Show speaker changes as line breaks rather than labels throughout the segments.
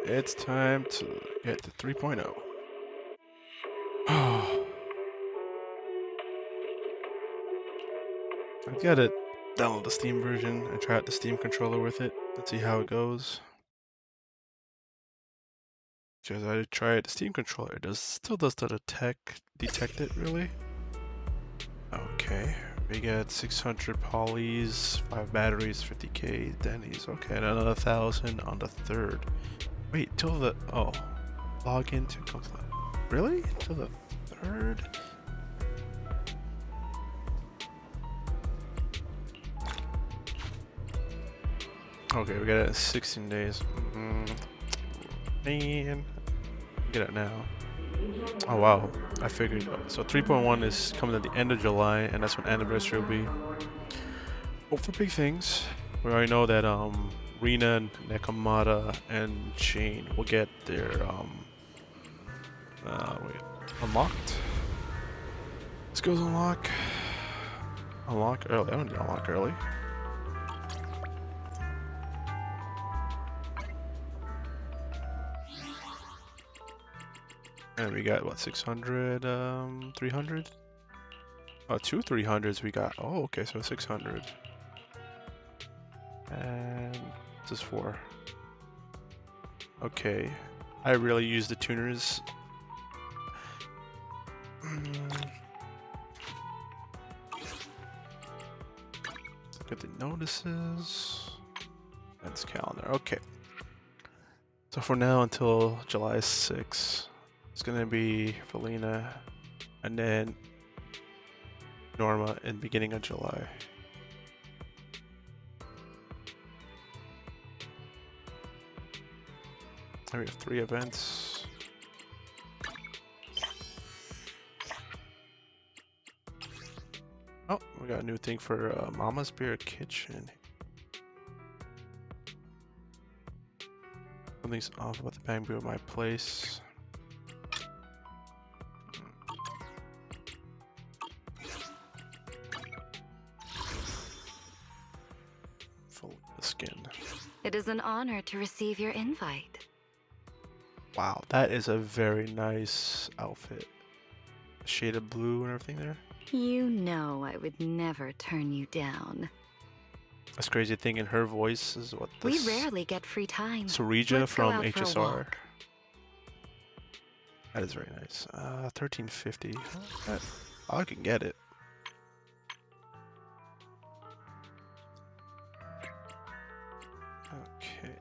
it's time to get to 3.0. Oh, I've got to download the Steam version and try out the Steam controller with it. Let's see how it goes. Because I tried the Steam controller, it still does the detect it really. Okay, we get 600 polys, 5 batteries, 50k dennies. Okay, and another 1,000 on the 3rd. Wait, till the log in to complete. Really? Till the 3rd? Okay, we got it in 16 days. Man, get it now. Oh wow, I figured. So 3.1 is coming at the end of July, and that's when anniversary will be. Hope for big things. We already know that Rena, Nekomata, and Shane will get their wait, unlocked. Skills unlock. Unlock early. I don't need to unlock early. And we got what, 600, 300? Oh, 2 300s we got. Oh, okay, so 600. And this is 4. Okay, I really use the tuners. Get the notices. That's calendar. Okay. So for now until July 6th, it's gonna be Velina, and then Norma in beginning of July. And we have 3 events. Oh, we got a new thing for Mama's Beer Kitchen. Something's off about the bamboo at my place. Full of skin.
It is an honor to receive your invite.
Wow, that is a very nice outfit. Shade of blue and everything there.
You know I would never turn you down.
That's crazy thing in her voice is what this.
We rarely get free time.
Sarija
Let's go
from
out for a
HSR.
walk.
That is very nice. 1350. I can get it. Okay.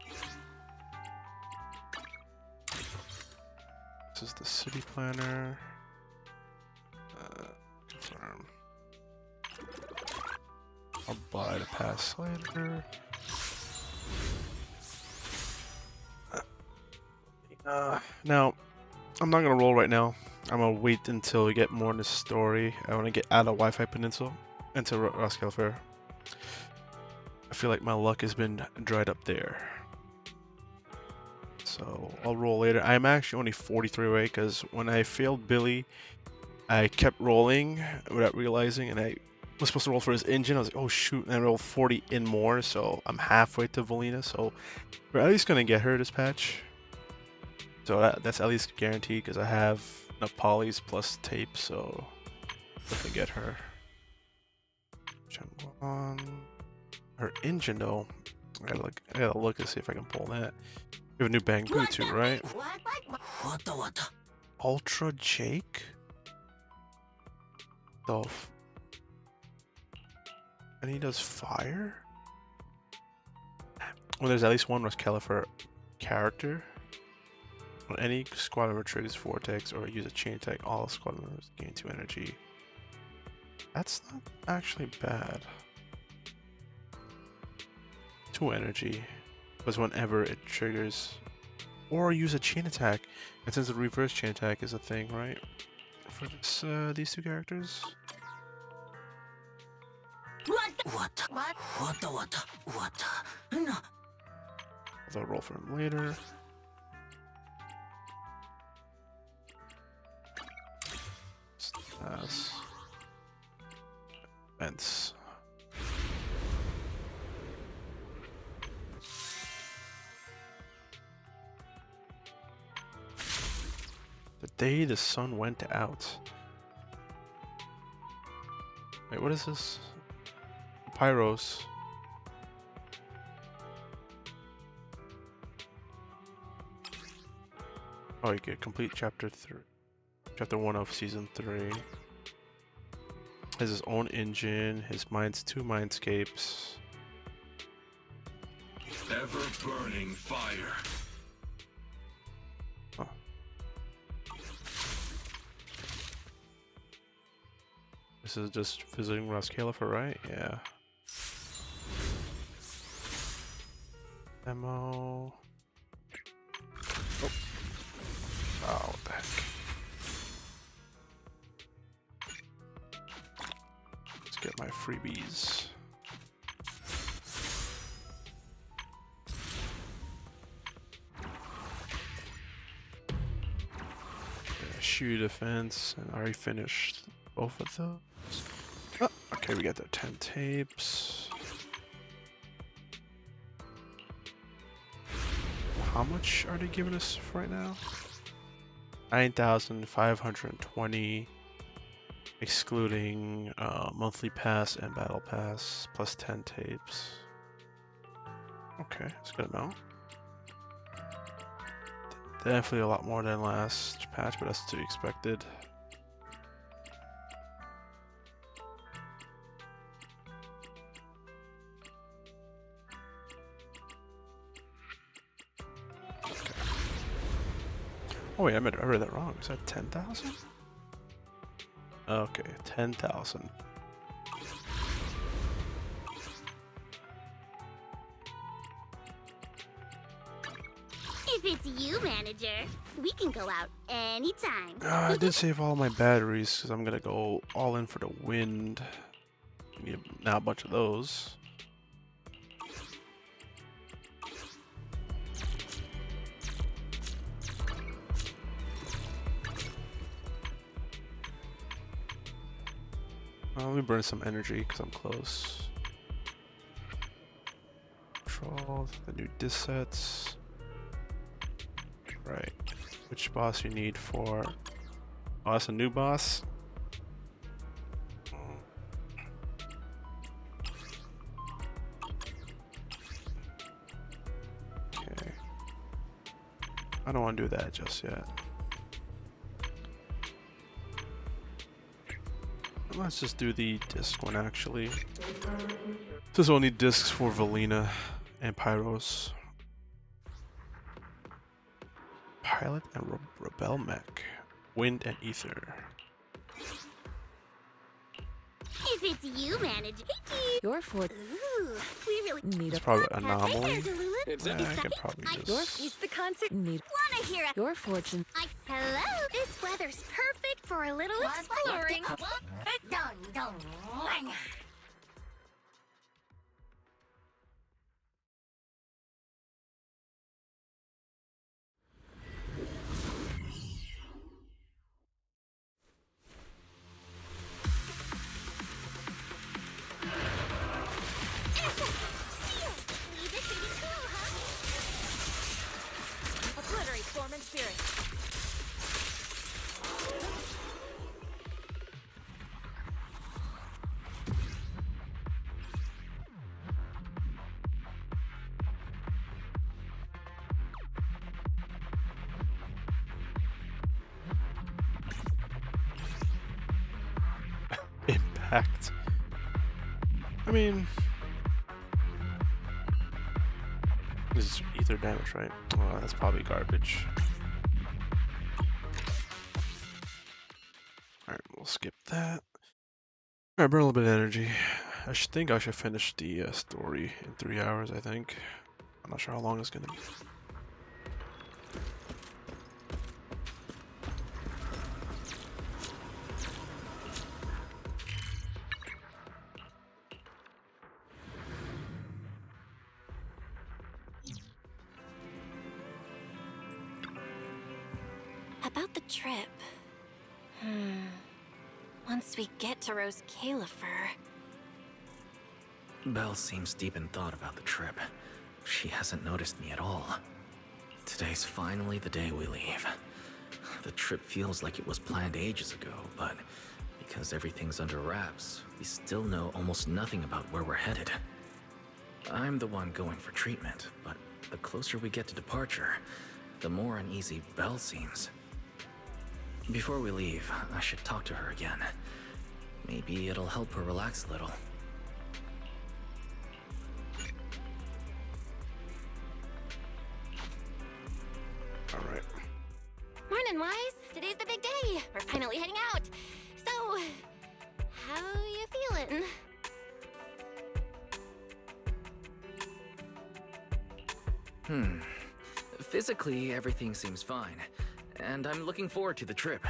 This is the city planner. Confirm. I'll buy the pass later. Now, I'm not gonna roll right now. I'm gonna wait until we get more in the story. I want to get out of Wi-Fi Peninsula into Roscaelifer. I feel like my luck has been dried up there. So I'll roll later. I'm actually only 43 away because when I failed Billy, I kept rolling without realizing, and I was supposed to roll for his engine. I was like, oh shoot, and I rolled 40 in more, so I'm halfway to Velina. So we're at least gonna get her this patch. So that's at least guaranteed because I have enough polys plus tape, so definitely get her. Gen 1. Her engine though, I gotta look to see if I can pull that. We have a new bamboo too, right? Ultra Jake? And he does fire? Well, there's at least one Roscaelifer character. When any squad member triggers Vortex or use a chain attack, all squad members gain 2 energy. That's not actually bad. 2 energy was whenever it triggers. Or use a chain attack. And since the reverse chain attack is a thing, right? For this, these 2 characters. I'll roll for him later. Events. day the sun went out. Wait, what is this? Pyros. Oh, you get complete chapter 1 of season 3. Has his own engine, his two mindscapes.
Ever burning fire.
Oh. This is just visiting Roscaelifer, right? Yeah. Demo. Oh. Oh, what the heck. Let's get my freebies. Shoe defense, and I already finished both of those. Oh, okay, we got the 10 tapes. How much are they giving us right now? 9,520, excluding monthly pass and battle pass, plus 10 tapes. Okay, that's a good amount. Definitely a lot more than last patch, but that's to be expected. Okay. Oh wait, I read that wrong. Is that 10,000? Okay, 10,000.
If it's you, manager, we can go out anytime.
I did save all my batteries because I'm gonna go all in for the wind. Need now a bunch of those. Let me burn some energy because I'm close. Control the new disc sets. Right. Which boss you need for... Oh, that's a new boss? Okay. I don't want to do that just yet. Let's just do the disc one actually. This is only discs for Velina and Pyros. Pilot and Rebel Mech. Wind and Ether.
If it's you, manager,
Your fort
ooh, we really
need
It's
a
probably
Hey
an
there,
anomaly.
Delulu.
Yeah, I can probably
your
just...
is the concert need
Wanna hear it?
your fortune.
Hello. This weather's perfect for a little exploring.
Obliterate form and spirit.
Impact. I mean... This is ether damage, right? Oh, that's probably garbage. Alright, we'll skip that. Alright, burn a little bit of energy. I think I should finish the story in 3 hours, I think. I'm not sure how long it's gonna be.
About the trip. Once we get to Roscaelifer...
Belle seems deep in thought about the trip. She hasn't noticed me at all. Today's finally the day we leave. The trip feels like it was planned ages ago, but because everything's under wraps, we still know almost nothing about where we're headed. I'm the one going for treatment, but the closer we get to departure, the more uneasy Belle seems. Before we leave, I should talk to her again. Maybe it'll help her relax a little.
Alright.
Morning, Wise. Today's the big day. We're finally heading out. So, how you feeling?
Physically, everything seems fine, and I'm looking forward to the trip.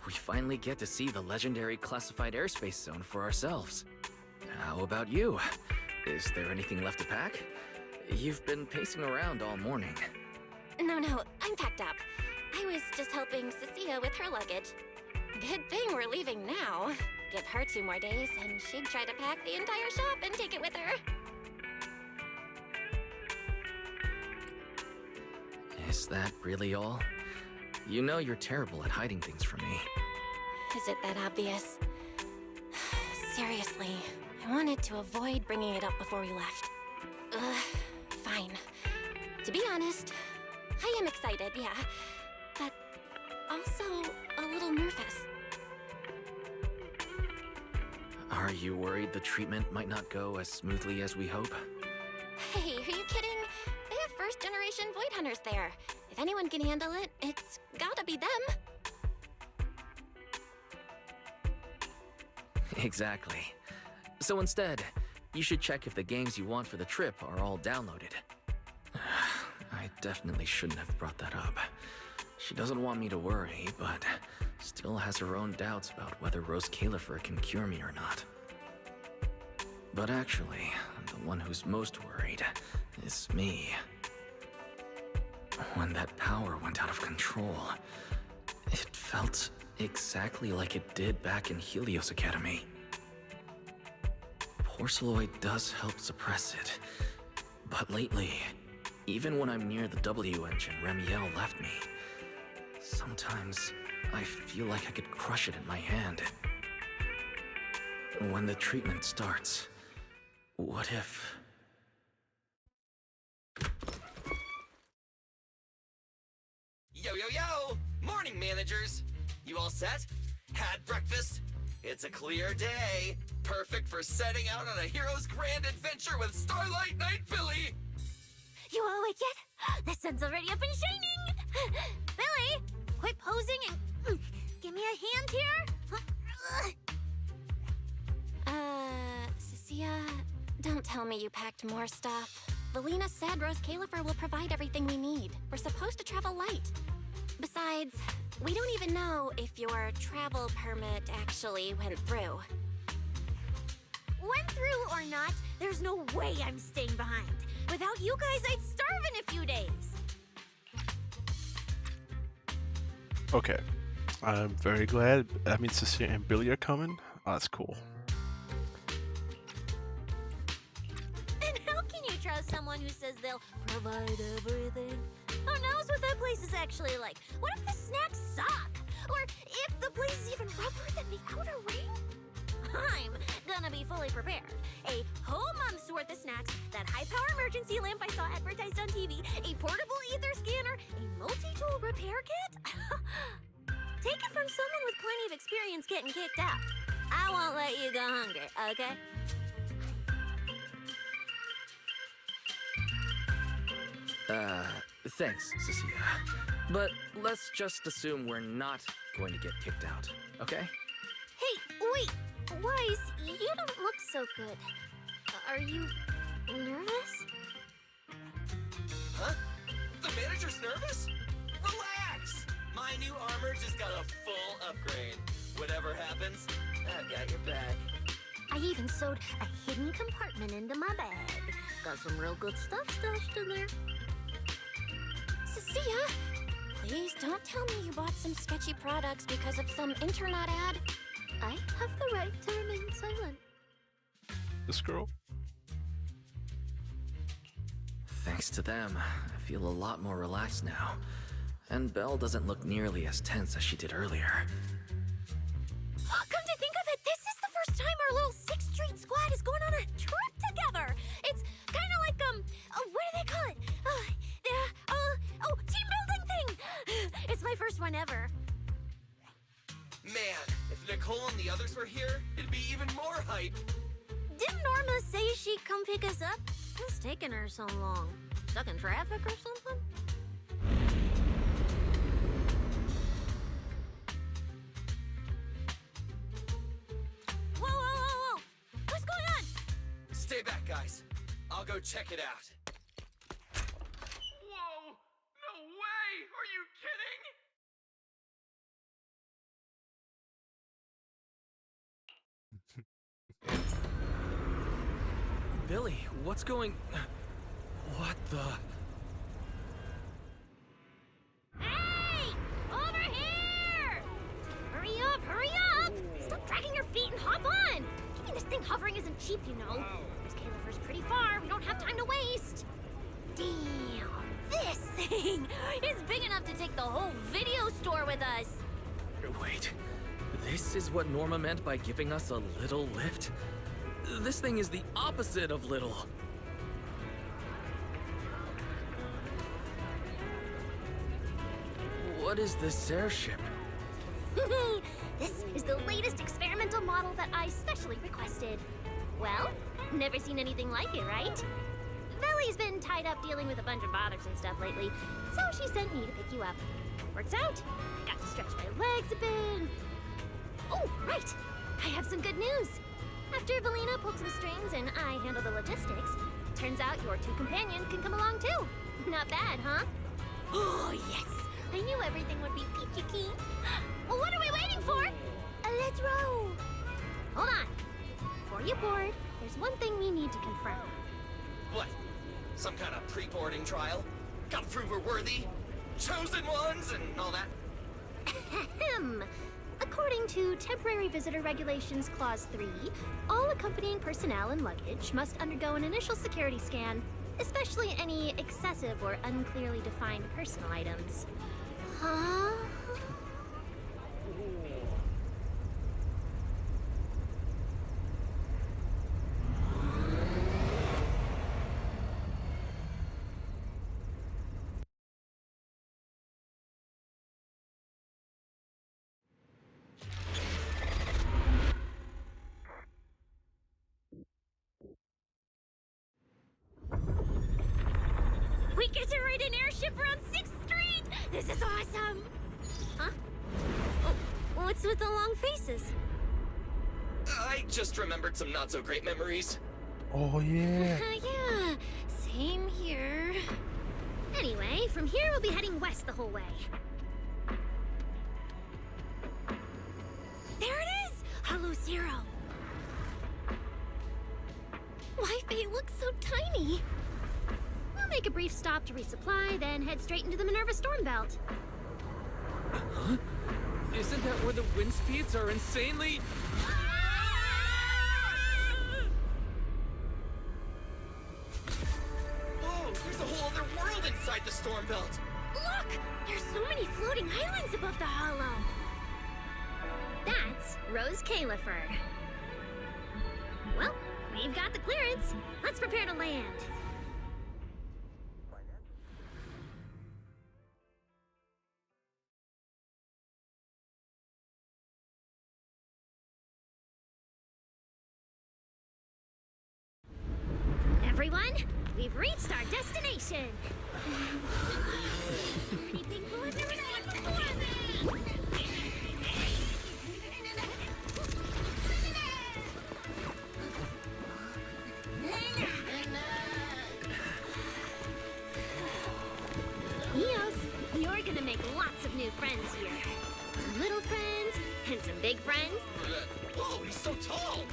We finally get to see the legendary classified airspace zone for ourselves. How about you? Is there anything left to pack? You've been pacing around all morning.
No, I'm packed up. I was just helping Cecilia with her luggage. Good thing we're leaving now. Give her 2 more days, and she'd try to pack the entire shop and take it with her.
Is that really all? You know you're terrible at hiding things from me.
Is it that obvious? Seriously, I wanted to avoid bringing it up before we left. Fine. To be honest, I am excited, yeah, but also a little nervous.
Are you worried the treatment might not go as smoothly as we hope?
Hey, are you kidding? They have first-generation Void Hunters there. If anyone can handle it, it's gotta be them.
Exactly. So instead, you should check if the games you want for the trip are all downloaded. I definitely shouldn't have brought that up. She doesn't want me to worry, but still has her own doubts about whether Roscaelifer can cure me or not. But actually, the one who's most worried is me. When that power went out of control, it felt exactly like it did back in Helios Academy. Porceloid does help suppress it, but lately, even when I'm near the W engine Remiel left me, sometimes I feel like I could crush it in my hand. When the treatment starts, what if...
Yo, yo, yo! Morning, managers! You all set? Had breakfast? It's a clear day. Perfect for setting out on a hero's grand adventure with Starlight Knight Billy!
You all awake yet? The sun's already up and shining! Billy, quit posing and give me a hand here!
Cecilia, don't tell me you packed more stuff. Velina said Roscaelifer will provide everything we need. We're supposed to travel light. Besides, we don't even know if your travel permit actually went through.
Went through or not, there's no way I'm staying behind. Without you guys, I'd starve in a few days.
Okay. I'm very glad. That means Cecilia and Billy are coming. Oh, that's cool.
And how can you trust someone who says they'll provide everything? Who knows what that place is actually like? What if the snacks suck? Or if the place is even rougher than the outer ring? I'm gonna be fully prepared. A whole month's worth of snacks, that high-power emergency lamp I saw advertised on TV, a portable ether scanner, a multi-tool repair kit. Take it from someone with plenty of experience getting kicked out. I won't let you go hungry, okay?
Thanks, Cecilia. But let's just assume we're not going to get kicked out, okay?
Hey, wait! Wise, you don't look so good. Are you nervous?
Huh? The manager's nervous? Relax! My new armor just got a full upgrade. Whatever happens, I've got your back.
I even sewed a hidden compartment into my bag. Got some real good stuff stashed in there.
Cecilia, please don't tell me you bought some sketchy products because of some internet ad.
I have the right to remain silent.
This girl?
Thanks to them, I feel a lot more relaxed now. And Belle doesn't look nearly as tense as she did earlier.
Come to think of it, this is the first time our little 6th Street squad is going on a trip together. It's kind of like, what do they call it? Team building thing. It's my first one ever.
Man, if Nicole and the others were here, it'd be even more hype.
Didn't Norma say she'd come pick us up? What's taking her so long? Stuck in traffic or something? Whoa! What's going on?
Stay back, guys. I'll go check it out. Whoa! No way! Are you kidding?
Billy, what's going... What the...
Hey! Over here! Hurry up! Stop dragging your feet and hop on! Keeping this thing hovering isn't cheap, you know. Roscaelifer's pretty far. We don't have time to waste. Damn! This thing is big enough to take the whole video store with us.
Wait, this is what Norma meant by giving us a little lift? This thing is the opposite of little. What is this airship?
This is the latest experimental model that I specially requested. Well, never seen anything like it, right? Veli's been tied up dealing with a bunch of bothersome stuff lately, so she sent me to pick you up. Works out. I got to stretch my legs a bit. Oh, right! I have some good news. After Velina pulled some strings and I handled the logistics, turns out your 2 companions can come along too. Not bad, huh? Oh, yes! I knew everything would be peachy keen. Well, what are we waiting for? Let's roll. Hold on. Before you board, there's one thing we need to confirm.
What? Some kind of pre-boarding trial? Gotta prove we're worthy? Chosen ones and all that?
Ahem. According to Temporary Visitor Regulations Clause 3, all accompanying personnel and luggage must undergo an initial security scan, especially any excessive or unclearly defined personal items. Huh? We get to ride an airship around 6th Street! This is awesome! Huh? Oh, what's with the long faces?
I just remembered some not-so-great memories.
Oh, yeah.
Yeah, same here. Anyway, from here we'll be heading west the whole way. There it is! Hollow Zero. Why, they look so tiny. We'll make a brief stop to resupply, then head straight into the Minerva Storm Belt.
Huh? Isn't that where the wind speeds are insanely...
Whoa, there's a whole other world inside the storm belt.
Look! There's so many floating islands above the hollow. That's Roscaelifer. Well, we've got the clearance. Let's prepare to land. Everyone, we've reached our destination. Pretty big boys never seen before. Eos, you're gonna make lots of new friends here. Some little friends and some big friends.
Whoa, he's so tall.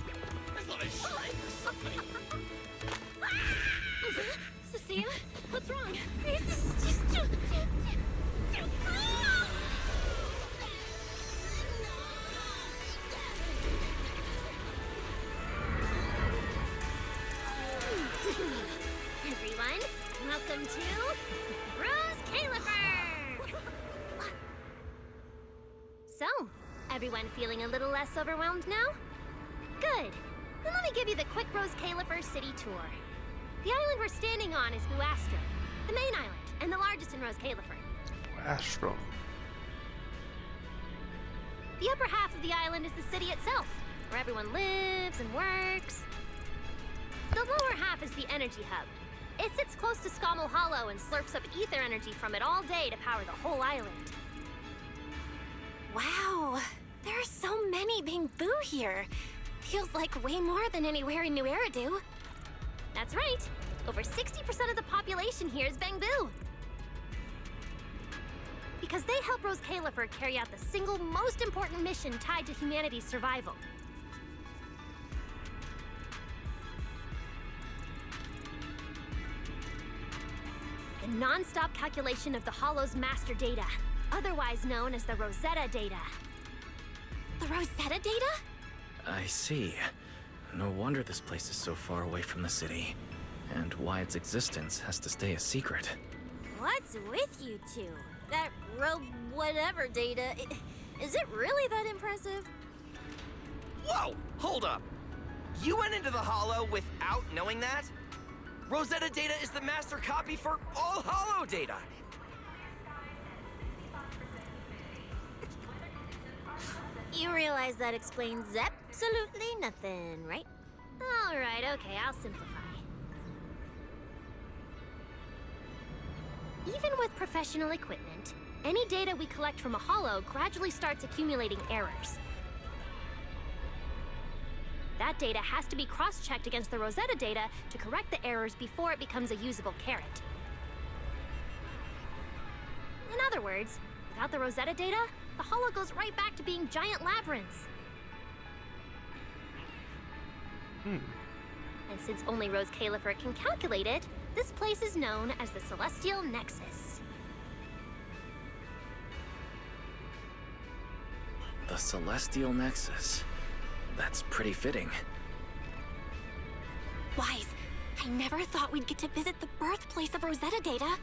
I thought I shrank or something.
Cecilia, what's wrong? This is just too cool! Everyone, welcome to Roscaelifer! So, everyone feeling a little less overwhelmed now? Good. Then let me give you the quick Roscaelifer city tour. The island we're standing on is Buastrum, the main island, and the largest in Roscaelifer.
Astro.
The upper half of the island is the city itself, where everyone lives and works. The lower half is the energy hub. It sits close to Scommel Hollow and slurps up ether energy from it all day to power the whole island.
Wow, there are so many Bangbu here. Feels like way more than anywhere in New Eridu.
That's right. Over 60% of the population here is Bangbu. Because they help Roscaelifer carry out the single most important mission tied to humanity's survival. The non-stop calculation of the Hollow's master data, otherwise known as the Rosetta data.
The Rosetta data?
I see. No wonder this place is so far away from the city, and why its existence has to stay a secret.
What's with you two? That whatever data, is it really that impressive?
Whoa! Hold up! You went into the Hollow without knowing that? Rosetta data is the master copy for all Hollow data!
You realize that explains absolutely nothing, right? Alright, okay, I'll simplify. Even with professional equipment, any data we collect from a Hollow gradually starts accumulating errors. That data has to be cross-checked against the Rosetta data to correct the errors before it becomes a usable carrot. In other words, without the Rosetta data, the Hollow goes right back to being giant labyrinths. And since only Roscaelifer can calculate it, this place is known as the Celestial Nexus.
The Celestial Nexus. That's pretty fitting.
Wise, I never thought we'd get to visit the birthplace of Rosetta data.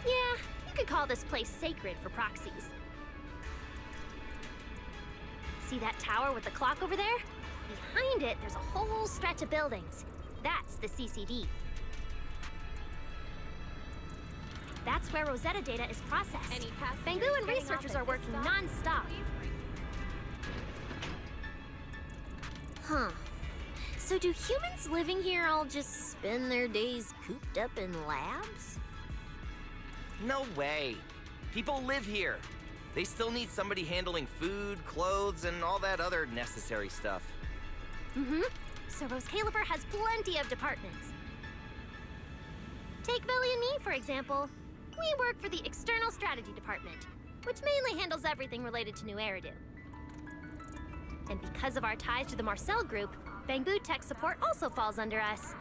Yeah, you could call this place sacred for proxies. See that tower with the clock over there? Behind it, there's a whole stretch of buildings. That's the CCD. That's where Rosetta data is processed. Bangbu and researchers are working non-stop. Huh. So do humans living here all just spend their days cooped up in labs?
No way! People live here. They still need somebody handling food, clothes, and all that other necessary stuff.
So Roscaelifer has plenty of departments. Take Billy and me, for example. We work for the External Strategy Department, which mainly handles everything related to New Eridu. And because of our ties to the Marcel Group, Bangbu Tech Support also falls under us.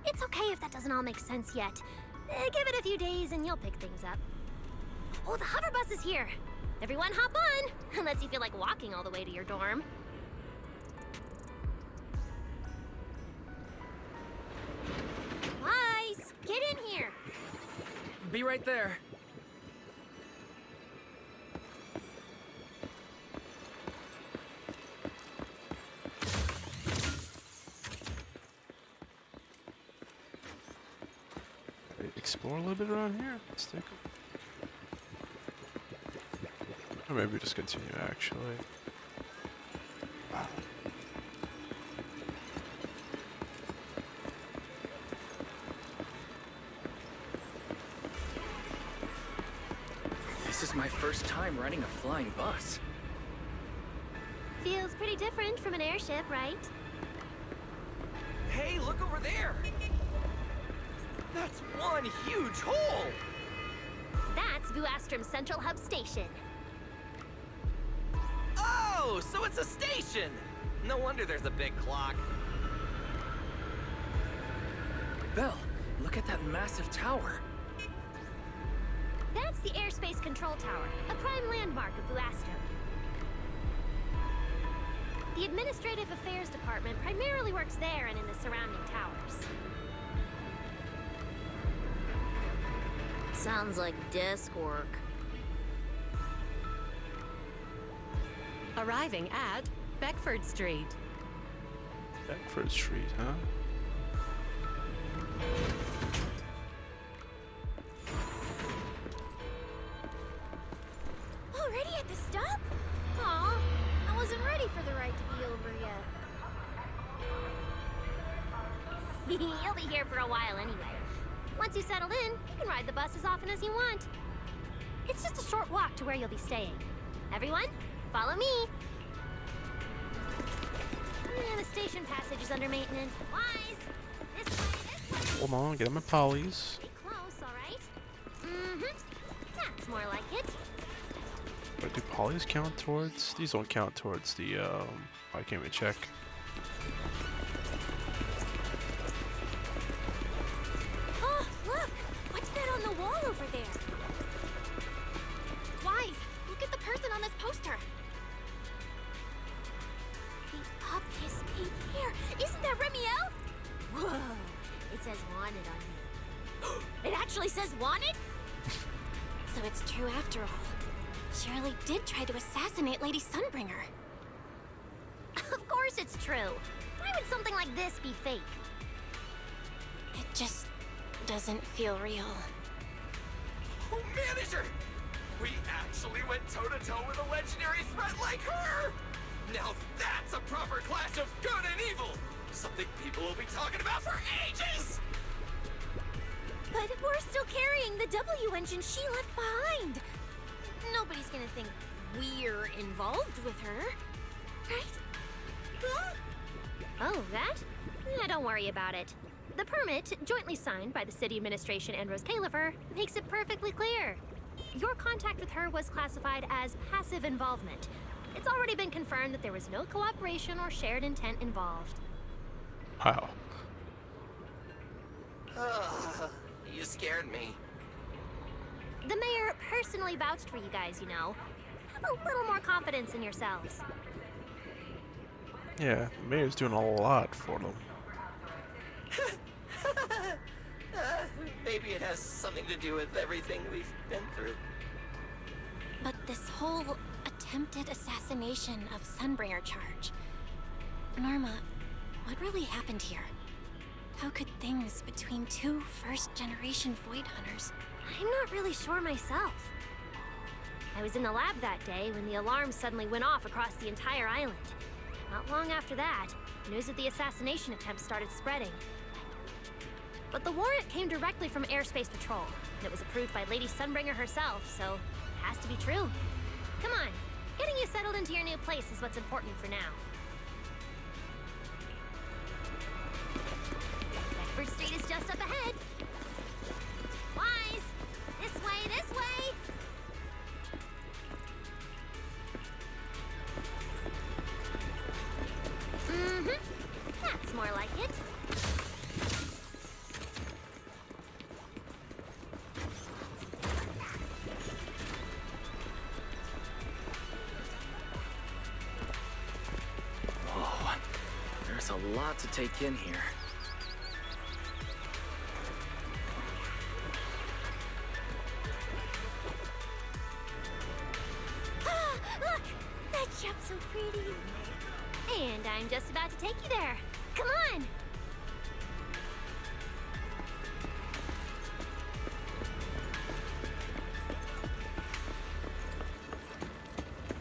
It's okay if that doesn't all make sense yet. Give it a few days and you'll pick things up. Oh, the hover bus is here. Everyone hop on, unless you feel like walking all the way to your dorm. Wise, get in here.
Be right there.
Explore a little bit around here. Let's take a... Or maybe just continue, actually. Wow.
This is my first time riding a flying bus.
Feels pretty different from an airship, right?
Hey, look over there! That's one huge hole!
That's Buastrum's Central Hub Station.
Oh, so it's a station! No wonder there's a big clock.
Belle, look at that massive tower.
That's the Airspace Control Tower, a prime landmark of Buastrum. The Administrative Affairs Department primarily works there and in the surrounding towers. Sounds like desk work.
Arriving at Beckford Street.
Beckford Street, huh?
Already at the stop? Aw, I wasn't ready for the ride to be over yet. You'll be here for a while anyway. Once you settle in, you can ride the bus as often as you want. It's just a short walk to where you'll be staying. Everyone, follow me. The station passage is under maintenance. Wise! This way, this way!
Hold on, get them at Polly's.
Stay close, alright? Mm-hmm. That's more like it.
But do Polly's count towards? These don't count towards the, I can't even check.
Oh, look! What's that on the wall over there?
Wise, look at the person on this poster.
The obvious pink hair. Isn't that Remiel? Whoa! It says wanted on me. It actually says wanted?
So it's true after all. Shirley did try to assassinate Lady Sunbringer.
Of course it's true. Why would something like this be fake?
It just doesn't feel real.
Oh, manager! We actually went toe-to-toe with a legendary threat like her! Now that's a proper clash of good and evil! Something people will be talking about for ages!
But we're still carrying the W engine she left behind. Nobody's gonna think we're involved with her, right? Huh? Oh, that? Don't worry about it. The permit, jointly signed by the city administration and Roscaelifer, makes it perfectly clear. Your contact with her was classified as passive involvement. It's already been confirmed that there was no cooperation or shared intent involved.
Wow.
You scared me.
The mayor personally vouched for you guys, you know. Have a little more confidence in yourselves.
Yeah, the mayor's doing a lot for them.
Maybe it has something to do with everything we've been through.
But this whole attempted assassination of Sunbringer charge. Norma, what really happened here? How could things between two first-generation Void Hunters?
I'm not really sure myself. I was in the lab that day when the alarm suddenly went off across the entire island. Not long after that, news of the assassination attempt started spreading. But the warrant came directly from Airspace Patrol, and it was approved by Lady Sunbringer herself, so it has to be true. Come on, getting you settled into your new place is what's important for now. Beckford Street is just up ahead. Wise! This way, this way! Mm-hmm. That's more like it.
Whoa, there's a lot to take in here.
Look! That jump's so pretty. And I'm just about to take you there. Come on!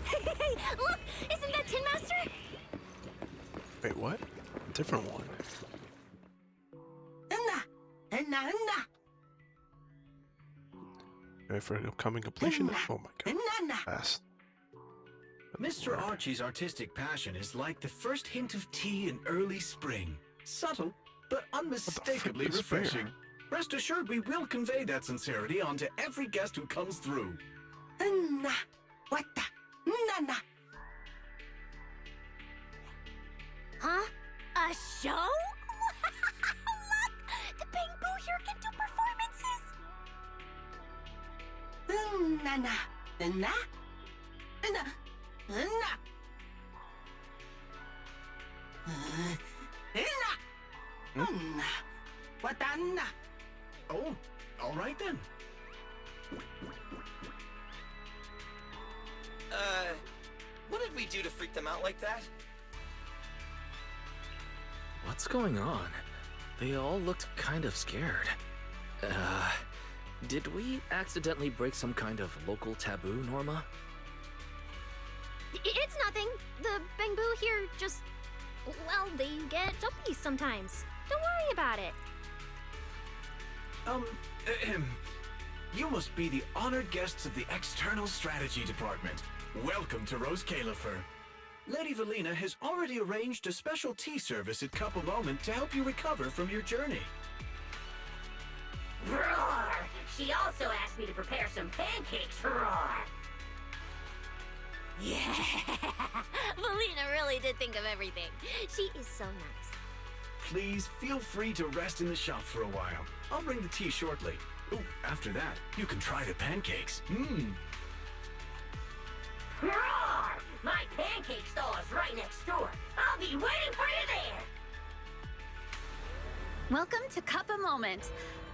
Hey, look! Isn't that Tin Master?
Wait, what? Different one. Wait for upcoming completion? Oh my god. Fast.
Mr. Archie's artistic passion is like the first hint of tea in early spring. Subtle, but unmistakably
is fair?
refreshing. Rest assured we will convey that sincerity onto every guest who comes through.
Huh? A show? Look! The Bamboo here can do performances!
Oh, all right then.
What did we do to freak them out like that?
What's going on? They all looked kind of scared. Did we accidentally break some kind of local taboo, Norma?
It's nothing. The Bangbu here just... well, they get jumpy sometimes. Don't worry about it.
You must be the honored guests of the External Strategy Department. Welcome to Roscaelifer. Lady Velina has already arranged a special tea service at Cup a Moment to help you recover from your journey.
Roar! She also asked me to prepare some pancakes, roar!
Yeah. Velina really did think of everything. She is so nice.
Please feel free to rest in the shop for a while. I'll bring the tea shortly. Oh, after that, you can try the pancakes.
Roar! My pancake stall is right next door. I'll be waiting for you there!
Welcome to Cup a Moment.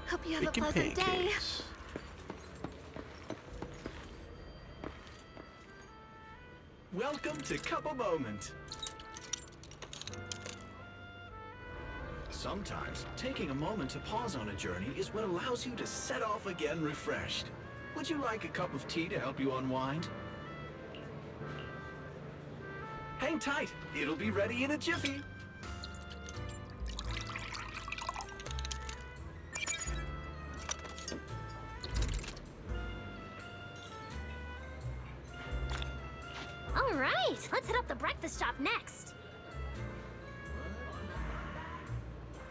Hope you have
Making
a pleasant day.
pancakes.
Welcome to Cup a Moment. Sometimes, taking a moment to pause on a journey is what allows you to set off again refreshed. Would you like a cup of tea to help you unwind? Hang tight, it'll be ready in a jiffy.
All right, let's hit up the breakfast shop next.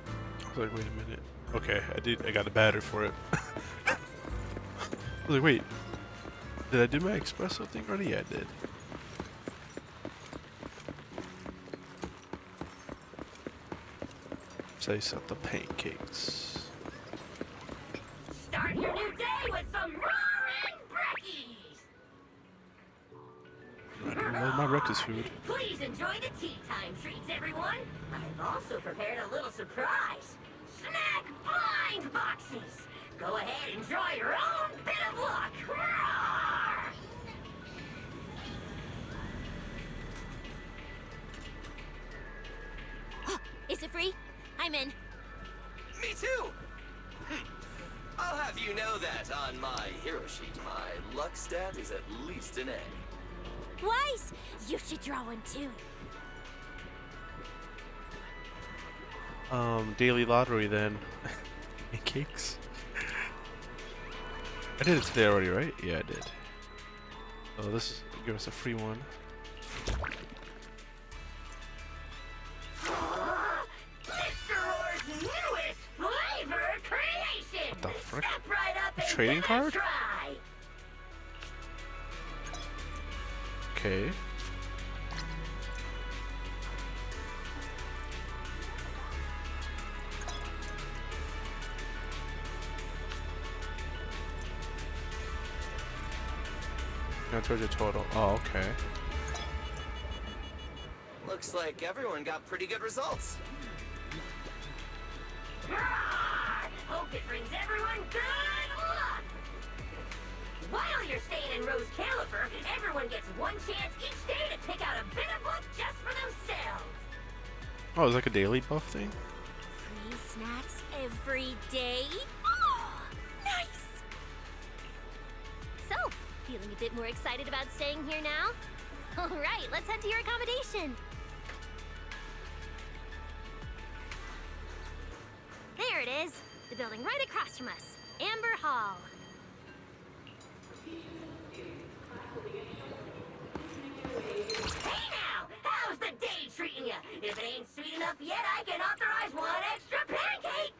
I was like, wait a minute. Okay, I got a battery for it. I was like, wait, did I do my espresso thing already? Yeah, I did. Slice up the pancakes.
Start your new day with some roaring brekkies!
I love my breakfast food.
Please enjoy the tea time treats, everyone! I've also prepared a little surprise. Snack blind boxes! Go ahead, enjoy your own bit of luck! Roar!
Is it free? I'm in.
Me too! I'll have you know that on my hero sheet, my luck stat is at least an A.
Wise! You should draw one too.
Daily lottery then. Pancakes. I did it today already, right? Yeah, I did. Oh, this is give us a free one.
Mr. Roar's newest flavor creation!
What the frick?
Step right up and
Trading
give it a
card?
try.
Okay. Now towards your total. Oh, okay.
Looks like everyone got pretty good results.
Roar! Hope it brings everyone good luck! While you're staying in Roscaelifer, everyone gets one chance each day to pick out a bit of luck just for themselves.
Oh, it's like a daily buff thing?
Free snacks every day? Oh, nice! So, feeling a bit more excited about staying here now? Alright, let's head to your accommodation. There it is. The building right across from us. Amber Hall.
Hey now! How's the day treating you? If it ain't sweet enough yet, I can authorize one extra pancake!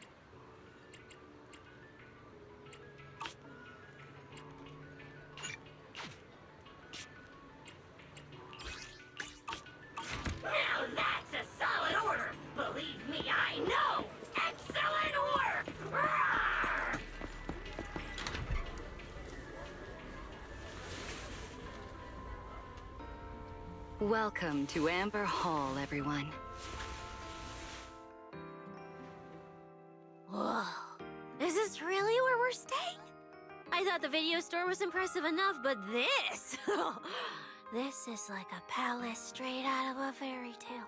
Now that's a solid order! Believe me, I know! Excellent work! Roar!
Welcome to Amber Hall, everyone.
Whoa. Is this really where we're staying? I thought the video store was impressive enough, but this... this is like a palace straight out of a fairy tale.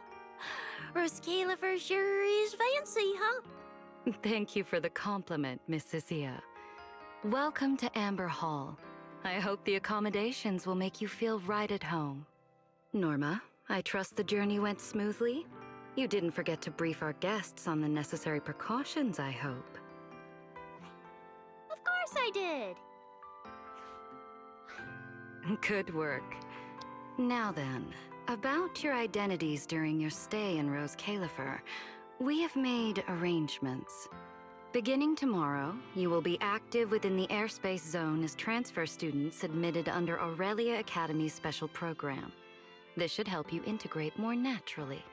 Roscaelifer sure is fancy, huh?
Thank you for the compliment, Miss Cecilia. Welcome to Amber Hall. I hope the accommodations will make you feel right at home. Norma, I trust the journey went smoothly? You didn't forget to brief our guests on the necessary precautions, I hope.
Of course I did.
Good work. Now then, about your identities during your stay in Roscaelifer, we have made arrangements. Beginning tomorrow, you will be active within the airspace zone as transfer students admitted under Aurelia Academy's special program. This should help you integrate more naturally.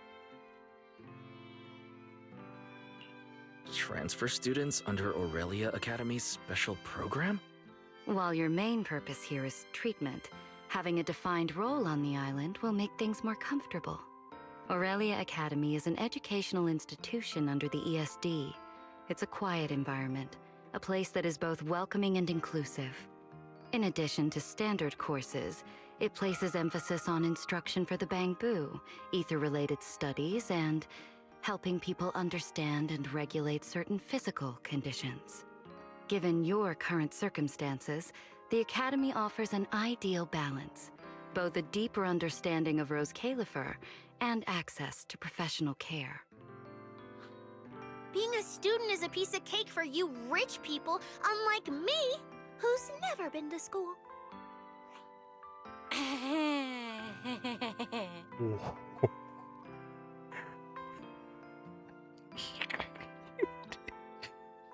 Transfer students under Aurelia Academy's special program?
While your main purpose here is treatment, having a defined role on the island will make things more comfortable. Aurelia Academy is an educational institution under the ESD. It's a quiet environment, a place that is both welcoming and inclusive. In addition to standard courses, it places emphasis on instruction for the Bangbu, ether-related studies, and helping people understand and regulate certain physical conditions. Given your current circumstances, the Academy offers an ideal balance, both a deeper understanding of Roscaelifer and access to professional care.
Being a student is a piece of cake for you rich people, unlike me, who's never been to school.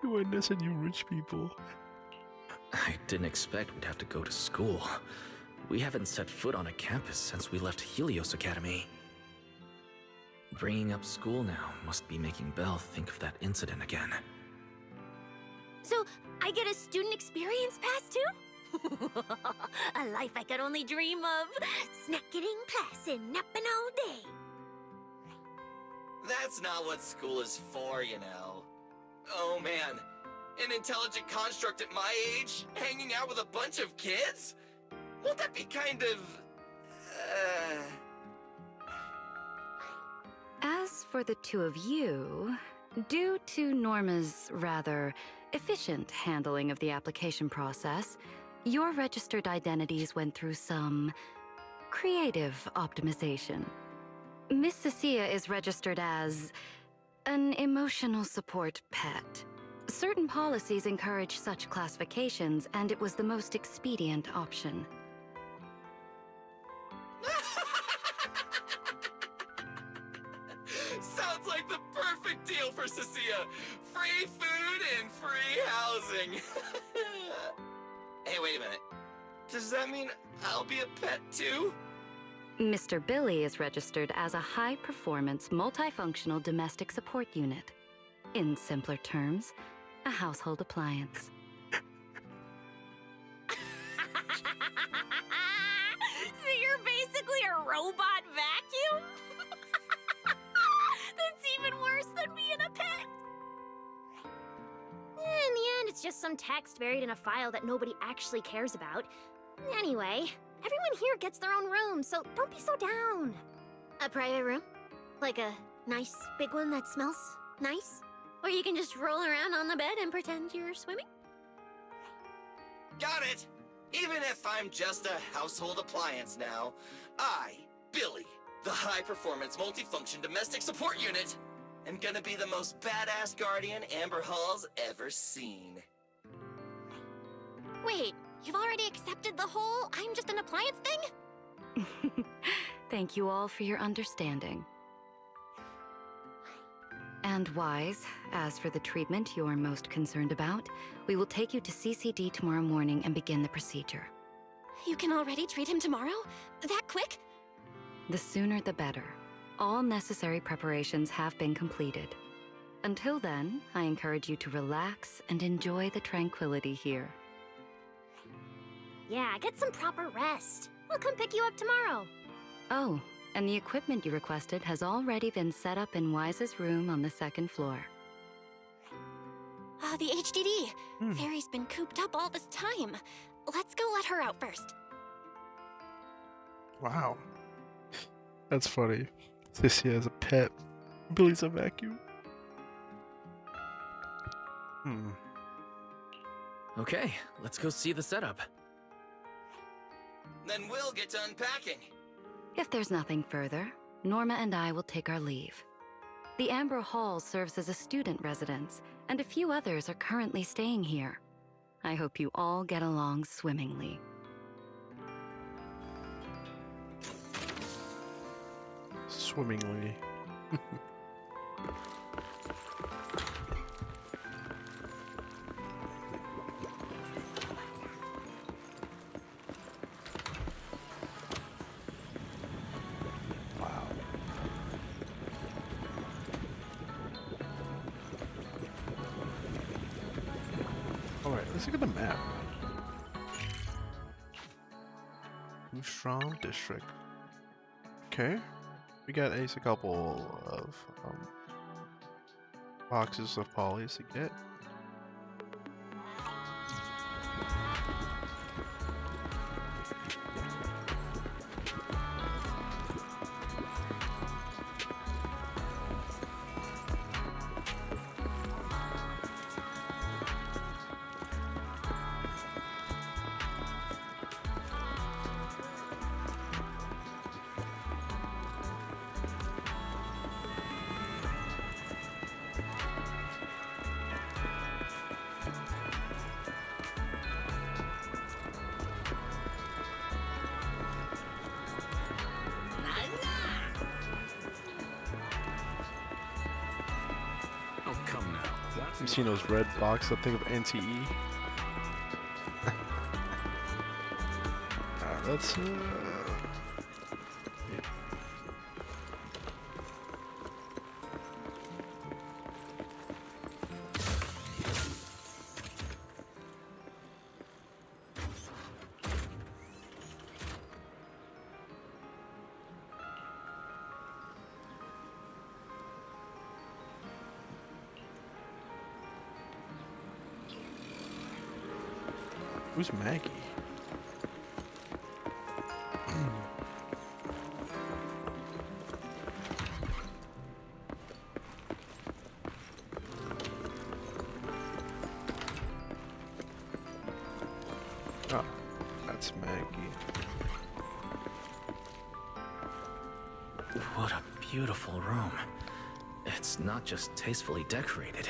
You wouldn't listen, you rich people.
I didn't expect we'd have to go to school. We haven't set foot on a campus since we left Helios Academy. Bringing up school now must be making Belle think of that incident again.
So, I get a student experience pass too? A life I could only dream of. Snacking in class and napping all day.
That's not what school is for, you know. Oh man, an intelligent construct at my age, hanging out with a bunch of kids? Won't that be kind of...
As for the two of you, due to Norma's rather efficient handling of the application process, your registered identities went through some creative optimization. Miss Cecilia is registered as an emotional support pet. Certain policies encourage such classifications, and it was the most expedient option.
Sounds like the perfect deal for Cecilia. Free food and free housing. Hey, wait a minute. Does that mean I'll be a pet too?
Mr. Billy is registered as a high-performance, multifunctional domestic support unit. In simpler terms, a household appliance.
So you're basically a robot vacuum? That's even worse than being a pet. In the end, it's just some text buried in a file that nobody actually cares about. Anyway, everyone here gets their own room, so don't be so down. A private room? Like a nice big one that smells nice? Or you can just roll around on the bed and pretend you're swimming?
Got it! Even if I'm just a household appliance now, I, Billy, the high-performance multifunction domestic support unit, am gonna be the most badass guardian Amber Hall's ever seen.
Wait, you've already accepted the whole I'm just an appliance thing?
Thank you all for your understanding. And Wise, as for the treatment you are most concerned about, we will take you to CCD tomorrow morning and begin the procedure.
You can already treat him tomorrow? That quick?
The sooner the better. All necessary preparations have been completed. Until then, I encourage you to relax and enjoy the tranquility here.
Yeah, get some proper rest. We'll come pick you up tomorrow.
Oh, and the equipment you requested has already been set up in Wise's room on the second floor.
The HDD. Fairy's been cooped up all this time. Let's go let her out first.
Wow. That's funny. Sissy has a pet. Billy's a vacuum.
Okay, let's go see the setup.
Then we'll get to unpacking.
If there's nothing further, Norma and I will take our leave. The Amber Hall serves as a student residence, and a few others are currently staying here. I hope you all get along swimmingly.
Swimmingly. Alright, let's look at the map. Strong district. Okay. We got a couple of boxes of polys to get. You seen those red boxes that think of NTE? Alright, let's yeah. Who's Maggie? Oh, that's Maggie.
What a beautiful room. It's not just tastefully decorated.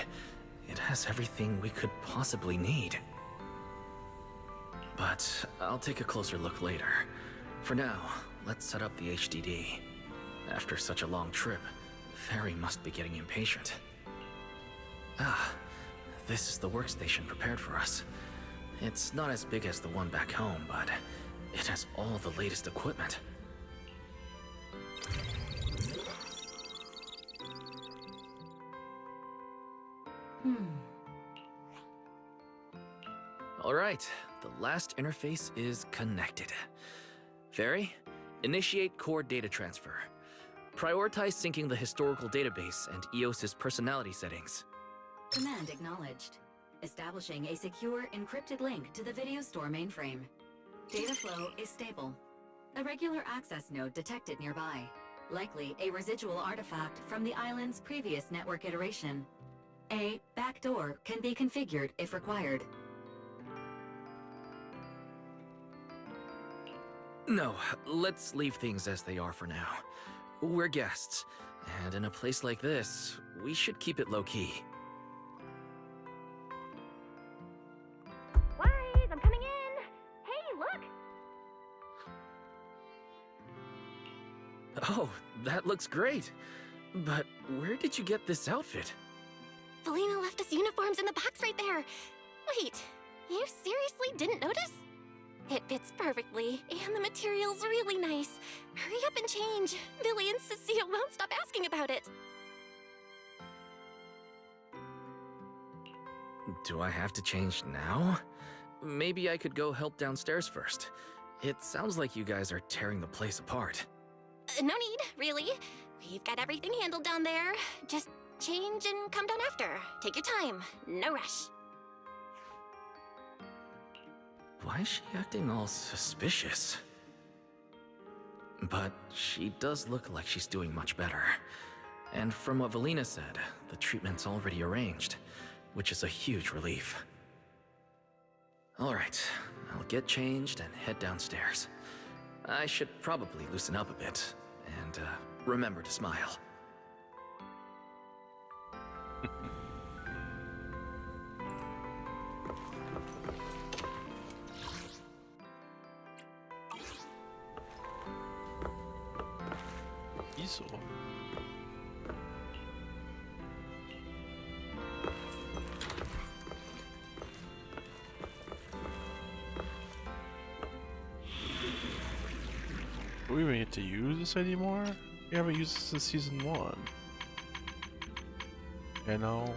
It has everything we could possibly need. But I'll take a closer look later. For now, let's set up the HDD. After such a long trip, Fairy must be getting impatient. Ah, this is the workstation prepared for us. It's not as big as the one back home, but it has all the latest equipment. All right, the last interface is connected. Fairy, initiate core data transfer. Prioritize syncing the historical database and EOS's personality settings.
Command acknowledged. Establishing a secure encrypted link to the video store mainframe. Data flow is stable. A regular access node detected nearby. Likely a residual artifact from the island's previous network iteration. A backdoor can be configured if required.
No, let's leave things as they are for now. We're guests, and in a place like this, we should keep it low-key.
Wise, I'm coming in! Hey, look!
Oh, that looks great. But where did you get this outfit?
Velina left us uniforms in the box right there. Wait, you seriously didn't notice? It fits perfectly, and the material's really nice. Hurry up and change. Billy and Cecilia won't stop asking about it.
Do I have to change now? Maybe I could go help downstairs first. It sounds like you guys are tearing the place apart.
No need, really. We've got everything handled down there. Just change and come down after. Take your time, no rush.
Why is she acting all suspicious? But she does look like she's doing much better. And from what Velina said, the treatment's already arranged, which is a huge relief. Alright, I'll get changed and head downstairs. I should probably loosen up a bit, and remember to smile.
Easel. Do we even need to use this anymore? We haven't used this since season 1. You know.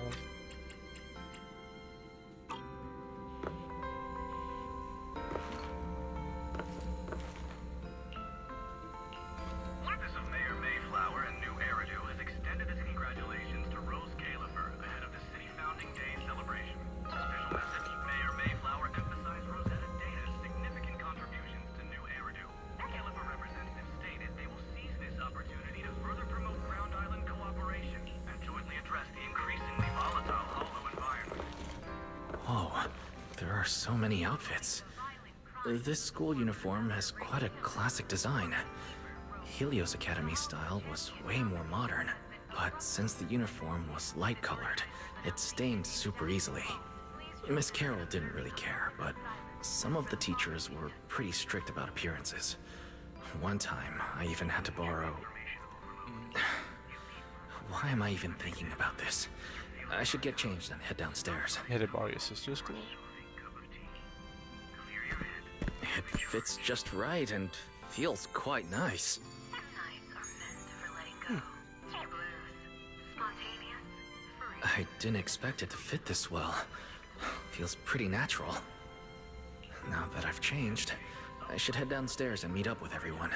Office of Mayor Mayflower and New Eridu has extended its congratulations to Roscaelifer ahead of the City Founding Day celebration. Special message, Mayor Mayflower emphasized Rosetta Data's significant contributions to New Eridu. Roscaelifer representatives stated they will seize this opportunity to further promote Ground Island cooperation and jointly address the increasingly volatile hollow environment.
Whoa, there are so many outfits. This school uniform has quite a classic design. Helios Academy style was way more modern, but since the uniform was light-colored, it stained super easily. Miss Carroll didn't really care, but some of the teachers were pretty strict about appearances. One time, I even had to borrow... Why am I even thinking about this? I should get changed and head downstairs.
You had to borrow your sister's clothes?
It fits just right and feels quite nice. I didn't expect it to fit this well. Feels pretty natural. Now that I've changed, I should head downstairs and meet up with everyone.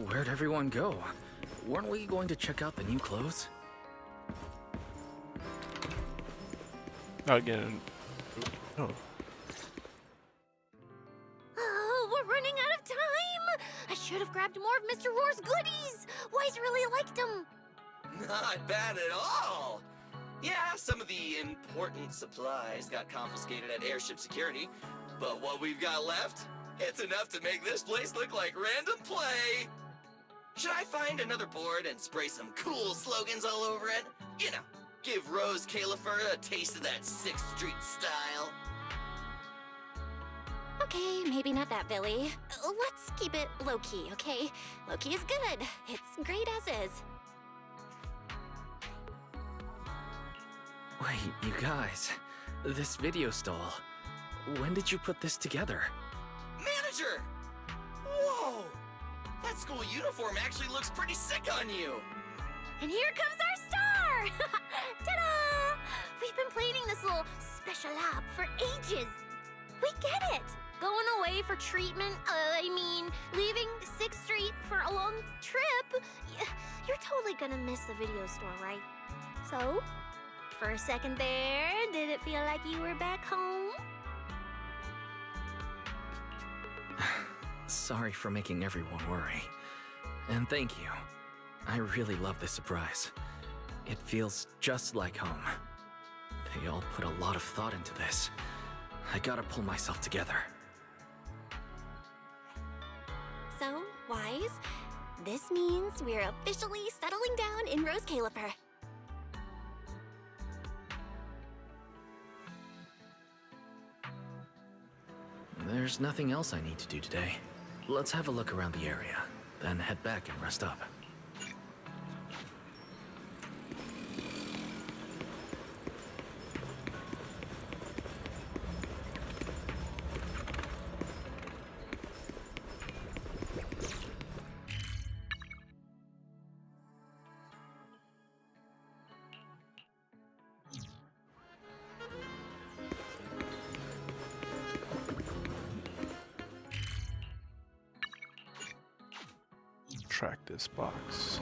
Where'd everyone go? Weren't we going to check out the new clothes?
Again. Oh.
Oh, we're running out of time! I should have grabbed more of Mr. Roar's goodies! Wise really liked them!
Not bad at all! Yeah, some of the important supplies got confiscated at airship security, but what we've got left, it's enough to make this place look like random play! Should I find another board and spray some cool slogans all over it? You know, give Roscaelifer a taste of that 6th Street style.
Okay, maybe not that, Billy. Let's keep it low-key, okay? Low-key is good. It's great as is.
Wait, you guys. This video stall. When did you put this together?
Manager! Whoa! That school uniform actually looks pretty sick on you!
And here comes our star! Ta-da! We've been planning this little special app for ages. We get it! Going away for treatment, leaving 6th Street for a long trip. You're totally gonna miss the video store, right? So, for a second there, did it feel like you were back home?
Sorry for making everyone worry. And thank you. I really love this surprise. It feels just like home. They all put a lot of thought into this. I gotta pull myself together.
So, Wise, this means we're officially settling down in Roscaelifer.
There's nothing else I need to do today. Let's have a look around the area, then head back and rest up.
track this box.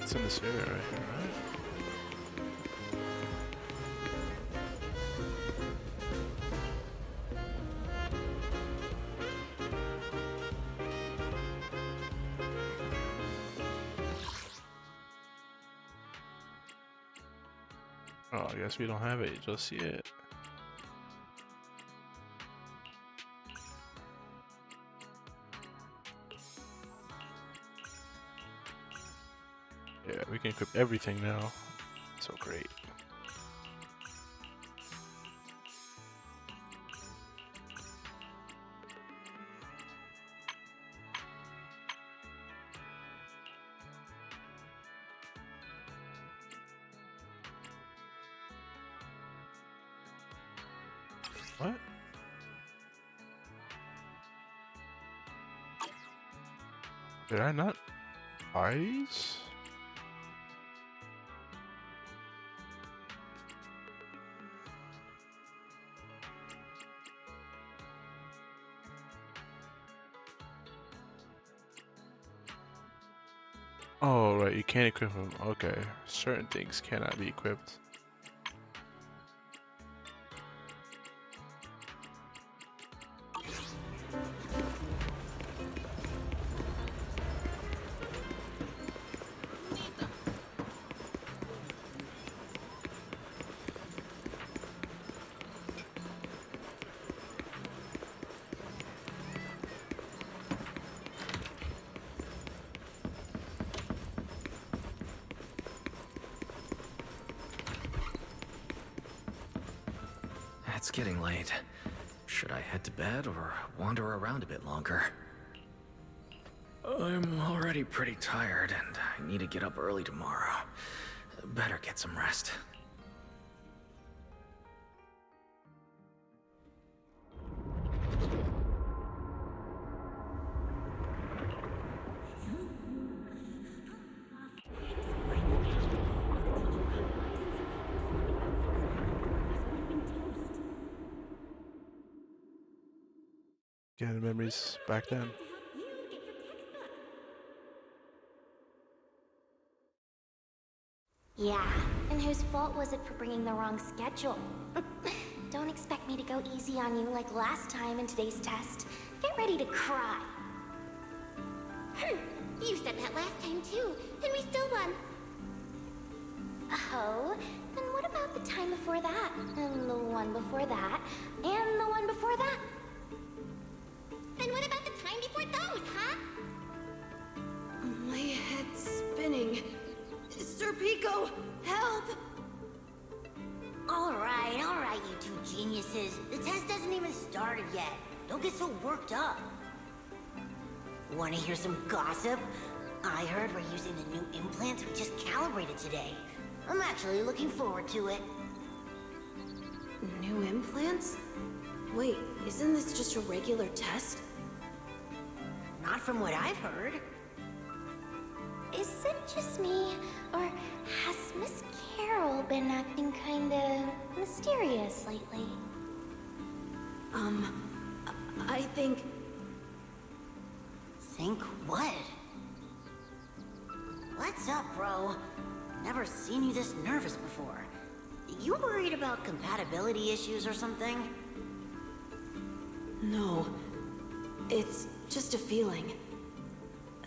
It's in this area right here, right? Oh, I guess we don't have it just yet. Yeah, we can equip everything now. So great. What? Did I not buy these? Oh, right, you can't equip them. Okay, certain things cannot be equipped.
It's getting late. Should I head to bed or wander around a bit longer? I'm already pretty tired and I need to get up early tomorrow. Better get some rest.
Getting memories back then.
Yeah, and whose fault was it for bringing the wrong schedule? Don't expect me to go easy on you like last time in today's test. Get ready to cry. You said that last time too, and we still won. Oh, then what about the time before that? And the one before that? And the one before that? And what about the time before those, huh?
My head's spinning. Sir Pico, help!
All right, you two geniuses. The test hasn't even started yet. Don't get so worked up. Want to hear some gossip? I heard we're using the new implants we just calibrated today. I'm actually looking forward to it.
New implants? Wait, isn't this just a regular test?
Not from what I've heard.
Is it just me, or has Miss Carol been acting kinda mysterious lately?
I think...
Think what? What's up, bro? Never seen you this nervous before. You worried about compatibility issues or something?
No. It's just a feeling.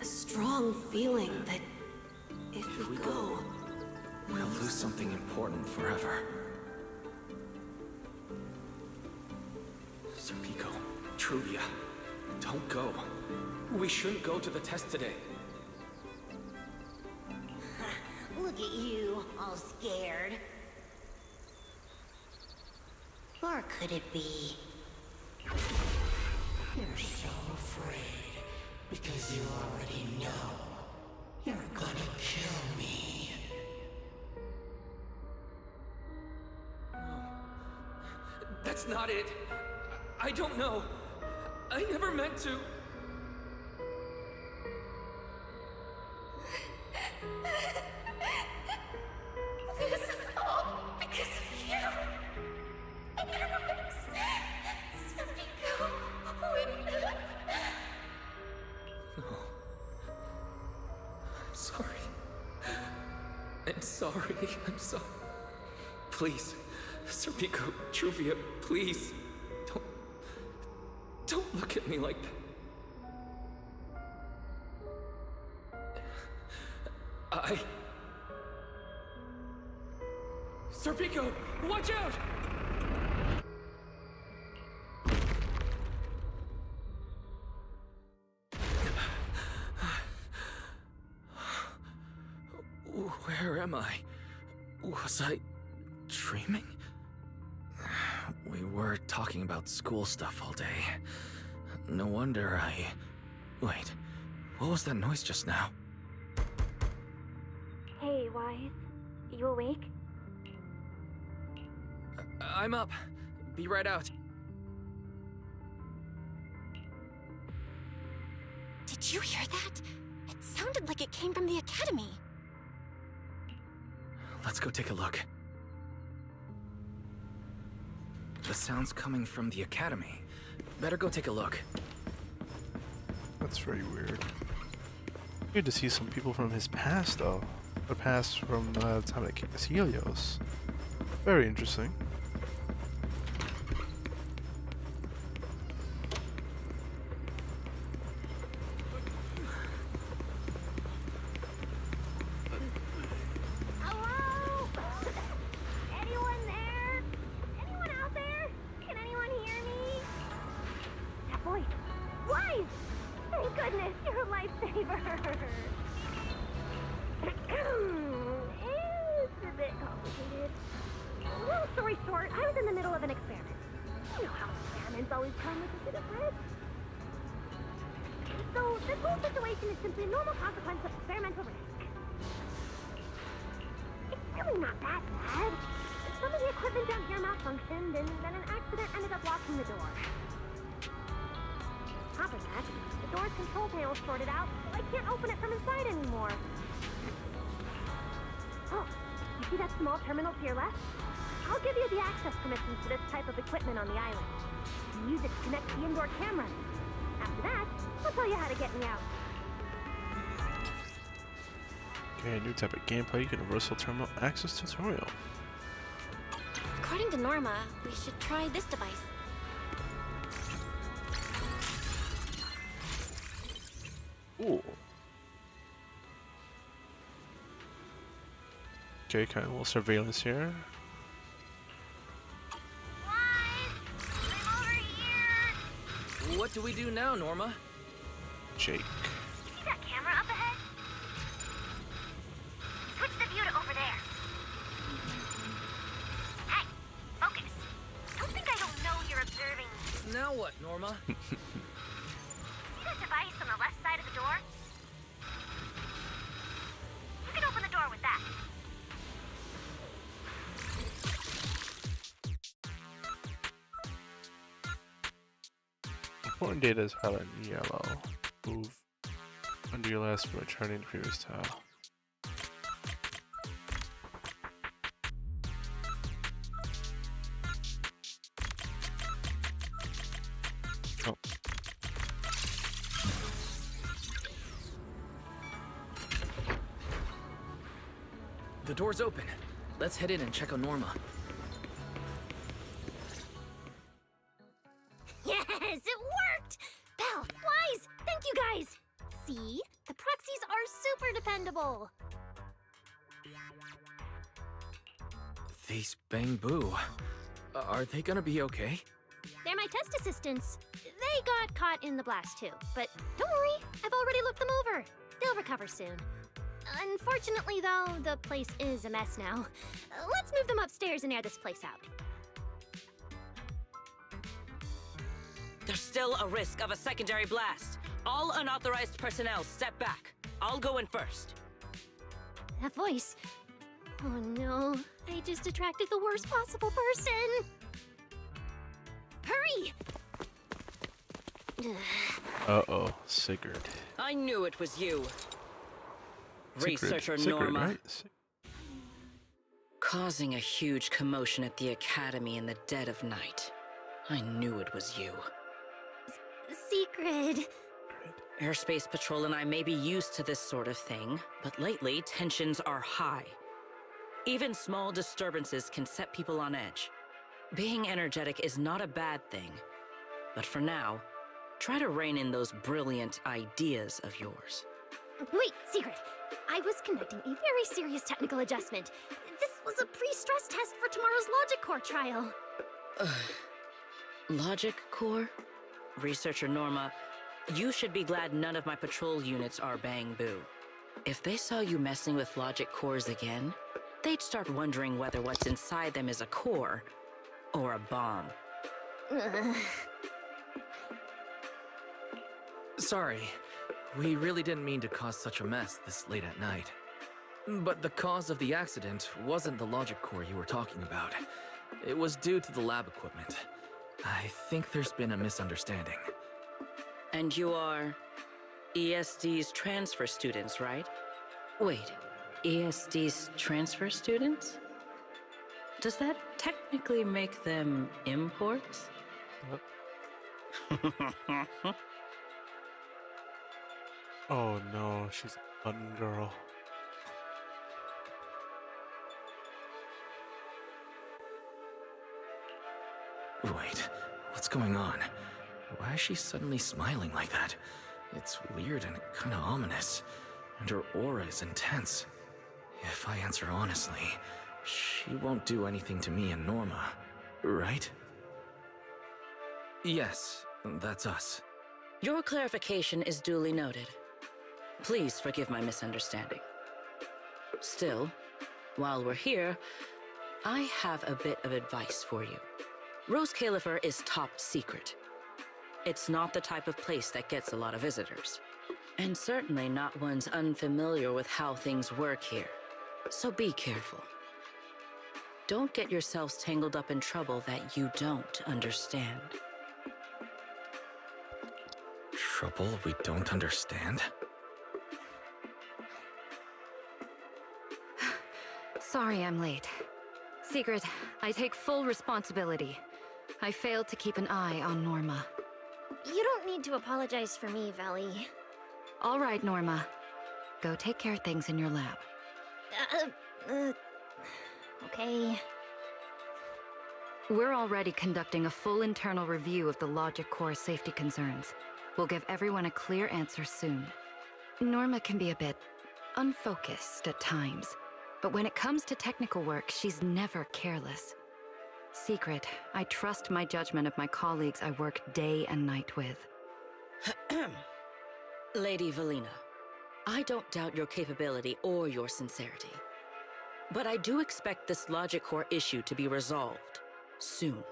a strong feeling that if we go,
we'll lose something important forever. Serpico, Truvia, don't go. We shouldn't go to the test today.
Look at you, all scared. Or could it be? You're so afraid because you already know you're gonna kill me.
That's not it. I don't know. I never meant to.
This is all because of you. Otherwise, Serpico wouldn't have.
No. I'm sorry. I'm sorry. I'm sorry. Please, Serpico, Truvia, please. Don't look at me like that. Serpico, watch out! Where am I? Was I dreaming? We were talking about school stuff all day. No wonder I... Wait, what was that noise just now?
Hey, Wise. You awake?
I'm up. Be right out.
Did you hear that? It sounded like it came from the academy.
Let's go take a look. The sound's coming from the academy. Better go take a look.
That's very weird. Good to see some people from his past, though. The past from the time that kicked Helios. Very interesting.
Hello? Anyone there? Anyone out there? Can anyone hear me? That voice. Wise! Thank goodness, you're a lifesaver. It's a bit complicated. Long story short, I was in the middle of an experiment. You know how experiments always come with a bit of risk. So, this whole situation is simply a normal consequence of experimental risk. It's really not that bad. Some of the equipment down here malfunctioned, and then an accident ended up locking the door. On top of that, the door's control panel shorted out, so I can't open it from inside anymore. Oh, you see that small terminal to your left? I'll give you the access permissions to this type of equipment on the island. You can use it to connect the indoor cameras. After that, I'll tell you how to get me out.
Okay, new type of gameplay, universal terminal access tutorial.
According to Norma, we should try this device.
Ooh. Okay, kind of a little surveillance here.
What do we do now, Norma?
Jake.
You see that camera up ahead? Switch the view to over there. Hey, focus. Don't think I don't know you're observing me.
Now what, Norma?
See that device on the left side of the door? You can open the door with that.
Important data is highlighted in yellow. Move under your last for returning to previous tile. Oh.
The door's open. Let's head in and check on Norma.
Yes, it worked! Belle, Wise, thank you guys! See? The
These bamboo. Are they gonna be okay?
They're my test assistants. They got caught in the blast too, but don't worry, I've already looked them over. They'll recover soon. Unfortunately, though, the place is a mess now. Let's move them upstairs and air this place out.
There's still a risk of a secondary blast. All unauthorized personnel step back. I'll go in first.
That voice. Oh no, I just attracted the worst possible person. Hurry!
Uh-oh, Sigurd.
I knew it was you. Researcher
Sigurd,
Norma.
right?
Causing a huge commotion at the Academy in the dead of night. I knew it was you.
Secret.
Airspace Patrol and I may be used to this sort of thing, but lately tensions are high. Even small disturbances can set people on edge. Being energetic is not a bad thing, but for now, try to rein in those brilliant ideas of yours.
Wait, Secret. I was conducting a very serious technical adjustment. This was a pre-stress test for tomorrow's Logic Core trial.
Logic Core? Researcher Norma, you should be glad none of my patrol units are Bang Boo. If they saw you messing with Logic Cores again, they'd start wondering whether what's inside them is a core or a bomb.
Sorry. We really didn't mean to cause such a mess this late at night. But the cause of the accident wasn't the logic core you were talking about. It was due to the lab equipment. I think there's been a misunderstanding.
And you are ESD's transfer students, right? Wait, ESD's transfer students? Does that technically make them imports?
Oh no, she's a fun girl.
Wait, what's going on? Why is she suddenly smiling like that? It's weird and kinda ominous, and her aura is intense. If I answer honestly, she won't do anything to me and Norma, right? Yes, that's us.
Your clarification is duly noted. Please forgive my misunderstanding. Still, while we're here, I have a bit of advice for you. Roscaelifer is top secret. It's not the type of place that gets a lot of visitors, and certainly not ones unfamiliar with how things work here. So be careful. Don't get yourselves tangled up in trouble that you don't understand.
Trouble we don't understand?
Sorry I'm late. Secret, I take full responsibility. I failed to keep an eye on Norma.
You don't need to apologize for me, Valley.
All right, Norma. Go take care of things in your lab.
Okay.
We're already conducting a full internal review of the Logic Core safety concerns. We'll give everyone a clear answer soon. Norma can be a bit unfocused at times, but when it comes to technical work, she's never careless. Secret, I trust my judgment of my colleagues I work day and night with.
Lady Velina, I don't doubt your capability or your sincerity. But I do expect this Logic Core issue to be resolved soon.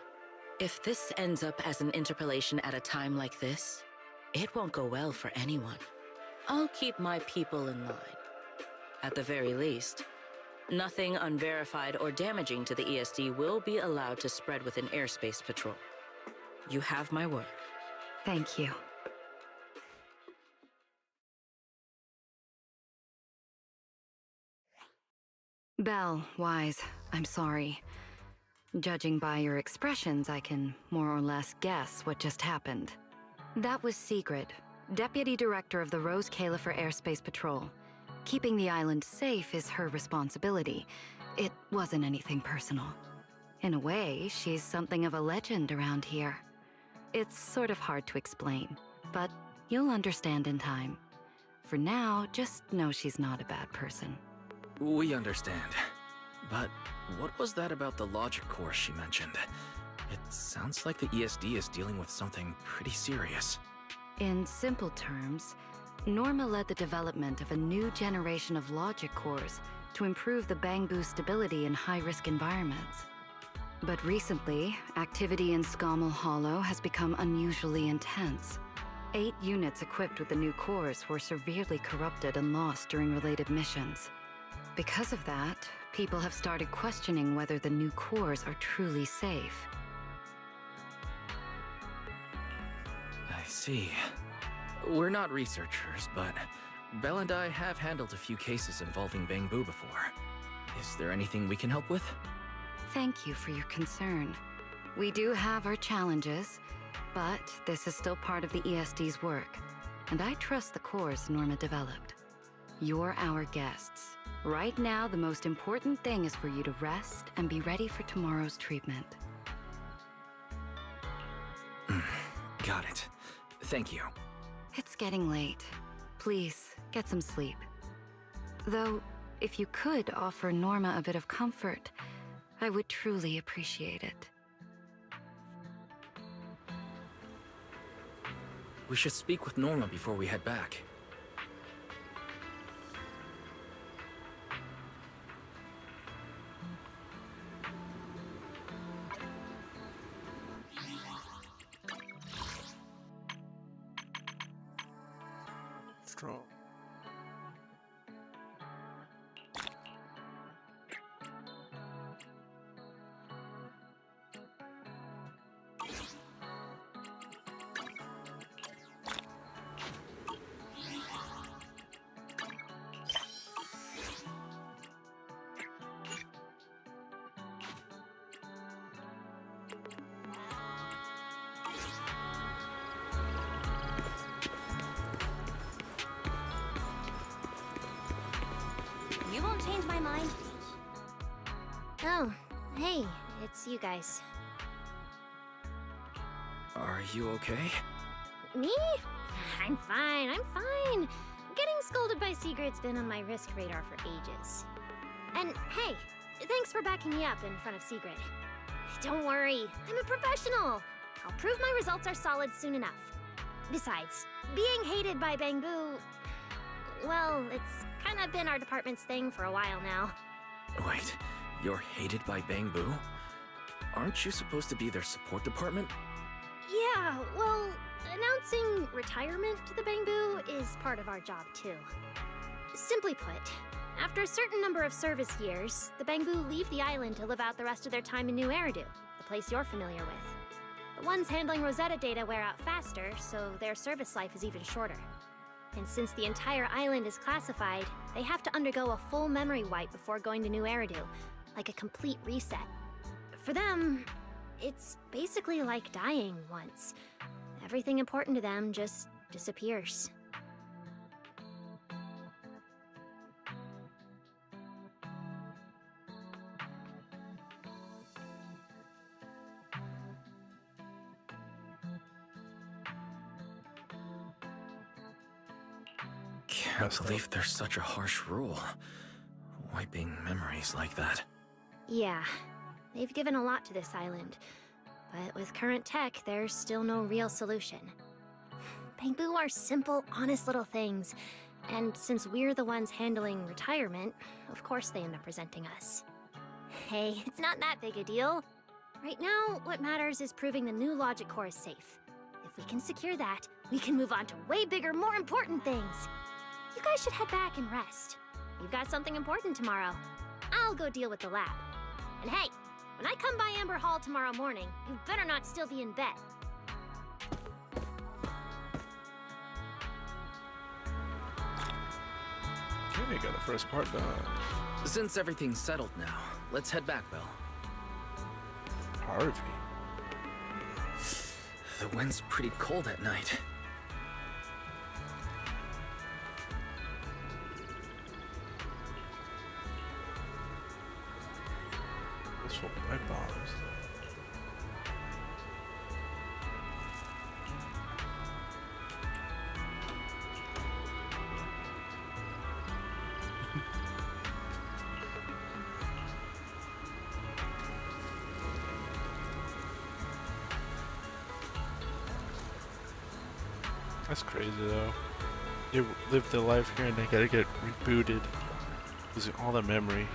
If this ends up as an interpolation at a time like this, it won't go well for anyone. I'll keep my people in line. At the very least, nothing unverified or damaging to the ESD will be allowed to spread within Airspace Patrol. You have my word.
Thank you. Belle, Wise, I'm sorry. Judging by your expressions, I can more or less guess what just happened. That was Secret, Deputy Director of the Roscaelifer Airspace Patrol. Keeping the island safe is her responsibility. It wasn't anything personal. In a way, she's something of a legend around here. It's sort of hard to explain, but you'll understand in time. For now, just know she's not a bad person.
We understand. But what was that about the logic course she mentioned? It sounds like the ESD is dealing with something pretty serious.
In simple terms, Norma led the development of a new generation of logic cores to improve the Bangbu stability in high-risk environments. But recently, activity in Scommel Hollow has become unusually intense. 8 units equipped with the new cores were severely corrupted and lost during related missions. Because of that, people have started questioning whether the new cores are truly safe.
I see. We're not researchers, but Belle and I have handled a few cases involving Bangbu before. Is there anything we can help with?
Thank you for your concern. We do have our challenges, but this is still part of the ESD's work, and I trust the cores Norma developed. You're our guests. Right now, the most important thing is for you to rest and be ready for tomorrow's treatment.
Got it. Thank you.
It's getting late. Please, get some sleep. Though, if you could offer Norma a bit of comfort, I would truly appreciate it.
We should speak with Norma before we head back.
Strong.
You won't change my mind. Oh, hey, it's you guys.
Are you okay?
Me? I'm fine, I'm fine. Getting scolded by Sigurd's been on my risk radar for ages. And hey, thanks for backing me up in front of Sigrid. Don't worry, I'm a professional. I'll prove my results are solid soon enough. Besides, being hated by Bangbu, well, it's kind of been our department's thing for a while now.
Wait, you're hated by Bangbu? Aren't you supposed to be their support department?
Yeah, well, announcing retirement to the Bangbu is part of our job too. Simply put, after a certain number of service years, the Bangbu leave the island to live out the rest of their time in New Eridu, the place you're familiar with. The ones handling Rosetta data wear out faster, so their service life is even shorter. And since the entire island is classified, they have to undergo a full memory wipe before going to New Eridu, like a complete reset. For them, it's basically like dying once. Everything important to them just disappears.
Can't believe there's such a harsh rule. Wiping memories like that.
Yeah, they've given a lot to this island. But with current tech, there's still no real solution. Bangbu are simple, honest little things. And since we're the ones handling retirement, of course they end up resenting us. Hey, it's not that big a deal. Right now, what matters is proving the new logic core is safe. If we can secure that, we can move on to way bigger, more important things. You guys should head back and rest. You've got something important tomorrow. I'll go deal with the lab. And hey, when I come by Amber Hall tomorrow morning, you better not still be in bed.
Okay, got the first part done.
Since everything's settled now, let's head back, Belle.
Harvey.
The wind's pretty cold at night.
Let's swap my bombs. That's crazy though. They lived their life here and they gotta get rebooted. Losing all their memory.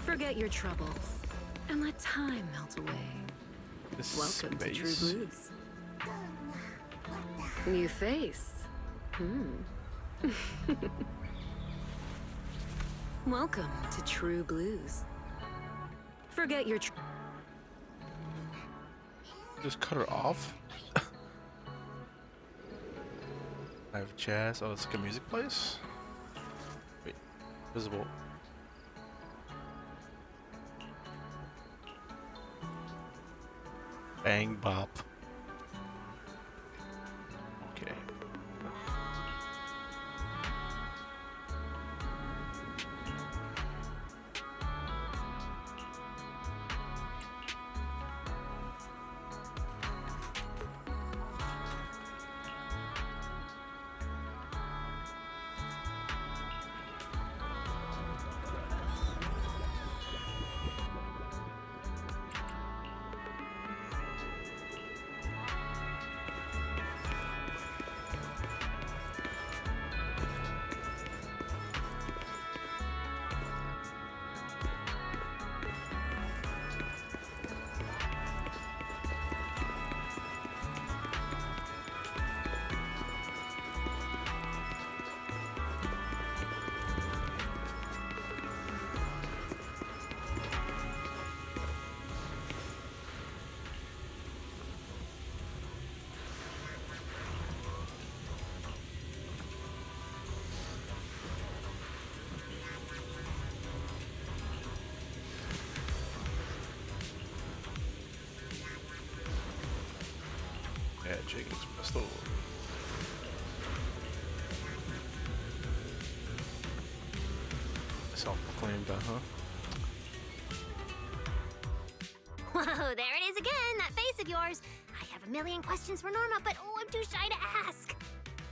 Forget your troubles and let time melt away.
This
Welcome to True
space.
Blues. New face. Welcome to True Blues. Forget your
Just cut her off? I have jazz. Oh, it's like a music place? Wait, visible. Bang bop. Okay. Yeah, Jacob's pistol. Self-proclaimed, huh?
Whoa, there it is again, that face of yours. I have a million questions for Norma, but I'm too shy to ask.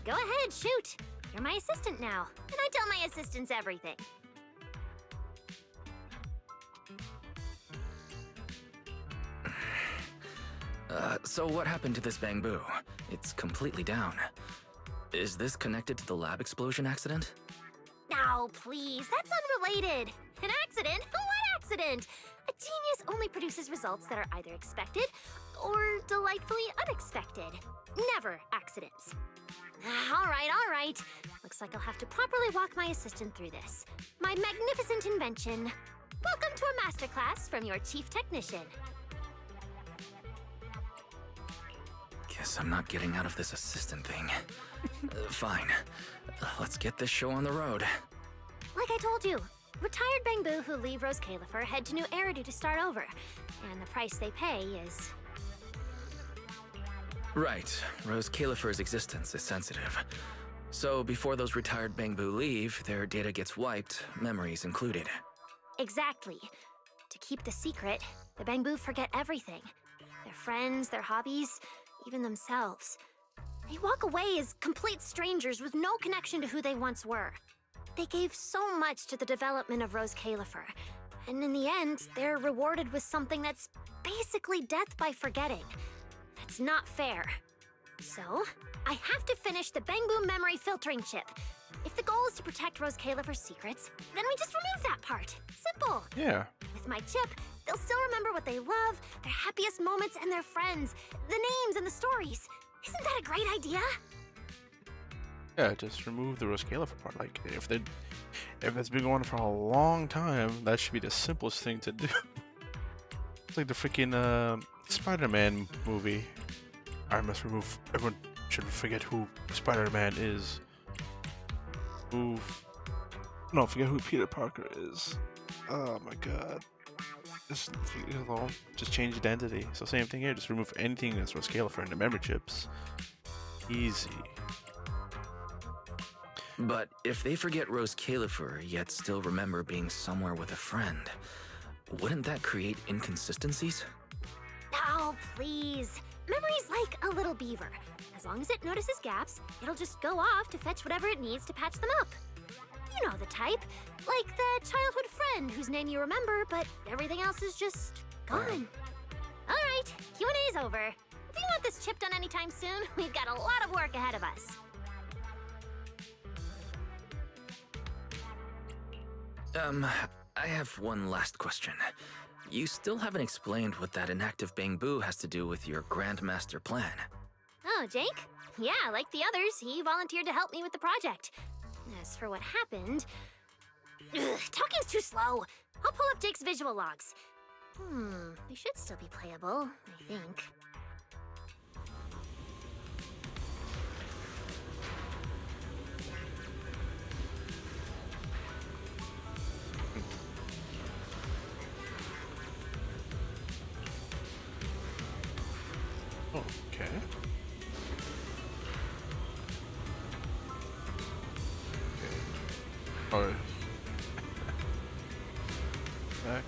Go ahead, shoot. You're my assistant now, and I tell my assistants everything.
So what happened to this bamboo? It's completely down. Is this connected to the lab explosion accident?
No, please, that's unrelated. An accident? What accident? A genius only produces results that are either expected or delightfully unexpected. Never accidents. All right. Looks like I'll have to properly walk my assistant through this. My magnificent invention. Welcome to a masterclass from your chief technician.
Guess I'm not getting out of this assistant thing. Fine. Let's get this show on the road.
Like I told you, retired Bangbu who leave Roscaelifer head to New Eridu to start over. And the price they pay is...
Right. Roscaelifer's existence is sensitive. So before those retired Bangbu leave, their data gets wiped, memories included.
Exactly. To keep the secret, the Bangbu forget everything. Their friends, their hobbies, even themselves. They walk away as complete strangers with no connection to who they once were. They gave so much to the development of Roscaelifer, and in the end, they're rewarded with something that's basically death by forgetting. That's not fair. So, I have to finish the Bangbu memory filtering chip. If the goal is to protect Roscaelifer's secrets, then we just remove that part. Simple.
Yeah.
With my chip, they'll still remember what they love, their happiest moments, and their friends, the names and the stories. Isn't that a great idea?
Yeah, just remove the Roscaelifer part. Like, if that's been going on for a long time, that should be the simplest thing to do. It's like the freaking Spider-Man movie. I must remove. Everyone should forget who Spider-Man is. Forget who Peter Parker is. Oh my god. Just change identity. So same thing here. Just remove anything that's Roscaelifer in the memory chips. Easy.
But if they forget Roscaelifer, yet still remember being somewhere with a friend, wouldn't that create inconsistencies?
Oh, please. Memory's like a little beaver. As long as it notices gaps, it'll just go off to fetch whatever it needs to patch them up. You know the type. Like the childhood friend whose name you remember, but everything else is just gone. All right, Q&A's over. If you want this chip done anytime soon, we've got a lot of work ahead of us.
I have one last question. You still haven't explained what that inactive Bangbu has to do with your Grandmaster plan.
Oh, Jake? Yeah, like the others, he volunteered to help me with the project. As for what happened... talking's too slow. I'll pull up Jake's visual logs. They should still be playable, I think.
Okay. Oh. Back.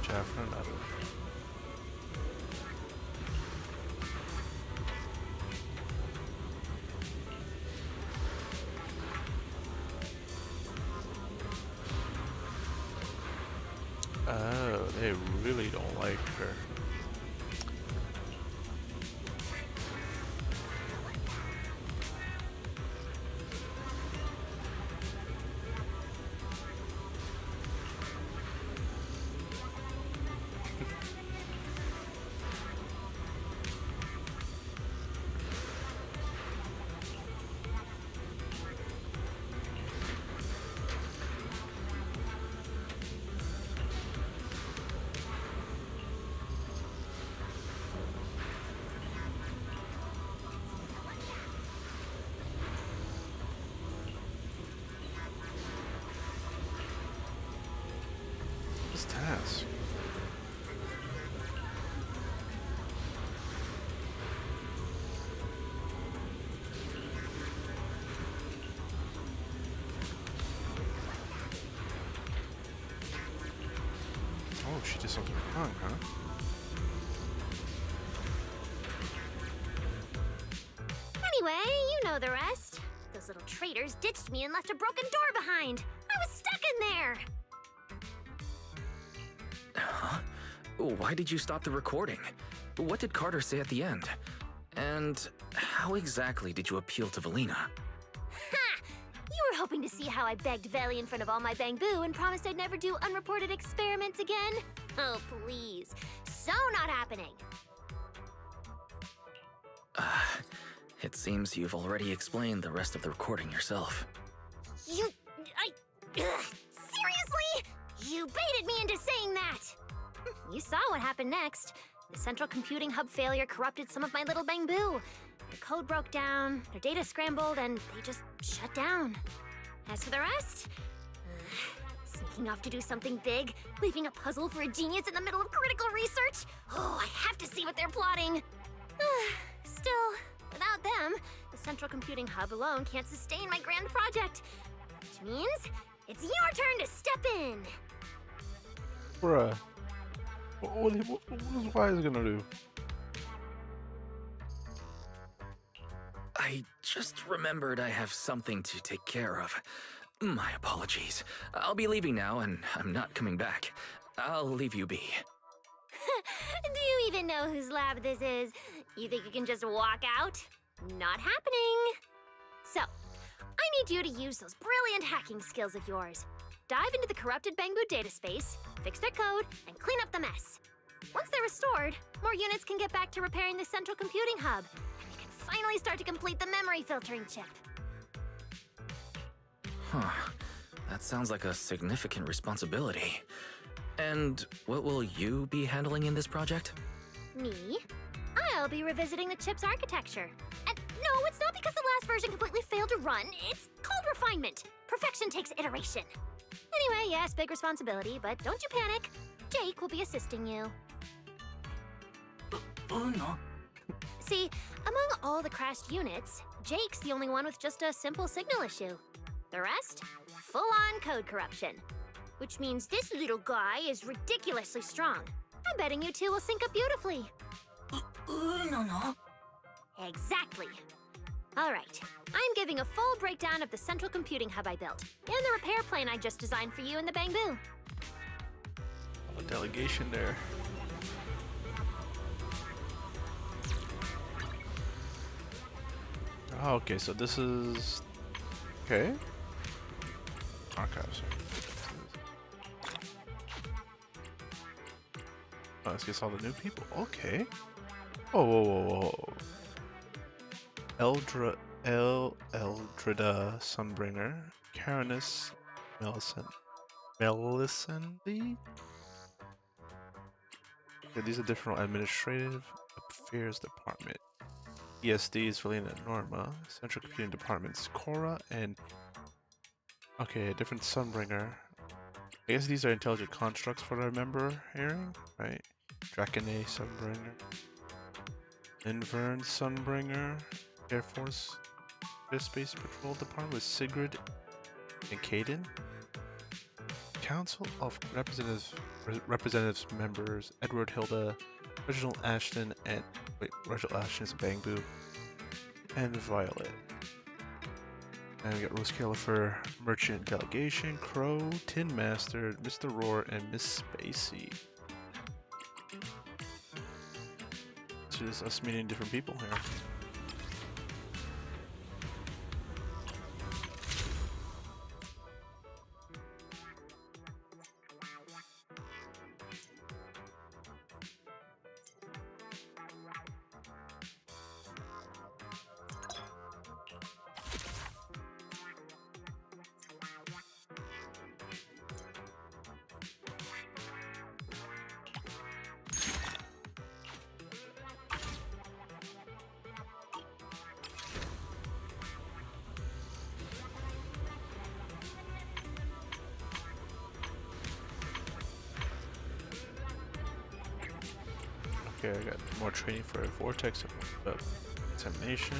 Chapter another. Oh, they really don't like her. Task. Oh, she did something wrong, huh?
Anyway, you know the rest. Those little traitors ditched me and left a broken door behind. I was stuck in there.
Huh? Why did you stop the recording? What did Carter say at the end? And how exactly did you appeal to Velina?
Ha! You were hoping to see how I begged Veli in front of all my Bangbu and promised I'd never do unreported experiments again? Oh, please. So not happening.
It seems you've already explained the rest of the recording yourself.
Seriously? You baited me into saying that! You saw what happened next. The central computing hub failure corrupted some of my little Bangbu. The code broke down, their data scrambled, and they just shut down. As for the rest, sneaking off to do something big, leaving a puzzle for a genius in the middle of critical research. Oh, I have to see what they're plotting. Still, without them, the central computing hub alone can't sustain my grand project. Which means it's your turn to step in.
Bruh. What is Wise gonna do?
I just remembered I have something to take care of. My apologies. I'll be leaving now, and I'm not coming back. I'll leave you be.
Do you even know whose lab this is? You think you can just walk out? Not happening. So, I need you to use those brilliant hacking skills of yours. Dive into the corrupted Bangbu data space, fix their code, and clean up the mess. Once they're restored, more units can get back to repairing the central computing hub, and we can finally start to complete the memory filtering chip.
Huh. That sounds like a significant responsibility. And what will you be handling in this project?
Me? I'll be revisiting the chip's architecture. And no, it's not because the last version completely failed to run. It's called refinement. Perfection takes iteration. Anyway, yes, big responsibility, but don't you panic. Jake will be assisting you.
Uno?
See, among all the crashed units, Jake's the only one with just a simple signal issue. The rest, full-on code corruption. Which means this little guy is ridiculously strong. I'm betting you two will sync up beautifully.
Uno no?
Exactly. All right, I'm giving a full breakdown of the central computing hub I built, and the repair plane I just designed for you in the Bamboo.
A delegation there. Oh, okay, so this is... Okay. Archives. Oh, let's get all the new people. Okay. Whoa, whoa, whoa, whoa. Eldrida Sunbringer. Carinus Melisande? Okay, these are different administrative affairs department. ESD is Velina and Norma. Central Computing Departments Cora and... Okay, a different Sunbringer. I guess these are intelligent constructs for what I remember hearing, right? Dracone Sunbringer. Invern Sunbringer. Air Force Space Patrol Department with Sigrid and Caden. Council of Representatives members Edward Hilda, Reginald Ashton, and Reginald Ashton is Bamboo, and Violet. And we got Roscaelifer, Merchant Delegation, Crow, Tin Master, Mr. Roar, and Miss Spacey. So just us meeting different people here. Okay, I got more training for Vortex examination.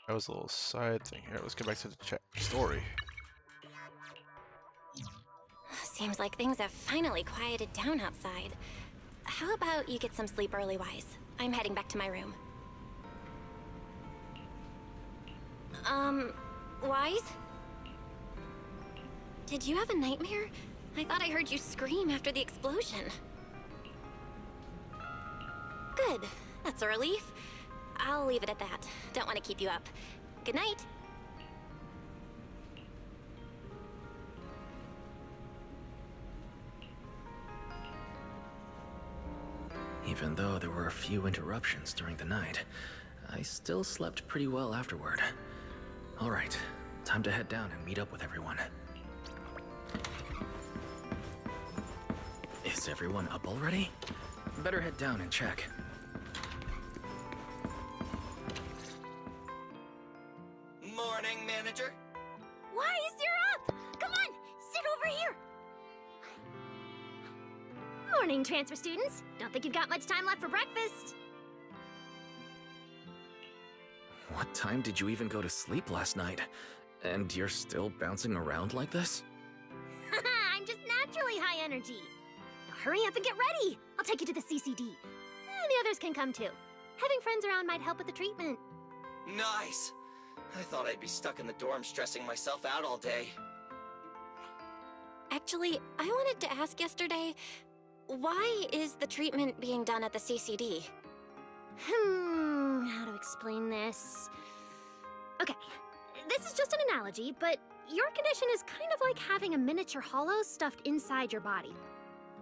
That was a little side thing here. Let's get back to the story.
Seems like things have finally quieted down outside. How about you get some sleep early, Wise? I'm heading back to my room. Wise? Did you have a nightmare? I thought I heard you scream after the explosion. Good. That's a relief. I'll leave it at that. Don't want to keep you up. Good night.
Even though there were a few interruptions during the night, I still slept pretty well afterward. All right, time to head down and meet up with everyone. Is everyone up already? Better head down and check.
Morning, manager.
Wise, you're up! Come on, sit over here! Morning, transfer students. Don't think you've got much time left for breakfast.
What time did you even go to sleep last night? And you're still bouncing around like this?
I'm just naturally high energy. Now hurry up and get ready. I'll take you to the CCD. The others can come too. Having friends around might help with the treatment.
Nice. I thought I'd be stuck in the dorm stressing myself out all day.
Actually, I wanted to ask yesterday, why is the treatment being done at the CCD?
How to explain this? Okay, this is just an analogy, but your condition is kind of like having a miniature hollow stuffed inside your body.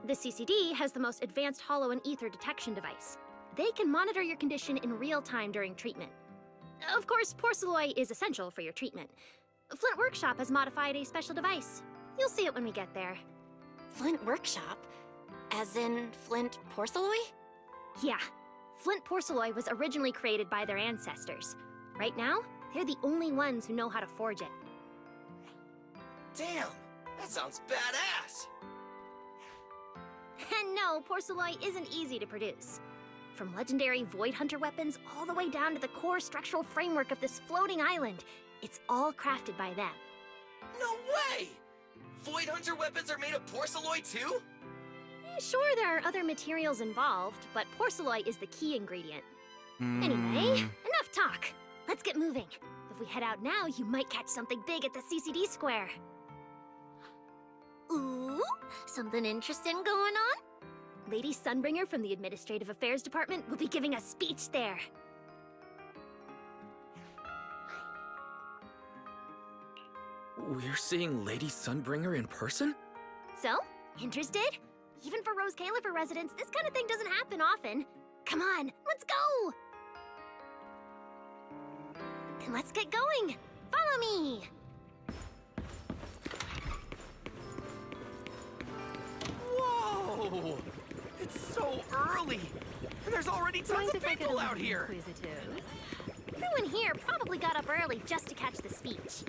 The CCD has the most advanced hollow and ether detection device. They can monitor your condition in real time during treatment. Of course, porcelloi is essential for your treatment. Flint Workshop has modified a special device. You'll see it when we get there.
Flint Workshop? As in Flint Porcelloi?
Yeah. Flint porcelain was originally created by their ancestors. Right now, they're the only ones who know how to forge it.
Damn, that sounds badass.
And no, porcelain isn't easy to produce. From legendary Void Hunter weapons all the way down to the core structural framework of this floating island, it's all crafted by them.
No way! Void Hunter weapons are made of porcelain too?
Sure, there are other materials involved, but porcelain is the key ingredient. Anyway, enough talk. Let's get moving. If we head out now, you might catch something big at the CCD square.
Ooh, something interesting going on?
Lady Sunbringer from the Administrative Affairs Department will be giving a speech there.
We're seeing Lady Sunbringer in person?
So, interested? Even for Roscaelifer residents, this kind of thing doesn't happen often. Come on, let's go! Then let's get going. Follow me!
Whoa! It's so early! And there's already tons of people out here!
Everyone here probably got up early just to catch the speech.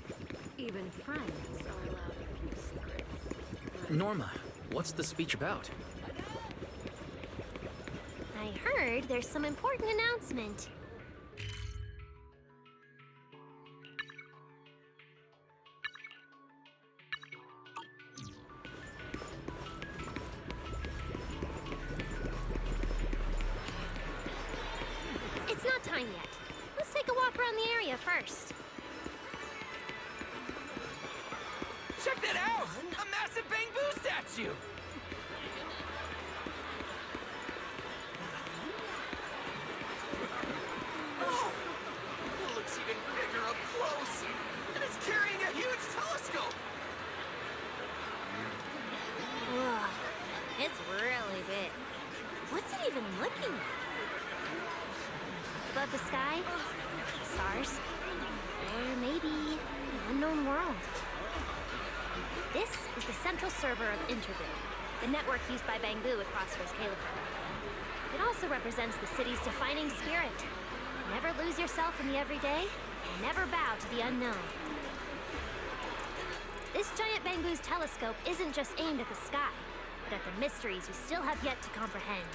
Even friends are allowed a few secrets.
Norma, what's the speech about?
I heard there's some important announcement. It's not time yet. Let's take a walk around the area first.
Check that out! A massive bamboo statue! Oh! It looks even bigger up close! And it's carrying a huge telescope!
Whoa, it's really big. What's it even looking at?
Above the sky, stars, or maybe an unknown world. This is the central server of Interview, the network used by Bangbu across Roscaelifer. It also represents the city's defining spirit. Never lose yourself in the everyday, and never bow to the unknown. This giant Bangbu's telescope isn't just aimed at the sky, but at the mysteries we still have yet to comprehend.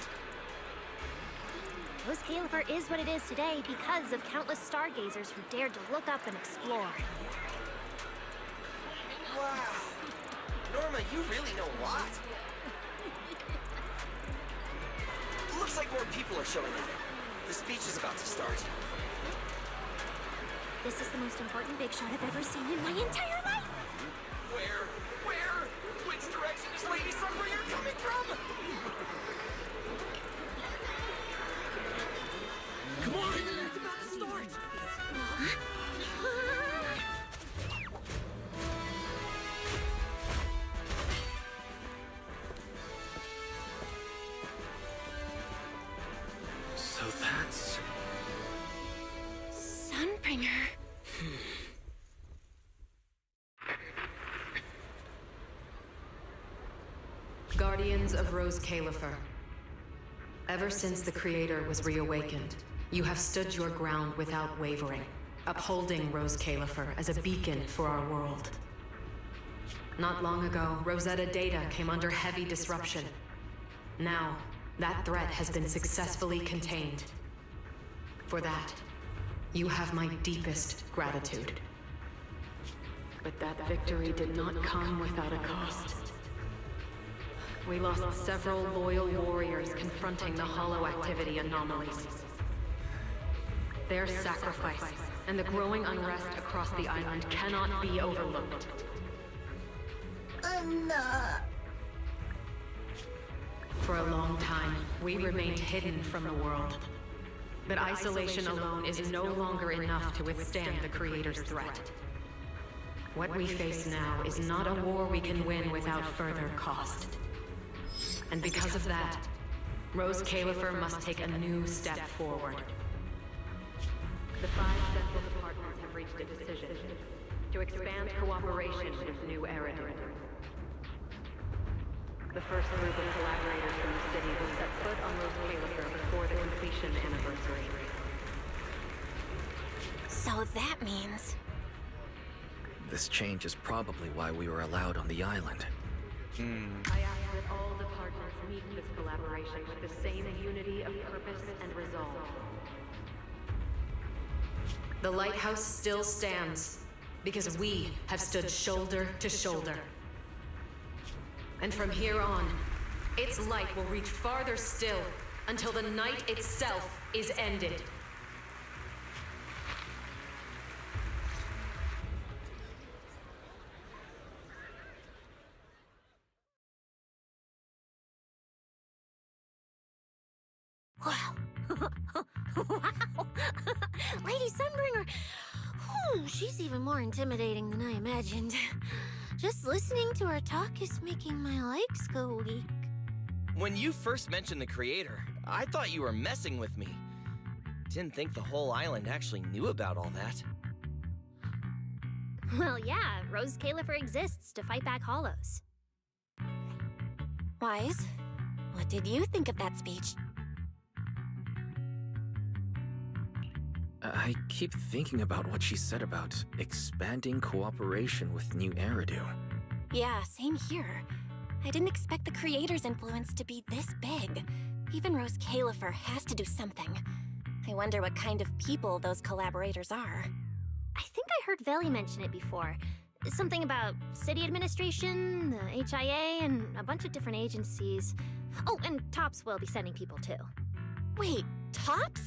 Roscaelifer is what it is today because of countless stargazers who dared to look up and explore.
Wow! Norma, you really know a lot. Looks like more people are showing up. The speech is about to start.
This is the most important big shot I've ever seen in my entire life!
Where? Which direction is Lady Sunbringer coming from? Come on! It's about to start!
So that's...
Sunbringer.
Guardians of Roscaelifer. Ever since the Creator was reawakened, you have stood your ground without wavering, upholding Roscaelifer as a beacon for our world. Not long ago, Rosetta data came under heavy disruption. Now, that threat has been successfully contained. For that, you have my deepest gratitude. But that victory did not come without a cost. We lost several loyal warriors confronting the hollow activity anomalies. Their sacrifice and the growing unrest across the island cannot be overlooked. For a long time, we remained hidden from the world. But isolation alone is no longer enough to withstand the Creator's threat. What we face now is not a war we can win without further cost. And because of that, Roscaelifer must take a new step forward. The 5 central departments have reached a decision to expand cooperation with New Eridu. The first group of collaborators from the city will set foot on Roscaelifer before the completion anniversary.
So that means...
This change is probably why we were allowed on the island.
I ask that all departments meet this collaboration with the same unity of purpose and resolve. The lighthouse still stands because we have stood shoulder to shoulder. And from here on, its light will reach farther still until the night itself is ended.
Wow. Wow. Lady Sunbringer. Whew, she's even more intimidating than I imagined. Just listening to her talk is making my legs go weak.
When you first mentioned the creator, I thought you were messing with me. Didn't think the whole island actually knew about all that.
Well, yeah, Roscaelifer exists to fight back hollows.
Wise, what did you think of that speech?
I keep thinking about what she said about expanding cooperation with New Eridu.
Yeah, same here. I didn't expect the creator's influence to be this big. Even Roscaelifer has to do something. I wonder what kind of people those collaborators are.
I think I heard Veli mention it before. Something about city administration, the HIA, and a bunch of different agencies. Oh, and Tops will be sending people too.
Wait, Tops?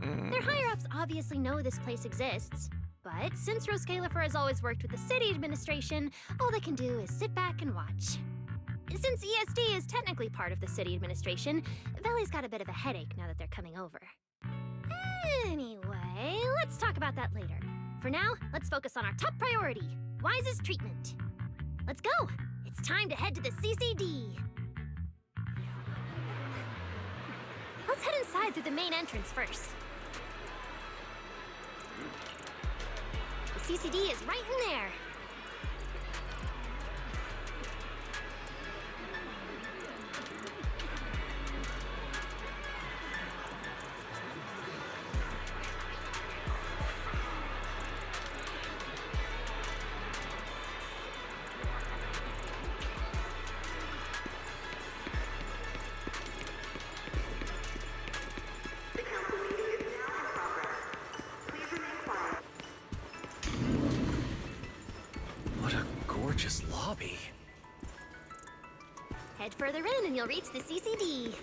Their higher-ups obviously know this place exists, but since Roscaelifer has always worked with the city administration, all they can do is sit back and watch. Since ESD is technically part of the city administration, Veli's got a bit of a headache now that they're coming over. Anyway, let's talk about that later. For now, let's focus on our top priority, Wise's treatment. Let's go! It's time to head to the CCD. Let's head inside through the main entrance first. The CCD is right in there.
Lobby.
Head further in and you'll reach the CCD.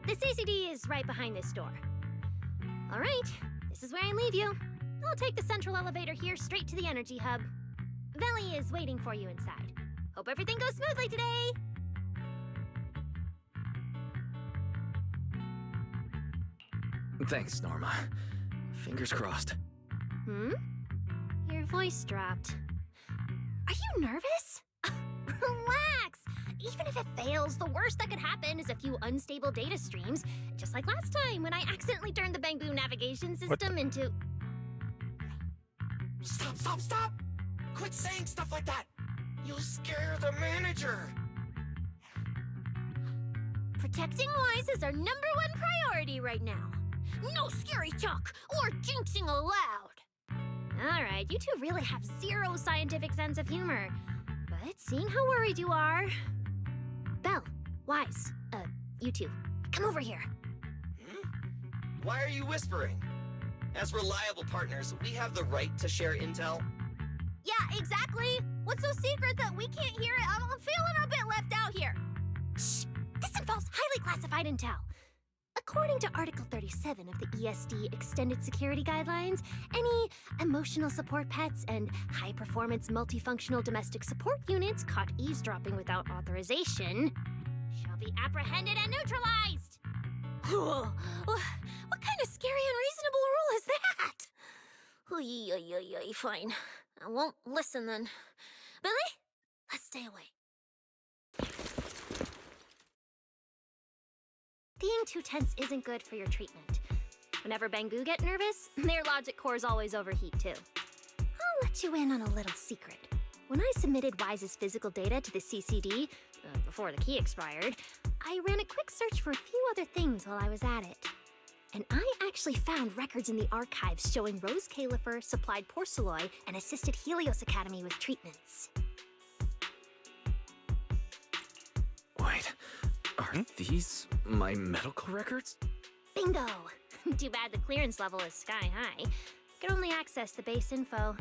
The CCD is right behind this door. All right, this is where I leave you. I'll take the central elevator here straight to the energy hub. Veli is waiting for you inside. Hope everything goes smoothly today.
Thanks, Norma. Fingers crossed.
Your voice dropped. Are you nervous? Relax! Even if it fails, the worst that could happen is a few unstable data streams, just like last time when I accidentally turned the Bangbu navigation system into...
Stop, stop, stop! Quit saying stuff like that! You'll scare the manager!
Protecting Wise is our #1 priority right now. No scary talk or jinxing allowed.
All right, you two really have zero scientific sense of humor. But seeing how worried you are... Belle, Wise, you two, come over here.
Why are you whispering? As reliable partners, we have the right to share intel.
Yeah, exactly. What's so secret that we can't hear it? I'm feeling a bit left out here.
Shh! This involves highly classified intel. According to Article 37 of the ESD Extended Security Guidelines, any emotional support pets and high-performance multifunctional domestic support units caught eavesdropping without authorization shall be apprehended and neutralized.
What kind of scary, unreasonable rule is that? Fine. I won't listen then. Billy, let's stay away.
Being too tense isn't good for your treatment. Whenever Bangbu get nervous, their logic cores always overheat too. I'll let you in on a little secret. When I submitted Wise's physical data to the CCD, before the key expired, I ran a quick search for a few other things while I was at it. And I actually found records in the archives showing Roscaelifer supplied Porceloy and assisted Helios Academy with treatments.
Wait, are these my medical records?
Bingo! Too bad the clearance level is sky high. Can only access the base info.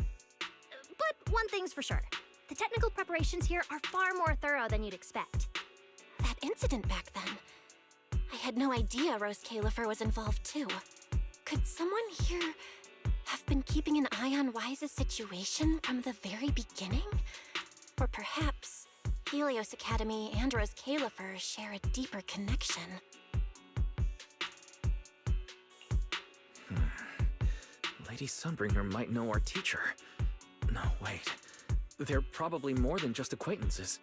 But one thing's for sure. The technical preparations here are far more thorough than you'd expect.
That incident back then. I had no idea Roscaelifer was involved too. Could someone here have been keeping an eye on Wise's situation from the very beginning? Or perhaps Helios Academy and Roscaelifer share a deeper connection.
Lady Sunbringer might know our teacher. No, wait. They're probably more than just acquaintances.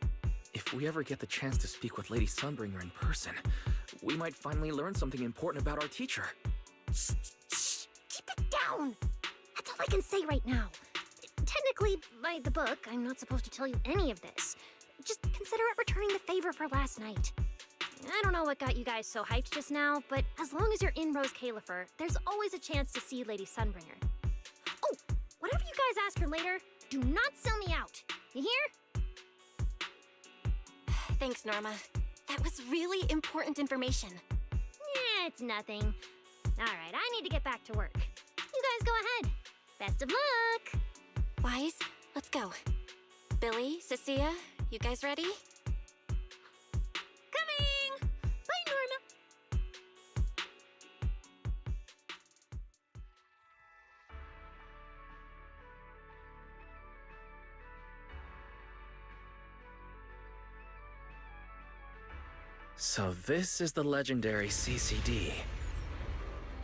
If we ever get the chance to speak with Lady Sunbringer in person, we might finally learn something important about our teacher.
Shh, shh, keep it down! That's all I can say right now. Technically, by the book, I'm not supposed to tell you any of this. Just consider it returning the favor for last night. I don't know what got you guys so hyped just now, but as long as you're in Roscaelifer, there's always a chance to see Lady Sunbringer. Oh, whatever you guys ask her later, do not sell me out. You hear?
Thanks, Norma. That was really important information.
Yeah, it's nothing. Alright, I need to get back to work. You guys go ahead. Best of luck!
Wise, let's go. Billy, Cecilia, you guys ready?
Coming! Bye, Norma!
So this is the legendary CCD.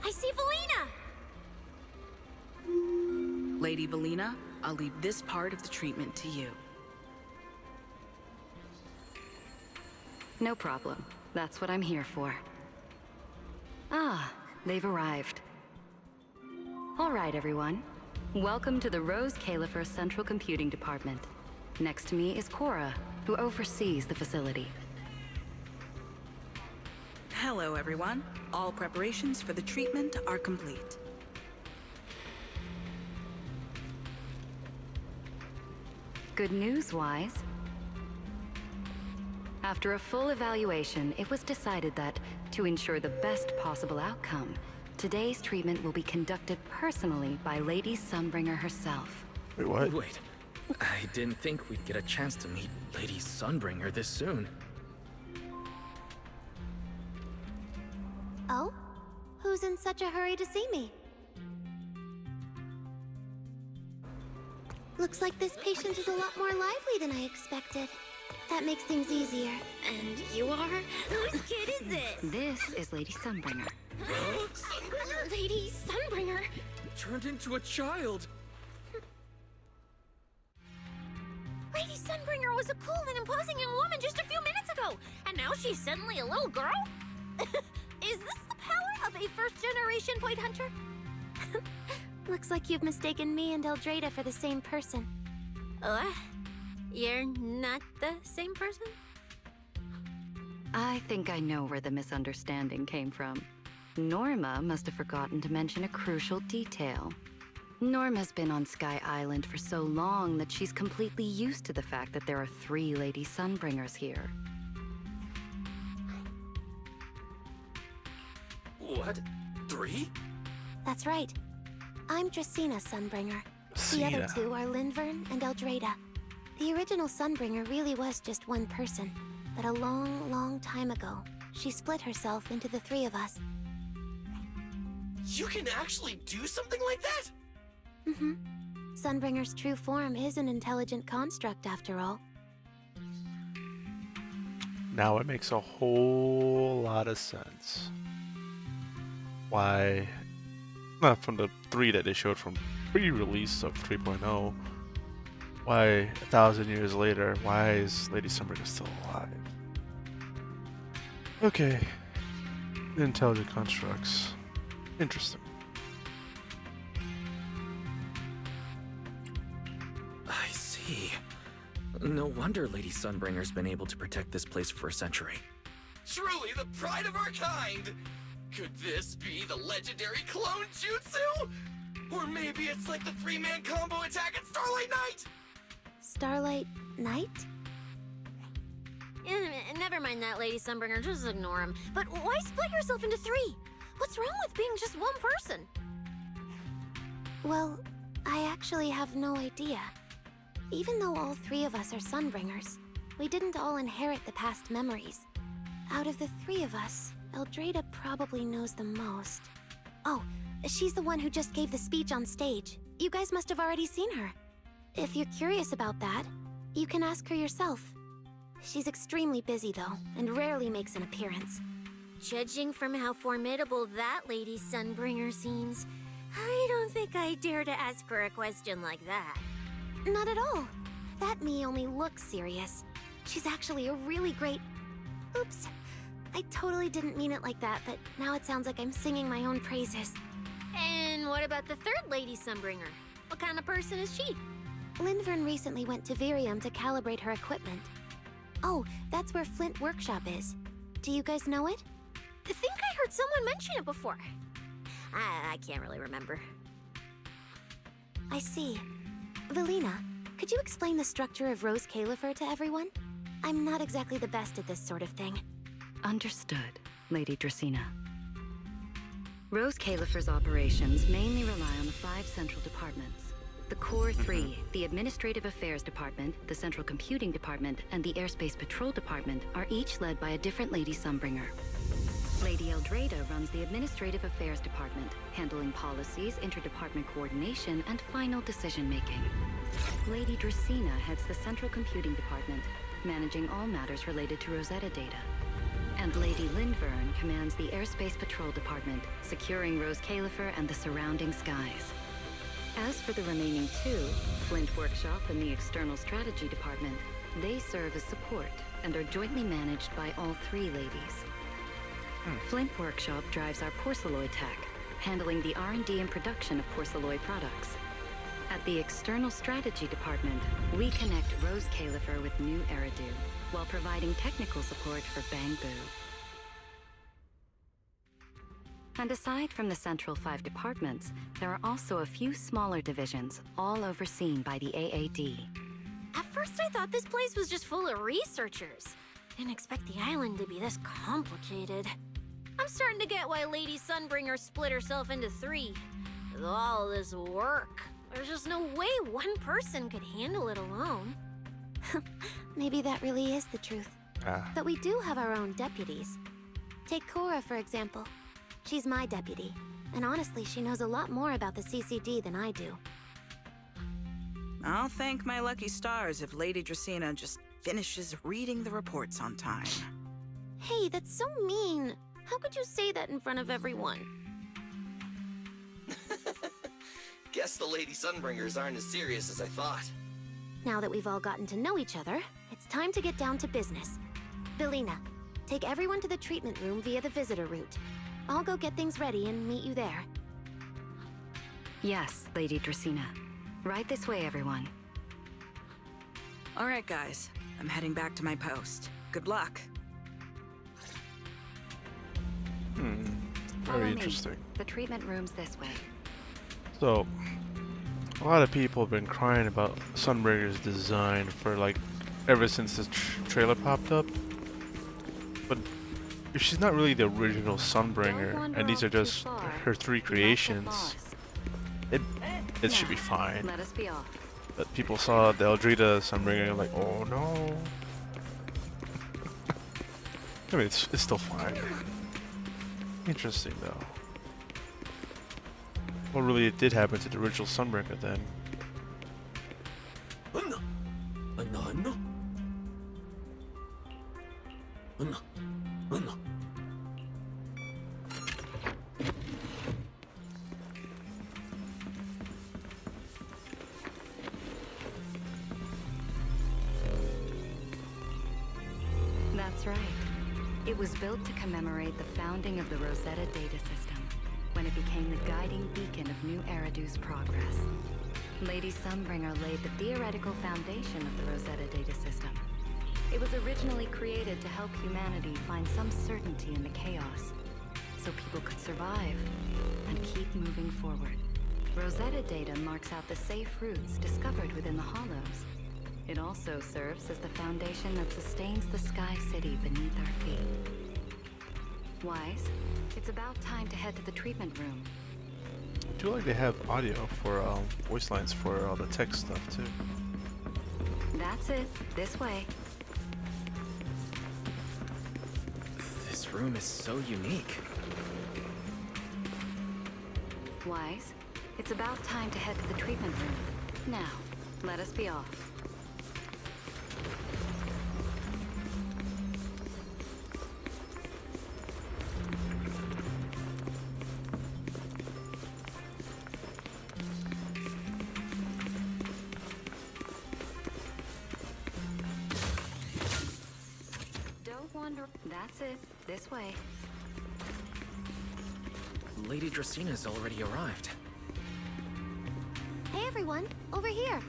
I see Velina!
Lady Velina, I'll leave this part of the treatment to you. No problem. That's what I'm here for. Ah, they've arrived. All right, everyone. Welcome to the Roscaelifer Central Computing Department. Next to me is Cora, who oversees the facility.
Hello, everyone. All preparations for the treatment are complete.
Good news, Wise. After a full evaluation, it was decided that, to ensure the best possible outcome, today's treatment will be conducted personally by Lady Sunbringer herself.
Wait, what?
Wait, I didn't think we'd get a chance to meet Lady Sunbringer this soon.
Oh? Who's in such a hurry to see me? Looks like this patient is a lot more lively than I expected. That makes things easier.
And you are?
Whose kid is this?
This is Lady Sunbringer.
Sunbringer? Lady Sunbringer?
Turned into a child!
Lady Sunbringer was a cool and imposing young woman just a few minutes ago, and now she's suddenly a little girl? Is this the power of a first-generation point hunter? Looks like you've mistaken me and Eldrada for the same person. What? You're not the same person?
I think I know where the misunderstanding came from. Norma must have forgotten to mention a crucial detail. Norma's been on Sky Island for so long that she's completely used to the fact that there are 3 Lady Sunbringers here.
What? 3?
That's right. I'm Dracena Sunbringer. The other 2 are Lindvern and Eldrada. The original Sunbringer really was just one person, but a long, long time ago, she split herself into the 3 of us.
You can actually do something like that?
Mm-hmm. Sunbringer's true form is an intelligent construct, after all.
Now it makes a whole lot of sense. Why, not from the 3 that they showed from pre-release of 3.0, why 1,000 years later, why is Lady Sunbringer still alive? Okay, intelligent constructs. Interesting.
I see. No wonder Lady Sunbringer's been able to protect this place for a century.
Truly the pride of our kind! Could this be the legendary clone jutsu? Or maybe it's like the 3-man combo attack at Starlight Night?
Starlight Night?
Never mind that, Lady Sunbringer. Just ignore him. But why split yourself into 3? What's wrong with being just one person?
Well, I actually have no idea. Even though all 3 of us are Sunbringers, we didn't all inherit the past memories. Out of the 3 of us, Eldrada probably knows the most. Oh, she's the one who just gave the speech on stage. You guys must have already seen her. If you're curious about that, you can ask her yourself. She's extremely busy though, and rarely makes an appearance.
Judging from how formidable that Lady Sunbringer seems, I don't think I dare to ask her a question like that.
Not at all. That me only looks serious. She's actually a really great... Oops. I totally didn't mean it like that, but now it sounds like I'm singing my own praises.
And what about the 3rd Lady Sunbringer? What kind of person is she?
Lindvern recently went to Virium to calibrate her equipment. Oh, that's where Flint Workshop is. Do you guys know it?
I think I heard someone mention it before. I can't really remember.
I see. Velina, could you explain the structure of Roscaelifer to everyone? I'm not exactly the best at this sort of thing.
Understood, Lady Dracena. Roscaelifer's operations mainly rely on the 5 central departments. The Core 3, the Administrative Affairs Department, the Central Computing Department, and the Airspace Patrol Department are each led by a different Lady Sunbringer. Lady Eldrada runs the Administrative Affairs Department, handling policies, interdepartment coordination, and final decision-making. Lady Dracena heads the Central Computing Department, managing all matters related to Rosetta data. And Lady Lindvern commands the Airspace Patrol Department, securing Roscaelifer and the surrounding skies. As for the remaining 2, Flint Workshop and the External Strategy Department, they serve as support and are jointly managed by all 3 ladies. Flint Workshop drives our porcelloid tech, handling the R&D and production of porcelloid products. At the External Strategy Department, we connect Roscaelifer with New Eridu, while providing technical support for Bangbu. And aside from the central 5 departments, there are also a few smaller divisions, all overseen by the AAD.
At first I thought this place was just full of researchers. Didn't expect the island to be this complicated. I'm starting to get why Lady Sunbringer split herself into 3. With all this work, there's just no way one person could handle it alone.
Maybe that really is the truth. But we do have our own deputies. Take Cora, for example. She's my deputy, and honestly, she knows a lot more about the CCD than I do.
I'll thank my lucky stars if Lady Dracena just finishes reading the reports on time.
Hey, that's so mean. How could you say that in front of everyone?
Guess the Lady Sunbringers aren't as serious as I thought.
Now that we've all gotten to know each other, it's time to get down to business. Velina, take everyone to the treatment room via the visitor route. I'll go get things ready and meet you there.
Yes, Lady Dracena. Right this way, everyone.
All right, guys. I'm heading back to my post. Good luck.
Very interesting.
The treatment room's this way.
So, a lot of people have been crying about Sunbringer's design for like ever since this trailer popped up. But if she's not really the original Sunbringer, and these are just her 3 creations, it should be fine.
Let us be off.
But people saw the Eldrada Sunbringer and like, oh no. I mean, it's still fine. Interesting though. What really did happen to the original Sunbringer then?
That's right. It was built to commemorate the founding of the Rosetta data system, when it became the guiding beacon of New Eridu's progress. Lady Sunbringer laid the theoretical foundation of the Rosetta data system. It was originally created to help humanity find some certainty in the chaos, so people could survive and keep moving forward. Rosetta data marks out the safe routes discovered within the hollows. It also serves as the foundation that sustains the Sky City beneath our feet. Wise, it's about time to head to the treatment room.
I do like they have audio for voice lines for all the text stuff too.
That's it. This way.
This room is so unique.
Wise, it's about time to head to the treatment room. Now, let us be off. Don't wander. That's it. This way.
Lady Dracina's already arrived.
Hey everyone, over here.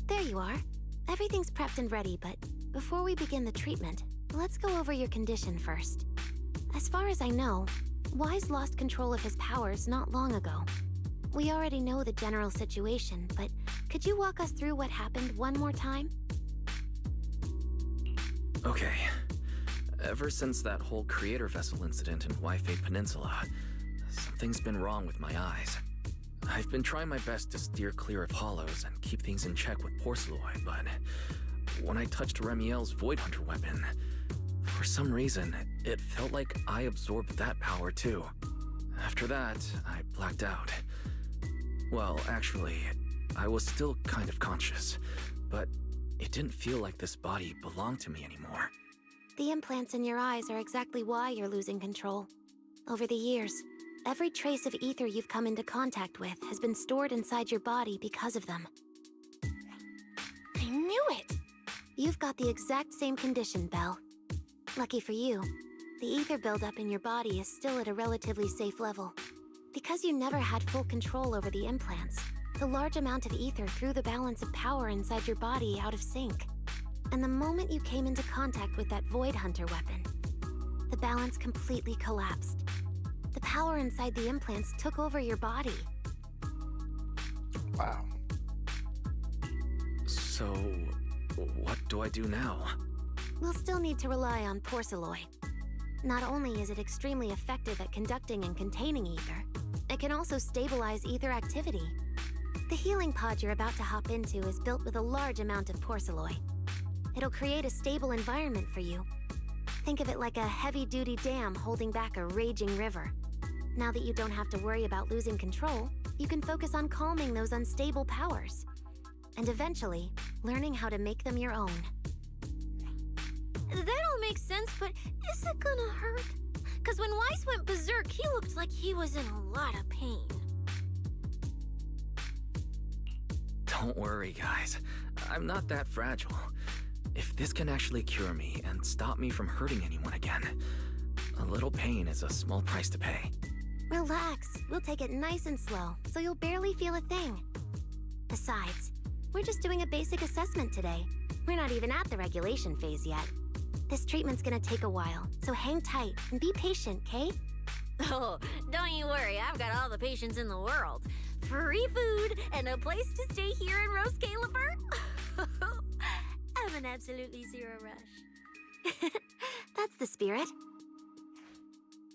There you are. Everything's prepped and ready, but before we begin the treatment, let's go over your condition first. As far as I know, Wise lost control of his powers not long ago. We already know the general situation, but could you walk us through what happened one more time?
Okay. Ever since that whole creator vessel incident in Yfei Peninsula, something's been wrong with my eyes. I've been trying my best to steer clear of hollows and keep things in check with Porceloid, but when I touched Remiel's Void Hunter weapon, for some reason, it felt like I absorbed that power too. After that, I blacked out. Well, actually, I was still kind of conscious, but it didn't feel like this body belonged to me anymore.
The implants in your eyes are exactly why you're losing control. Over the years, every trace of ether you've come into contact with has been stored inside your body because of them.
I knew it!
You've got the exact same condition, Belle. Lucky for you, the ether buildup in your body is still at a relatively safe level. Because you never had full control over the implants, the large amount of ether threw the balance of power inside your body out of sync. And the moment you came into contact with that Void Hunter weapon, the balance completely collapsed. The power inside the implants took over your body.
Wow.
So, what do I do now?
We'll still need to rely on Porceloid. Not only is it extremely effective at conducting and containing ether, it can also stabilize ether activity. The healing pod you're about to hop into is built with a large amount of Porceloid. It'll create a stable environment for you. Think of it like a heavy-duty dam holding back a raging river. Now that you don't have to worry about losing control, you can focus on calming those unstable powers. And eventually, learning how to make them your own.
That all makes sense, but is it gonna hurt? Because when Weiss went berserk, he looked like he was in a lot of pain.
Don't worry, guys. I'm not that fragile. If this can actually cure me and stop me from hurting anyone again, a little pain is a small price to pay.
Relax. We'll take it nice and slow, so you'll barely feel a thing. Besides, we're just doing a basic assessment today. We're not even at the regulation phase yet. This treatment's gonna take a while, so hang tight and be patient, Kay?
Oh, don't you worry, I've got all the patience in the world. Free food and a place to stay here in Roscaelifer. I'm an absolutely zero rush.
That's the spirit.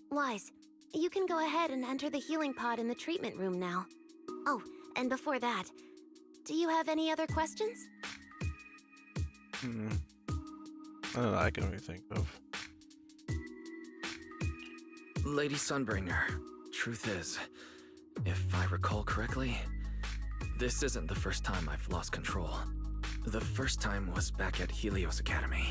Wise, you can go ahead and enter the healing pod in the treatment room now. Oh, and before that, do you have any other questions?
I don't know, I can only think of.
Lady Sunbringer, truth is, if I recall correctly, this isn't the first time I've lost control. The first time was back at Helios Academy.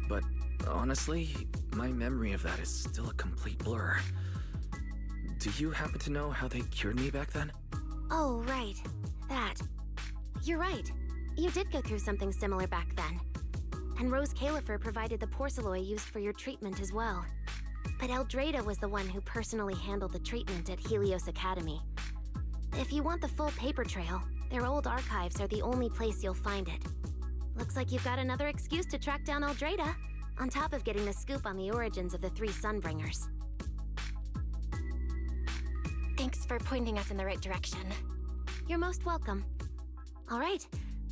But honestly, my memory of that is still a complete blur. Do you happen to know how they cured me back then?
Oh, right. That. You're right. You did go through something similar back then. And Roscaelifer provided the porceloid used for your treatment as well. But Eldrada was the one who personally handled the treatment at Helios Academy. If you want the full paper trail, their old archives are the only place you'll find it. Looks like you've got another excuse to track down Eldrada, on top of getting the scoop on the origins of the 3 Sunbringers.
Thanks for pointing us in the right direction.
You're most welcome. All right,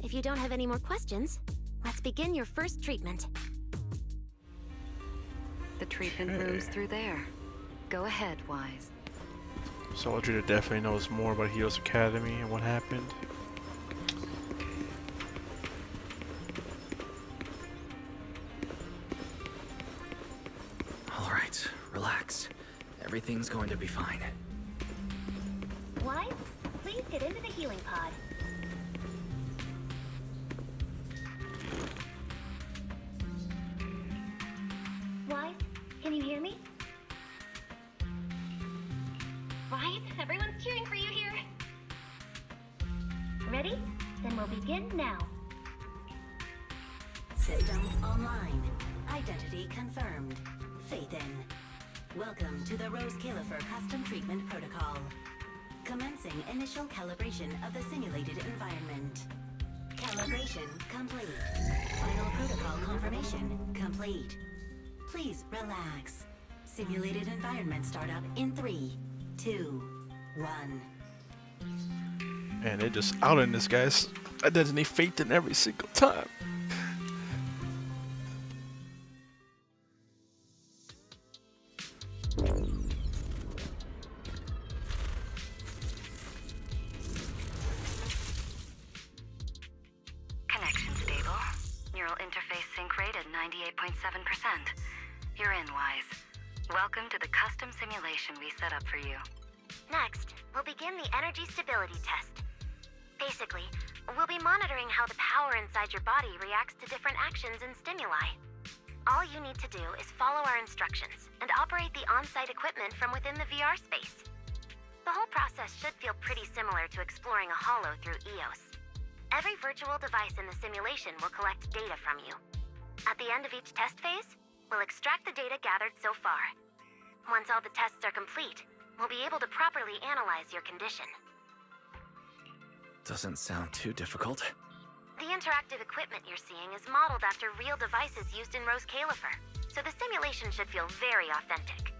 if you don't have any more questions, let's begin your first treatment.
The treatment room's through there. Go ahead, Wise.
So Eldrada definitely knows more about Heroes Academy and what happened.
All right, relax. Everything's going to be fine.
Wise, please get into the healing pod. Wise, can you hear me? Wise, everyone's cheering for you here. Ready? Then we'll begin now.
System online. Identity confirmed. Faith in. Welcome to the Roscaelifer Custom Treatment Protocol. Commencing initial calibration of the simulated environment. Calibration complete. Final protocol confirmation complete. Please relax. Simulated environment startup in 3, 2, 1.
And it just outing this guy's identity faked in every single time.
Connection stable. Neural interface sync rate at 98.7%. You're in, Wise. Welcome to the custom simulation we set up for you.
Next, we'll begin the energy stability test. Basically, we'll be monitoring how the power inside your body reacts to different actions and stimuli. All you need to do is follow our instructions and operate the on-site equipment from within the VR space. The whole process should feel pretty similar to exploring a holo through EOS. Every virtual device in the simulation will collect data from you. At the end of each test phase, we'll extract the data gathered so far. Once all the tests are complete, we'll be able to properly analyze your condition.
Doesn't sound too difficult.
The interactive equipment you're seeing is modeled after real devices used in Roscaelifer, so the simulation should feel very authentic.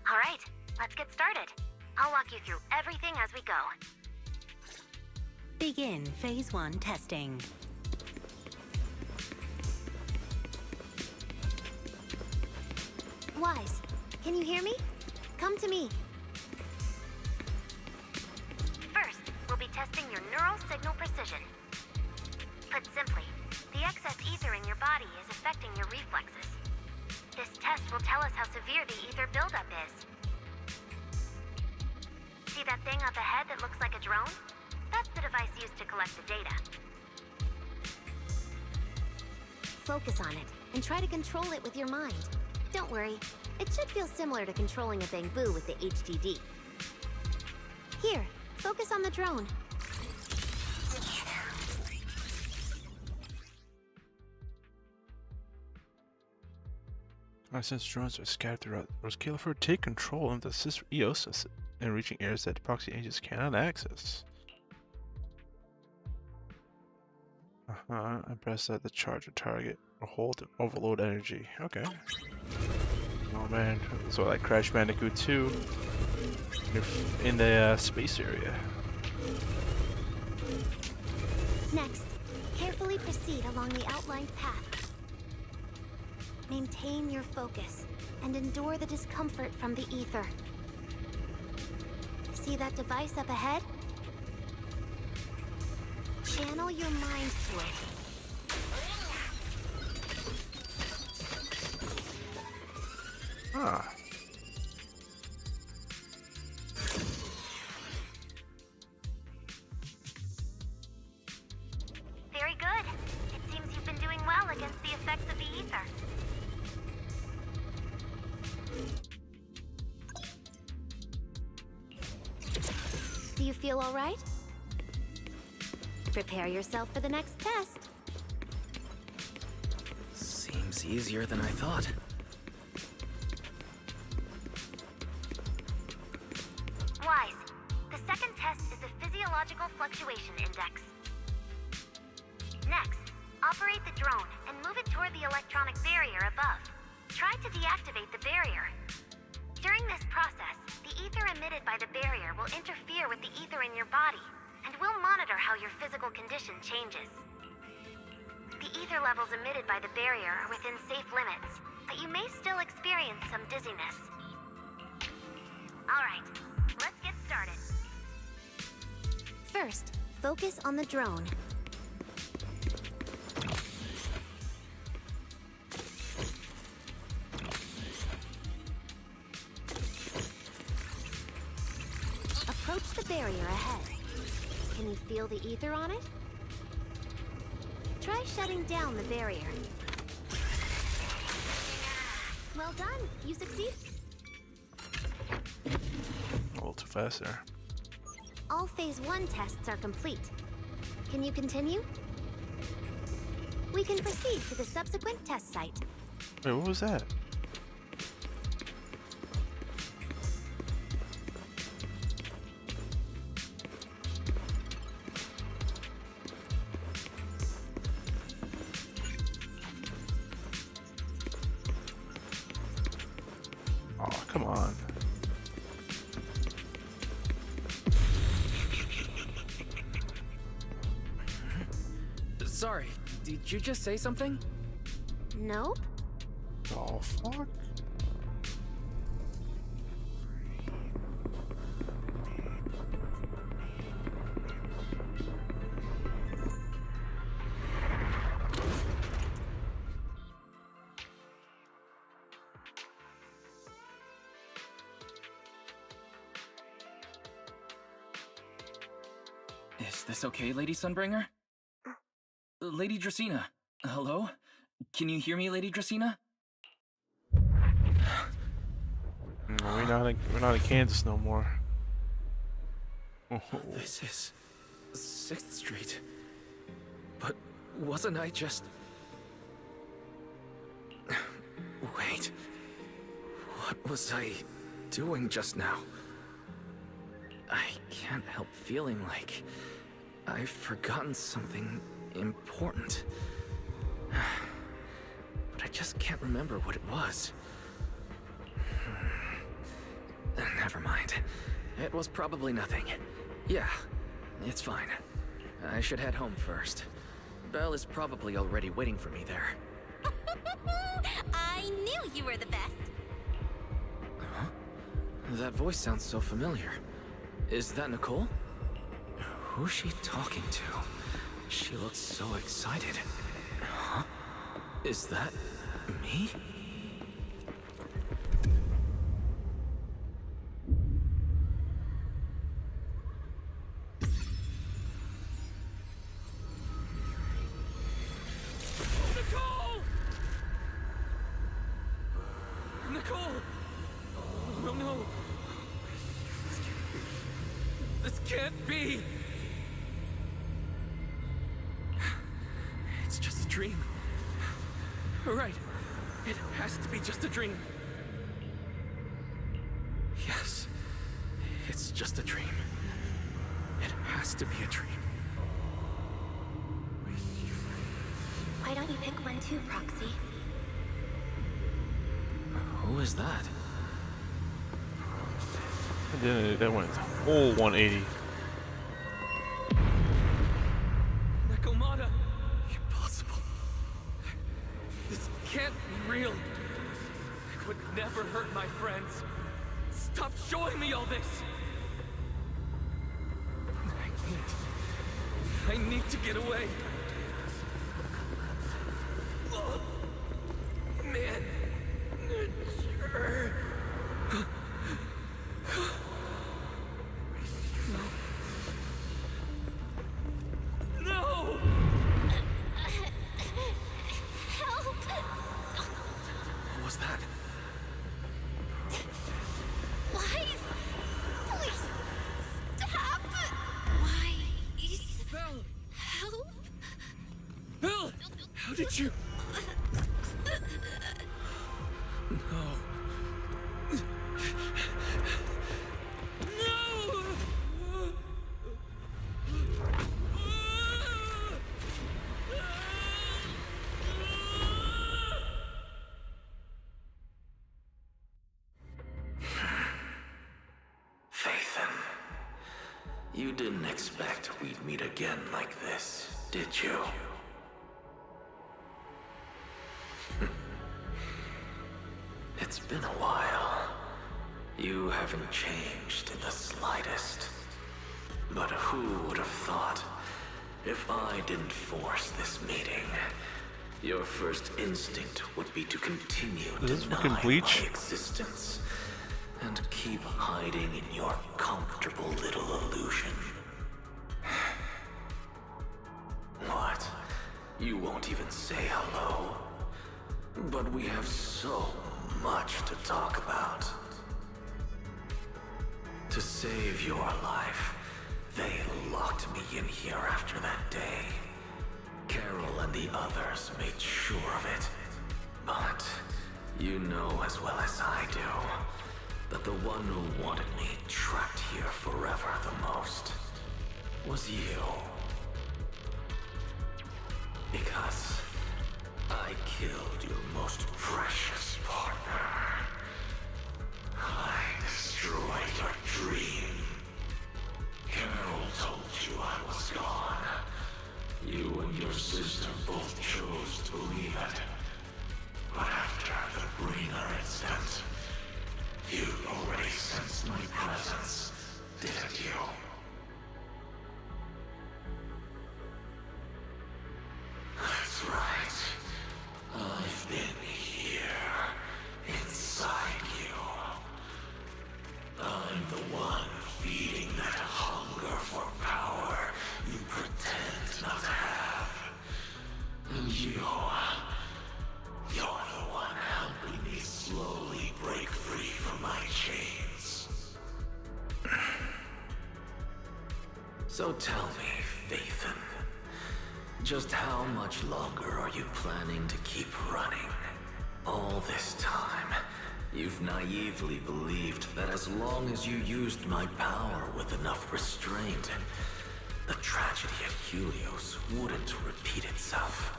All right, let's get started. I'll walk you through everything as we go.
Begin Phase 1 testing.
Wise, can you hear me? Come to me. First, we'll be testing your neural signal precision. Put simply, the excess ether in your body is affecting your reflexes. This test will tell us how severe the ether buildup is. See that thing up ahead that looks like a drone? That's the device used to collect the data. Focus on it, and try to control it with your mind. Don't worry, it should feel similar to controlling a bamboo with the HDD. Here, focus on the drone.
Since drones are scattered throughout Roscaelifer, take control and assist EOS in reaching areas that proxy agents cannot access. I press that to charge a target or hold and overload energy. Okay. Oh man, so like Crash Bandicoot 2 in the space area.
Next, carefully proceed along the outlined path. Maintain your focus and endure the discomfort from the ether. See that device up ahead? Channel your mind to it.
Ah.
Very good. It seems you've been doing well against the effects of the ether. Do you feel all right? Prepare yourself for the next test.
Seems easier than I thought.
Wise, the second test is a Physiological Fluctuation Index. Next, operate the drone and move it toward the electronic barrier above. Try to deactivate the barrier. During this process, the ether emitted by the barrier will interfere with the ether in your body, and we'll monitor how your physical condition changes. The ether levels emitted by the barrier are within safe limits, but you may still experience some dizziness. Alright, let's get started. First, focus on the drone. Approach the barrier ahead. Can you feel the ether on it? Try shutting down the barrier. Well done. You succeed.
A little too fast there.
All Phase 1 tests are complete. Can you continue? We can proceed to the subsequent test site.
Wait, what was that? Oh, come on.
Sorry, did you just say something?
Nope.
Oh, fuck.
Is this okay, Lady Sunbringer? Lady Dracaena, hello? Can you hear me, Lady Dracaena?
We're not in Kansas no more. Oh.
This is 6th Street. But wasn't I just... Wait. What was I doing just now? I can't help feeling like I've forgotten something important. But I just can't remember what it was. Never mind. It was probably nothing. Yeah, it's fine. I should head home first. Belle is probably already waiting for me there.
I knew you were the best.
Huh? That voice sounds so familiar. Is that Nicole? Who's she talking to? She looks so excited. Huh? Is that me?
Nicole! Nicole! No, no. This can't be. It's just a dream. Right. It has to be just a dream. Yes. It's just a dream. It has to be a dream.
Why don't you pick one too, Proxy?
Who is that?
And then that went full 180.
Nakomata! Impossible. This can't be real. I would never hurt my friends. Stop showing me all this! I need to get away. Oh, man. Sure. No!
Help!
What was that?
Why? Please stop! Why?
Belle!
Help!
Belle! How did you... No. No!
You didn't expect we'd meet again like this, did you? It's been a while. You haven't changed in the slightest. But who would have thought, if I didn't force this meeting, your first instinct would be to continue denying my existence and keep hiding in your comfortable little illusion. What? You won't even say hello? But we have so much to talk about. To save your life, they locked me in here after that day. Carol and the others made sure of it. But you know as well as I do that the one who wanted me trapped here forever the most was you. Because I killed your most precious partner. I destroyed your dream. Carol told you I was gone. You and your sister both chose to believe it. But after the bringer incident, you already sensed my presence, didn't you? That's right. I've been here, inside you. I'm the one feeding that hunger for power you pretend not to have. And you're the one helping me slowly break free from my chains. So tell me, Fathan, just how much longer are you planning to keep running? All this time, you've naively believed that as long as you used my power with enough restraint, the tragedy at Helios wouldn't repeat itself.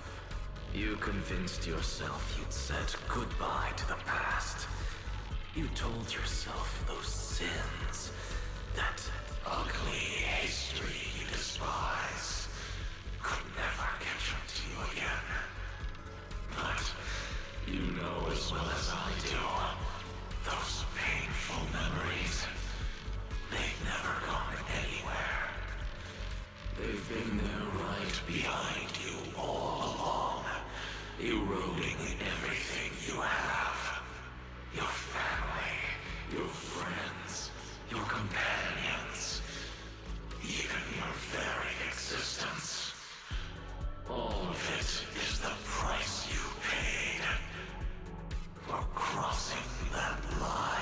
You convinced yourself you'd said goodbye to the past. You told yourself those sins, that ugly history you despise, could never catch up to you again. But you know as well as I do, those painful memories, they've never gone anywhere. They've been there right behind you all along, eroding everything you have. Your family, your friends, your companions, even your very existence. All of it is the price you paid for crossing that line.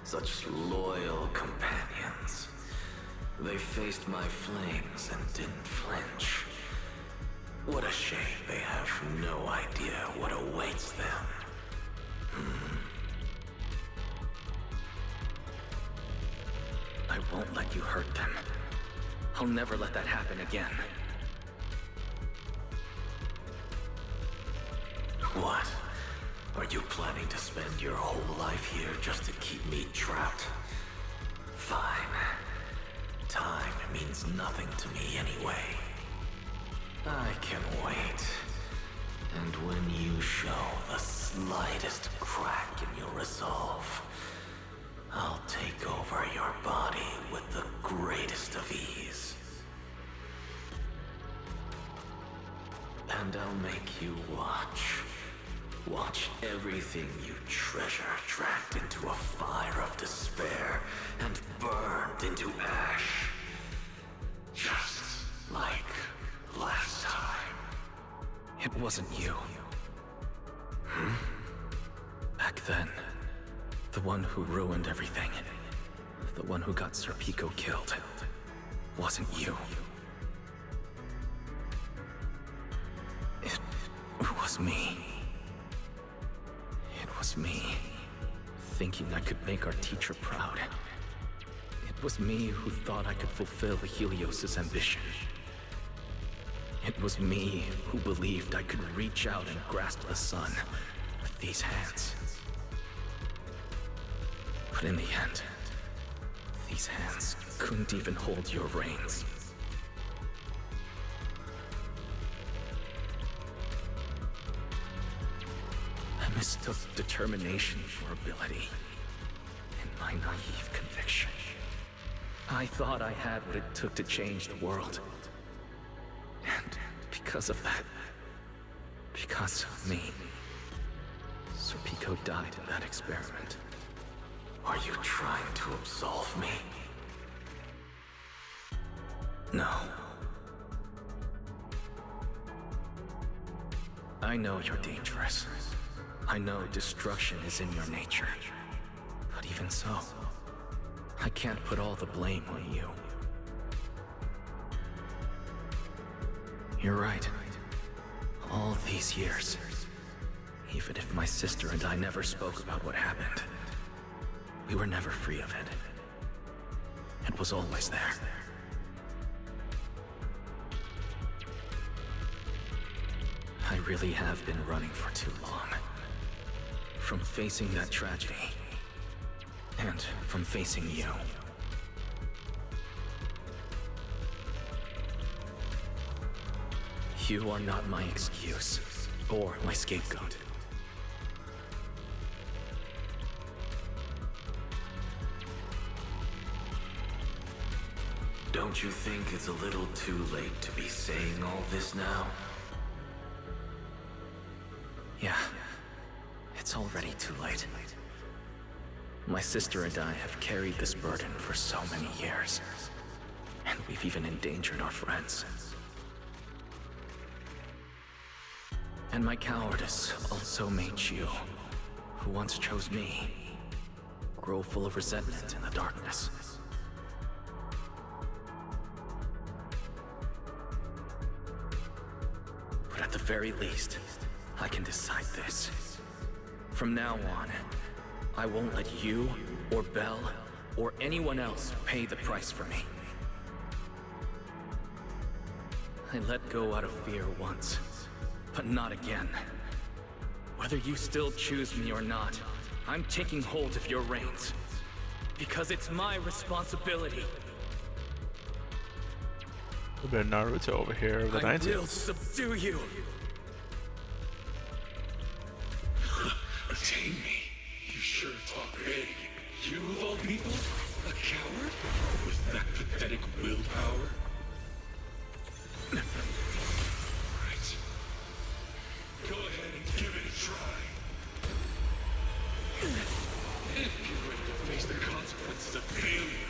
Such loyal companions. They faced my flames and didn't flinch. What a shame they have no idea what awaits them.
I won't let you hurt them. I'll never let that happen again.
What? Are you planning to spend your whole life here just to keep me trapped? Fine. Time means nothing to me anyway. I can wait. And when you show the slightest crack in your resolve, I'll take over your body with the greatest of ease. And I'll make you watch. Watch everything you treasure dragged into a fire of despair and burned into ash. Just like last time.
It wasn't you. Back then, the one who ruined everything, the one who got Sir Pico killed, wasn't you. It was me. It was me, thinking I could make our teacher proud. It was me who thought I could fulfill Helios' ambition. It was me who believed I could reach out and grasp the sun with these hands. But in the end, these hands couldn't even hold your reins. I mistook determination for ability, in my naive conviction. I thought I had what it took to change the world. And because of that, because of me, Serpico died in that experiment.
Are you trying to absolve me?
No. I know you're dangerous. I know destruction is in your nature. But even so, I can't put all the blame on you. You're right. All these years, even if my sister and I never spoke about what happened, we were never free of it. It was always there. I really have been running for too long. From facing that tragedy, and from facing you. You are not my excuse, or my scapegoat.
Don't you think it's a little too late to be saying all this now?
Yeah, it's already too late. My sister and I have carried this burden for so many years, and we've even endangered our friends. And my cowardice also made you, who once chose me, grow full of resentment in the darkness. But at the very least, I can decide this. From now on, I won't let you, or Belle, or anyone else pay the price for me. I let go out of fear once, but not again. Whether you still choose me or not, I'm taking hold of your reins. Because it's my responsibility.
A bit of Naruto over here with the 90s.
I will subdue you!
Tame me. You sure talk big. You of all people? A coward? With that pathetic willpower? Right. Go ahead and give it a try. If you're ready to face the consequences of failure.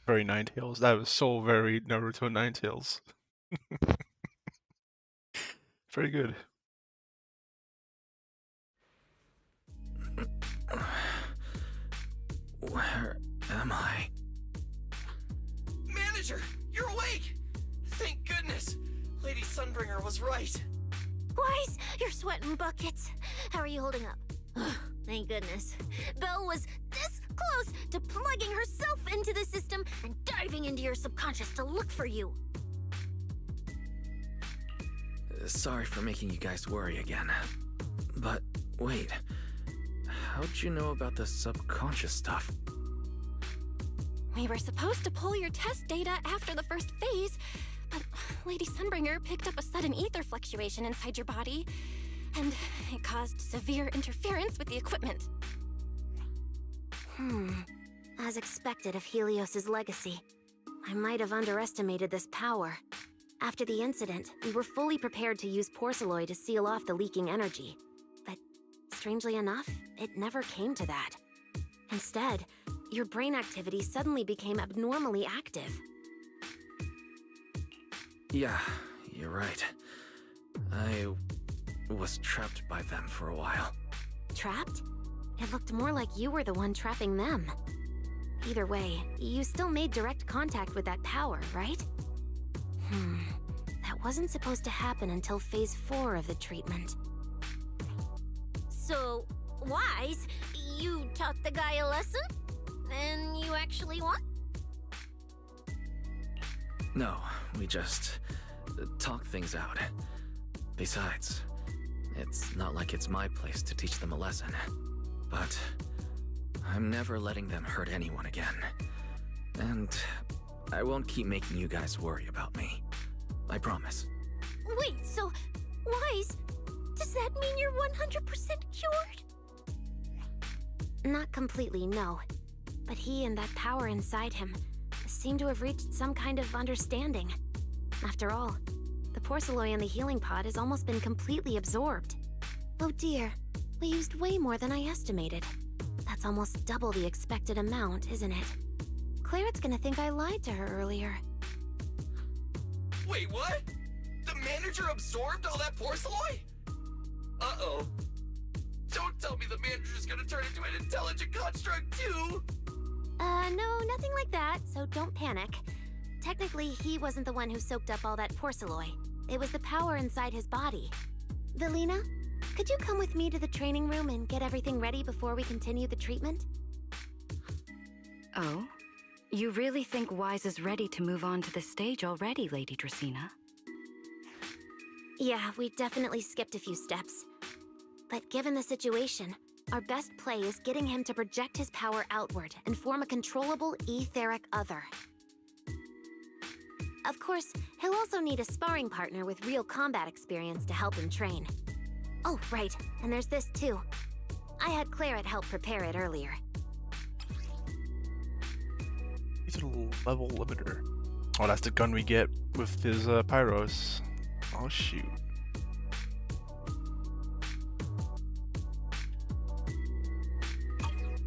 Very Ninetales. That was so very Naruto Ninetales. Very good.
Where am I?
Manager, you're awake! Thank goodness! Lady Sunbringer was right.
Weiss, you're sweating buckets. How are you holding up? Thank goodness. Belle was this close to plugging herself into the system and diving into your subconscious to look for you.
Sorry for making you guys worry again. But wait, how'd you know about the subconscious stuff?
We were supposed to pull your test data after the first phase, but Lady Sunbringer picked up a sudden ether fluctuation inside your body. and it caused severe interference with the equipment.
As expected of Helios's legacy, I might have underestimated this power. After the incident, we were fully prepared to use Porceloy to seal off the leaking energy. But strangely enough, it never came to that. Instead, your brain activity suddenly became abnormally active.
Yeah, you're right. I was trapped by them for a while.
Trapped? It looked more like you were the one trapping them. Either way, you still made direct contact with that power, right? That wasn't supposed to happen until phase 4 of the treatment.
So, Wise, you taught the guy a lesson? And you actually won?
No, we just talked things out. Besides, it's not like it's my place to teach them a lesson. But I'm never letting them hurt anyone again. And I won't keep making you guys worry about me. I promise.
Wait, so, Wise, does that mean you're 100% cured?
Not completely, no. But he and that power inside him seem to have reached some kind of understanding. After all, the Porceloy in the healing pod has almost been completely absorbed. Oh dear, we used way more than I estimated. That's almost double the expected amount, isn't it? Claret's gonna think I lied to her earlier.
Wait, what? The manager absorbed all that Porceloy? Uh-oh. Don't tell me the manager's gonna turn into an intelligent construct too!
No, nothing like that, so don't panic. Technically, he wasn't the one who soaked up all that Porceloy. It was the power inside his body. Velina, could you come with me to the training room and get everything ready before we continue the treatment?
Oh? You really think Wise is ready to move on to the stage already, Lady Dracaena?
Yeah, we definitely skipped a few steps. But given the situation, our best play is getting him to project his power outward and form a controllable etheric other. Of course, he'll also need a sparring partner with real combat experience to help him train. Oh, right, and there's this too. I had Claret help prepare it earlier.
He's a level limiter. Oh, that's the gun we get with his pyros. Oh shoot.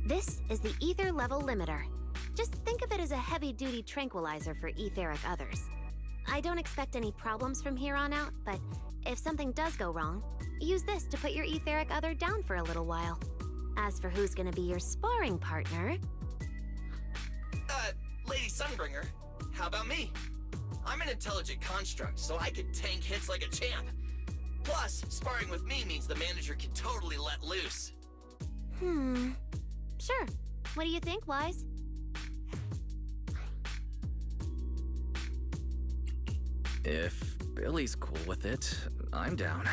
This is the ether level limiter. Just think of it as a heavy-duty tranquilizer for etheric others. I don't expect any problems from here on out, but if something does go wrong, use this to put your etheric other down for a little while. As for who's gonna be your sparring partner...
Lady Sunbringer, how about me? I'm an intelligent construct, so I can tank hits like a champ. Plus, sparring with me means the manager can totally let loose.
Sure. What do you think, Wise?
If Billy's cool with it, I'm down.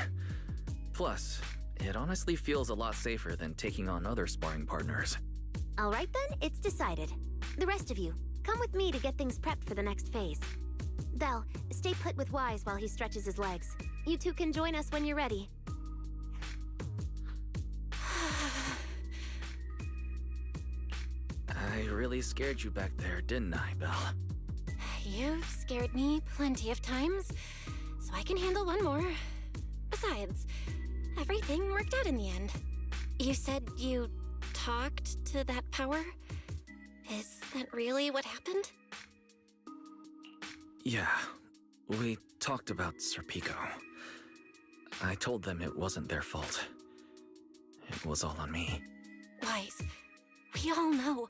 Plus, it honestly feels a lot safer than taking on other sparring partners.
All right then, it's decided. The rest of you, come with me to get things prepped for the next phase. Belle, stay put with Wise while he stretches his legs. You two can join us when you're ready.
I really scared you back there, didn't I, Belle?
You've scared me plenty of times, so I can handle one more. Besides, everything worked out in the end. You said you talked to that power? Is that really what happened?
Yeah, we talked about Serpico. I told them it wasn't their fault. It was all on me.
Wise, we all know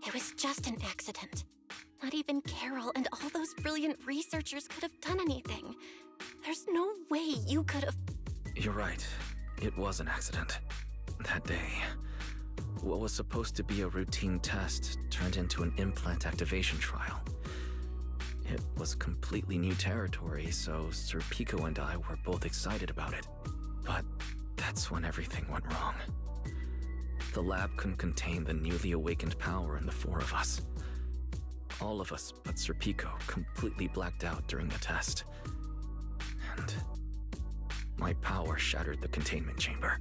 it was just an accident. Not even Carol and all those brilliant researchers could have done anything. There's no way you could have...
You're right. It was an accident. That day, what was supposed to be a routine test turned into an implant activation trial. It was completely new territory, so Sir Pico and I were both excited about it. But that's when everything went wrong. The lab couldn't contain the newly awakened power in the four of us. All of us but Sir Pico completely blacked out during the test. And My power shattered the containment chamber.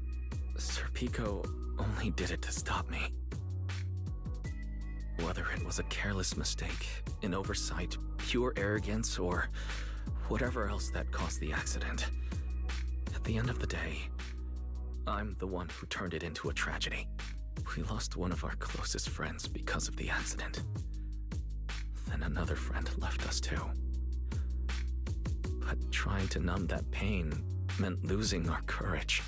Serpico only did it to stop me. Whether it was a careless mistake, an oversight, pure arrogance, or whatever else that caused the accident, at the end of the day, I'm the one who turned it into a tragedy. We lost one of our closest friends because of the accident. Then another friend left us too. But trying to numb that pain meant losing our courage.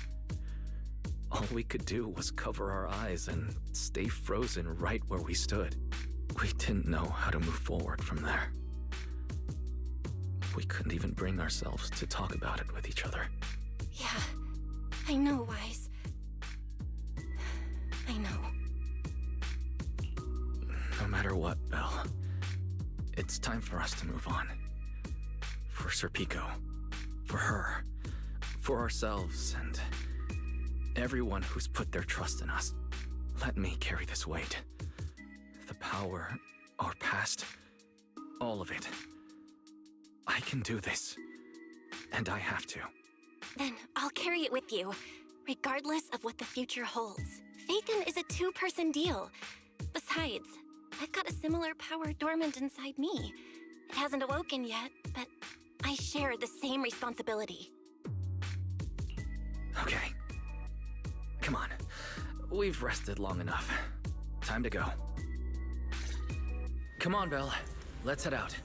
All we could do was cover our eyes and stay frozen right where we stood. We didn't know how to move forward from there. We couldn't even bring ourselves to talk about it with each other.
Yeah, I know, Wise. I know.
No matter what, Belle, it's time for us to move on. For Serpico, for her, for ourselves, and everyone who's put their trust in us. Let me carry this weight. The power, our past, all of it. I can do this. And I have to.
Then I'll carry it with you, regardless of what the future holds. Phaethon is a two-person deal. Besides, I've got a similar power dormant inside me. It hasn't awoken yet, but I share the same responsibility.
Okay. Come on. We've rested long enough. Time to go. Come on, Belle. Let's head out.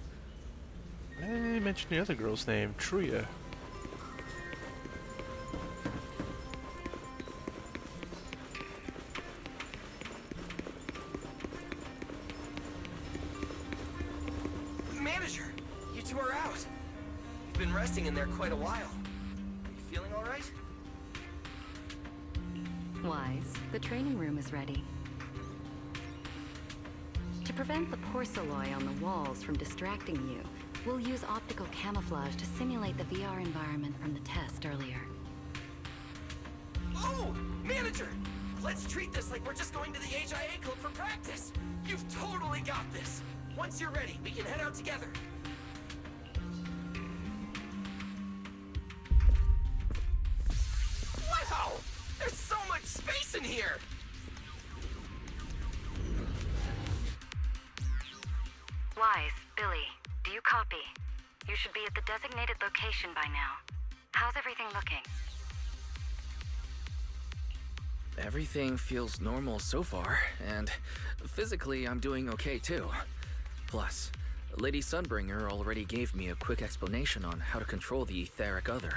I mentioned the other girl's name, Truya.
Manager, you two are out. You've been resting in there quite a while. Are you feeling all right?
Wise, the training room is ready. To prevent the porcelain on the walls from distracting you, we'll use optical camouflage to simulate the VR environment from the test earlier.
Oh, Manager! Let's treat this like we're just going to the HIA Club for practice. You've totally got this. Once you're ready, we can head out together. Wow! There's so much space in here!
Wise, Billy, do you copy? You should be at the designated location by now. How's everything looking?
Everything feels normal so far, and physically I'm doing okay too. Plus, Lady Sunbringer already gave me a quick explanation on how to control the etheric other.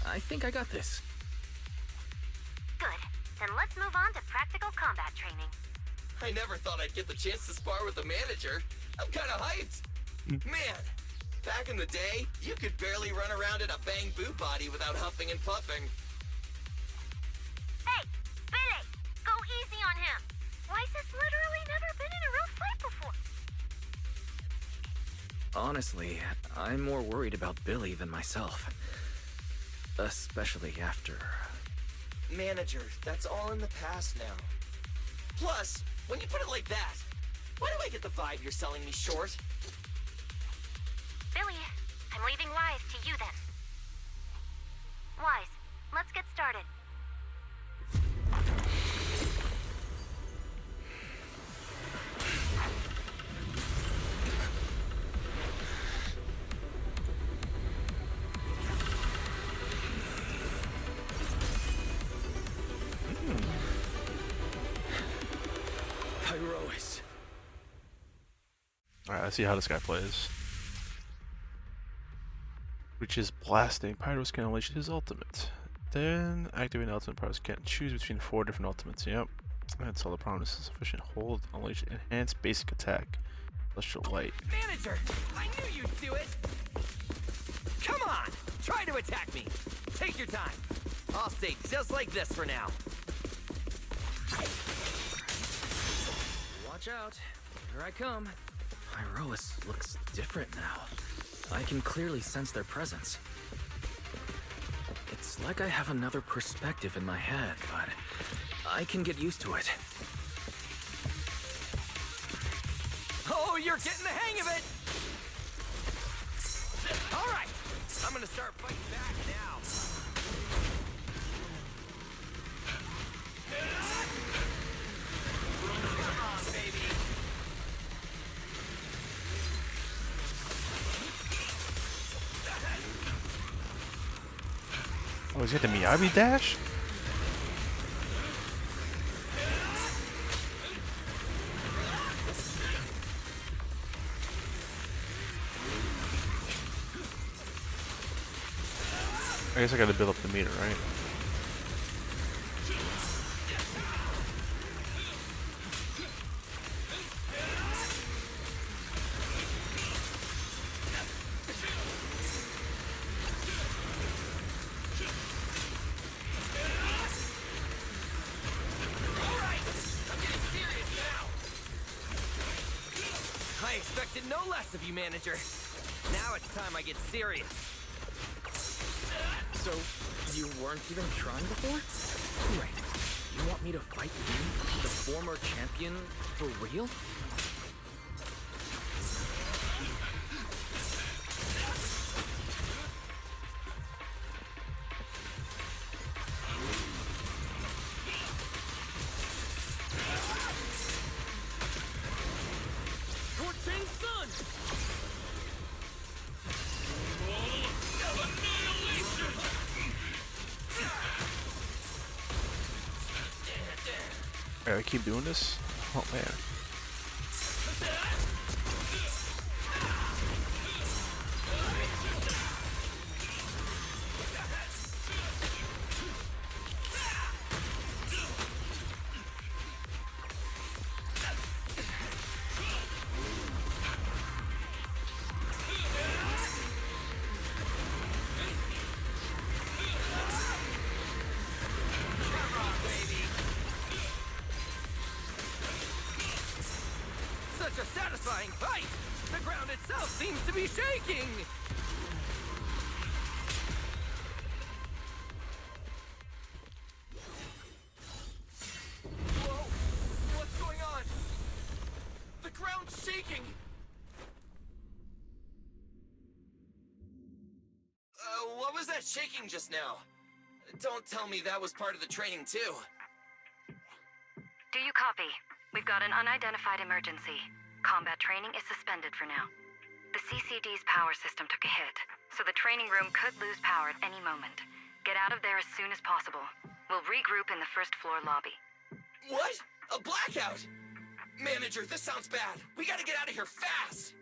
I think I got this.
Good. Then let's move on to practical combat training.
I never thought I'd get the chance to spar with the manager. I'm kinda hyped. Man, back in the day, you could barely run around in a bang boot body without huffing and puffing.
Hey, Billy! Go easy on him! Wise has literally never been in a real fight before.
Honestly, I'm more worried about Billy than myself. Especially after...
Manager, that's all in the past now. Plus, when you put it like that, why do I get the vibe you're selling me short?
Billy, I'm leaving Wise to you then. Wise, let's get started.
Pyrois.
Alright, let's see how this guy plays. Which is blasting. Pyros can unleash his ultimate. Then activate an ultimate. Pyros can choose between 4 different ultimates. Yep. That's all the promise. Sufficient hold, unleash, enhance basic attack. Celestial light.
Manager, I knew you'd do it! Come on! Try to attack me! Take your time. I'll stay just like this for now.
Watch out. Here I come. Pyrois looks different now. I can clearly sense their presence. It's like I have another perspective in my head, but I can get used to it.
Oh, you're getting the hang of it! All right, I'm gonna start fighting back now.
Was it the Miyabi dash? I guess I gotta build up the meter, right?
I expected no less of you, manager. Now it's time I get serious.
So, you weren't even trying before? Wait, you want me to fight you, the former champion, for real?
I keep doing this? Oh man.
Such a satisfying fight! The ground itself seems to be shaking! Whoa! What's going on? The ground's shaking!
What was that shaking just now? Don't tell me that was part of the training too.
Do you copy? We've got an unidentified emergency. Combat training is suspended for now. The CCD's power system took a hit, so the training room could lose power at any moment. Get out of there as soon as possible. We'll regroup in the first floor lobby.
What? A blackout? Manager, this sounds bad. We gotta get out of here fast!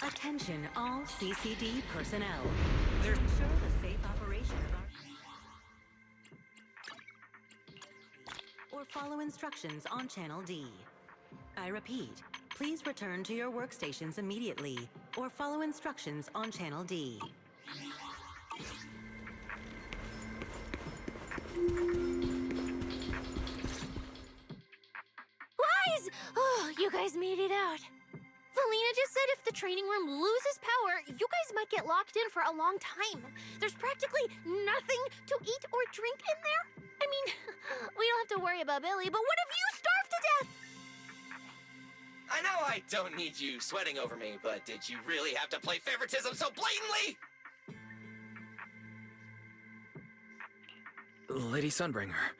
Attention all CCD personnel. There's ensure the safe operation of our... Or follow instructions on Channel D. I repeat, please return to your workstations immediately, or follow instructions on Channel D.
Lies! Oh, you guys made it out. Velina just said if the training room loses power, you guys might get locked in for a long time. There's practically nothing to eat or drink in there. I mean, we don't have to worry about Billy, but what if you starve to death?
I know I don't need you sweating over me, but did you really have to play favoritism so blatantly?
Lady Sunbringer,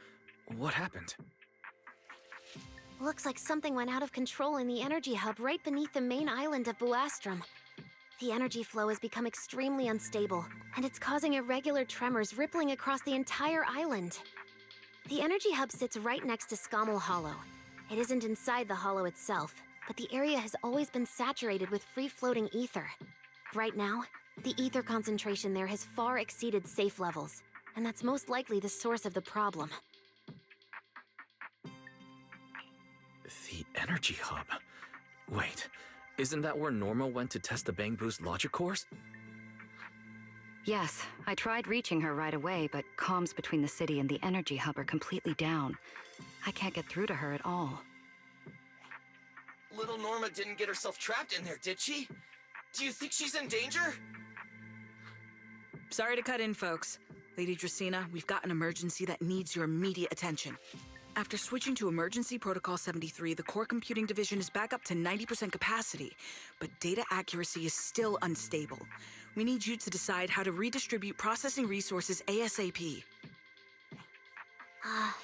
what happened?
Looks like something went out of control in the energy hub right beneath the main island of Buastrum. The energy flow has become extremely unstable, and it's causing irregular tremors rippling across the entire island. The energy hub sits right next to Scommel Hollow. It isn't inside the hollow itself, but the area has always been saturated with free-floating ether. Right now, the ether concentration there has far exceeded safe levels, and that's most likely the source of the problem.
The energy hub? Wait, isn't that where Norma went to test the Bang Boost logic cores?
Yes, I tried reaching her right away, but comms between the city and the energy hub are completely down. I can't get through to her at all.
Little Norma didn't get herself trapped in there, did she? Do you think she's in danger?
Sorry to cut in, folks. Lady Dracaena, we've got an emergency that needs your immediate attention. After switching to Emergency Protocol 73, the Core Computing Division is back up to 90% capacity, but data accuracy is still unstable. We need you to decide how to redistribute processing resources ASAP.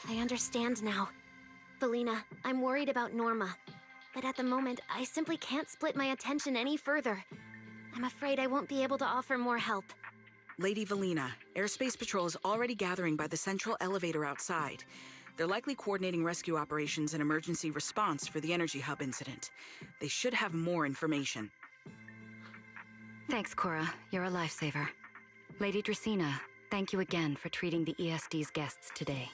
I understand now. Velina, I'm worried about Norma. But at the moment, I simply can't split my attention any further. I'm afraid I won't be able to offer more help.
Lady Velina, Airspace Patrol is already gathering by the central elevator outside. They're likely coordinating rescue operations and emergency response for the energy hub incident. They should have more information.
Thanks, Cora. You're a lifesaver. Lady Dracena, thank you again for treating the ESD's guests today.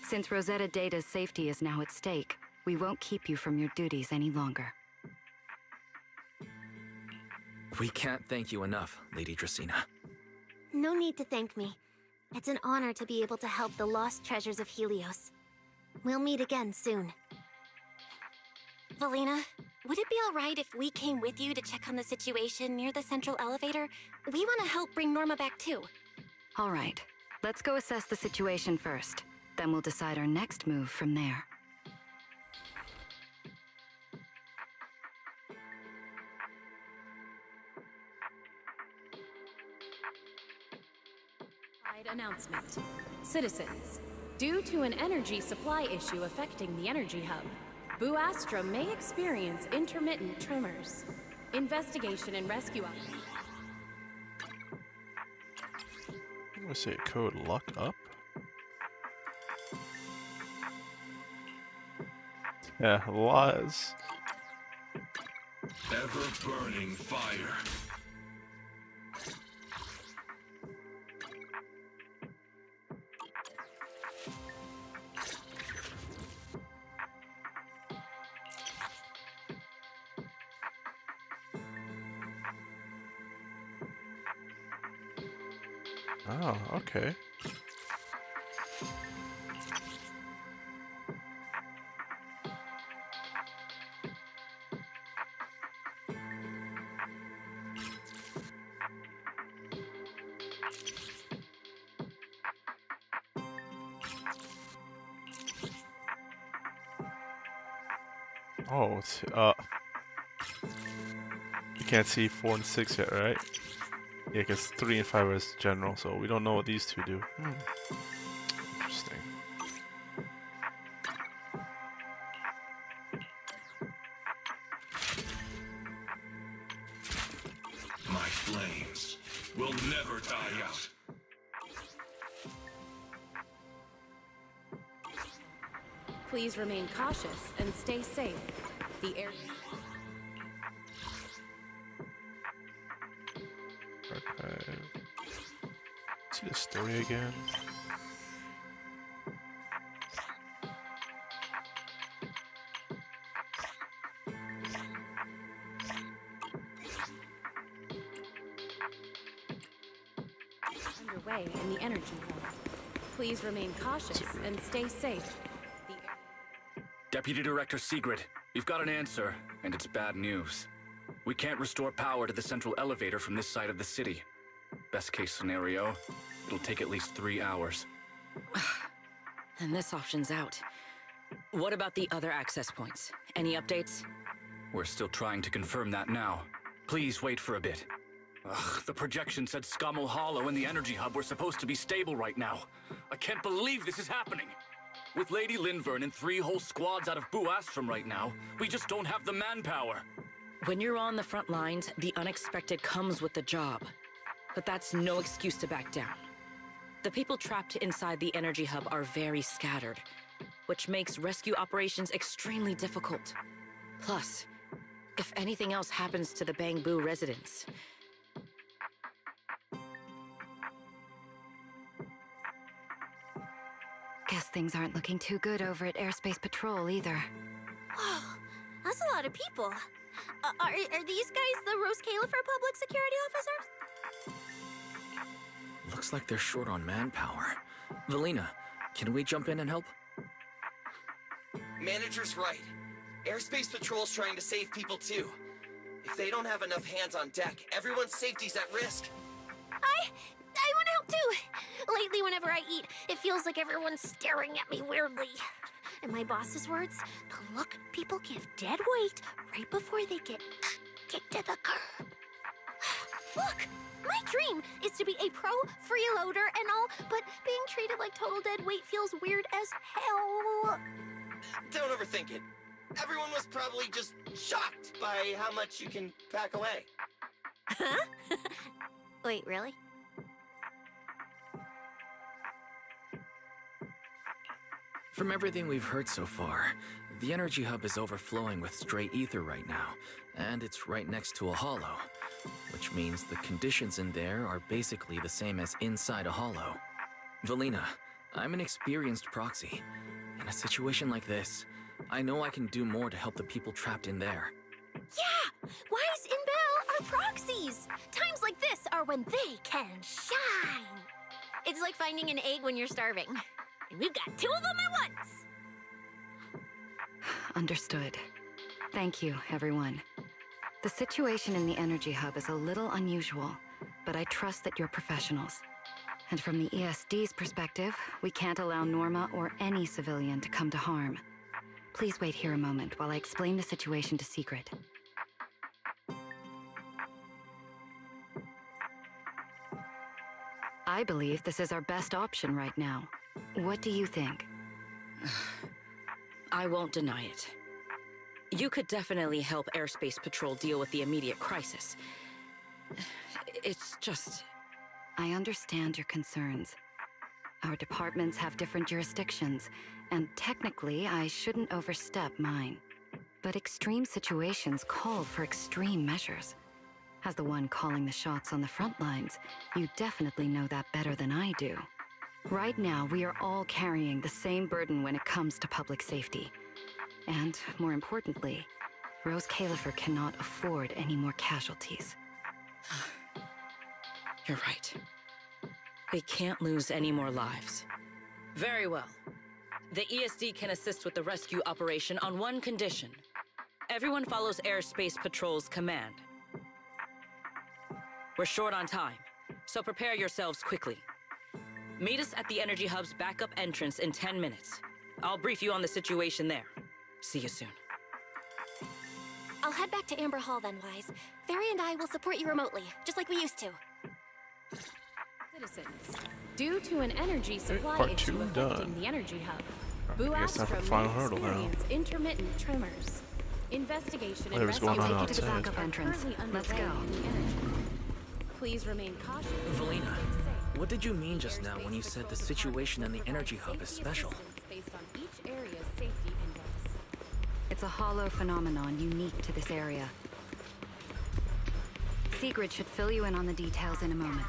Since Rosetta Data's safety is now at stake, we won't keep you from your duties any longer.
We can't thank you enough, Lady Dracena.
No need to thank me. It's an honor to be able to help the lost treasures of Helios. We'll meet again soon.
Velina, would it be alright if we came with you to check on the situation near the central elevator? We want to help bring Norma back too.
All right, let's go assess the situation first. Then we'll decide our next move from there.
Announcement. Citizens, due to an energy supply issue affecting the energy hub, Bu Astra may experience intermittent tremors. Investigation and rescue
I'm gonna say code luck up. Yeah, laws.
Ever burning fire.
Oh, okay. Oh, it's, you can't see 4 and 6 yet, right? Yeah, because 3 and 5 is general, so we don't know what these two do. Interesting.
My flames will never die out.
Please remain cautious and stay safe. The air...
Archive. See the story again.
underway in the energy hub. Please remain cautious and stay safe.
Deputy Director Sigrid, we've got an answer, and it's bad news. We can't restore power to the central elevator from this side of the city. Best case scenario, it'll take at least 3 hours.
And this option's out. What about the other access points? Any updates?
We're still trying to confirm that now. Please wait for a bit. Ugh, the projection said Scommel Hollow and the energy hub were supposed to be stable right now. I can't believe this is happening. With Lady Linvern and 3 whole squads out of Bu Astrum right now, we just don't have the manpower.
When you're on the front lines, the unexpected comes with the job. But that's no excuse to back down. The people trapped inside the energy hub are very scattered, which makes rescue operations extremely difficult. Plus, if anything else happens to the Bangbu residents...
Guess things aren't looking too good over at Airspace Patrol either.
Whoa, that's a lot of people. Are these guys the Roscaelifer public security officers?
Looks like they're short on manpower. Velina, can we jump in and help?
Manager's right. Airspace Patrol's trying to save people too. If they don't have enough hands on deck, everyone's safety's at risk.
I want to help too. Lately, whenever I eat, it feels like everyone's staring at me weirdly. In my boss's words, the look people give dead weight right before they get kicked to the curb. Look, my dream is to be a pro freeloader and all, but being treated like total dead weight feels weird as hell.
Don't overthink it. Everyone was probably just shocked by how much you can pack away.
Huh? Wait, really?
From everything we've heard so far, the energy hub is overflowing with stray ether right now, and it's right next to a hollow, which means the conditions in there are basically the same as inside a hollow. Velina, I'm an experienced proxy. In a situation like this, I know I can do more to help the people trapped in there.
Yeah! Wise and Bell are proxies! Times like this are when they can shine! It's like finding an egg when you're starving. And we've got 2 of them at once!
Understood. Thank you, everyone. The situation in the energy hub is a little unusual, but I trust that you're professionals. And from the ESD's perspective, we can't allow Norma or any civilian to come to harm. Please wait here a moment while I explain the situation to Secret. I believe this is our best option right now. What do you think?
I won't deny it. You could definitely help Airspace Patrol deal with the immediate crisis. It's just...
I understand your concerns. Our departments have different jurisdictions, and technically I shouldn't overstep mine. But extreme situations call for extreme measures. As the one calling the shots on the front lines, you definitely know that better than I do. Right now, we are all carrying the same burden when it comes to public safety. And, more importantly, Roscaelifer cannot afford any more casualties.
You're right. We can't lose any more lives. Very well. The ESD can assist with the rescue operation on one condition. Everyone follows Airspace Patrol's command. We're short on time, so prepare yourselves quickly. Meet us at the Energy Hub's backup entrance in 10 minutes. I'll brief you on the situation there. See you soon.
I'll head back to Amber Hall then, Wise. Fairy and I will support you remotely, just like we used to.
Citizens, due to an energy supply
Part
issue
2
affecting
done.
the energy hub,
I guess time for the
Buastra
final
may
hurdle now.
experience intermittent tremors. Investigation and
Whatever's going
rescue
on
activities
to the
outside.
backup
are
entrance.
currently
Let's
underway
go.
in the energy hub. Please remain cautious.
Velina, what did you mean just now when you said the situation in the energy hub is special?
Based on each area's safety index.
It's a hollow phenomenon unique to this area. Sigrid should fill you in on the details in a moment.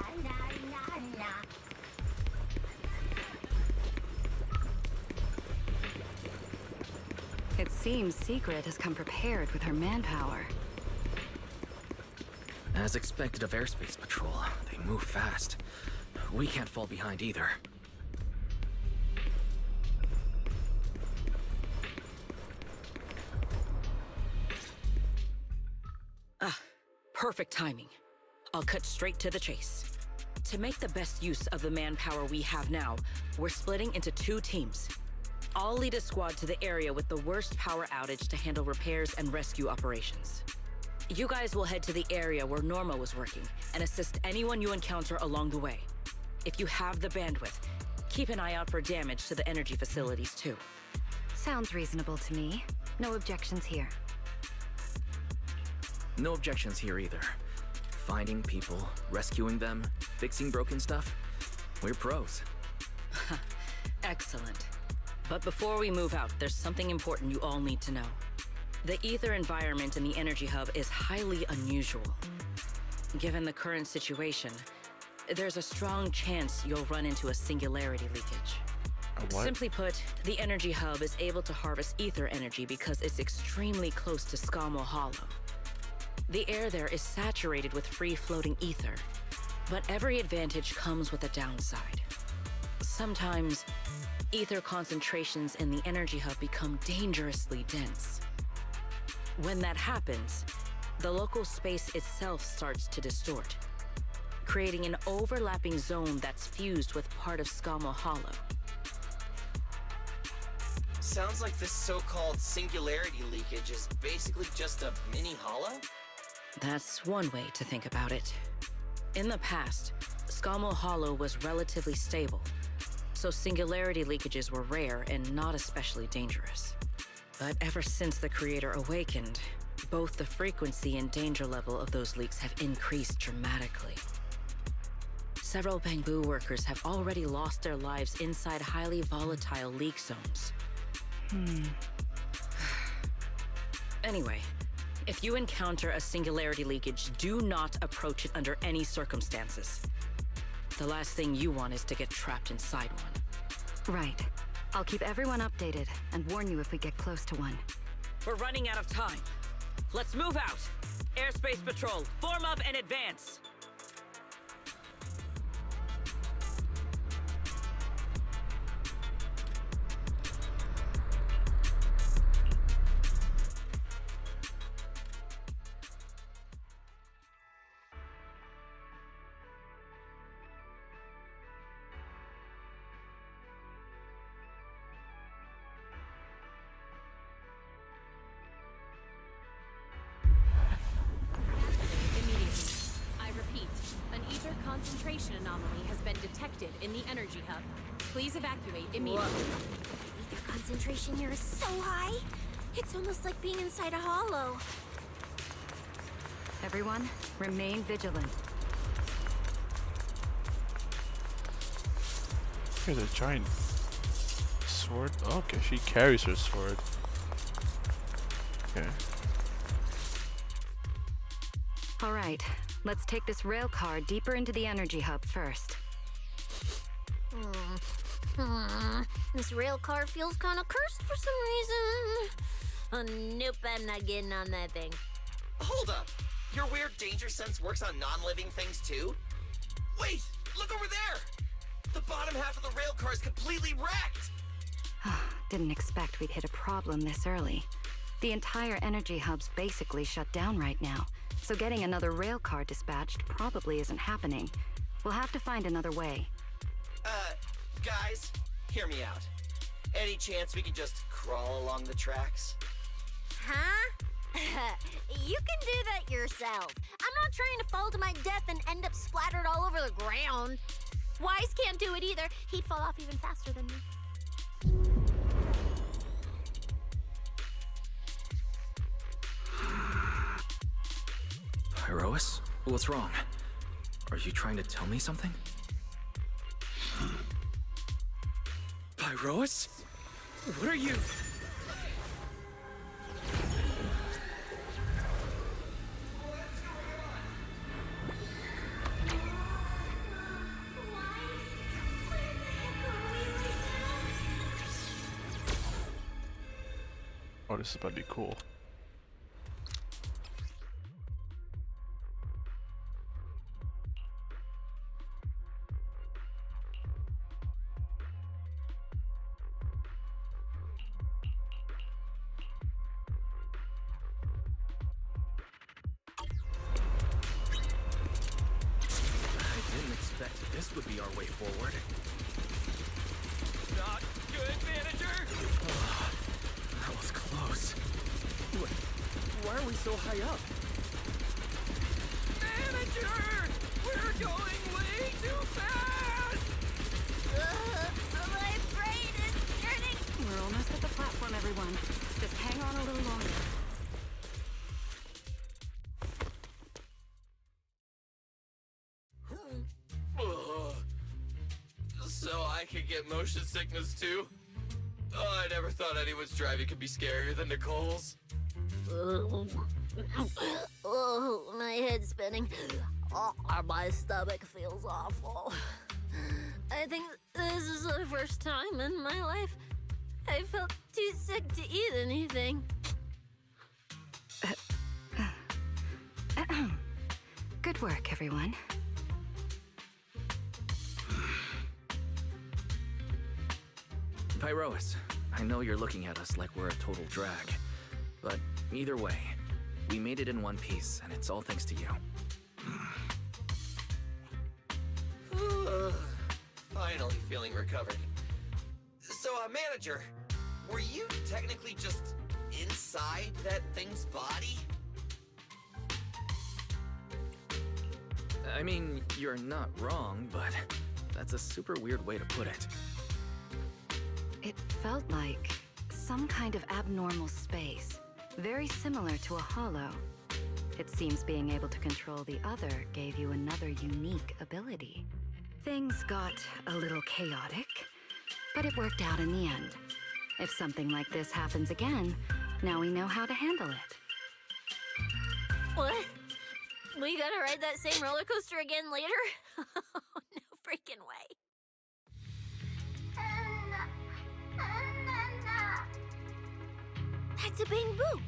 It seems Sigrid has come prepared with her manpower.
As expected of Airspace Patrol, they move fast. We can't fall behind either.
Perfect timing. I'll cut straight to the chase. To make the best use of the manpower we have now, we're splitting into 2 teams. I'll lead a squad to the area with the worst power outage to handle repairs and rescue operations. You guys will head to the area where Norma was working and assist anyone you encounter along the way. If you have the bandwidth, keep an eye out for damage to the energy facilities too.
Sounds reasonable to me. No objections here.
No objections here either. Finding people, rescuing them, fixing broken stuff. We're pros.
Excellent. But before we move out, there's something important you all need to know. The ether environment in the energy hub is highly unusual. Given the current situation, there's a strong chance you'll run into a singularity leakage.
What?
Simply put, the energy hub is able to harvest ether energy because it's extremely close to Skamo Hollow. The air there is saturated with free-floating ether, but every advantage comes with a downside. Sometimes, ether concentrations in the energy hub become dangerously dense. When that happens, the local space itself starts to distort, creating an overlapping zone that's fused with part of Skamo Hollow.
Sounds like this so-called singularity leakage is basically just a mini hollow?
That's one way to think about it. In the past, Skamo Hollow was relatively stable, so singularity leakages were rare and not especially dangerous. But ever since the creator awakened, both the frequency and danger level of those leaks have increased dramatically. Several Bangbu workers have already lost their lives inside highly volatile leak zones. Anyway, if you encounter a singularity leakage, do not approach it under any circumstances. The last thing you want is to get trapped inside one.
Right. I'll keep everyone updated and warn you if we get close to one.
We're running out of time. Let's move out. Airspace patrol, form up and advance.
Concentration anomaly has been detected in the energy hub. Please evacuate immediately.
Ether concentration here is so high. It's almost like being inside a hollow.
Everyone, remain vigilant.
Here's a giant sword. Oh, okay, she carries her sword. Okay.
All right. Let's take this rail car deeper into the energy hub first.
This rail car feels kind of cursed for some reason. Nope, I'm not getting on that thing.
Hold up! Your weird danger sense works on non-living things too? Wait! Look over there! The bottom half of the rail car is completely wrecked!
Didn't expect we'd hit a problem this early. The entire energy hub's basically shut down right now, so getting another rail car dispatched probably isn't happening. We'll have to find another way.
Guys, hear me out. Any chance we could just crawl along the tracks?
Huh? You can do that yourself. I'm not trying to fall to my death and end up splattered all over the ground. Wise can't do it either. He'd fall off even faster than me.
Pyrois? What's wrong? Are you trying to tell me something? Pyrois? What are you?
Oh, this is about to be cool.
This would be our way forward.
Not good, manager!
That was close. Why are we so high up?
Manager! We're going way too fast!
My brain is turning!
We're almost at the platform, everyone. Just hang on a little longer.
So I could get motion sickness too? Oh, I never thought anyone's driving could be scarier than Nicole's.
Oh, my head's spinning. Oh, my stomach feels awful. I think this is the first time in my life I felt too sick to eat anything.
Good work, everyone.
Pyrois, I know you're looking at us like we're a total drag, but either way, we made it in one piece, and it's all thanks to you.
Finally feeling recovered. So, manager, were you technically just inside that thing's body?
I mean, you're not wrong, but that's a super weird way to put it.
It felt like some kind of abnormal space, very similar to a hollow. It seems being able to control the other gave you another unique ability. Things got a little chaotic, but it worked out in the end. If something like this happens again, now we know how to handle it.
What? We gotta ride that same roller coaster again later? No freaking way. That's a Bang-Boo!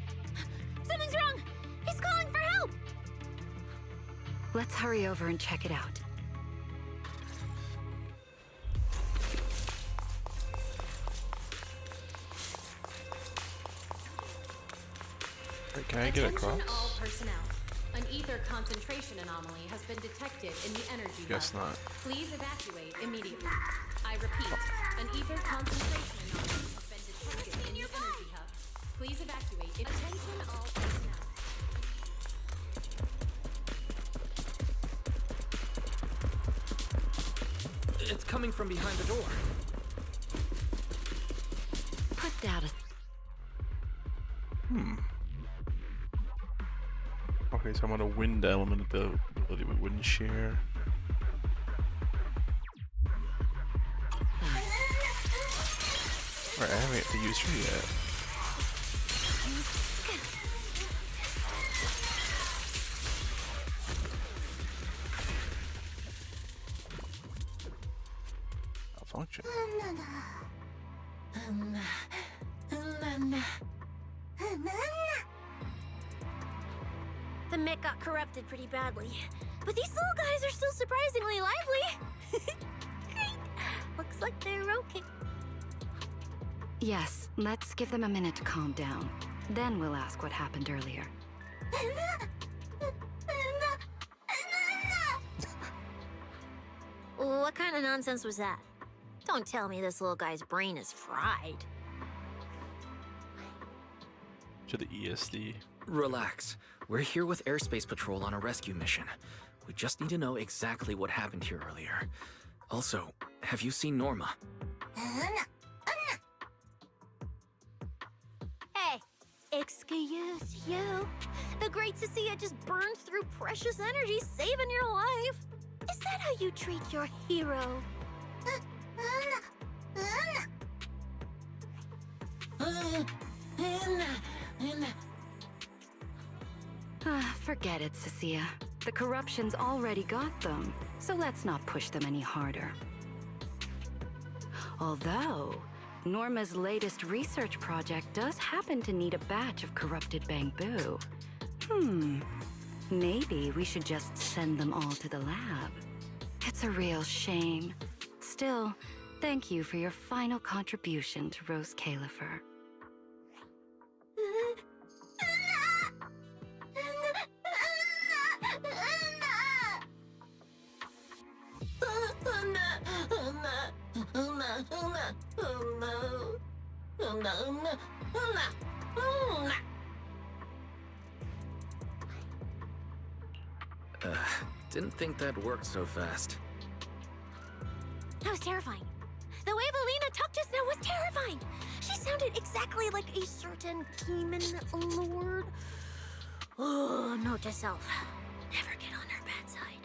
Something's wrong! He's calling for help!
Let's hurry over and check it out.
Wait, can I get across?
Attention all personnel. An ether concentration anomaly has been detected in the energy
Guess
hub.
not.
Please evacuate immediately. I repeat, an ether concentration anomaly has been detected in the energy hub. Please evacuate. Attention all personnel.
It's coming from behind the door.
Put down a...
Okay, so I'm on a wind element ability we wouldn't share. Alright, I haven't yet to use her yet. Malfunction.
The mech got corrupted pretty badly, but these little guys are still surprisingly lively. Great. Looks like they're okay.
Yes, let's give them a minute to calm down. Then we'll ask what happened earlier.
What kind of nonsense was that? Don't tell me this little guy's brain is fried.
To the ESD.
Relax. We're here with Airspace Patrol on a rescue mission. We just need to know exactly what happened here earlier. Also, have you seen Norma?
Hey, excuse you. The Great Cecilia just burned through precious energy saving your life. Is that how you treat your hero?
Forget it, Cecilia. The corruption's already got them, so let's not push them any harder. Although, Norma's latest research project does happen to need a batch of corrupted Bang-Boo. Maybe we should just send them all to the lab. It's a real shame. Still, thank you for your final contribution to Roscaelifer.
Didn't think that worked so fast.
That was terrifying. The way Velina talked just now was terrifying. She sounded exactly like a certain demon lord. Oh, note to self. Never get on her bad side.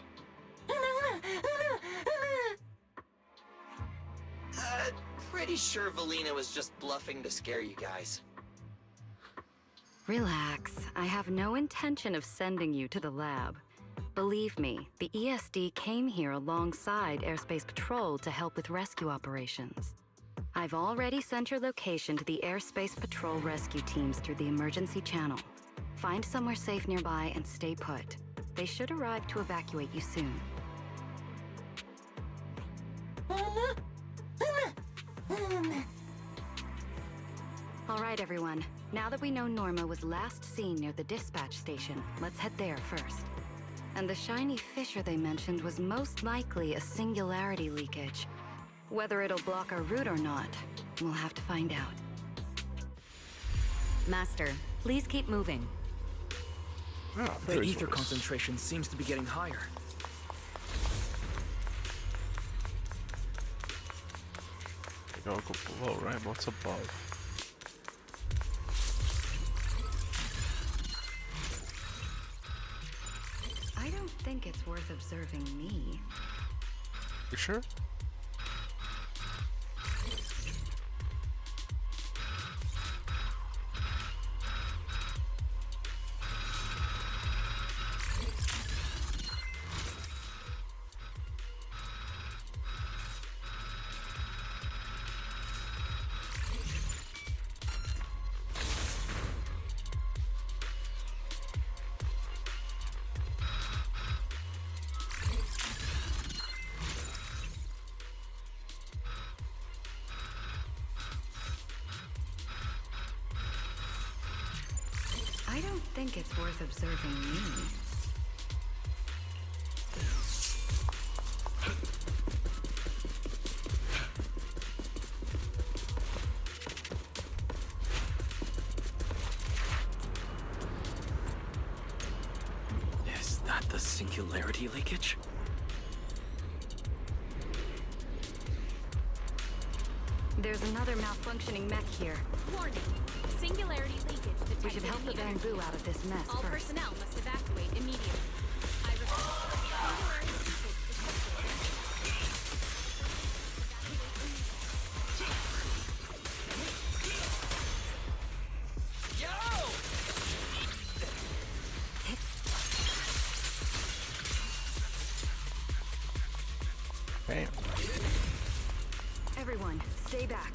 Pretty sure Velina was just bluffing to scare you guys.
Relax. I have no intention of sending you to the lab. Believe me, the ESD came here alongside Airspace Patrol to help with rescue operations. I've already sent your location to the Airspace Patrol rescue teams through the emergency channel. Find somewhere safe nearby and stay put. They should arrive to evacuate you soon. All right, everyone. Now that we know Norma was last seen near the dispatch station, let's head there first. And the shiny fissure they mentioned was most likely a singularity leakage. Whether it'll block our route or not, we'll have to find out.
Master, please keep moving.
The ether concentration seems to be getting higher.
Go below, right? What's above?
think it's worth observing me.
You sure?
I don't think it's worth observing me.
Is that the singularity leakage?
There's another malfunctioning mech here.
Warning. Singularity leakage detected.
We should help the bamboo out of this mess
All
first.
personnel must evacuate immediately. I
Bam.
Everyone, stay back.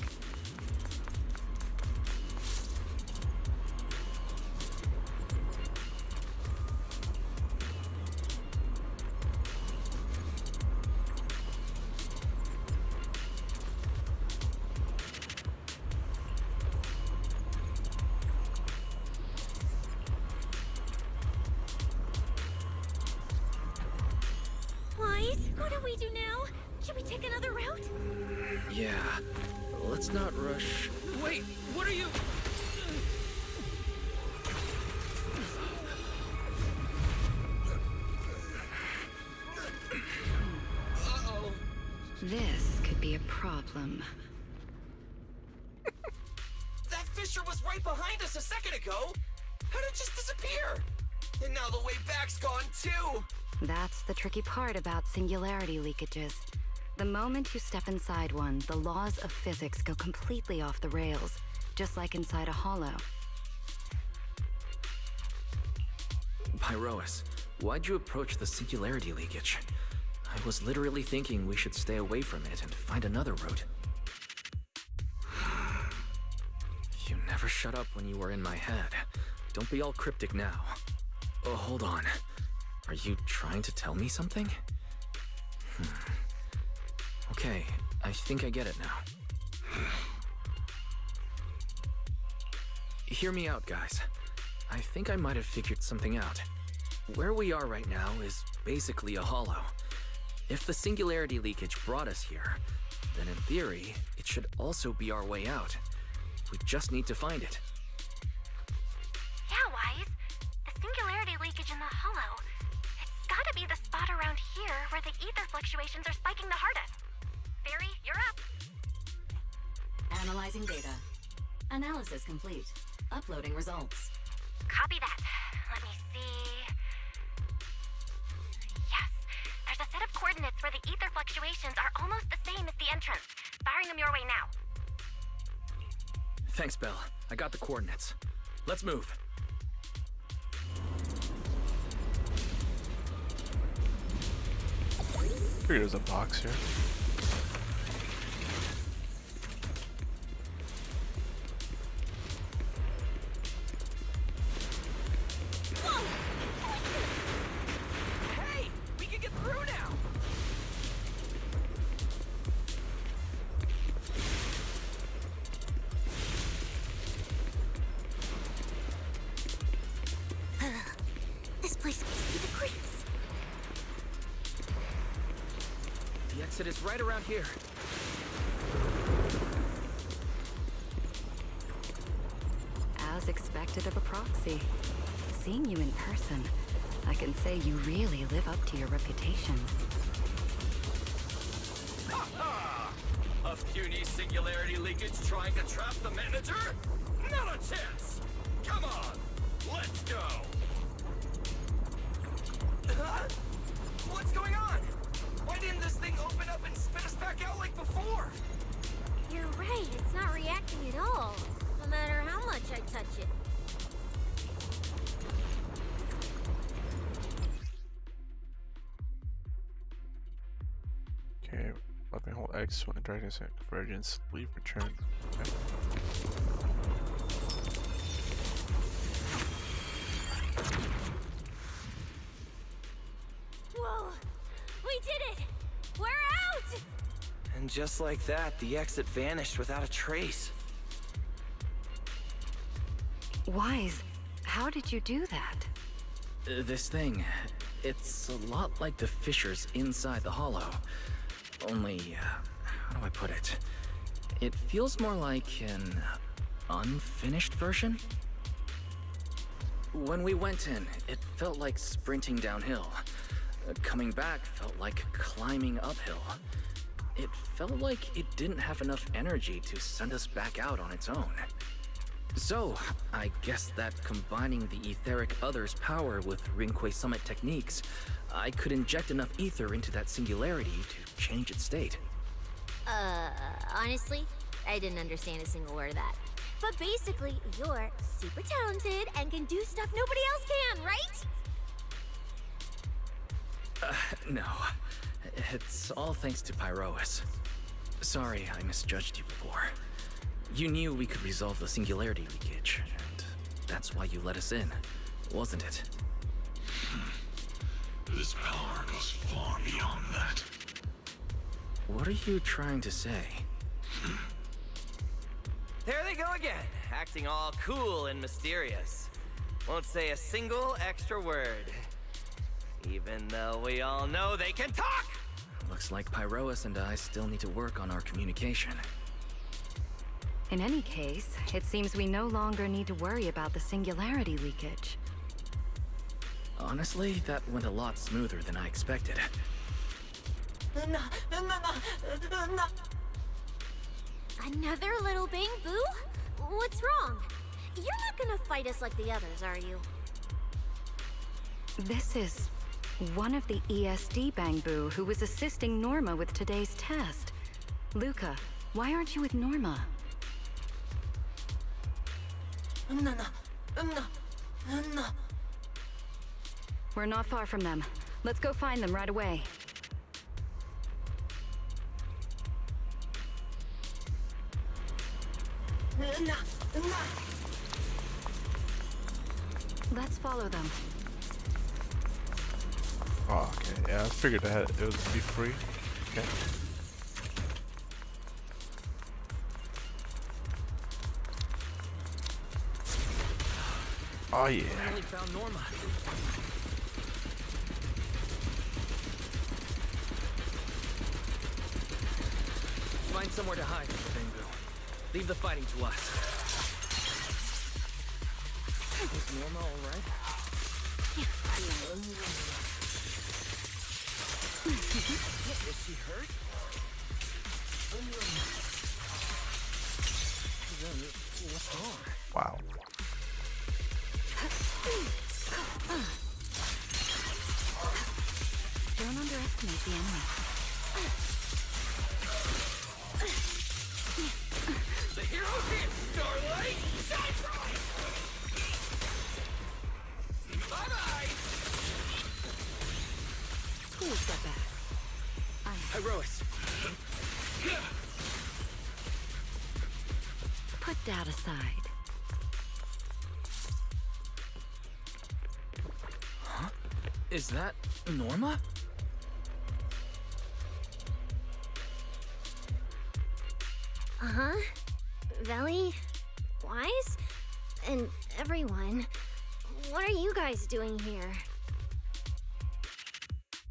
Wise, what do we do now? Should we take another route?
Yeah. Let's not rush.
Wait, what are you? Uh-oh.
This could be a problem.
That fissure was right behind us a second ago. How did it just disappear? And now the way back's gone too.
That's the tricky part about singularity leakages. The moment you step inside one, the laws of physics go completely off the rails, just like inside a hollow.
Pyroas, why'd you approach the singularity leakage? I was literally thinking we should stay away from it and find another route. You never shut up when you were in my head. Don't be all cryptic now. Oh, hold on. Are you trying to tell me something? Okay, I think I get it now. Hear me out, guys. I think I might have figured something out. Where we are right now is basically a hollow. If the singularity leakage brought us here, then in theory, it should also be our way out. We just need to find it.
Yeah, Wise. The singularity leakage in the hollow. It's gotta be the spot around here where the ether fluctuations are spiking the hardest. Barry, you're up.
Analyzing data. Analysis complete. Uploading results.
Copy that. Let me see. Yes. There's a set of coordinates where the ether fluctuations are almost the same as the entrance. Firing them your way now.
Thanks, Belle. I got the coordinates. Let's move.
There's a box here.
Hey, we can get through now.
This place gives me the creeps.
The exit is right around here.
As expected of a proxy. Seeing you in person, I can say you really live up to your reputation.
A puny singularity leakage trying to trap the manager? Not a chance! Come on, let's go! What's going on? Why didn't this thing open up and spit us back out like before?
You're right, it's not reacting at all. No matter how much I touch it.
Okay, let me hold X when the dragon's at convergence. Leave return. Okay.
Whoa! We did it! We're out!
And just like that, the exit vanished without a trace.
Wise, how did you do that?
This thing, it's a lot like the fissures inside the hollow. Only, how do I put it? It feels more like an unfinished version? When we went in, it felt like sprinting downhill. Coming back felt like climbing uphill. It felt like it didn't have enough energy to send us back out on its own. So, I guess that combining the etheric other's power with Rinque Summit techniques, I could inject enough ether into that singularity to change its state.
Honestly, I didn't understand a single word of that. But basically, you're super talented and can do stuff nobody else can, right?
No. It's all thanks to Pyroas. Sorry I misjudged you before. You knew we could resolve the singularity leakage, and that's why you let us in, wasn't it?
This power goes far beyond that.
What are you trying to say?
There they go again, acting all cool and mysterious. Won't say a single extra word. Even though we all know they can talk!
Looks like Pyroas and I still need to work on our communication.
In any case, it seems we no longer need to worry about the singularity leakage.
Honestly, that went a lot smoother than I expected.
Another little bang boo? What's wrong? You're not gonna fight us like the others, are you?
This is one of the ESD Bangbu who was assisting Norma with today's test. Luca, why aren't you with Norma? We're not far from them. Let's go find them right away. Let's follow them.
Oh, okay. Yeah, I figured that it would be free. Okay. Oh yeah.
I finally found Norma. Find somewhere to hide, Bingo. Leave the fighting to us. Is Norma alright? Is she hurt? What's wrong?
Wow.
Don't underestimate the enemy.
The hero's in, Starlight! Shine bright! Bye-bye!
Please step back.
Pyroas!
Put that aside.
Huh? Is that Norma?
Uh-huh. Veli, Wise, and everyone. What are you guys doing here?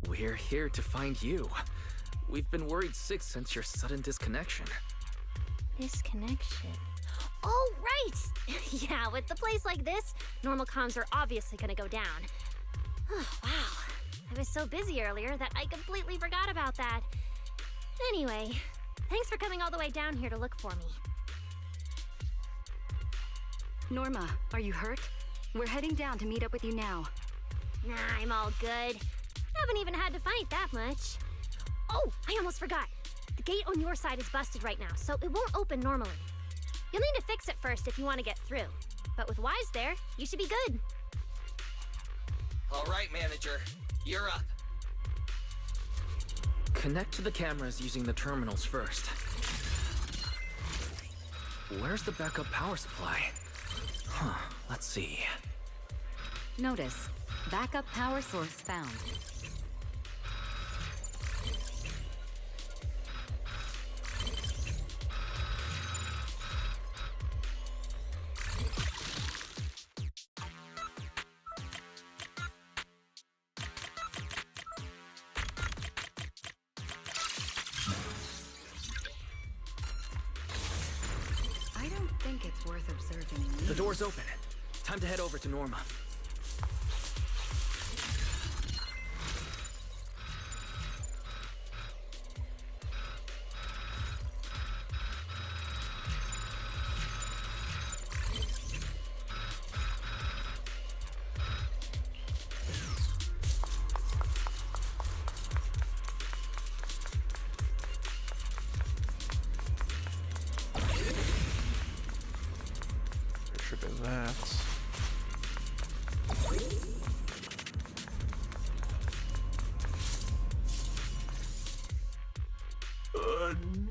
We're here to find you. We've been worried sick since your sudden disconnection.
Disconnection. Oh, right! Yeah, with a place like this, normal comms are obviously gonna go down. Oh, wow. I was so busy earlier that I completely forgot about that. Anyway, thanks for coming all the way down here to look for me.
Norma, are you hurt? We're heading down to meet up with you now.
Nah, I'm all good. Haven't even had to fight that much. Oh, I almost forgot. The gate on your side is busted right now, so it won't open normally. You'll need to fix it first if you want to get through. But with Wise there, you should be good.
All right, manager. You're up.
Connect to the cameras using the terminals first. Where's the backup power supply? Huh, let's see.
Notice, backup power source found. I don't think it's worth observing.
The door's open. Time to head over to Norma.
Tripping that.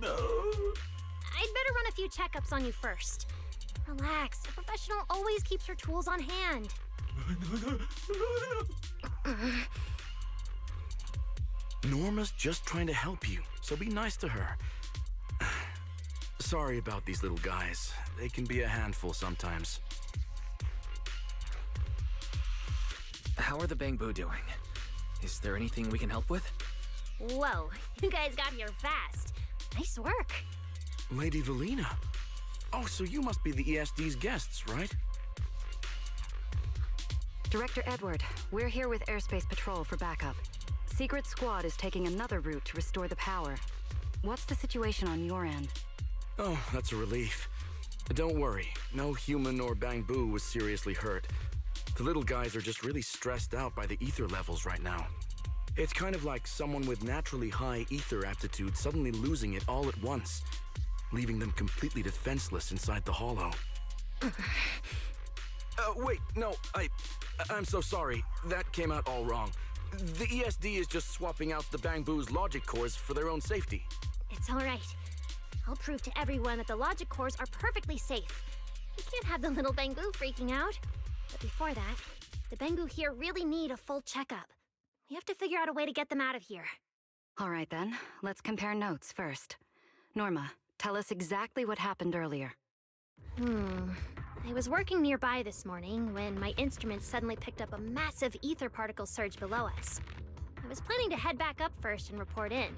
No. I'd better run a few checkups on you first. Relax. A professional always keeps her tools on hand.
Norma's just trying to help you, so be nice to her. Sorry about these little guys. They can be a handful sometimes.
How are the Bangbu doing? Is there anything we can help with?
Whoa, you guys got here fast. Nice work.
Lady Velina. Oh, so you must be the ESD's guests, right?
Director Edward, we're here with Airspace Patrol for backup. Secret Squad is taking another route to restore the power. What's the situation on your end?
Oh, that's a relief. Don't worry, no human or Bangbu was seriously hurt. The little guys are just really stressed out by the ether levels right now. It's kind of like someone with naturally high ether aptitude suddenly losing it all at once, leaving them completely defenseless inside the hollow. Wait, no, I'm so sorry. That came out all wrong. The ESD is just swapping out the Bangbu's logic cores for their own safety.
It's all right. I'll prove to everyone that the logic cores are perfectly safe. We can't have the little Bangbu freaking out. But before that, the Bangbu here really need a full checkup. We have to figure out a way to get them out of here.
All right then, let's compare notes first. Norma, tell us exactly what happened earlier.
I was working nearby this morning when my instruments suddenly picked up a massive ether particle surge below us. I was planning to head back up first and report in,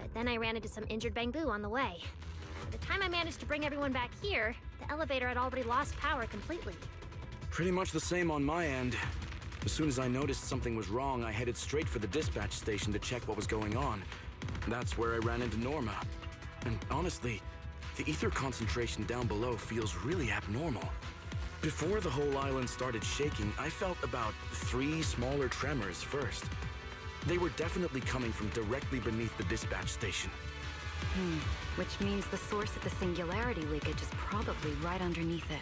but then I ran into some injured Bangbu on the way. By the time I managed to bring everyone back here, the elevator had already lost power completely.
Pretty much the same on my end. As soon as I noticed something was wrong, I headed straight for the dispatch station to check what was going on. That's where I ran into Norma. And honestly, the ether concentration down below feels really abnormal. Before the whole island started shaking, I felt about 3 smaller tremors first. They were definitely coming from directly beneath the dispatch station.
Which means the source of the singularity leakage is probably right underneath it.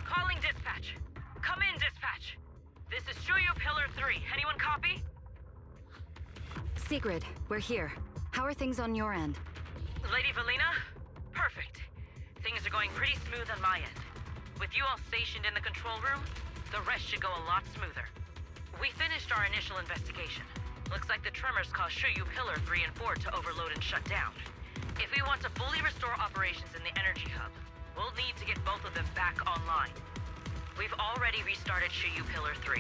Calling dispatch. Come in, dispatch. This is Shuyu Pillar 3. Anyone copy?
Sigrid, we're here. How are things on your end?
Lady Velina? Perfect. Things are going pretty smooth on my end. With you all stationed in the control room, the rest should go a lot smoother. We finished our initial investigation. Looks like the tremors caused Shuyu Pillar 3 and 4 to overload and shut down. If we want to fully restore operations in the energy hub, we'll need to get both of them back online. We've already restarted Shuyu Pillar 3.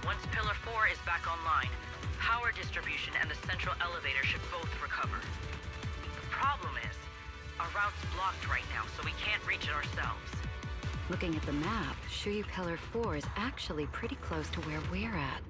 Once Pillar 4 is back online, power distribution and the central elevator should both recover. The problem is, our route's blocked right now, so we can't reach it ourselves.
Looking at the map, Shuyu Pillar 4 is actually pretty close to where we're at.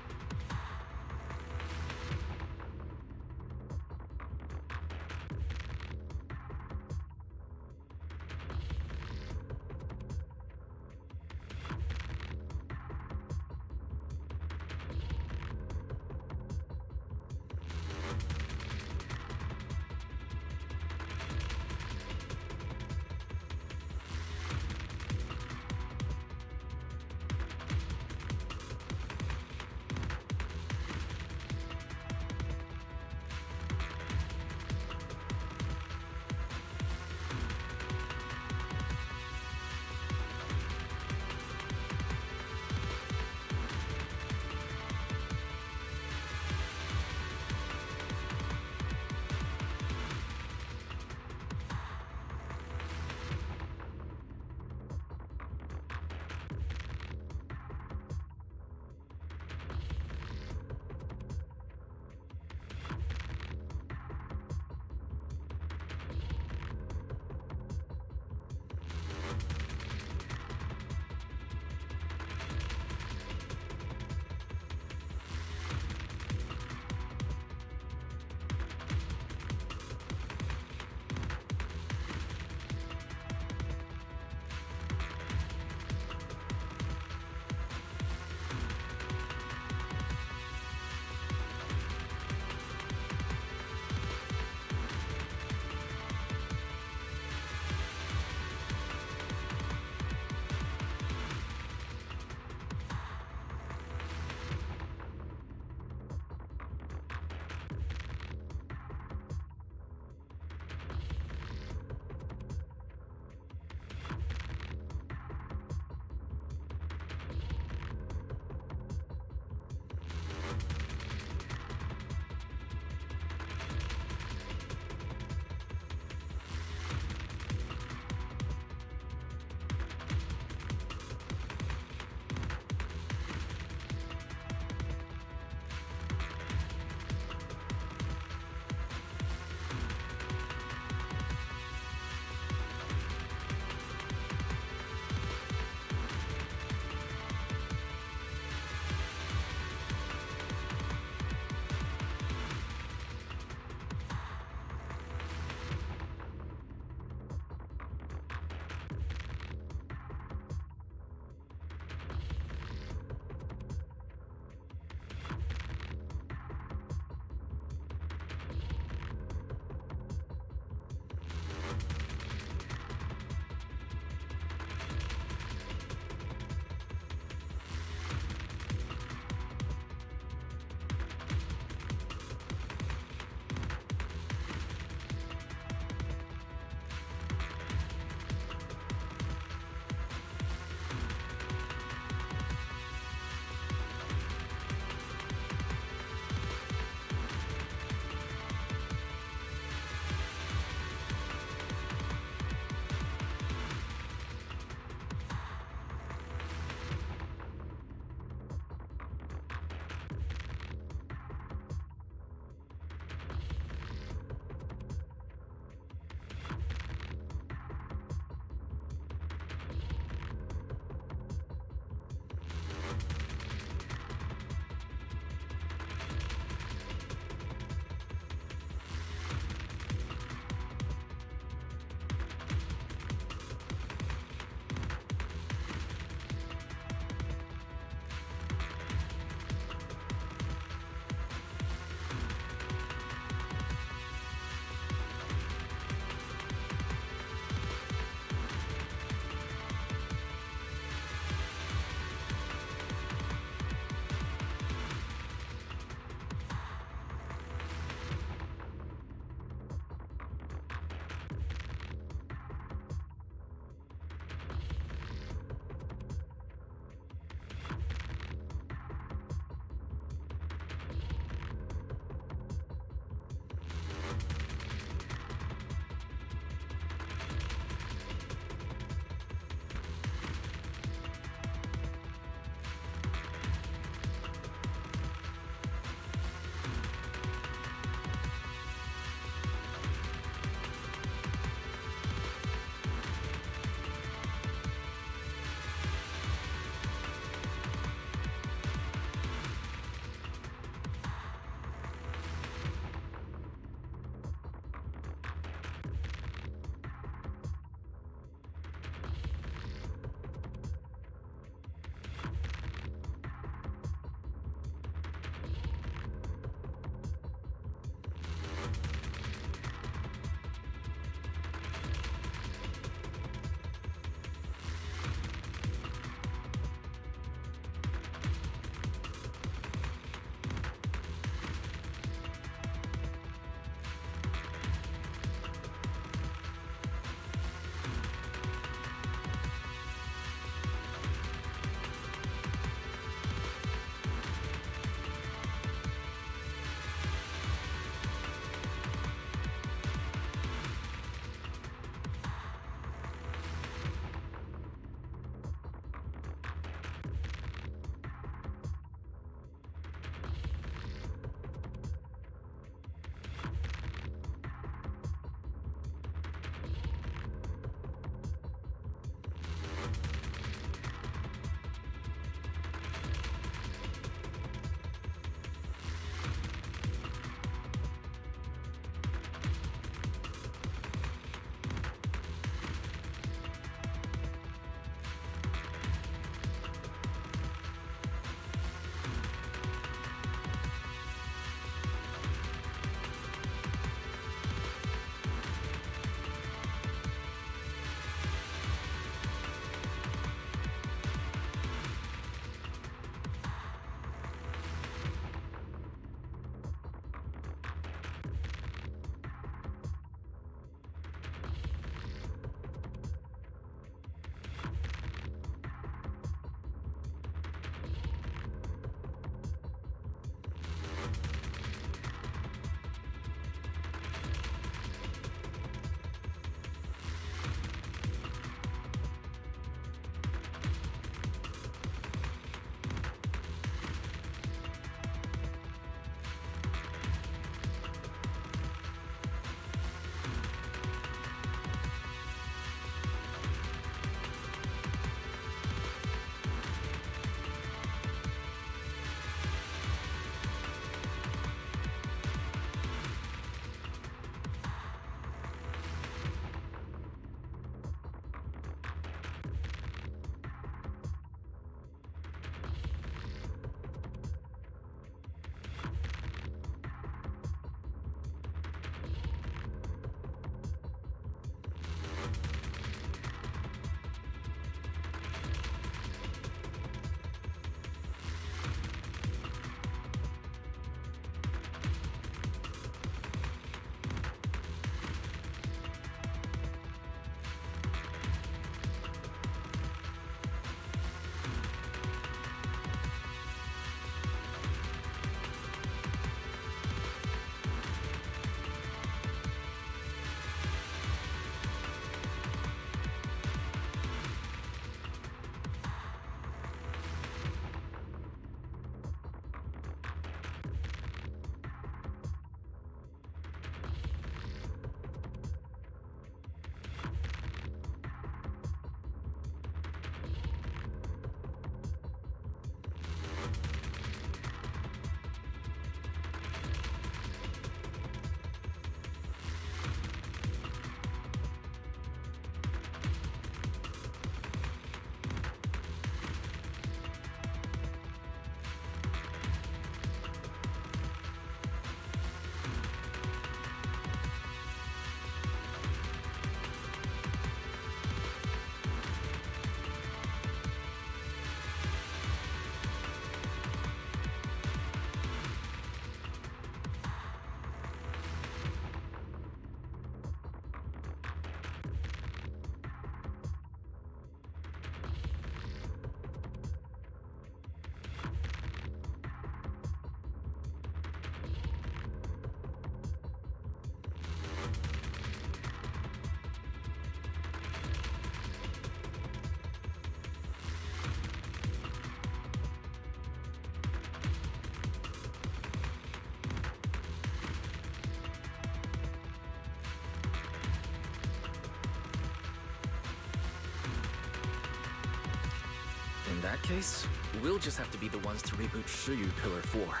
In that case, we'll just have to be the ones to reboot Shiryu Pillar 4.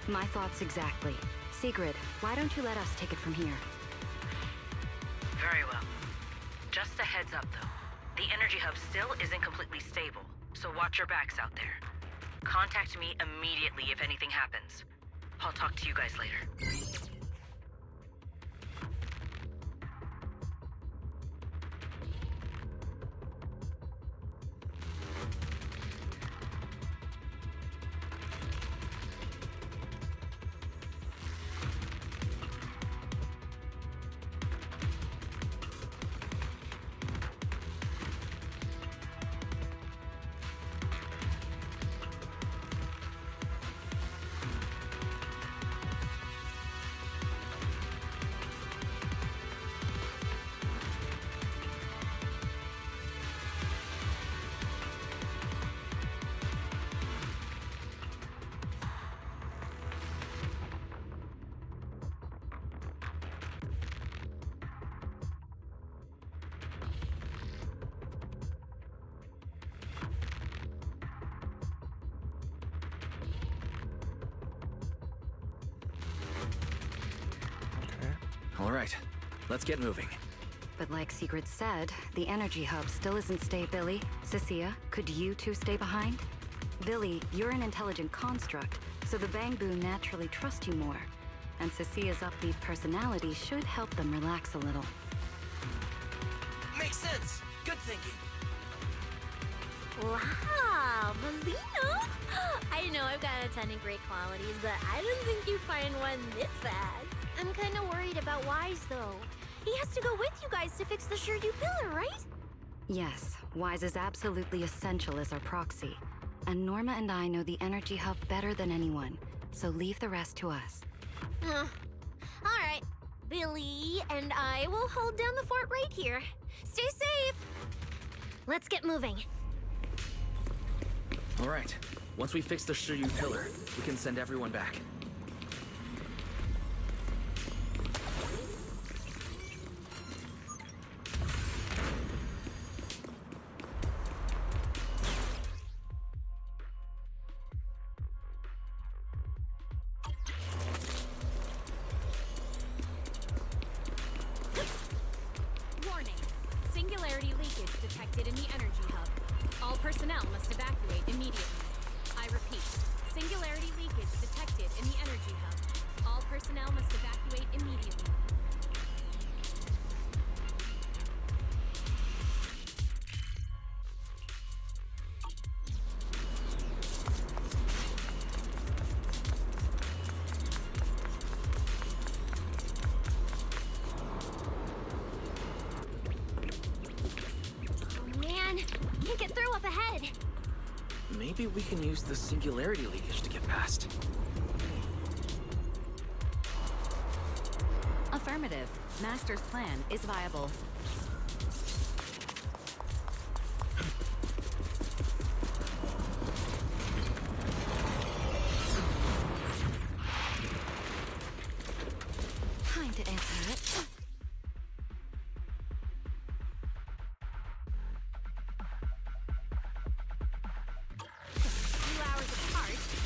My thoughts exactly. Sigrid, why don't you let us take it from here?
Very well. Just a heads up, though. The energy hub still isn't completely stable, so watch your backs out there. Contact me immediately if anything happens. I'll talk to you guys later.
All right, let's get moving.
But like Sigrid said, the energy hub still isn't stable. Billy, Cecilia, could you two stay behind? Billy, you're an intelligent construct, so the Bangbu naturally trust you more. And Cecilia's upbeat personality should help them relax a little.
Makes sense. Good thinking.
Wow, Velina! I know I've got a ton of great qualities, but I didn't think you'd find one this fast.
I'm kind of worried about Wise, though.
He has to go with you guys to fix the Shiryu pillar, right?
Yes, Wise is absolutely essential as our proxy. And Norma and I know the energy hub better than anyone, so leave the rest to us.
All right. Billy and I will hold down the fort right here. Stay safe!
Let's get moving.
All right, once we fix the Shiryu pillar, we can send everyone back.
Warning. Singularity leakage detected in the energy hub. All personnel must evacuate immediately. I repeat, singularity leakage detected in the energy hub. All personnel must evacuate immediately.
Oh man, can't get through up ahead.
Maybe we can use the singularity leakage to get past.
Affirmative. Master's plan is viable.
Time to answer it.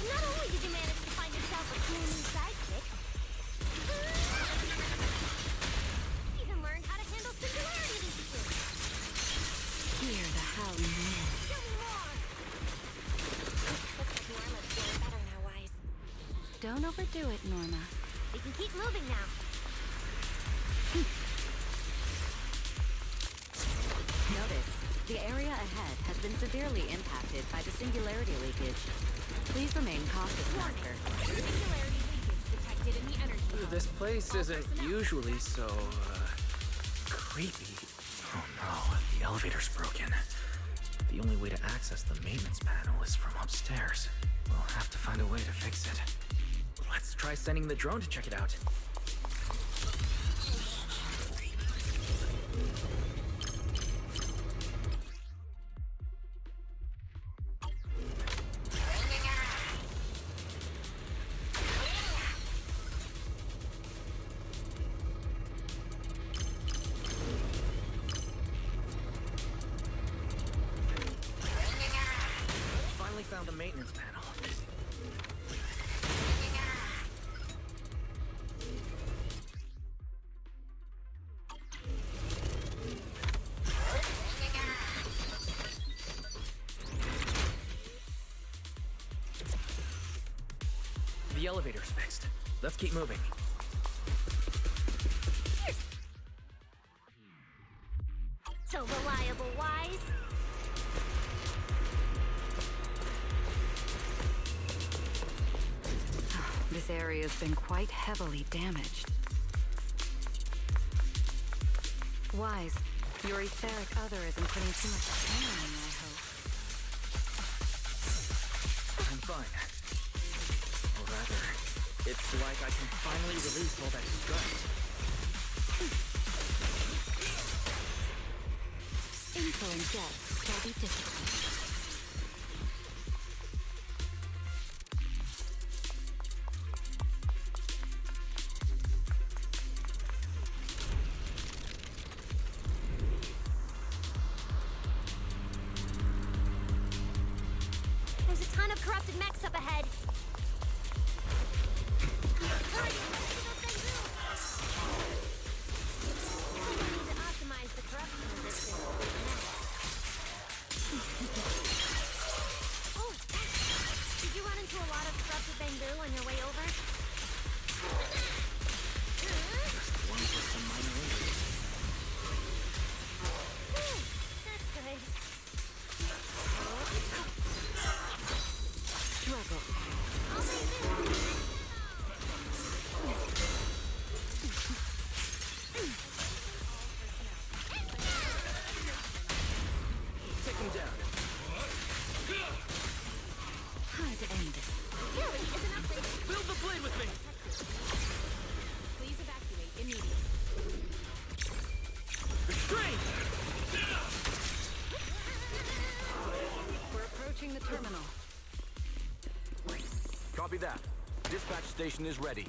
Not only did you manage to find yourself a cool new sidekick, you even learned how to handle singularity leakages.
Hear the howling wind.
Show me more!
Looks like Norma's feeling better now, Wise.
Don't overdo it, Norma.
We can keep moving now.
Notice, the area ahead has been severely impacted by the singularity leakage. Please remain cautious, Master.
Singularity leakage detected in the energy hub.
This place isn't usually so, creepy. Oh no, the elevator's broken. The only way to access the maintenance panel is from upstairs. We'll have to find a way to fix it. Let's try sending the drone to check it out. maintenance panel. The elevator's fixed. Let's keep moving.
So reliable, Wise.
This area has been quite heavily damaged. Wise, your etheric other isn't putting too much strain on you, I hope.
I'm fine. Or rather, it's like I can finally release all that stress.
Insolent guests shall be disciplined.
There's a ton of corrupted mechs up ahead. Hurry! We need to optimize the corruption resistance of these mechs. Oh, did you run into a lot of corrupted bamboo on your way over?
One with some minor injuries.
That's good.
Struggle.
I'll leave this.
Take him down.
Hard to end it.
Really, isn't upgrade.
Build the blade with me!
Please evacuate immediately.
Restrain!
We're approaching the terminal.
Copy that. Dispatch station is ready.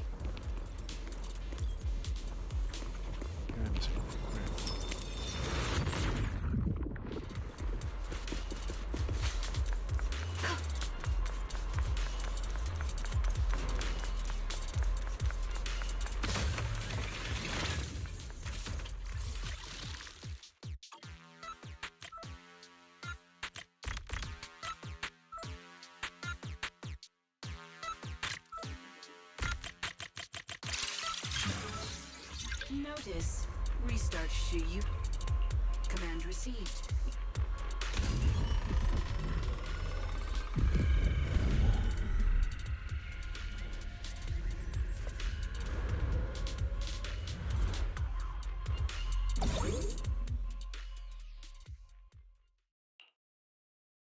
Notice. Restart Shuyu. Command received.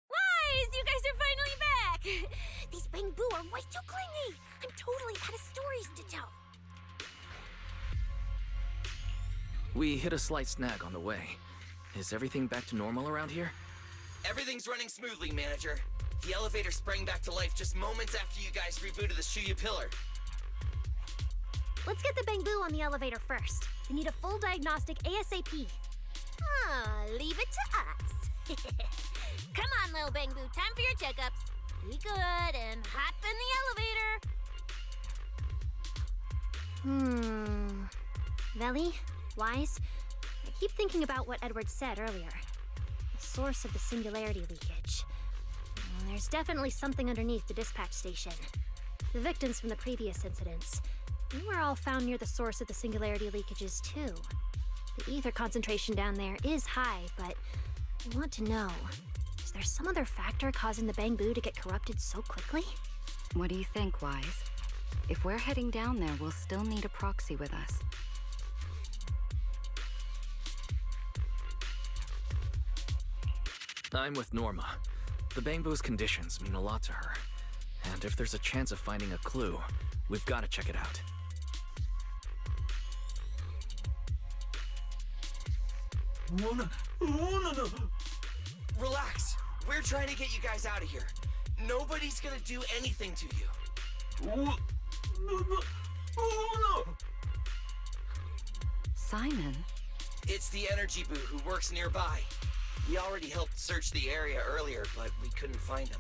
Wise, you guys are finally back! These bamboo are way too clingy! I'm totally out of stories to tell.
We hit a slight snag on the way. Is everything back to normal around here?
Everything's running smoothly, Manager. The elevator sprang back to life just moments after you guys rebooted the Shuyu pillar.
Let's get the bamboo on the elevator first. We need a full diagnostic ASAP. Leave it to us. Come on, little bamboo. Time for your checkups. Be good and hop in the elevator. Veli? Wise? I keep thinking about what Edward said earlier. The source of the singularity leakage. There's definitely something underneath the dispatch station. The victims from the previous incidents, they were all found near the source of the singularity leakages too. The ether concentration down there is high, but I want to know, is there some other factor causing the bamboo to get corrupted so quickly?
What do you think, Wise? If we're heading down there, we'll still need a proxy with us.
I'm with Norma. The bamboo's conditions mean a lot to her. And if there's a chance of finding a clue, we've got to check it out.
Relax. We're trying to get you guys out of here. Nobody's gonna do anything to you.
Simon?
It's the energy boo who works nearby. We already helped search the area earlier, but we couldn't find him.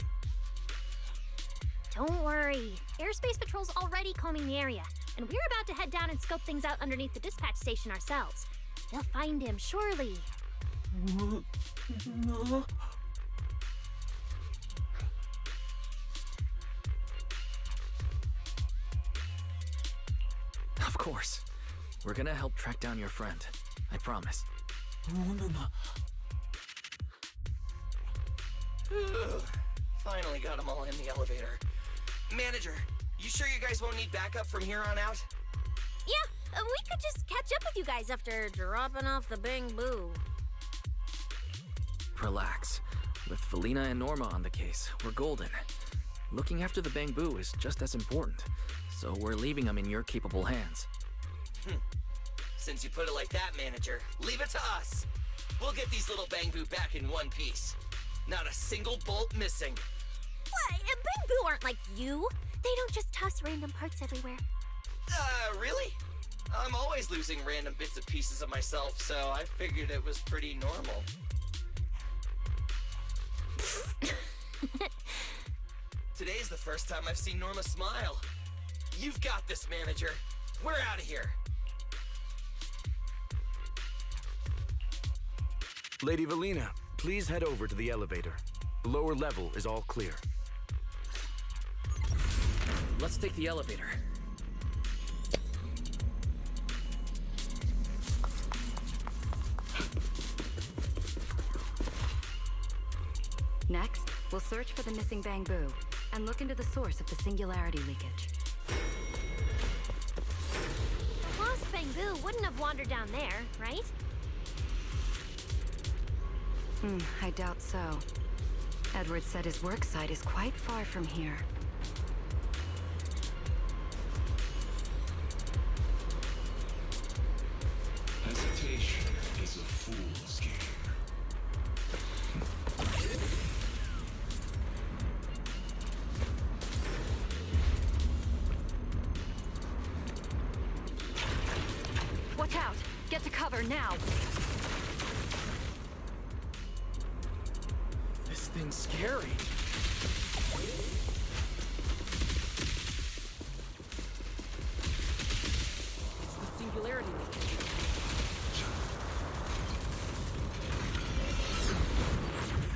Don't worry. Airspace Patrol's already combing the area, and we're about to head down and scope things out underneath the dispatch station ourselves. They'll find him, surely.
No.
Of course. We're gonna help track down your friend. I promise.
No.
Finally got them all in the elevator. Manager, you sure you guys won't need backup from here on out?
Yeah, we could just catch up with you guys after dropping off the Bang Boo.
Relax. With Velina and Norma on the case, we're golden. Looking after the Bang Boo is just as important, so we're leaving them in your capable hands.
Since you put it like that, Manager, leave it to us. We'll get these little Bang Boo back in one piece. Not a single bolt missing.
What? Bang Boo aren't like you.
They don't just toss random parts everywhere.
Really? I'm always losing random bits and pieces of myself, so I figured it was pretty normal. Today's the first time I've seen Norma smile. You've got this, Manager. We're out of here.
Lady Velina, please head over to the elevator. The lower level is all clear.
Let's take the elevator.
Next, we'll search for the missing Bang Boo and look into the source of the singularity leakage.
The lost Bang Boo wouldn't have wandered down there, right?
I doubt so. Edward said his work site is quite far from here.
Hesitation is a fool's game.
Watch out! Get to cover now!
This thing's scary. It's the singularity leakage.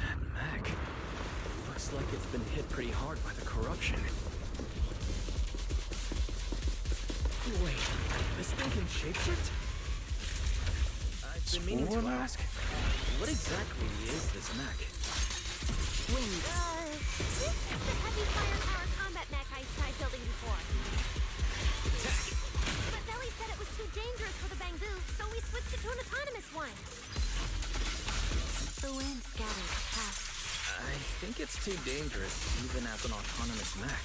That mech looks like it's been hit pretty hard by the corruption. Wait, this thing can shapeshift? I've been meaning to ask, what exactly is this mech?
This is the heavy firepower combat mech I tried building before. But Belly said it was too dangerous for the Bang Boo, so we switched it to an autonomous one.
The wind scatters past.
I think it's too dangerous, even as an autonomous mech.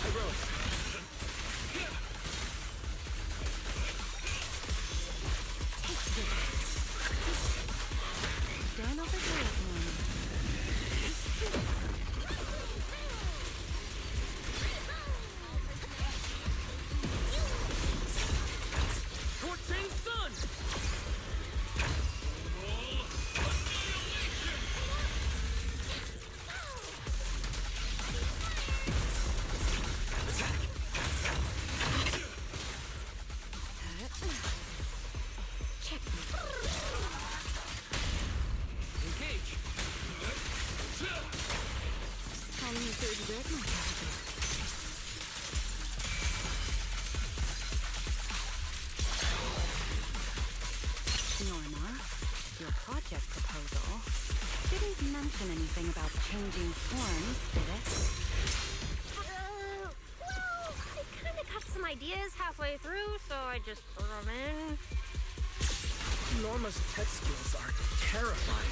Hey, Rose.
Stand over here, Norman.
Torching Sun! Engage!
Calling your third red, my captain. Norma, your project proposal didn't mention anything about changing forms, did it?
Well, I kinda got some ideas halfway through, so I just threw them in.
Norma's tech skills are terrifying.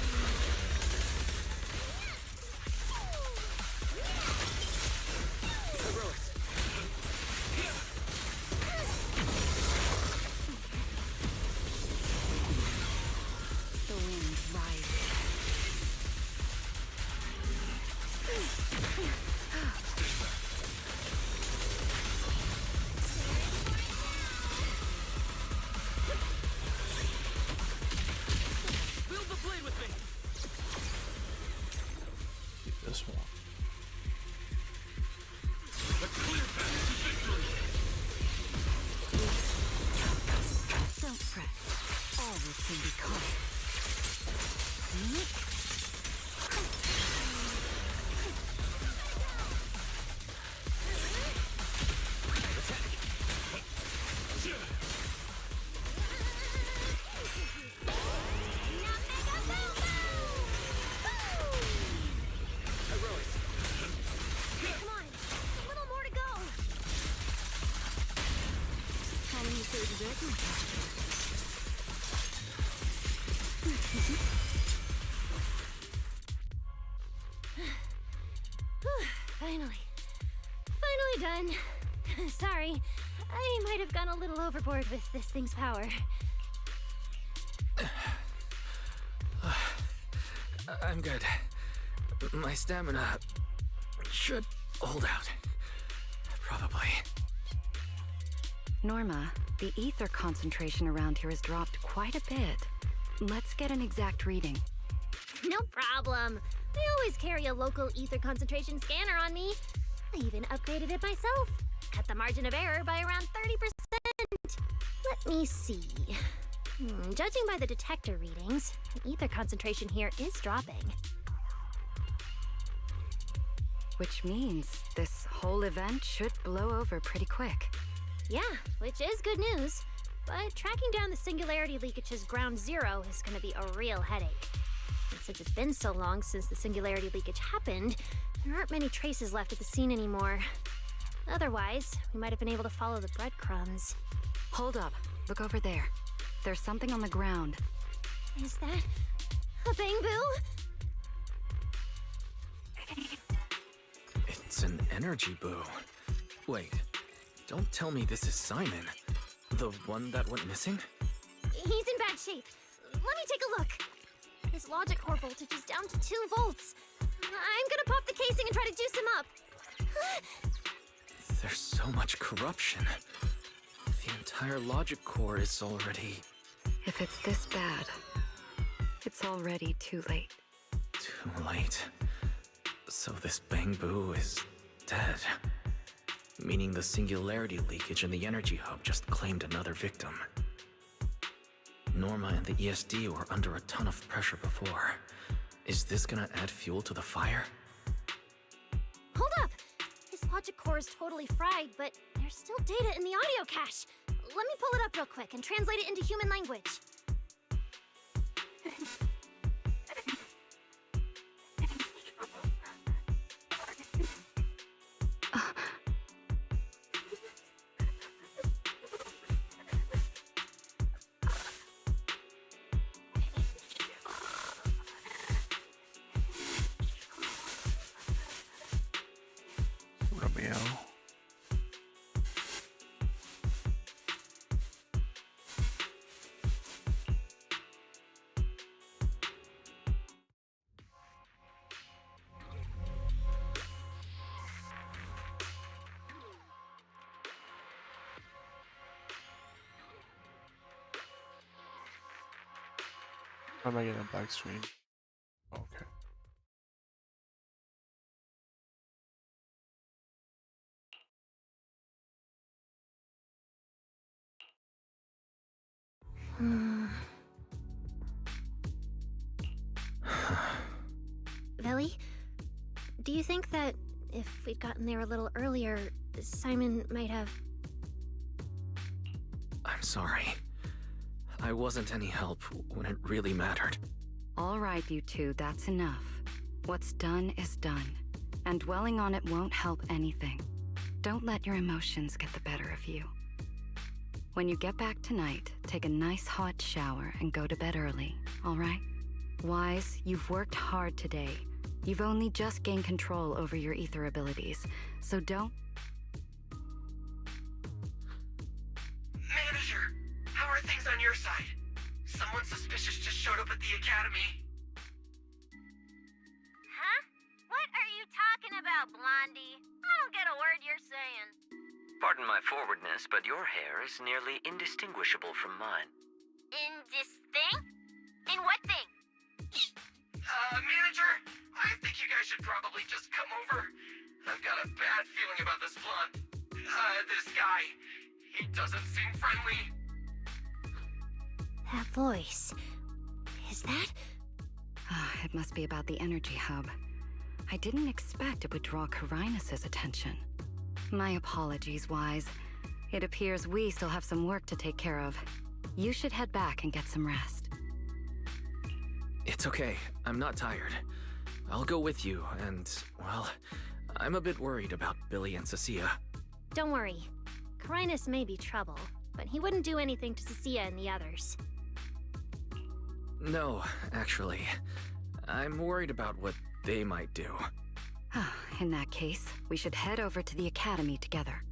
Heroics.
The wind rises.
Finally. Finally done. Sorry, I might have gone a little overboard with this thing's power.
I'm good. My stamina should hold out. Probably.
Norma, the ether concentration around here has dropped quite a bit. Let's get an exact reading.
No problem. I always carry a local ether concentration scanner on me. I even upgraded it myself. Cut the margin of error by around 30%. Let me see. Judging by the detector readings, the ether concentration here is dropping.
Which means this whole event should blow over pretty quick.
Yeah, which is good news. But tracking down the singularity leakage's ground zero is going to be a real headache. And since it's been so long since the singularity leakage happened, there aren't many traces left at the scene anymore. Otherwise, we might have been able to follow the breadcrumbs.
Hold up. Look over there. There's something on the ground.
Is that a bamboo?
It's an energy boo. Wait, don't tell me this is Simon. The one that went missing?
He's in bad shape. Let me take a look. His logic core voltage is down to 2 volts. I'm gonna pop the casing and try to juice him up.
There's so much corruption. The entire logic core is already...
If it's this bad, it's already too late.
Too late. So this bamboo is dead. Meaning the singularity leakage in the energy hub just claimed another victim. Norma and the ESD were under a ton of pressure before. Is this gonna add fuel to the fire?
Hold up! His logic core is totally fried, but there's still data in the audio cache. Let me pull it up real quick and translate it into human language.
How am I getting a black screen? Okay.
Velly, do you think that if we'd gotten there a little earlier, Simon might have...
I'm sorry. I wasn't any help when it really mattered.
All right, you two, that's enough. What's done is done, and dwelling on it won't help anything. Don't let your emotions get the better of you. When you get back tonight, take a nice hot shower and go to bed early, all right? Wise, you've worked hard today. You've only just gained control over your ether abilities, so don't...
Manager, how are things on your side? Someone suspicious just showed up at the academy.
Huh? What are you talking about, Blondie? I don't get a word you're saying.
Pardon my forwardness, but your hair is nearly indistinguishable from mine.
In this thing? In what thing?
Manager, I think you guys should probably just come over. I've got a bad feeling about this blonde. This guy. He doesn't seem friendly.
That voice... is that...
It must be about the energy hub. I didn't expect it would draw Carinus' attention. My apologies, Wise. It appears we still have some work to take care of. You should head back and get some rest.
It's okay. I'm not tired. I'll go with you, and, well, I'm a bit worried about Billy and Cecilia.
Don't worry. Carinus may be trouble, but he wouldn't do anything to Cecilia and the others.
No, actually. I'm worried about what they might do.
In that case, we should head over to the academy together.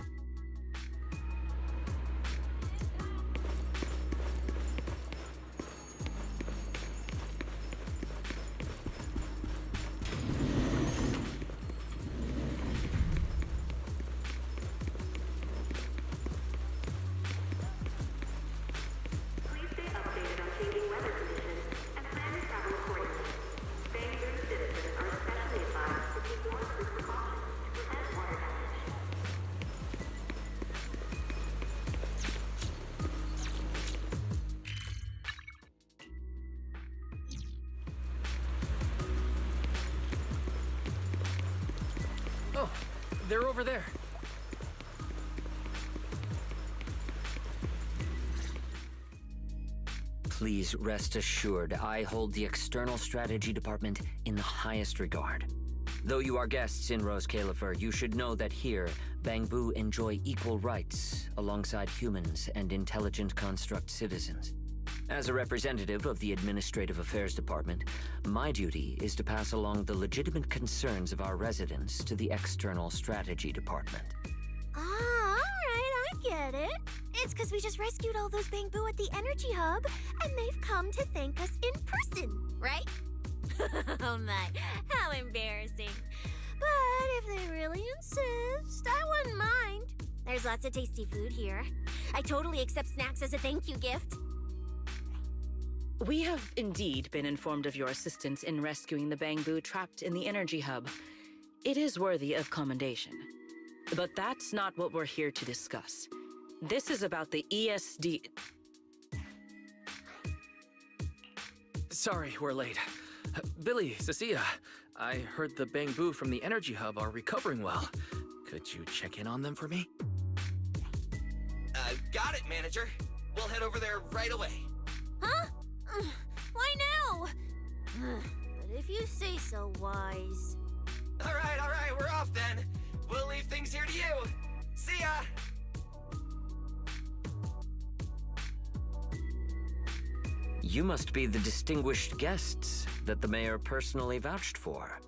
Oh, they're over there.
Please rest assured, I hold the External Strategy Department in the highest regard. Though you are guests in Roscaelifer, you should know that here, Bangbu enjoy equal rights alongside humans and intelligent construct citizens. As a representative of the Administrative Affairs Department, my duty is to pass along the legitimate concerns of our residents to the External Strategy Department.
Ah, alright, I get it. It's because we just rescued all those Bangbu at the Energy Hub, and they've come to thank us in person, right?
Oh my, how embarrassing.
But if they really insist, I wouldn't mind.
There's lots of tasty food here. I totally accept snacks as a thank you gift.
We have indeed been informed of your assistance in rescuing the Bangbu trapped in the Energy Hub. It is worthy of commendation. But that's not what we're here to discuss. This is about the ESD...
Sorry, we're late. Billy, Cecilia, I heard the Bangbu from the Energy Hub are recovering well. Could you check in on them for me?
Got it, manager. We'll head over there right away.
Huh? Why now? But if you say so, Wise.
All right, we're off then. We'll leave things here to you. See ya!
You must be the distinguished guests that the mayor personally vouched for.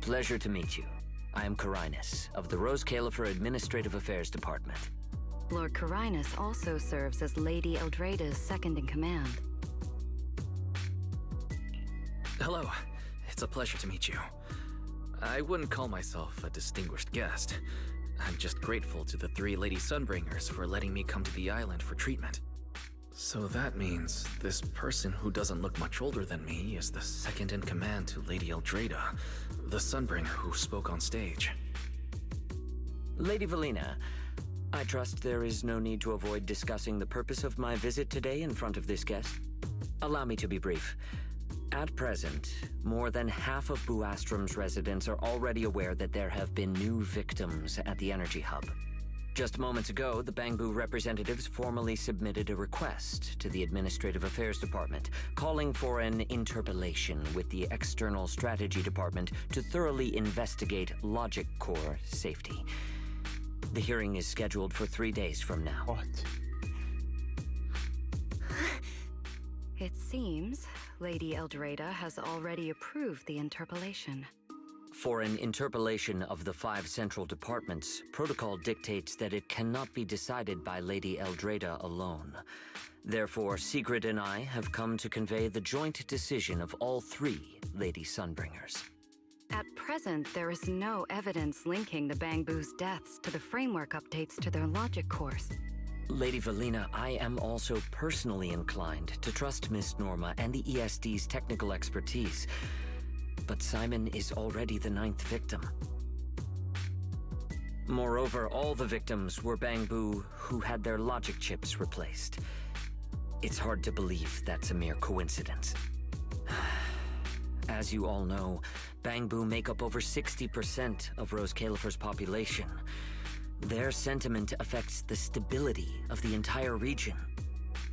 Pleasure to meet you. I am Carinus, of the Roscaelifer Administrative Affairs Department.
Lord Carinus also serves as Lady Eldrada's second-in-command.
Hello. It's a pleasure to meet you. I wouldn't call myself a distinguished guest. I'm just grateful to the 3 Lady Sunbringers for letting me come to the island for treatment. So that means this person who doesn't look much older than me is the second-in-command to Lady Eldrada, the Sunbringer who spoke on stage.
Lady Velina, I trust there is no need to avoid discussing the purpose of my visit today in front of this guest. Allow me to be brief. At present, more than half of Buastrom's residents are already aware that there have been new victims at the Energy Hub. Just moments ago, the Bangbu representatives formally submitted a request to the Administrative Affairs Department, calling for an interpellation with the External Strategy Department to thoroughly investigate Logic Core safety. The hearing is scheduled for 3 days from now.
What?
It seems Lady Eldrada has already approved the interpellation.
For an interpellation of the 5 central departments, protocol dictates that it cannot be decided by Lady Eldrada alone. Therefore, Sigrid and I have come to convey the joint decision of all 3 Lady Sunbringers.
At present, there is no evidence linking the Bangbu's deaths to the framework updates to their logic cores.
Lady Velina, I am also personally inclined to trust Miss Norma and the ESD's technical expertise. But Simon is already the 9th victim. Moreover, all the victims were Bangbu who had their logic chips replaced. It's hard to believe that's a mere coincidence. As you all know, Bangbu make up over 60% of Roscaelifer's population. Their sentiment affects the stability of the entire region.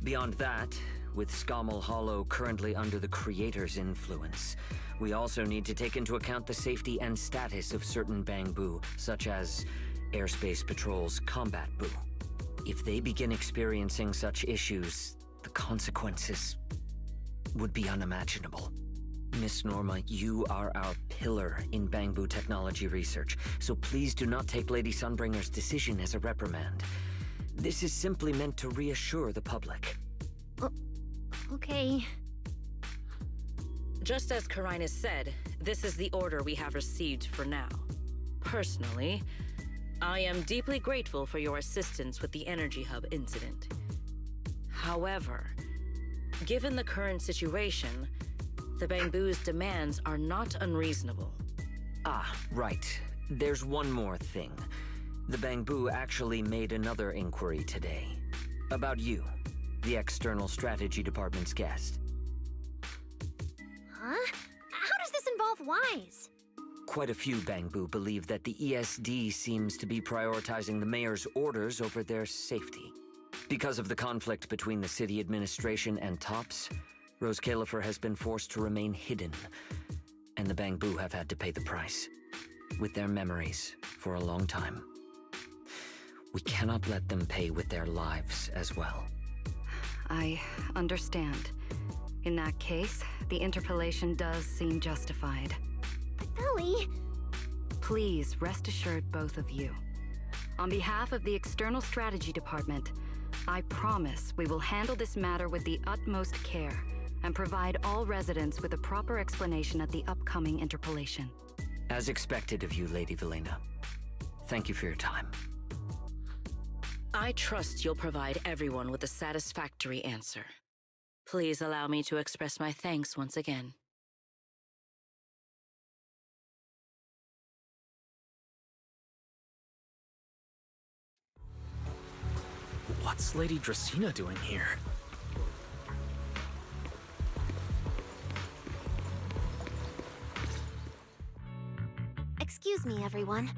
Beyond that, with Scommel Hollow currently under the Creator's influence, we also need to take into account the safety and status of certain Bangbu, such as Airspace Patrol's Combat Bu. If they begin experiencing such issues, the consequences would be unimaginable. Miss Norma, you are our pillar in Bangbu technology research, so please do not take Lady Sunbringer's decision as a reprimand. This is simply meant to reassure the public.
Okay.
Just as Karinus said, this is the order we have received for now. Personally, I am deeply grateful for your assistance with the Energy Hub incident. However, given the current situation, the Bangbu's demands are not unreasonable.
Ah, right. There's one more thing. The Bangbu actually made another inquiry today. About you, the External Strategy Department's guest.
Huh? How does this involve Wise?
Quite a few Bangbu believe that the ESD seems to be prioritizing the mayor's orders over their safety. Because of the conflict between the city administration and TOPS, Roscaelifer has been forced to remain hidden, and the Bangbu have had to pay the price, with their memories for a long time. We cannot let them pay with their lives as well.
I understand. In that case, the interpolation does seem justified.
But Ellie...
Please rest assured, both of you. On behalf of the External Strategy Department, I promise we will handle this matter with the utmost care and provide all residents with a proper explanation at the upcoming interpolation.
As expected of you, Lady Velina. Thank you for your time.
I trust you'll provide everyone with a satisfactory answer. Please allow me to express my thanks once again.
What's Lady Dracaena doing here?
Excuse me, everyone.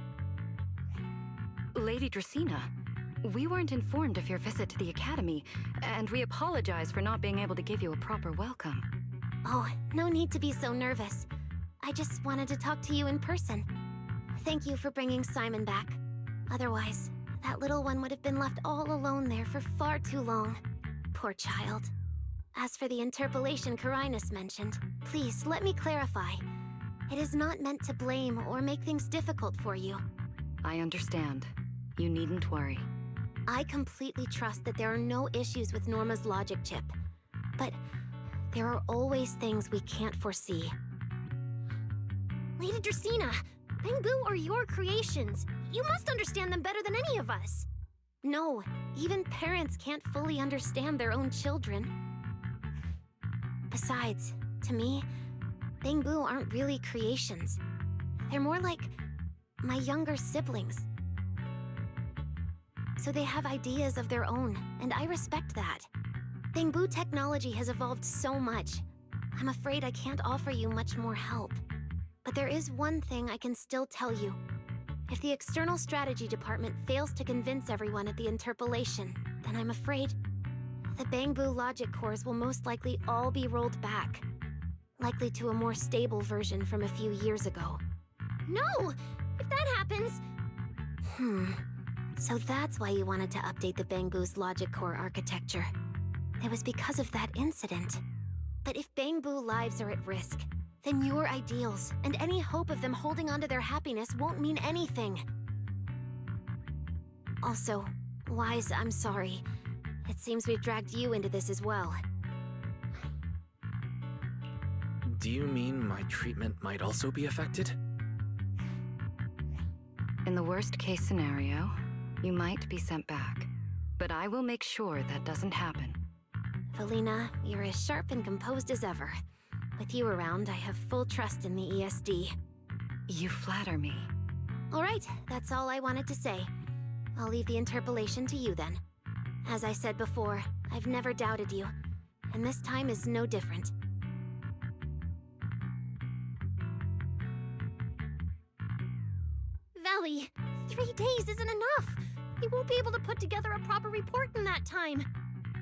Lady Dracaena, we weren't informed of your visit to the Academy, and we apologize for not being able to give you a proper welcome.
Oh, no need to be so nervous. I just wanted to talk to you in person. Thank you for bringing Simon back. Otherwise, that little one would have been left all alone there for far too long. Poor child. As for the interpolation Karinus mentioned, please let me clarify. It is not meant to blame or make things difficult for you.
I understand. You needn't worry.
I completely trust that there are no issues with Norma's logic chip. But there are always things we can't foresee.
Lady Dracaena, Bangbu are your creations. You must understand them better than any of us.
No, even parents can't fully understand their own children. Besides, to me, Bangbu aren't really creations. They're more like my younger siblings. So they have ideas of their own, and I respect that. Bangbu technology has evolved so much. I'm afraid I can't offer you much more help. But there is one thing I can still tell you. If the External Strategy Department fails to convince everyone at the interpolation, then I'm afraid the Bangbu logic cores will most likely all be rolled back. Likely to a more stable version from a few years ago.
No! If that happens...
So that's why you wanted to update the Bangbu's logic core architecture. It was because of that incident. But if Bangbu lives are at risk, then your ideals and any hope of them holding onto their happiness won't mean anything. Also, Wise, I'm sorry. It seems we've dragged you into this as well.
Do you mean my treatment might also be affected?
In the worst-case scenario, you might be sent back. But I will make sure that doesn't happen.
Velina, you're as sharp and composed as ever. With you around, I have full trust in the ESD.
You flatter me.
All right, that's all I wanted to say. I'll leave the interpolation to you then. As I said before, I've never doubted you, and this time is no different.
Valley, 3 days isn't enough. We won't be able to put together a proper report in that time.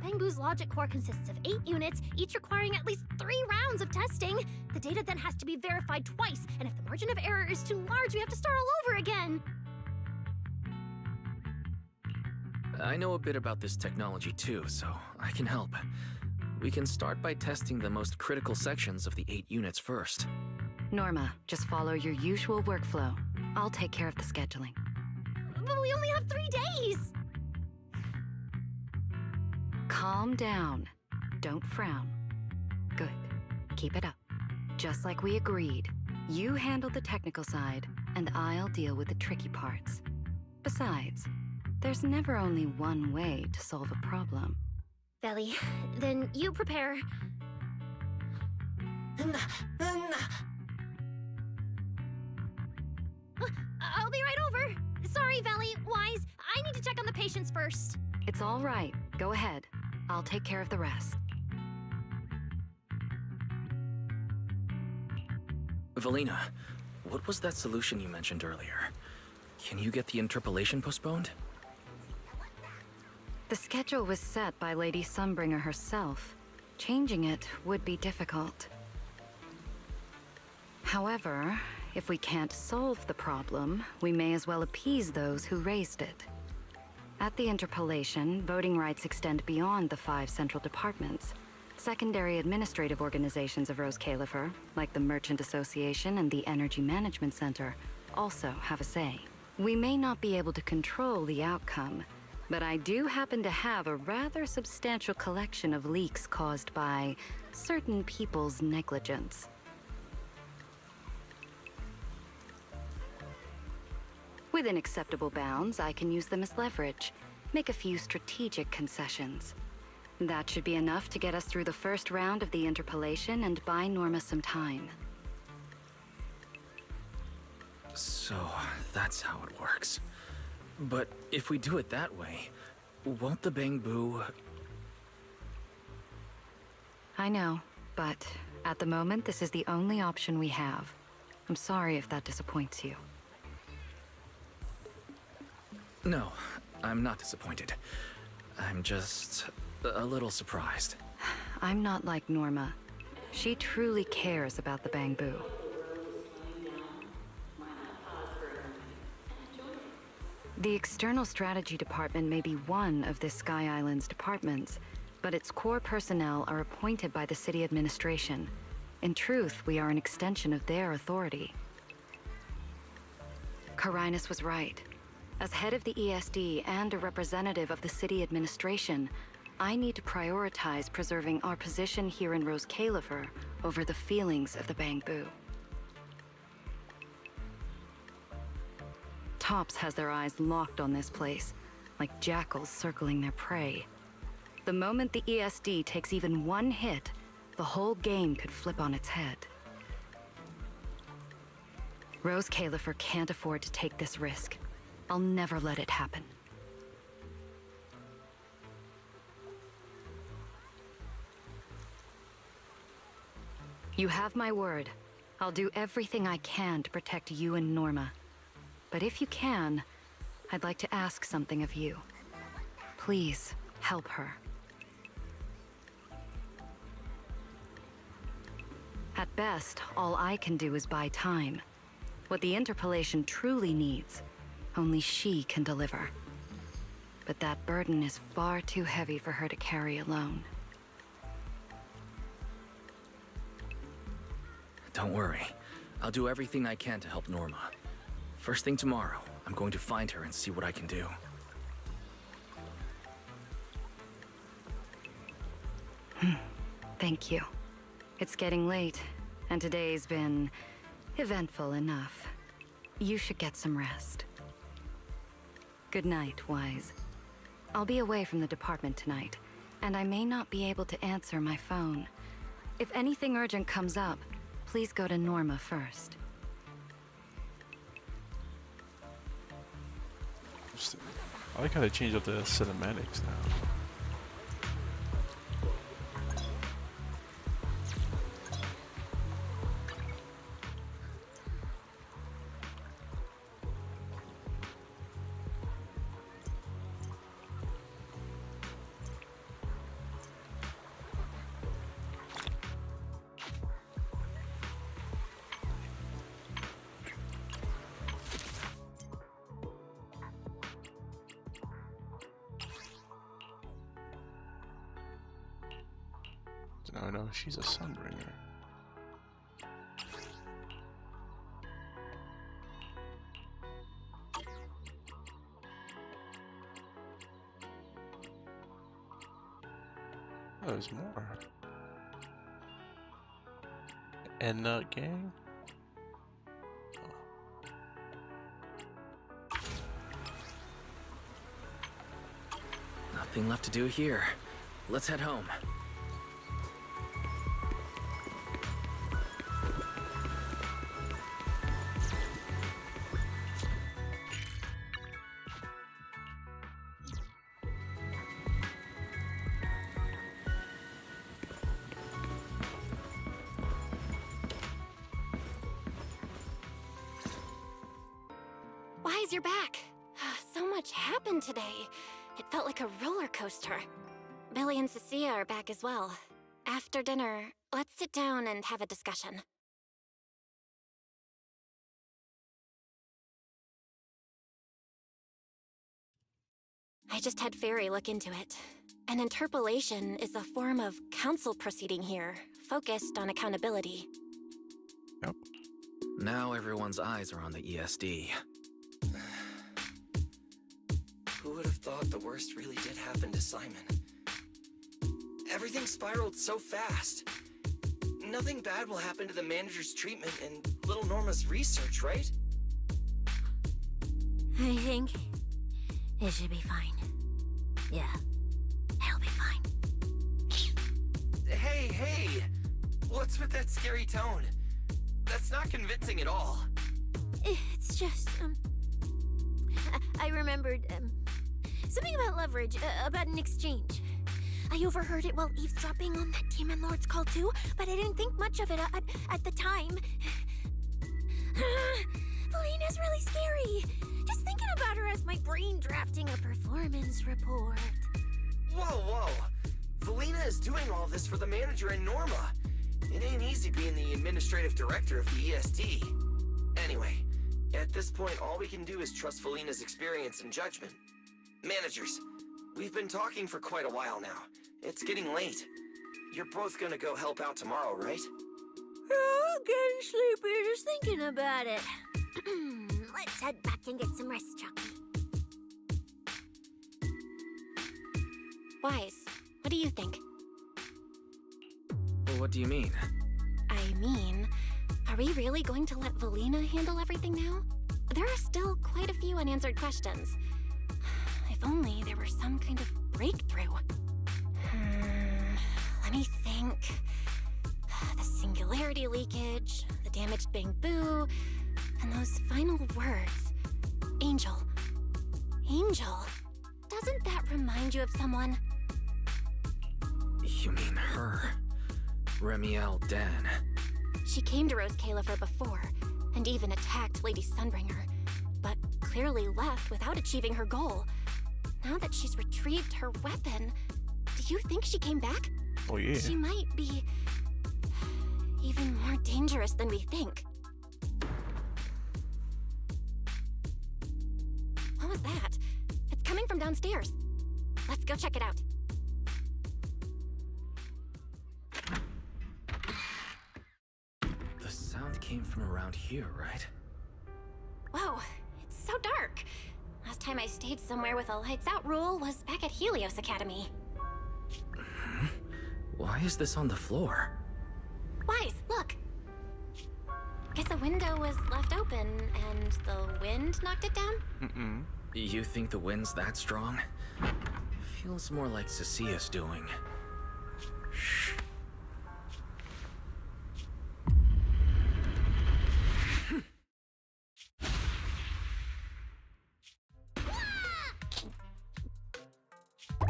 Bangbu's logic core consists of 8 units, each requiring at least 3 rounds of testing. The data then has to be verified twice, and if the margin of error is too large, we have to start all over again.
I know a bit about this technology too, so I can help. We can start by testing the most critical sections of the 8 units first.
Norma, just follow your usual workflow. I'll take care of the scheduling.
But we only have 3 days!
Calm down. Don't frown. Good. Keep it up. Just like we agreed. You handle the technical side, and I'll deal with the tricky parts. Besides, there's never only one way to solve a problem.
Veli, then you prepare. I'll be right over. Sorry, Veli, Wise. I need to check on the patients first.
It's all right. Go ahead. I'll take care of the rest.
Velina, what was that solution you mentioned earlier? Can you get the interpolation postponed?
The schedule was set by Lady Sunbringer herself. Changing it would be difficult. However, if we can't solve the problem, we may as well appease those who raised it. At the interpolation, voting rights extend beyond the 5 central departments. Secondary administrative organizations of Roscaelifer, like the Merchant Association and the Energy Management Center, also have a say. We may not be able to control the outcome, but I do happen to have a rather substantial collection of leaks caused by certain people's negligence. Within acceptable bounds, I can use them as leverage, make a few strategic concessions. That should be enough to get us through the first round of the interpolation and buy Norma some time.
So, that's how it works. But if we do it that way, won't the Bangbu...
I know, but at the moment, this is the only option we have. I'm sorry if that disappoints you.
No, I'm not disappointed. I'm just a little surprised.
I'm not like Norma. She truly cares about the Bangbu. The External Strategy Department may be one of this Sky Island's departments, but its core personnel are appointed by the city administration. In truth, we are an extension of their authority. Carinus was right. As head of the ESD and a representative of the city administration, I need to prioritize preserving our position here in Roscaelifer over the feelings of the Bangbu. Tops has their eyes locked on this place, like jackals circling their prey. The moment the ESD takes even one hit, the whole game could flip on its head. Roscaelifer can't afford to take this risk. I'll never let it happen. You have my word. I'll do everything I can to protect you and Norma. But if you can, I'd like to ask something of you. Please, help her. At best, all I can do is buy time. What the interpolation truly needs, only she can deliver. But that burden is far too heavy for her to carry alone.
Don't worry. I'll do everything I can to help Norma. First thing tomorrow, I'm going to find her and see what I can do.
Thank you. It's getting late, and today's been eventful enough. You should get some rest. Good night, Wise. I'll be away from the department tonight, and I may not be able to answer my phone. If anything urgent comes up, please go to Norma first.
I like how they changed up the cinematics now. Now I know she's a Sunbringer. Oh, there's more. And gang?
Nothing left to do here. Let's head home.
Wise, you're back. So much happened today. It felt like a roller coaster. Billy and Cecilia are back as well. After dinner, let's sit down and have a discussion. I just had Fairy look into it. An interpolation is a form of council proceeding here, focused on accountability.
Yep.
Now everyone's eyes are on the ESD.
Who would have thought the worst really did happen to Simon? Everything spiraled so fast. Nothing bad will happen to the manager's treatment and little Norma's research, right?
I think it should be fine. Yeah, it'll be fine.
Hey! What's with that scary tone? That's not convincing at all.
It's just, I remembered, something about leverage, about an exchange. I overheard it while eavesdropping on that Demon Lord's call too, but I didn't think much of it at the time. Velina's really scary. Just thinking about her as my brain drafting a performance report.
Whoa! Velina is doing all this for the manager and Norma. It ain't easy being the administrative director of the ESD. Anyway, at this point, all we can do is trust Velina's experience and judgment. Managers, we've been talking for quite a while now. It's getting late. You're both gonna go help out tomorrow, right?
Oh, getting sleepy just thinking about it. Let's head back and get some rest, Chucky.
Wise, what do you think?
Well, what do you mean?
I mean, are we really going to let Velina handle everything now? There are still quite a few unanswered questions. If only there were some kind of breakthrough. Let me think. The singularity leakage, the damaged bamboo, and those final words. Angel. Angel. Doesn't that remind you of someone?
You mean her? Remiel Dan.
She came to Roscaelifer before, and even attacked Lady Sunbringer, but clearly left without achieving her goal. Now that she's retrieved her weapon, do you think she came back?
Oh yeah.
She might be even more dangerous than we think. What was that? It's coming from downstairs. Let's go check it out.
The sound came from around here, right?
Whoa, it's so dark. Last time I stayed somewhere with a lights out rule was back at Helios Academy.
Why is this on the floor?
Wise, look. Guess a window was left open and the wind knocked it down?
You think the wind's that strong? Feels more like Cecilia's doing. Shh.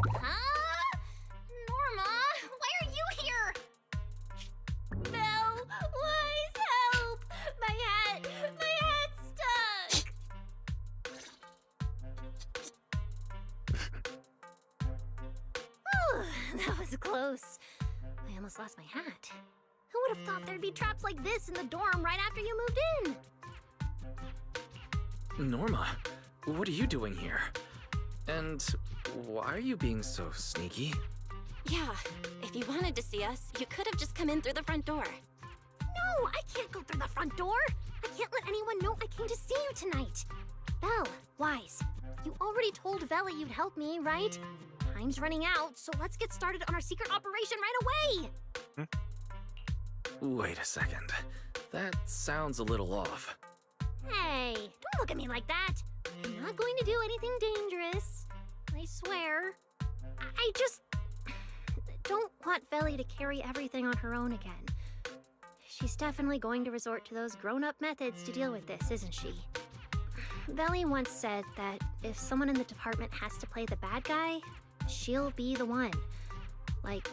Huh? Norma, why are you here? Belle, Wise, help! My hat's stuck! Whew, that was close. I almost lost my hat. Who would have thought there'd be traps like this in the dorm right after you moved in?
Norma, what are you doing here? And why are you being so sneaky?
Yeah, if you wanted to see us, you could have just come in through the front door.
No, I can't go through the front door. I can't let anyone know I came to see you tonight. Belle, Wise, you already told Vela you'd help me, right? Time's running out, so let's get started on our secret operation right away!
Wait a second. That sounds a little off.
Hey, don't look at me like that. I'm not going to do anything dangerous. I swear. I just don't want Veli to carry everything on her own again. She's definitely going to resort to those grown-up methods to deal with this, isn't she? Veli once said that if someone in the department has to play the bad guy, she'll be the one. Like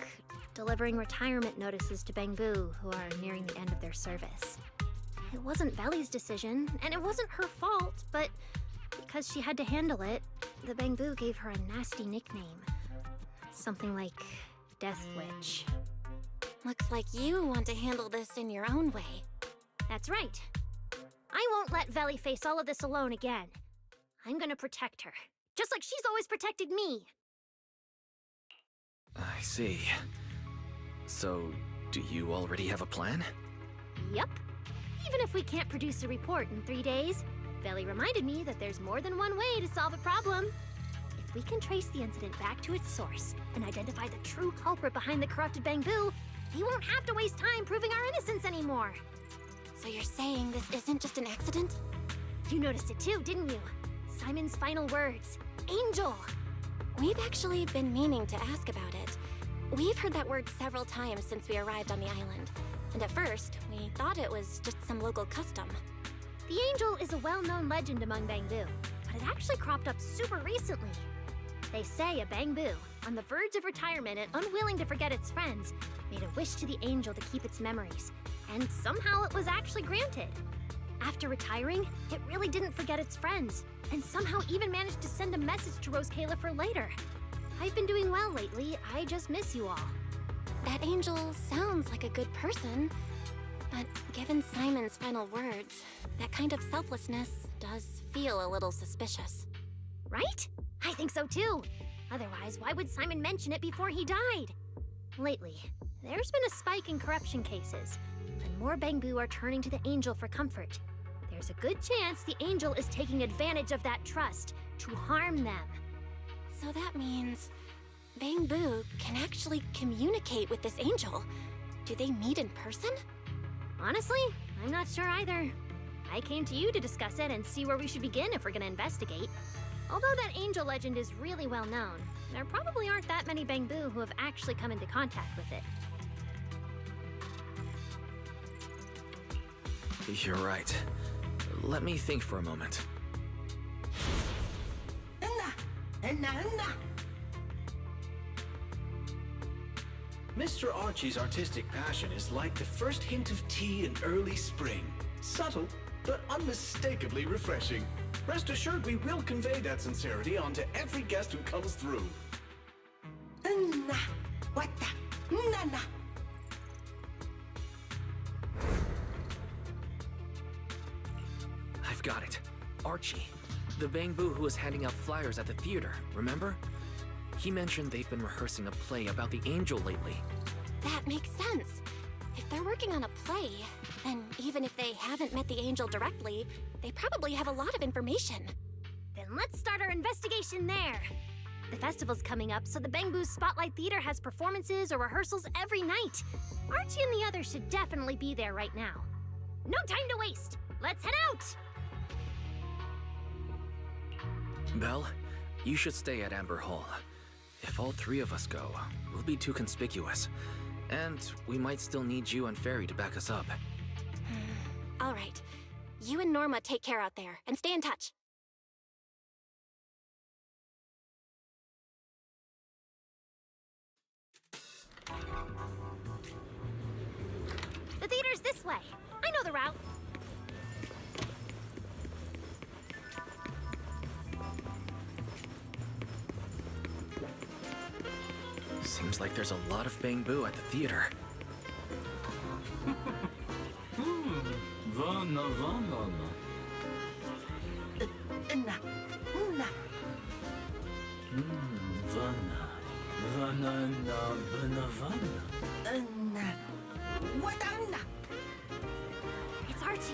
delivering retirement notices to Bangbu who are nearing the end of their service. It wasn't Veli's decision, and it wasn't her fault, but because she had to handle it, the Bangbu gave her a nasty nickname. Something like Death Witch.
Looks like you want to handle this in your own way.
That's right. I won't let Veli face all of this alone again. I'm gonna protect her, just like she's always protected me.
I see. So, do you already have a plan?
Yup. Even if we can't produce a report in 3 days, Veli reminded me that there's more than one way to solve a problem. If we can trace the incident back to its source and identify the true culprit behind the corrupted Bangbu, they won't have to waste time proving our innocence anymore.
So you're saying this isn't just an accident?
You noticed it too, didn't you? Simon's final words. Angel!
We've actually been meaning to ask about it. We've heard that word several times since we arrived on the island. And at first, we thought it was just some local custom.
The Angel is a well-known legend among Bangbu, but it actually cropped up super recently. They say a Bangbu, on the verge of retirement and unwilling to forget its friends, made a wish to the Angel to keep its memories, and somehow it was actually granted. After retiring, it really didn't forget its friends, and somehow even managed to send a message to Roscaelifer later. I've been doing well lately, I just miss you all.
That Angel sounds like a good person, but given Simon's final words, that kind of selflessness does feel a little suspicious.
Right? I think so too. Otherwise, why would Simon mention it before he died? Lately, there's been a spike in corruption cases, and more Bangbu are turning to the Angel for comfort. There's a good chance the Angel is taking advantage of that trust to harm them.
So that means Bangbu can actually communicate with this Angel. Do they meet in person?
Honestly, I'm not sure either. I came to you to discuss it and see where we should begin if we're gonna investigate. Although that Angel legend is really well known, there probably aren't that many Bangbu who have actually come into contact with it.
You're right. Let me think for a moment.
Mr. Archie's artistic passion is like the first hint of tea in early spring. Subtle, but unmistakably refreshing. Rest assured we will convey that sincerity onto every guest who comes through.
I've got it. Archie. The Bangbu who was handing out flyers at the theater, remember? He mentioned they've been rehearsing a play about the Angel lately.
That makes sense. If they're working on a play, then even if they haven't met the Angel directly, they probably have a lot of information.
Then let's start our investigation there. The festival's coming up, so the Bangbu Spotlight Theater has performances or rehearsals every night. Archie and the others should definitely be there right now. No time to waste! Let's head out!
Belle, you should stay at Amber Hall. If all three of us go, we'll be too conspicuous. And we might still need you and Fairy to back us up.
All right. You and Norma take care out there, and stay in touch.
The theater's this way. I know the route.
Seems like there's a lot of Bangbu at the theater.
Vana. Vana.
It's Archie.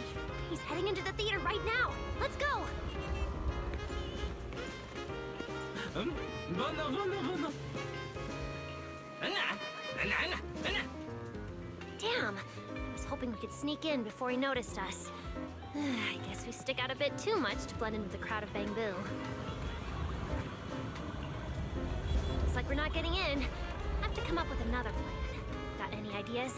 He's heading into the theater right now. Let's go. Damn. I was hoping we could sneak in before he noticed us. I guess we stick out a bit too much to blend in with the crowd of Bangbu. Looks like we're not getting in. Have to come up with another plan. Got any ideas?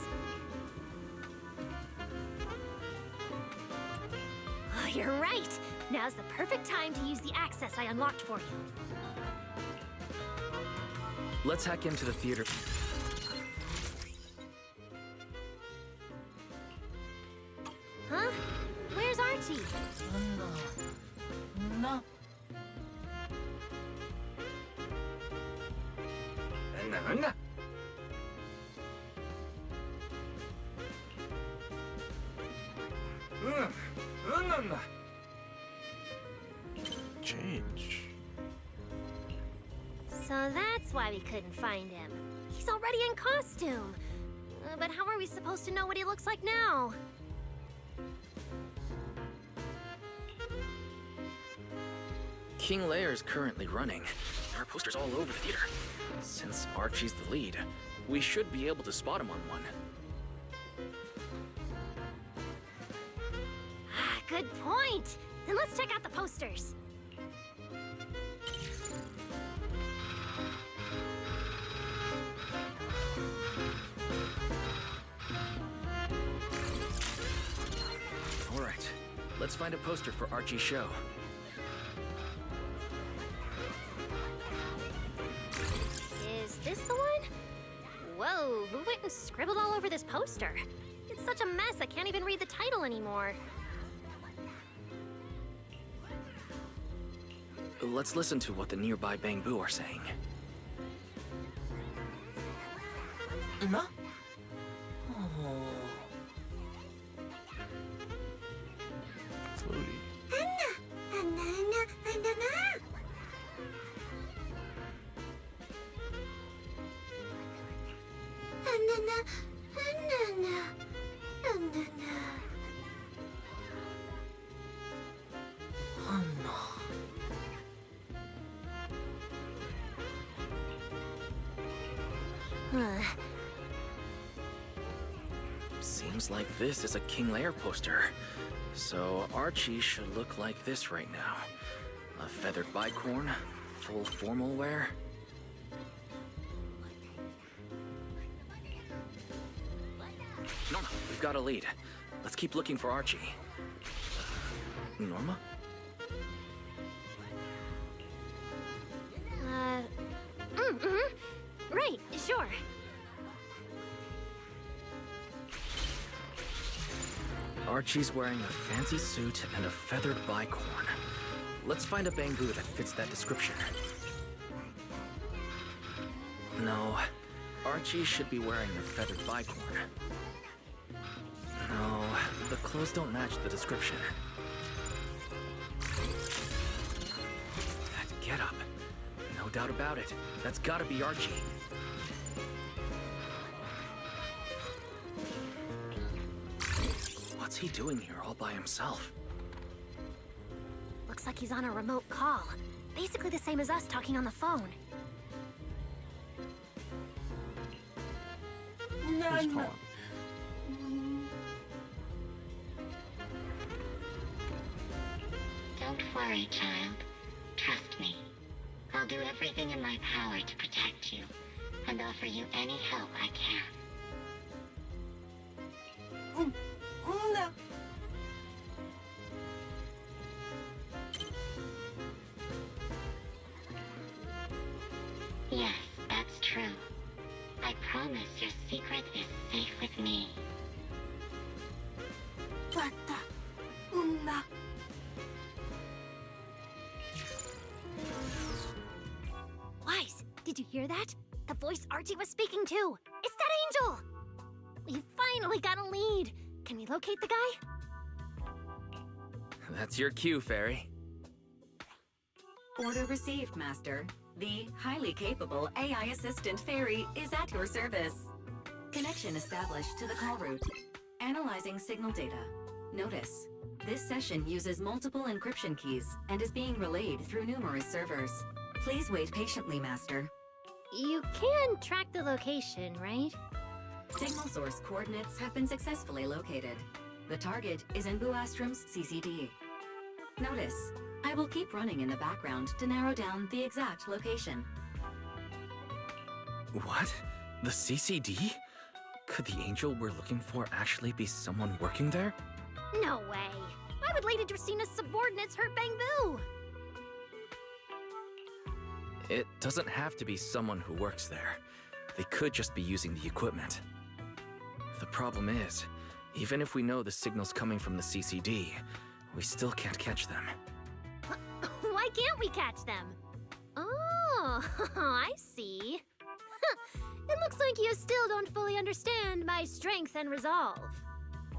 Oh, you're right. Now's the perfect time to use the access I unlocked for you.
Let's hack into the theater.
Huh? Where's Archie?
No.
Change.
So that's why we couldn't find him. He's already in costume. But how are we supposed to know what he looks like now?
King Lear is currently running. There are posters all over the theater. Since Archie's the lead, we should be able to spot him on one.
Good point. Then let's check out the posters.
All right, let's find a poster for Archie's show.
Is this the one? Whoa, who went and scribbled all over this poster? It's such a mess, I can't even read the title anymore.
Let's listen to what the nearby Bangbu are saying.
No?
Seems like this is a King Lear poster. So Archie should look like this right now. A feathered bicorn, full formal wear. Norma, we've got a lead. Let's keep looking for Archie. Norma?
Right, sure.
Archie's wearing a fancy suit and a feathered bicorn. Let's find a Bangbu that fits that description. No, Archie should be wearing a feathered bicorn. No, the clothes don't match the description. That getup. No doubt about it. That's gotta be Archie. What's he doing here all by himself?
Looks like he's on a remote call. Basically the same as us talking on the phone.
Who's calling?
Don't worry, child. Trust me. I'll do everything in my power to protect you, and offer you any help I can. Yes, that's true. I promise your secret is safe with me.
Wise, did you hear that? The voice Archie was speaking to. It's that angel! We finally got a lead. Can we locate the guy?
That's your cue, Fairy.
Order received, Master. The highly capable AI assistant fairy is at your service. Connection established to the call route. Analyzing signal data. Notice, this session uses multiple encryption keys and is being relayed through numerous servers. Please wait patiently, Master.
You can track the location, right?
Signal source coordinates have been successfully located. The target is in Buastrom's CCD. Notice, I will keep running in the background to narrow down the exact location.
What? The CCD? Could the angel we're looking for actually be someone working there?
No way. Why would Lady Dracina's subordinates hurt Bangbu?
It doesn't have to be someone who works there. They could just be using the equipment. The problem is, even if we know the signal's coming from the CCD, we still can't catch them.
Why can't we catch them? Oh, I see. It looks like you still don't fully understand my strength and resolve.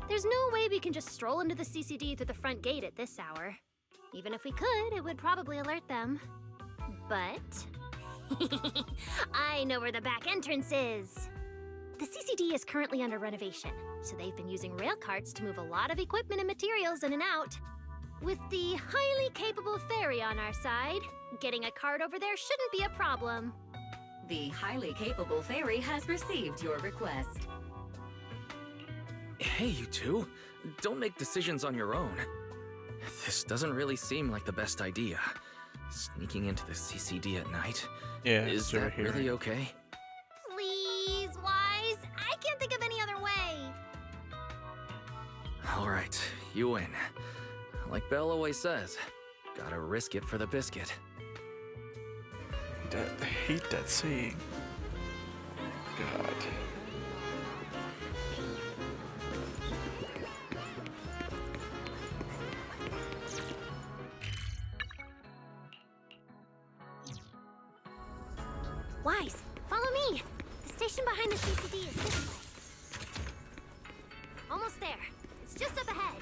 There's no way we can just stroll into the CCD through the front gate at this hour. Even if we could, it would probably alert them. But I know where the back entrance is. The CCD is currently under renovation, so they've been using rail carts to move a lot of equipment and materials in and out. With the highly capable fairy on our side, getting a cart over there shouldn't be a problem.
The highly capable fairy has received your request.
Hey, you two. Don't make decisions on your own. This doesn't really seem like the best idea. Sneaking into the CCD at night?
Yeah,
is that really okay?
Please, Wise. I can't think of any other way.
Alright, you win. Like Belle always says, gotta risk it for the biscuit.
I hate that saying. God.
Wise, follow me. The station behind the CCD is this way. Almost there. It's just up ahead.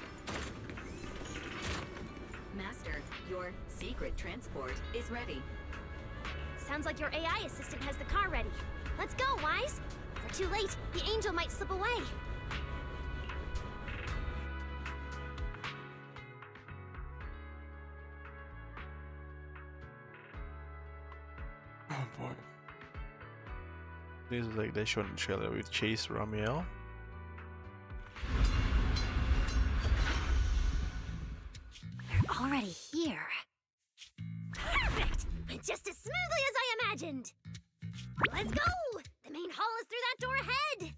Master, your secret transport is ready.
Sounds like your AI assistant has the car ready. Let's go, Wise. If we're too late, the angel might slip away.
Oh boy. This is like they showed in the trailer with Chase Ramiel.
They're already here. Perfect! Just as smoothly as I imagined. Let's go! The main hall is through that door ahead.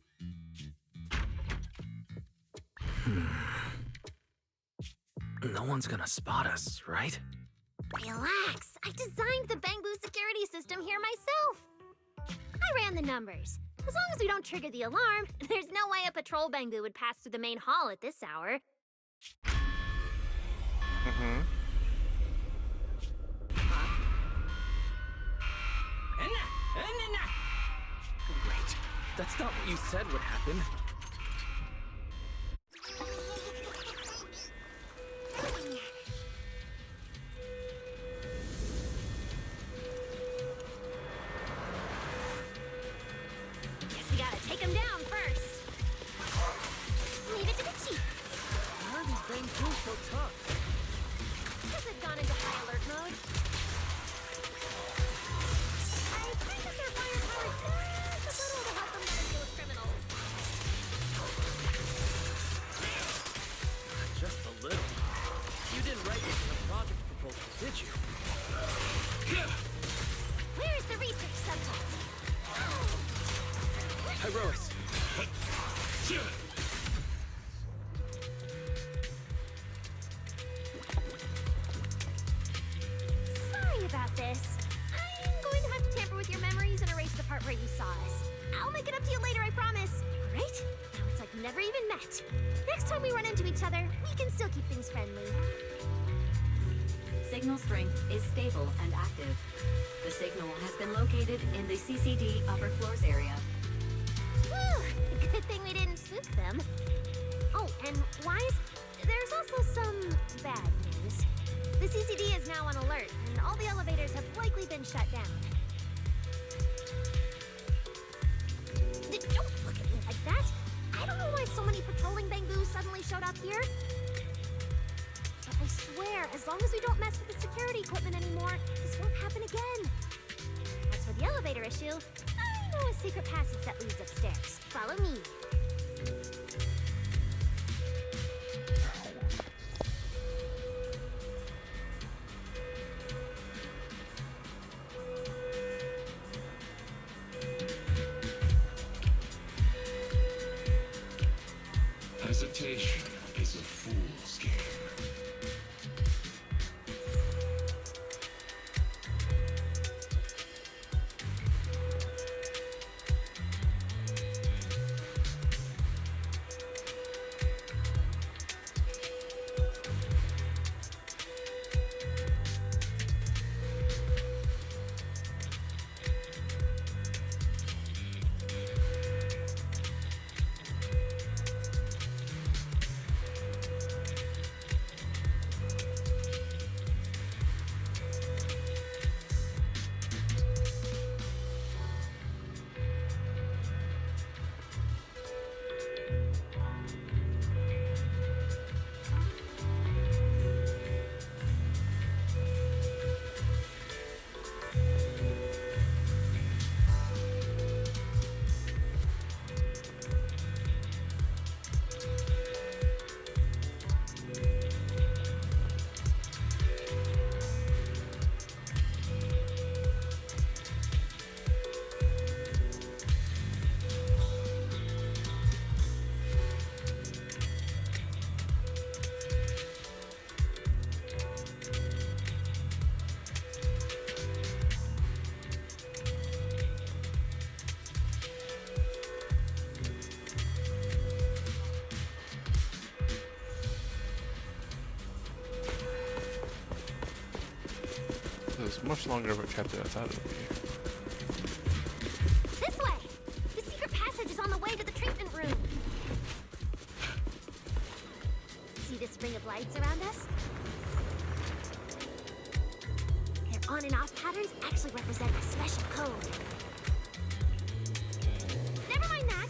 No one's gonna spot us, right?
Relax. I designed the Bangbu security system here myself. I ran the numbers. As long as we don't trigger the alarm, there's no way a patrol Bangbu would pass through the main hall at this hour.
Wait, that's not what you said would happen.
Guess we gotta take him down first. Leave it to the chief.
Why are these Bangbu so tough?
Because they've gone into high alert mode. I think that their firepower is just a little to help them better deal with criminals.
Just a little. You didn't write this in the project proposal, did you?
Where's the research subject?
Hyrois.
Sorry about this. I'm going to have to tamper with your memories and erase the part where you saw us. I'll make it up to you later, I promise. Alright? Now it's like we never even met. Next time we run into each other, we can still keep things friendly.
Signal strength is stable and active. The signal has been located in the CCD upper floors area.
Whew, good thing we didn't spook them. Oh, and Wise, There's also some bad news. The CCD is now on alert, and all the elevators have likely been shut down. Don't look at me like that! I don't know why so many patrolling bangoos suddenly showed up here. But I swear, as long as we don't mess with the security equipment anymore, this won't happen again. As for the elevator issue, I know a secret passage that leads upstairs. Follow me.
Hesitation is a fool's game.
It's much longer of a chapter than I thought it would be.
This way! The secret passage is on the way to the treatment room. See this ring of lights around us? Their on and off patterns actually represent a special code. Never mind that.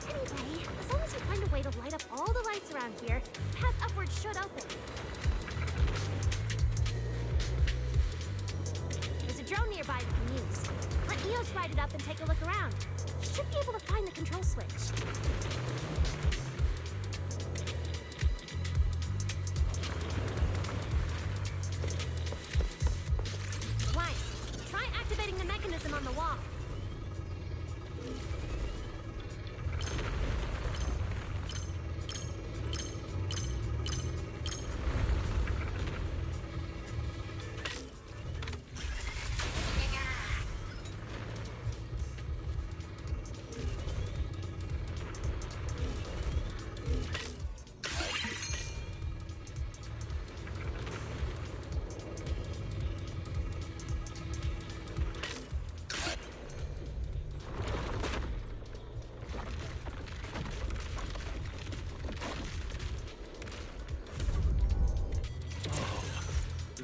Anyway, as long as we find a way to light up all the lights around here, the path upward should open. Drone nearby we can use. Let Eos ride it up and take a look around. We should be able to find the control switch. Weiss, try activating the mechanism on the wall.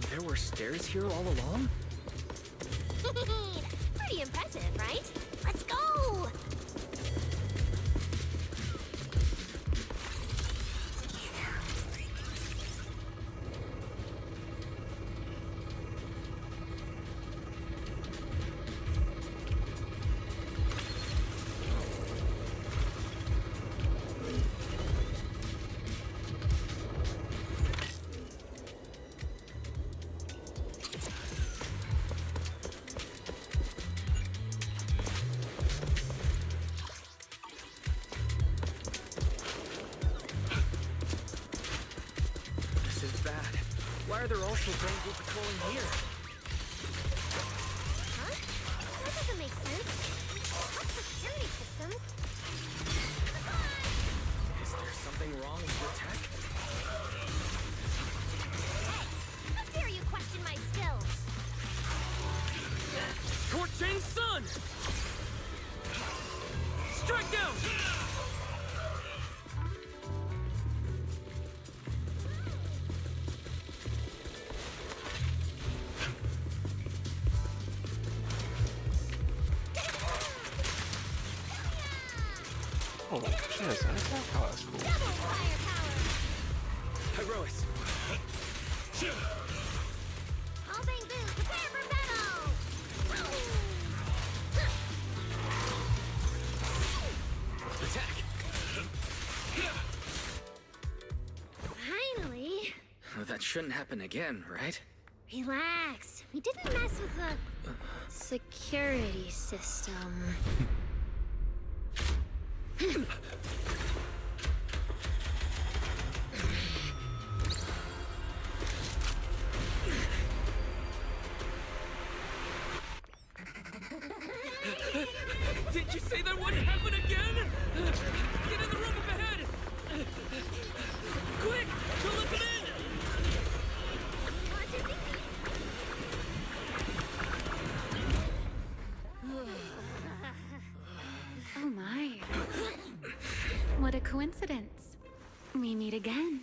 There were stairs here all along?
Pretty impressive, right? Let's go!
Why are there also bango patrolling here?
Huh? That doesn't make sense. What security system?
Is there something wrong with your tech?
Hey! How dare you question my skills?
Torching Sun! Strike down!
Oh, she has an attack? Oh, that's cool.
Herois.
All Bangboos, prepare for battle!
Attack.
Finally.
That shouldn't happen again, right?
Relax. We didn't mess with the security system.
Did you say that wouldn't happen again? Get in the room up ahead! Quick! Don't let them in!
Oh my. What a coincidence. We meet again.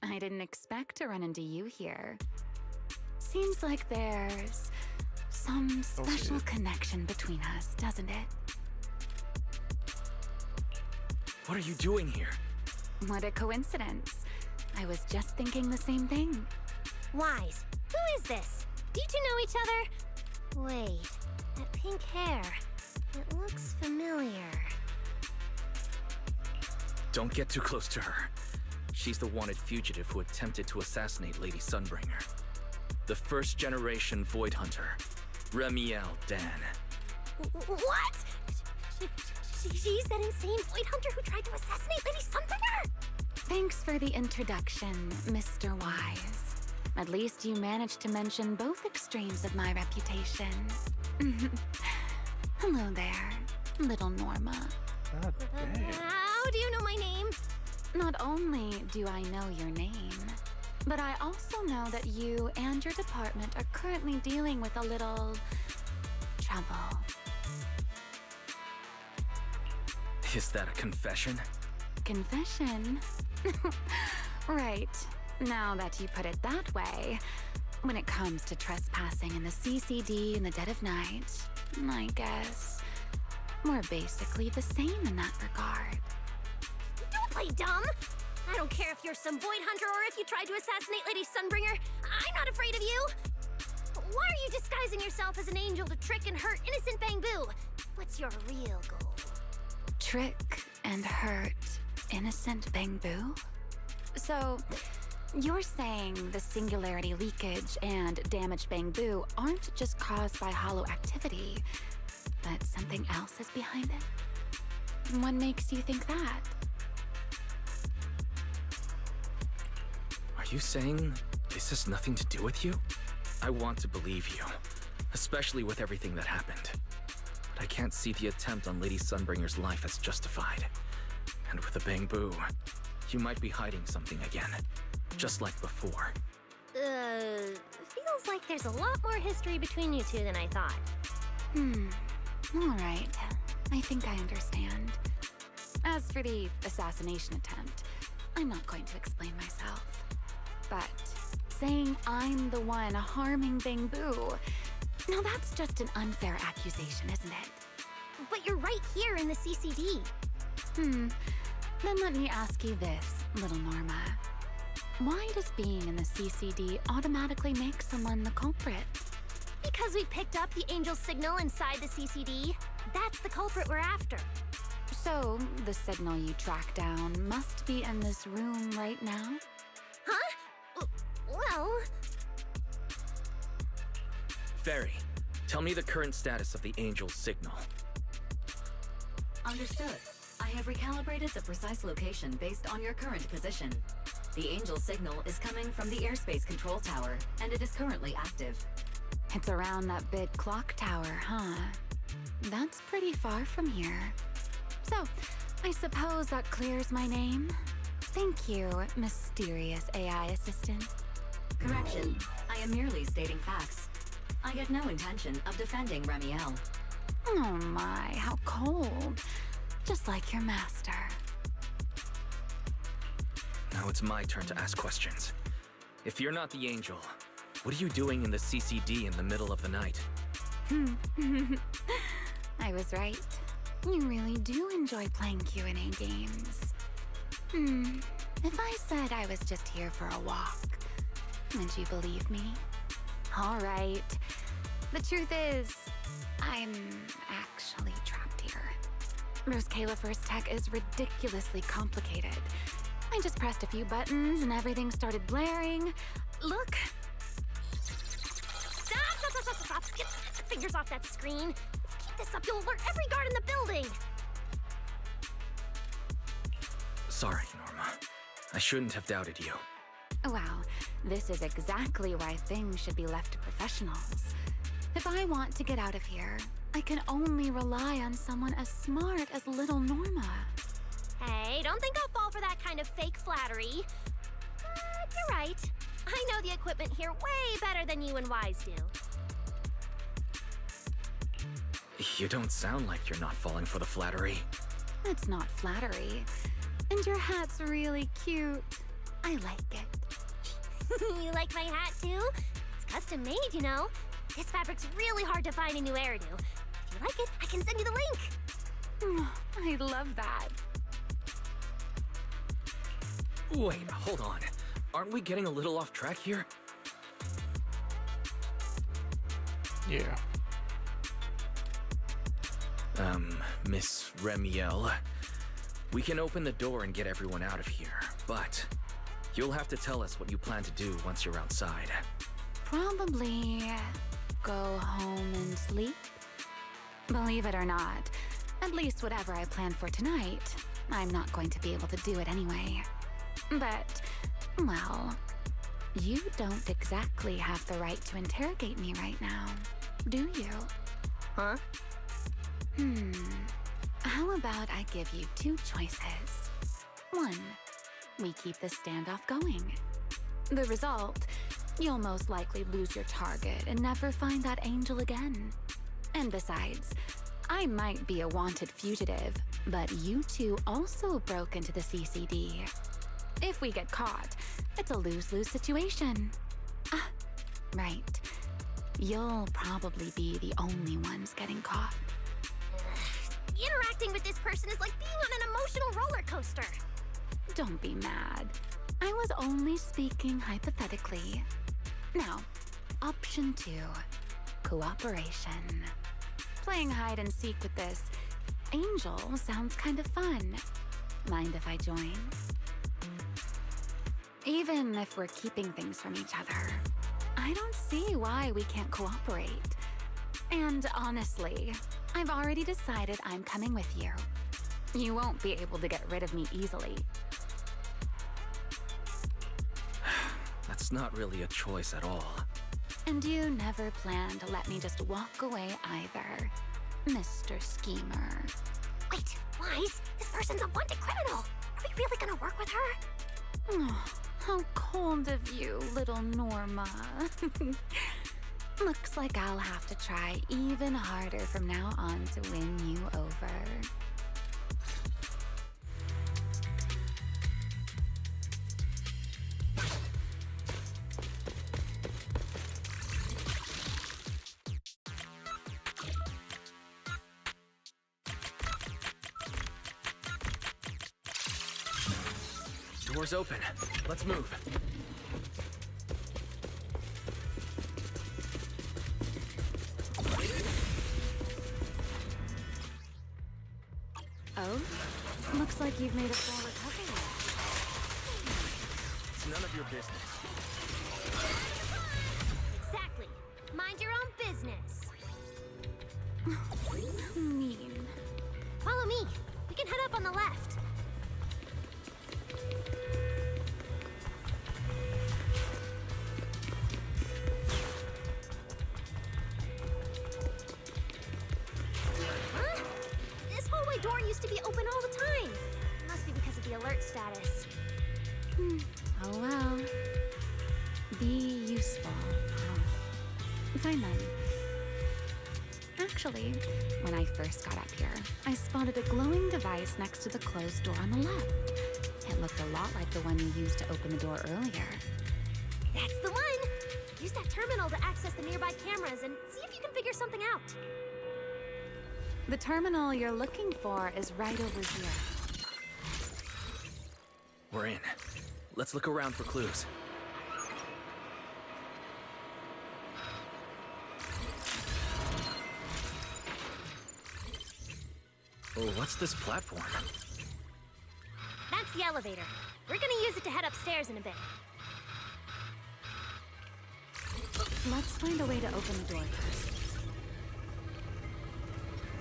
I didn't expect to run into you here. Seems like there's some special connection between us, doesn't it?
What are you doing here?
What a coincidence. I was just thinking the same thing.
Wise, who is this? Do you two know each other? Wait, that pink hair. It looks familiar.
Don't get too close to her. She's the wanted fugitive who attempted to assassinate Lady Sunbringer. The first generation Void Hunter, Remiel Dan.
What? She's that insane Void Hunter who tried to assassinate Lady Sunbringer?
Thanks for the introduction, Mr. Wise. At least you managed to mention both extremes of my reputation. Hello there, little Norma.
God damn.
How do you know my name?
Not only do I know your name, but I also know that you and your department are currently dealing with a little trouble.
Is that a confession?
Confession? Right. Now that you put it that way, when it comes to trespassing in the CCD in the dead of night, I guess we're basically the same in that regard.
Don't play dumb! I don't care if you're some Void Hunter or if you tried to assassinate Lady Sunbringer. I'm not afraid of you! Why are you disguising yourself as an angel to trick and hurt innocent Bangbu? What's your real goal?
Trick and hurt innocent Bangbu? So, you're saying the singularity leakage and damaged Bangbu aren't just caused by hollow activity, but something else is behind it? What makes you think that?
Are you saying this has nothing to do with you? I want to believe you, especially with everything that happened. But I can't see the attempt on Lady Sunbringer's life as justified. And with the Bangbu, you might be hiding something again, just like before.
Feels like there's a lot more history between you two than I thought.
All right. I think I understand. As for the assassination attempt, I'm not going to explain myself. But saying I'm the one harming Bangbu, now that's just an unfair accusation, isn't it?
But you're right here in the CCD.
Then let me ask you this, little Norma. Why does being in the CCD automatically make someone the culprit?
Because we picked up the angel signal inside the CCD. That's the culprit we're after.
So, the signal you track down must be in this room right now?
Huh? Well...
Fairy, tell me the current status of the Angel's signal.
Understood. I have recalibrated the precise location based on your current position. The Angel signal is coming from the airspace control tower, and it is currently active.
It's around that big clock tower, huh? That's pretty far from here. So, I suppose that clears my name? Thank you, mysterious AI assistant.
Correction. I am merely stating facts. I had no intention of defending Remiel.
Oh my, how cold. Just like your master.
Now it's my turn to ask questions. If you're not the Angel, what are you doing in the CCD in the middle of the night?
I was right. You really do enjoy playing Q&A games. If I said I was just here for a walk, would you believe me? All right. The truth is, I'm actually trapped here. Roscaelifer's tech is ridiculously complicated. I just pressed a few buttons and everything started blaring. Look!
Stop! Get the fingers off that screen. If you keep this up, you'll alert every guard in the building.
Sorry, Norma. I shouldn't have doubted you.
Wow, this is exactly why things should be left to professionals. If I want to get out of here, I can only rely on someone as smart as little Norma.
Hey, don't think I'll fall for that kind of fake flattery. You're right. I know the equipment here way better than you and Wise do.
You don't sound like you're not falling for the flattery.
It's not flattery. And your hat's really cute. I like it.
You like my hat too? It's custom made, you know. This fabric's really hard to find in New Eridu. If you like it, I can send you the link.
I love that.
Wait, hold on. Aren't we getting a little off track here?
Yeah.
Miss Remiel. We can open the door and get everyone out of here, but you'll have to tell us what you plan to do once you're outside.
Probably go home and sleep. Believe it or not, at least whatever I planned for tonight, I'm not going to be able to do it anyway. But, well, you don't exactly have the right to interrogate me right now, do you?
Huh?
How about I give you two choices? One, we keep this standoff going. The result, you'll most likely lose your target and never find that angel again. And besides, I might be a wanted fugitive, but you two also broke into the CCD. If we get caught, it's a lose-lose situation. Ah, right. You'll probably be the only ones getting caught.
Interacting with this person is like being on an emotional roller coaster.
Don't be mad. I was only speaking hypothetically. Now, option 2, cooperation. Playing hide and seek with this angel sounds kind of fun. Mind if I join? Even if we're keeping things from each other, I don't see why we can't cooperate. And honestly, I've already decided I'm coming with you. You won't be able to get rid of me easily.
That's not really a choice at all.
And you never planned to let me just walk away either, Mr. Schemer.
Wait, Wise, this person's a wanted criminal. Are we really gonna work with her?
Oh, how cold of you, little Norma. Looks like I'll have to try even harder from now on to win you over.
Door's open. Let's move.
Oh? Looks like you've made a full recovery.
It's none of your business.
Exactly. Mind your own business.
Mean.
Follow me. We can head up on the left. Huh? This hallway door used to be open all the time. Must be because of the alert status.
Oh well. Be useful. Fine then. Actually, when I first got up here, I spotted a glowing device next to the closed door on the left. It looked a lot like the one you used to open the door earlier.
That's the one. Use that terminal to access the nearby cameras and see if you can figure something out.
The terminal you're looking for is right over here.
We're in. Let's look around for clues. Oh, what's this platform?
That's the elevator. We're gonna use it to head upstairs in a bit.
Let's find a way to open the door first.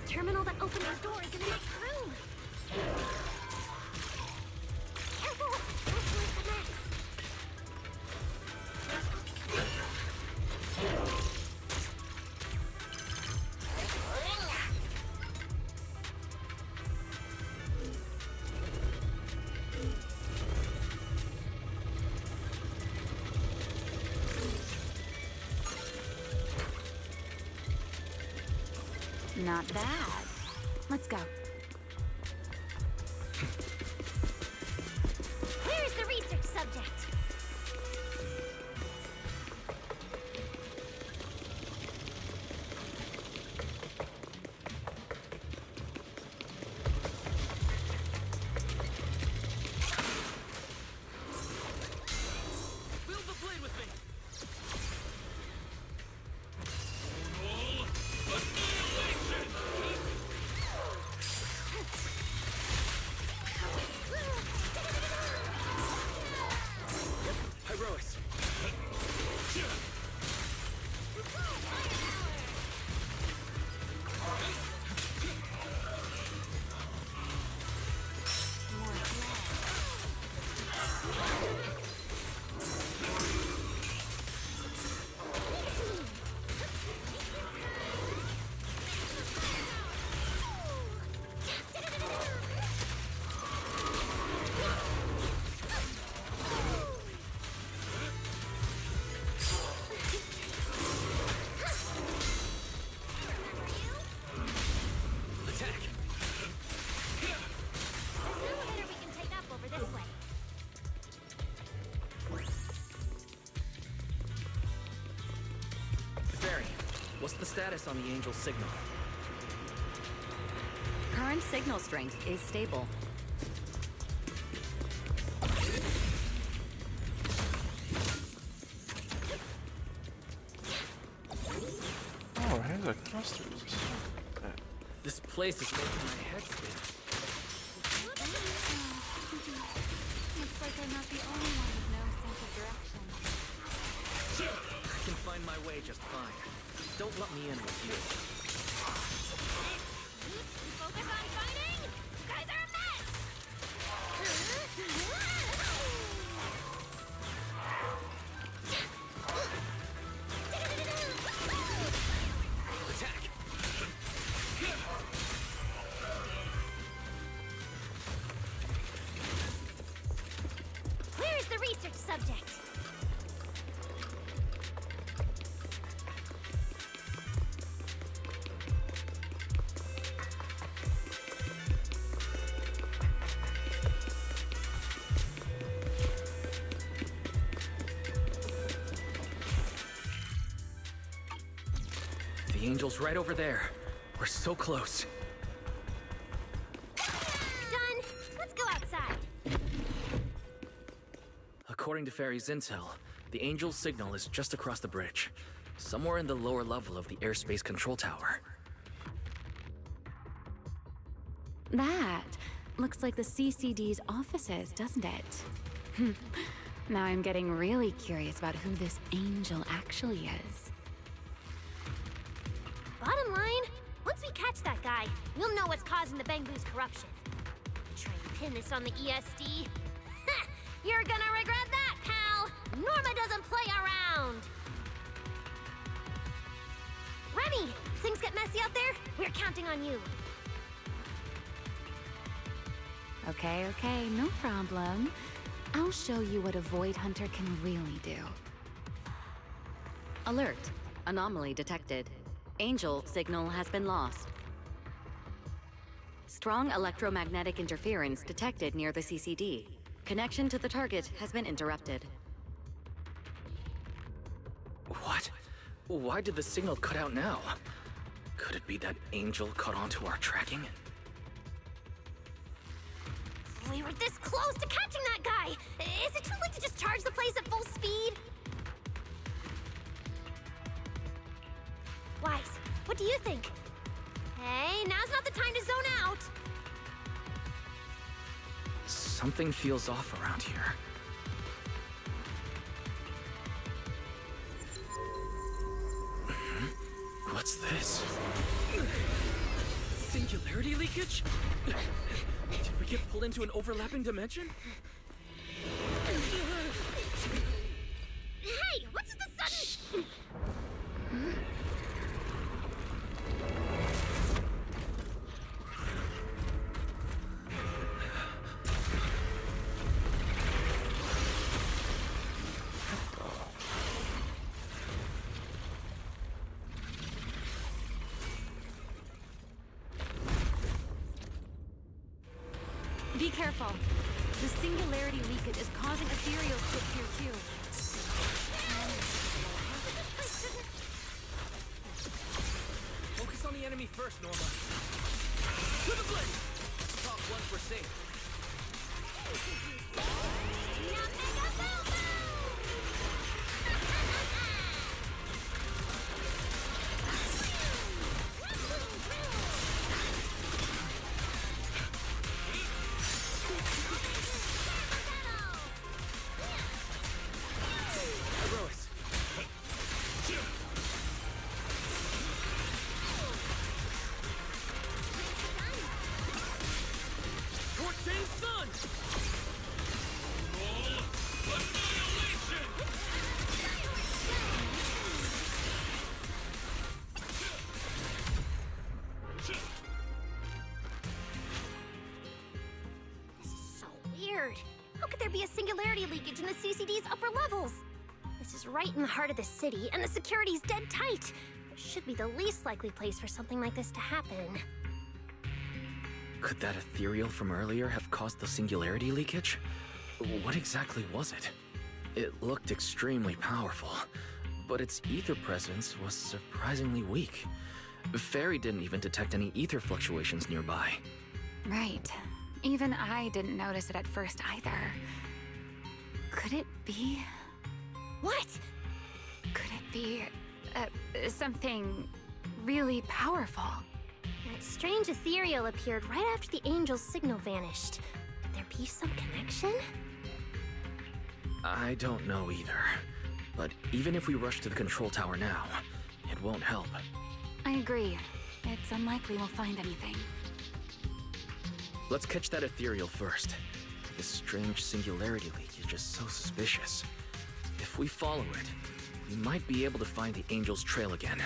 The terminal that opens the door is in the next room. Careful! Don't break the next.
Not bad. Let's go.
Where's the research subject?
Build the blade with me! Herois. What's the status on the Angel's signal?
Current signal strength is stable.
Oh, here's a cluster.
This place is making my head spin.
Looks like I'm not the only one with no sense of direction.
I can find my way just fine. Don't let me in with you.
Focus on fighting! You guys are a mess!
Attack!
Where's the research subject?
The Angel's right over there. We're so close.
Done! Let's go outside.
According to Fairy's intel, the Angel's signal is just across the bridge, somewhere in the lower level of the airspace control tower.
That looks like the CCD's offices, doesn't it? Now I'm getting really curious about who this Angel actually is.
Bottom line, once we catch that guy, we'll know what's causing the Bangbu's corruption. Try and pin this on the ESD. Ha! You're gonna regret that, pal! Norma doesn't play around! Remy, things get messy out there? We're counting on you.
Okay, no problem. I'll show you what a Void Hunter can really do.
Alert. Anomaly detected. Angel signal has been lost. Strong electromagnetic interference detected near the CCD. Connection to the target has been interrupted.
What? Why did the signal cut out now? Could it be that Angel caught onto our tracking?
We were this close to catching that guy! Is it too late to just charge the place at full speed? Wise, what do you think? Hey, now's not the time to zone out!
Something feels off around here. What's this? Singularity leakage? Did we get pulled into an overlapping dimension?
Hey, what's the sudden...
Be careful. The singularity leakage is causing ethereals to appear too.
Focus on the enemy first, Norma. To the blade! Top ones were safe.
How could there be a singularity leakage in the CCD's upper levels? This is right in the heart of the city, and the security's dead tight. It should be the least likely place for something like this to happen.
Could that ethereal from earlier have caused the singularity leakage? What exactly was it? It looked extremely powerful, but its ether presence was surprisingly weak. Fairy didn't even detect any ether fluctuations nearby.
Right. Even I didn't notice it at first either. Could it be...
What?
Could it be... something really powerful?
That strange ethereal appeared right after the angel's signal vanished. Could there be some connection?
I don't know either. But even if we rush to the control tower now, it won't help.
I agree. It's unlikely we'll find anything.
Let's catch that ethereal first. This strange singularity leakage is so suspicious. If we follow it, we might be able to find the angel's trail again.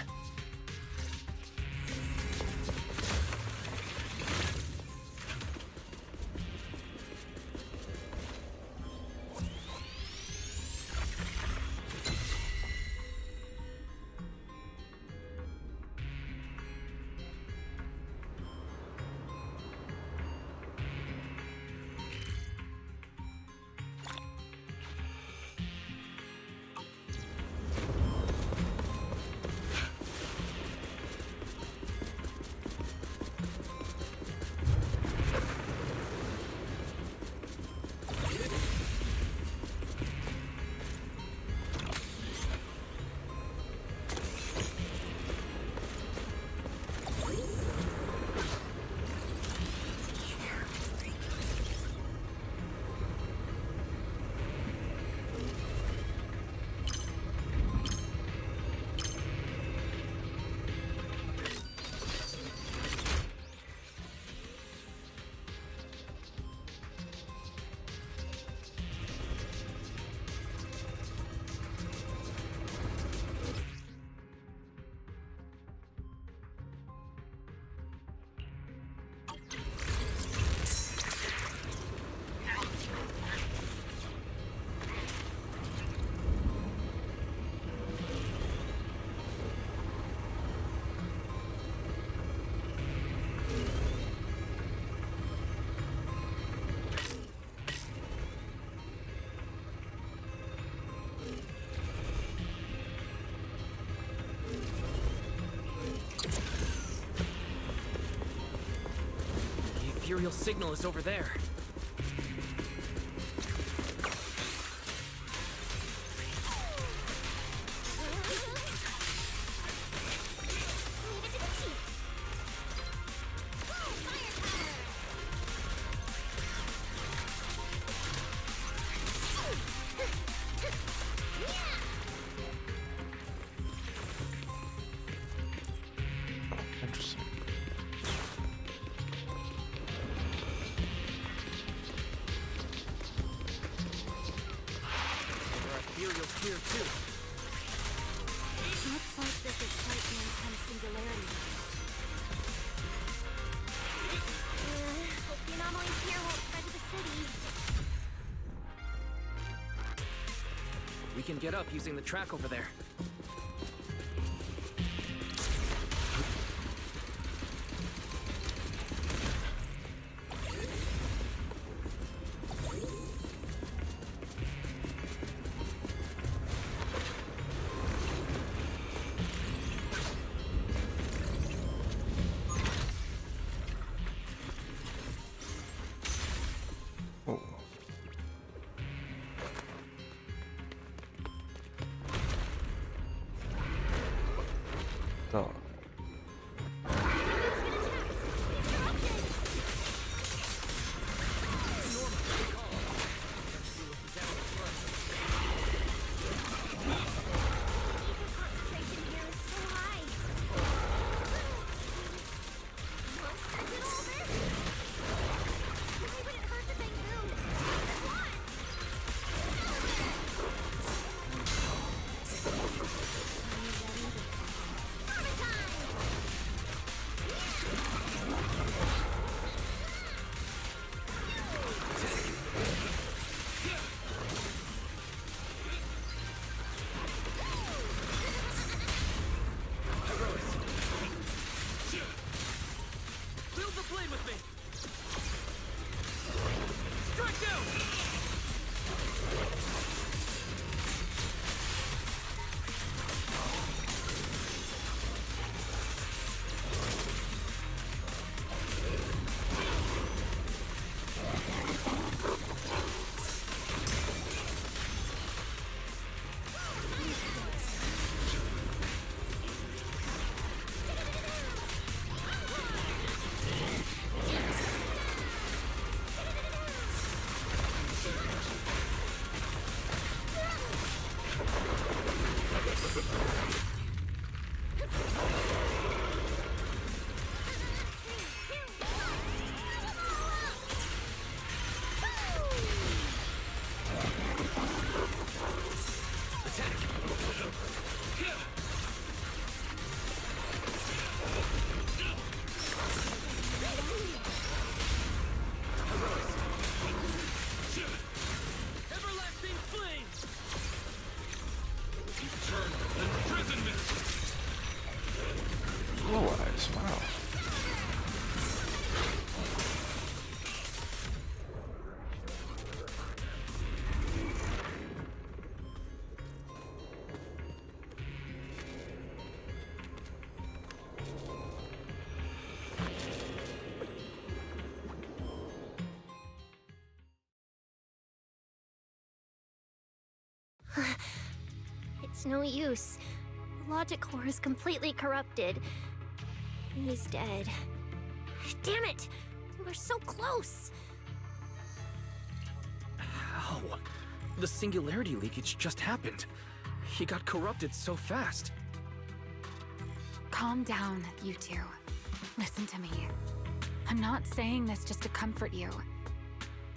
ethereal signal is over there.
Interesting.
There are ethereals here too.
Looks like this is quite the intense singularity. Hope the anomalies here won't spread to the city.
We can get up using the track over there.
Oh. Oh.
Build the blade with me! Strike down! Everlasting flames!
Imprisonment!
Blue eyes, wow.
It's no use. The logic core is completely corrupted. He's dead. Damn it! We're so close!
How? The singularity leakage just happened. He got corrupted so fast.
Calm down, you two. Listen to me. I'm not saying this just to comfort you.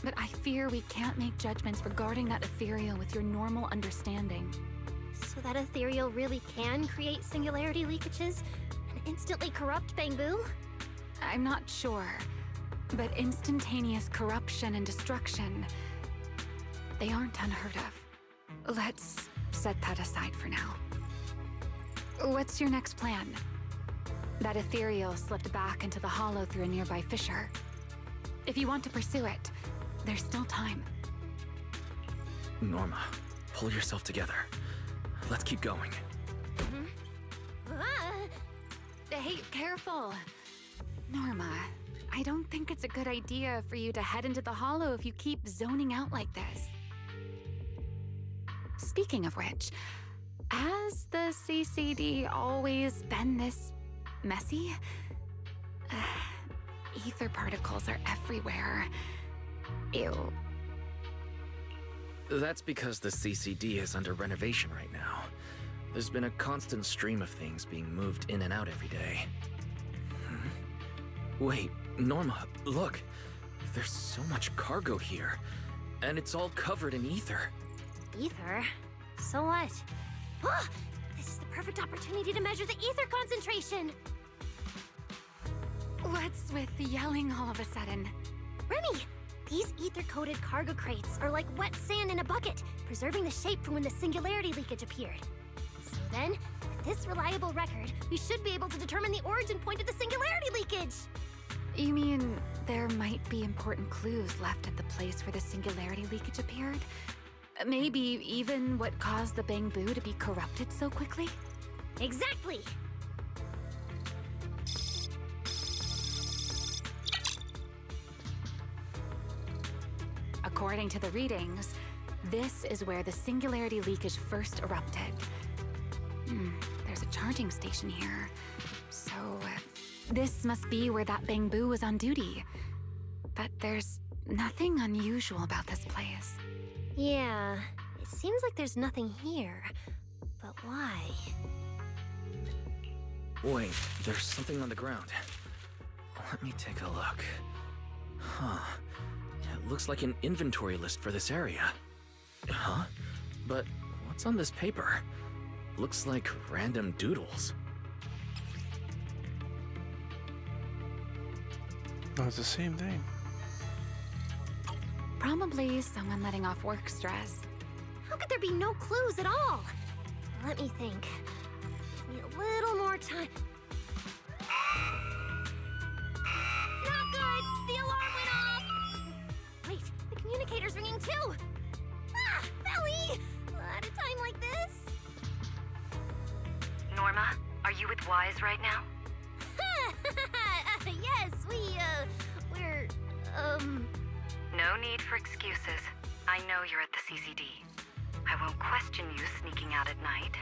But I fear we can't make judgments regarding that ethereal with your normal understanding.
So that ethereal really can create singularity leakages and instantly corrupt Bangbu?
I'm not sure. But instantaneous corruption and destruction, they aren't unheard of. Let's set that aside for now. What's your next plan? That ethereal slipped back into the hollow through a nearby fissure. If you want to pursue it, there's still time.
Norma, pull yourself together. Let's keep going.
Hey, careful! Norma, I don't think it's a good idea for you to head into the Hollow if you keep zoning out like this. Speaking of which, has the CCD always been this messy? Ether particles are everywhere. Ew.
That's because the CCD is under renovation right now. There's been a constant stream of things being moved in and out every day. Wait, Norma, look. There's so much cargo here, and it's all covered in ether.
Ether? So what? Ah, this is the perfect opportunity to measure the ether concentration!
What's with the yelling all of a sudden?
Remy! These ether-coated cargo crates are like wet sand in a bucket, preserving the shape from when the singularity leakage appeared. So then, with this reliable record, we should be able to determine the origin point of the singularity leakage!
You mean there might be important clues left at the place where the singularity leakage appeared? Maybe even what caused the Bangbu to be corrupted so quickly?
Exactly!
According to the readings, this is where the singularity leakage first erupted. There's a charging station here. So, this must be where that Bangbu was on duty. But there's nothing unusual about this place.
Yeah, it seems like there's nothing here. But why?
Wait, there's something on the ground. Let me take a look. Huh. It looks like an inventory list for this area. Huh? But what's on this paper? Looks like random doodles.
Oh, it's the same thing.
Probably someone letting off work stress.
How could there be no clues at all? Let me think. Give me a little more time. Not good! The alarm went off! Wait, the communicator's ringing too! Ah! Belly! At a time like this?
Norma, are you with Wise right now?
Yes, we're,
No need for excuses. I know you're at the CCD. I won't question you sneaking out at night.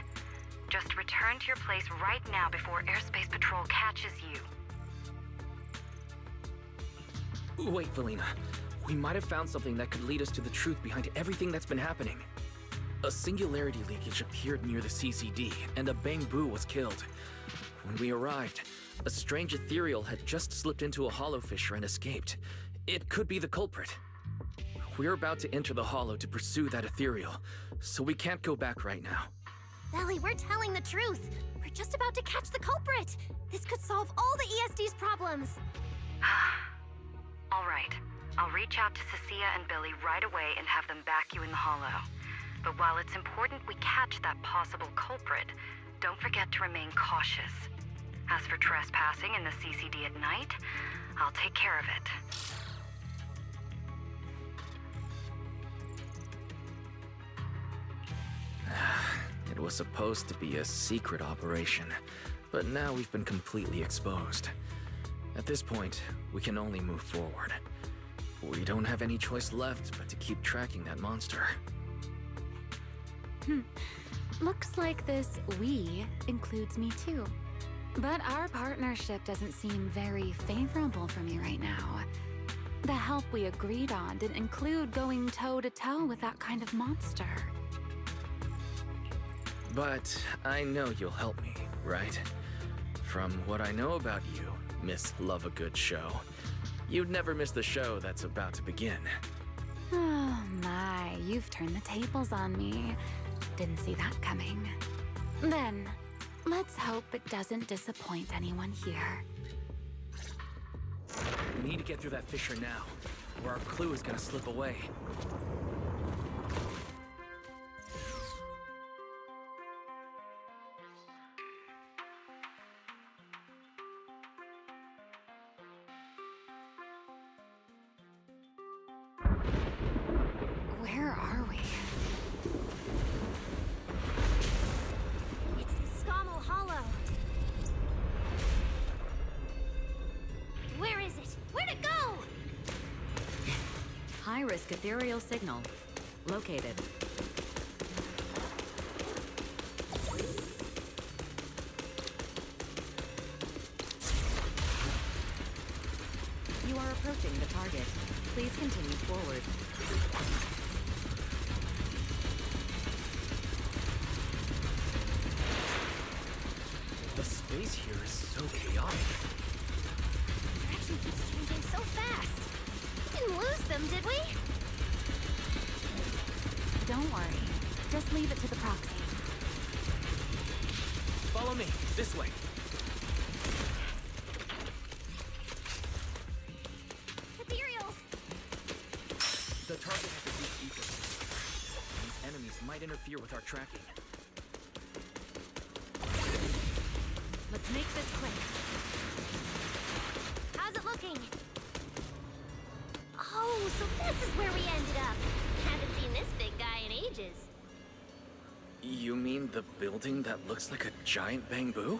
Just return to your place right now before Airspace Patrol catches you.
Wait, Velina. We might have found something that could lead us to the truth behind everything that's been happening. A singularity leakage appeared near the CCD, and a Bangbu was killed. When we arrived, a strange ethereal had just slipped into a hollow fissure and escaped. It could be the culprit. We're about to enter the hollow to pursue that ethereal, so we can't go back right now.
Belly, we're telling the truth. We're just about to catch the culprit. This could solve all the ESD's problems.
All right. I'll reach out to Cecilia and Billy right away and have them back you in the hollow. But while it's important we catch that possible culprit, don't forget to remain cautious. As for trespassing in the CCD at night, I'll take care of it.
It was supposed to be a secret operation, but now we've been completely exposed. At this point, we can only move forward. We don't have any choice left but to keep tracking that monster.
Looks like this "we" includes me too. But our partnership doesn't seem very favorable for me right now. The help we agreed on didn't include going toe-to-toe with that kind of monster.
But I know you'll help me, right? From what I know about you, Miss Love a Good Show, you'd never miss the show that's about to begin.
Oh my, you've turned the tables on me. Didn't see that coming. Then, let's hope it doesn't disappoint anyone here.
We need to get through that fissure now, or our clue is gonna slip away.
Where are we?
It's the Scommel Hollow. Where is it? Where
high-risk ethereal signal. Located. You are approaching the target. Please continue forward.
The space here is so chaotic.
Direction keeps changing so fast. We didn't lose them, did we?
Don't worry. Just leave it to the proxy.
Follow me, this way.
Ethereals!
The target has a deep ecosystem. These enemies might interfere with our tracking.
Let's make this quick. How's it looking? Oh, so this is where we ended up. Haven't seen this big guy in ages.
You mean the building that looks like a giant bamboo?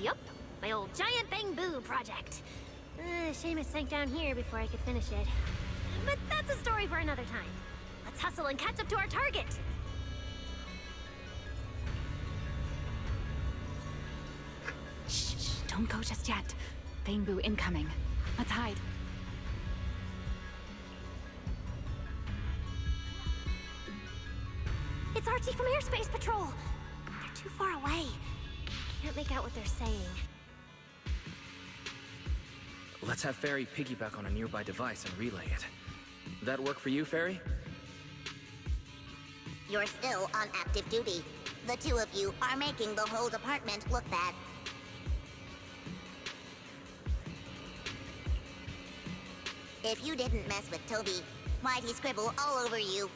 Yup, my old giant bamboo project. Shame it sank down here before I could finish it. But that's a story for another time. Let's hustle and catch up to our target.
Shh, don't go just yet. Bamboo incoming. Let's hide.
It's Archie from Airspace Patrol. They're too far away. Can't make out what they're saying.
Let's have Fairy piggyback on a nearby device and relay it. That work for you, Fairy?
You're still on active duty. The two of you are making the whole department look bad. If you didn't mess with Toby, why'd he scribble all over you?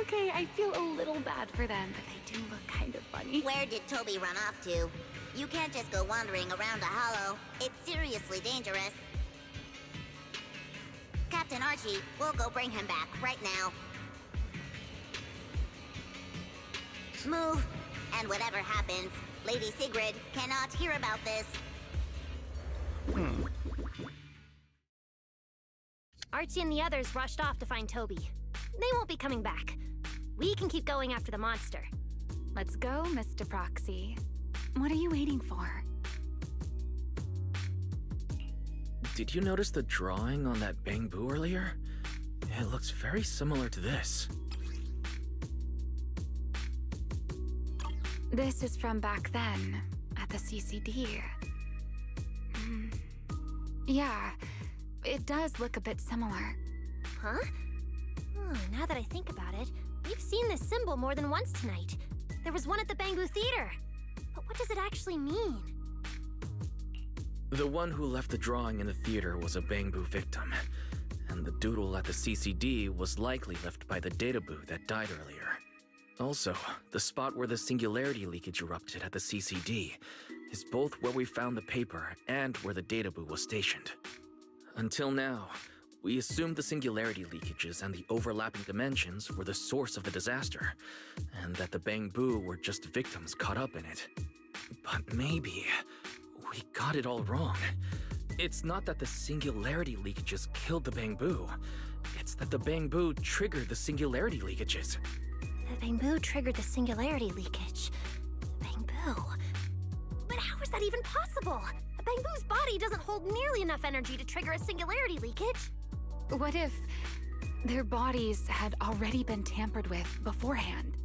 Okay, I feel a little bad for them, but they do look kind of funny.
Where did Toby run off to? You can't just go wandering around a hollow. It's seriously dangerous. Captain Archie, we'll go bring him back right now. Move, and whatever happens, Lady Sigrid cannot hear about this.
Archie and the others rushed off to find Toby. They won't be coming back. We can keep going after the monster.
Let's go, Mr. Proxy. What are you waiting for?
Did you notice the drawing on that bamboo earlier? It looks very similar to this.
This is from back then, at the CCD. Yeah, it does look a bit similar.
Huh? Oh, now that I think about it, we've seen this symbol more than once tonight. There was one at the Bamboo Theater. But what does it actually mean?
The one who left the drawing in the theater was a bamboo victim, and the doodle at the CCD was likely left by the databoo that died earlier. Also, the spot where the singularity leakage erupted at the CCD is both where we found the paper and where the databoo was stationed. Until now, we assumed the singularity leakages and the overlapping dimensions were the source of the disaster, and that the bamboo were just victims caught up in it. But maybe we got it all wrong. It's not that the singularity leakages killed the bamboo. It's that the bamboo triggered the singularity leakages.
The bamboo triggered the singularity leakage. Bamboo? But how is that even possible? A bamboo's body doesn't hold nearly enough energy to trigger a singularity leakage.
What if their bodies had already been tampered with beforehand?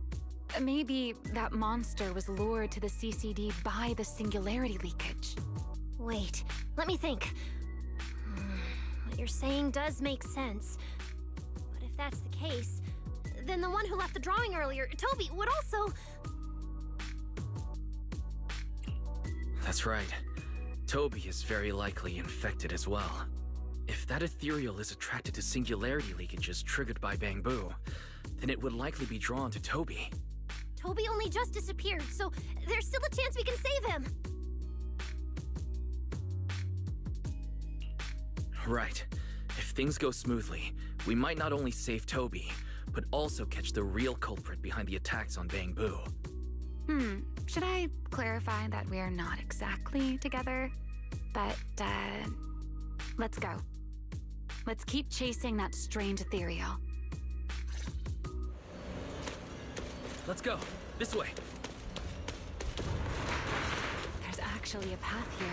Maybe that monster was lured to the CCD by the singularity leakage.
Wait, let me think. What you're saying does make sense. But if that's the case, then the one who left the drawing earlier, Toby, would also...
That's right. Toby is very likely infected as well. If that ethereal is attracted to singularity leakages triggered by bamboo, then it would likely be drawn to Toby.
Toby only just disappeared, so there's still a chance we can save him.
Right. If things go smoothly, we might not only save Toby, but also catch the real culprit behind the attacks on bamboo.
Should I clarify that we're not exactly together? But, let's go. Let's keep chasing that strange ethereal.
Let's go. This way.
There's actually a path here.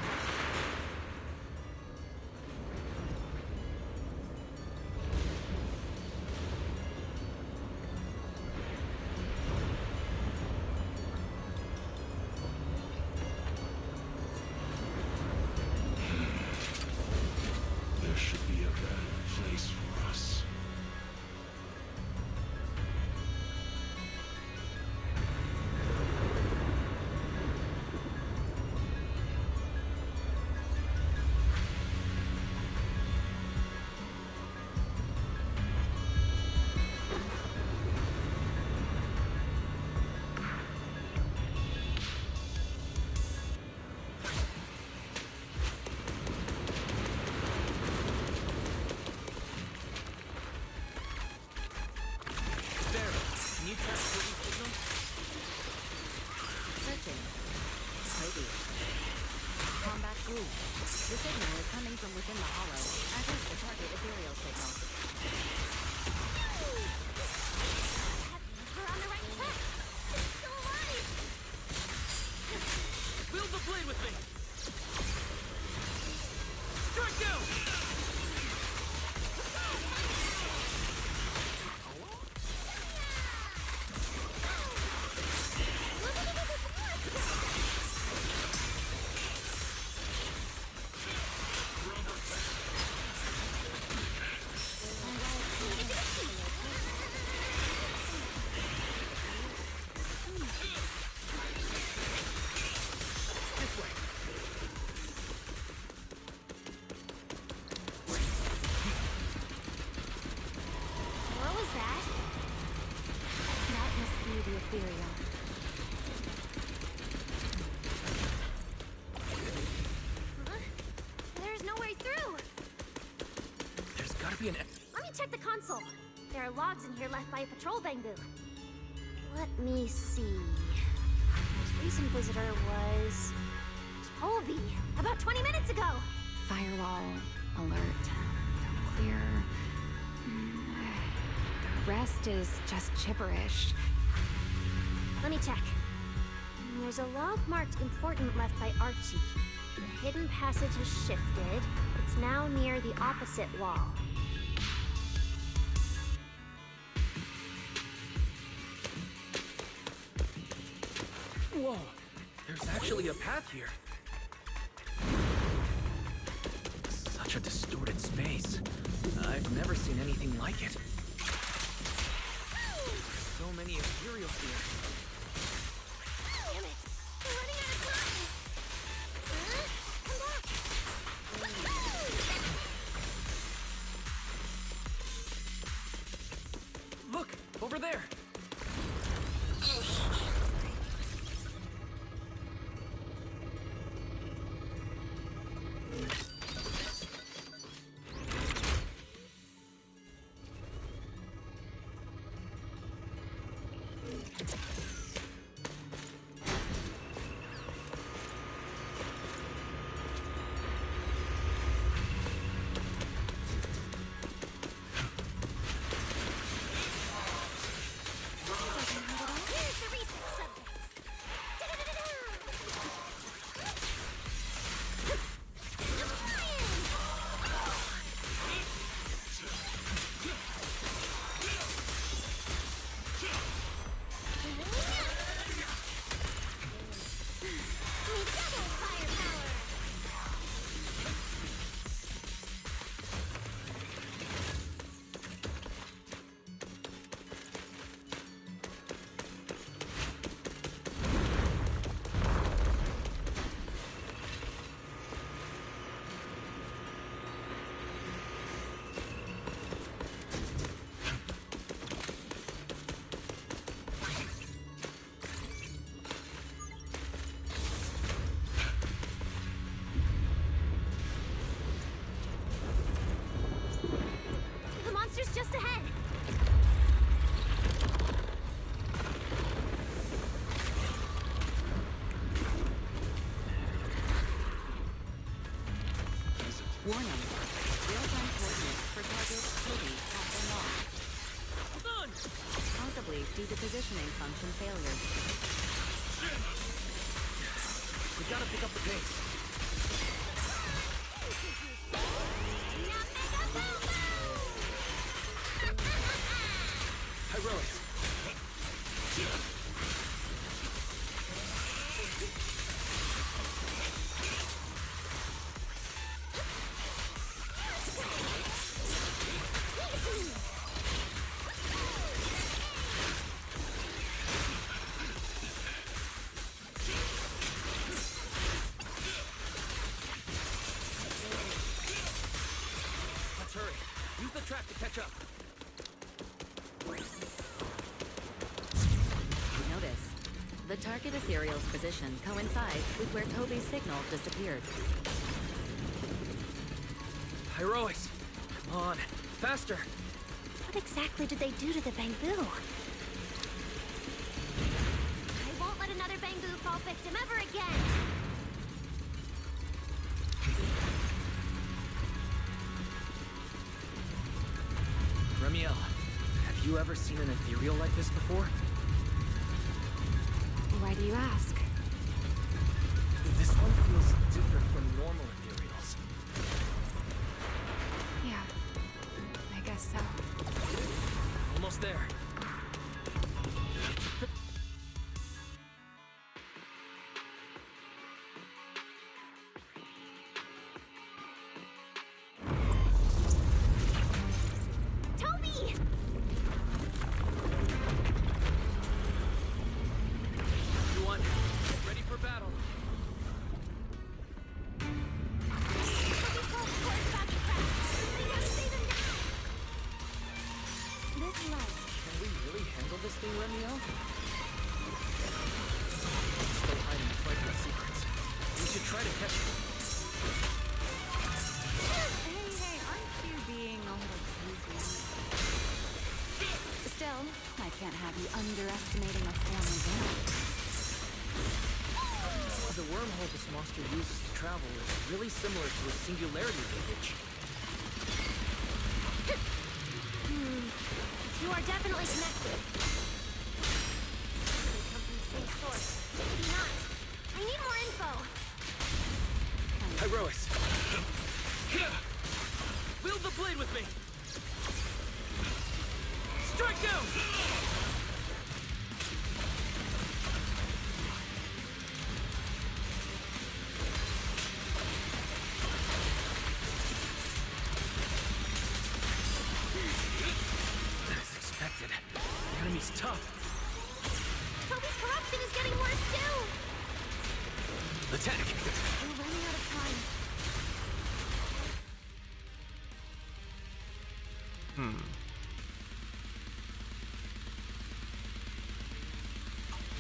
There should be a better place for us.
Can you track the signal?
Searching. Maybe. Combat group. The signal is coming from within the hollow, as is the target ethereal signal.
We're on the right track. It's still alive.
Wield the blade with me! Strike down!
What was that?
That must be the ethereal.
Huh? There's no way through.
There's gotta be an...
Let me check the console. There are logs in here left by a patrol bamboo. Let me see. Most recent visitor was Toby, about 20 minutes ago.
Firewall alert. Don't clear. The rest is just gibberish.
Let me check. There's a log marked important left by Archie. The hidden passage has shifted. It's now near the opposite wall.
Whoa! There's actually a path here. Such a distorted space. I've never seen anything like it. So many ethereals here.
Damn it! We're running out of time! Come back!
Look! Over there!
Here's the research subject. The monster's just ahead.
Warning. Real-time coordinates for target Toby have been lost.
Hold on!
Possibly due to positioning function failure.
We gotta pick up the pace. Heroics. Let's hurry. Use the trap to catch up.
Notice. The target ethereal's position coincides with where Toby's signal disappeared.
Heroics. Come on. Faster.
What exactly did they do to the bamboo? I won't let another bamboo fall victim ever again!
Remiel, have you ever seen an ethereal like this before?
Why do you ask?
This one feels different from normal ethereals.
Yeah, I guess so.
Almost there.
Toby!
Everyone, get ready for battle.
This light.
Can we really handle this thing, Remiel? Still hiding frightening secrets. We should try to catch him.
Hey, aren't you being a little too greedy? Still, I can't have you underestimating a form of energy.
The wormhole this monster uses to travel is really similar to a singularity linkage.
You are definitely connected. They come from the same source. Maybe not. I need more info.
Heroics. Wield the blade with me. Strike down! As expected, the enemy's tough.
Toby's corruption is getting worse too.
Attack!
We're running out of time.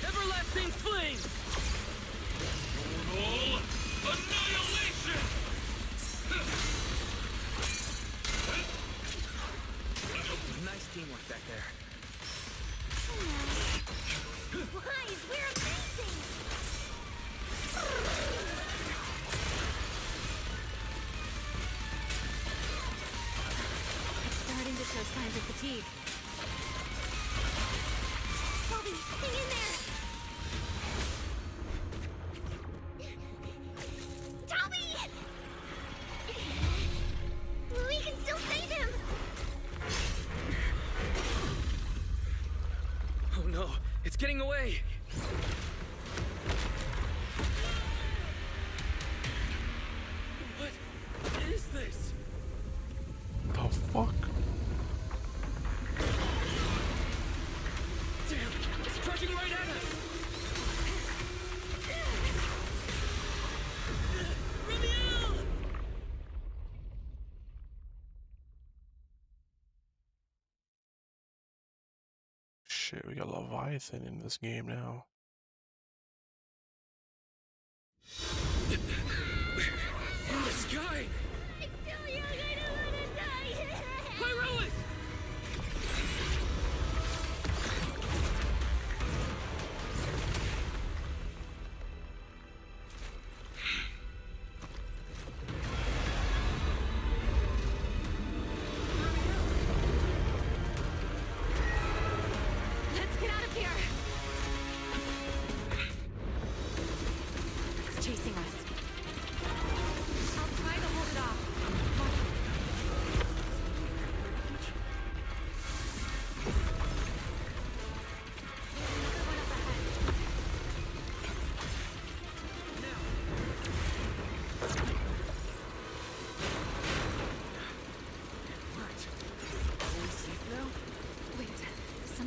Everlasting flame!
Total annihilation!
Nice teamwork back there.
Guys, we're amazing!
Starting to show signs of fatigue.
Toby, hang in there! Toby! We can still save him!
Oh no, it's getting away! What is this?
The fuck?
Damn, it's charging right at us! Remiel!
Shit, we got Leviathan in this game now.
In the sky!
It's still young, I don't want to die!
Heroics!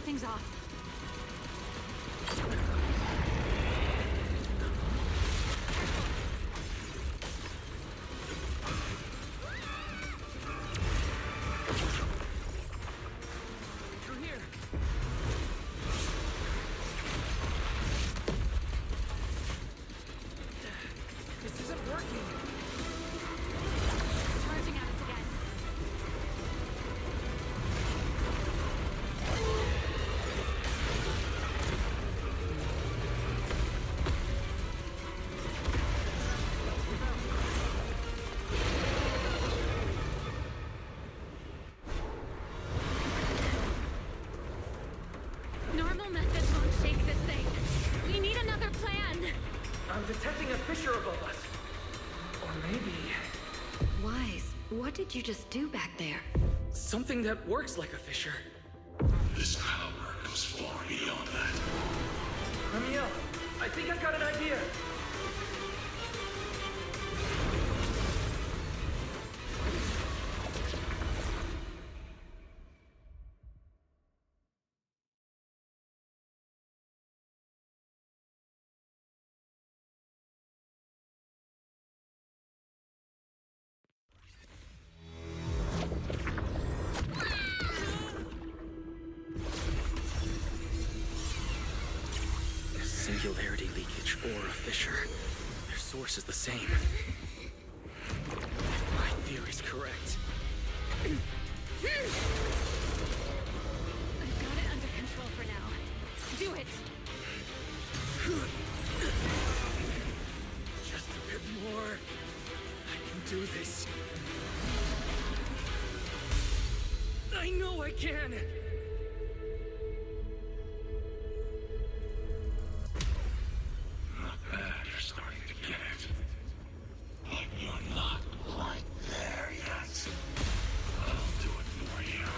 Something's off.
Through here. This isn't working.
Charging at us again. Normal methods won't shake this thing. We need another plan.
I'm detecting a fissure above us. Or maybe
Wise, what did you just do back there?
something that works like a fissure.
This power goes far beyond that.
Ramiel, I think I've got an idea. Singularity leakage or a fissure. Their source is the same. My theory's correct.
I've got it under control for now. Do it.
Just a bit more. I can do this. I know I can!
Not bad, you're starting to get it. But you're not quite there yet. I'll do it for you.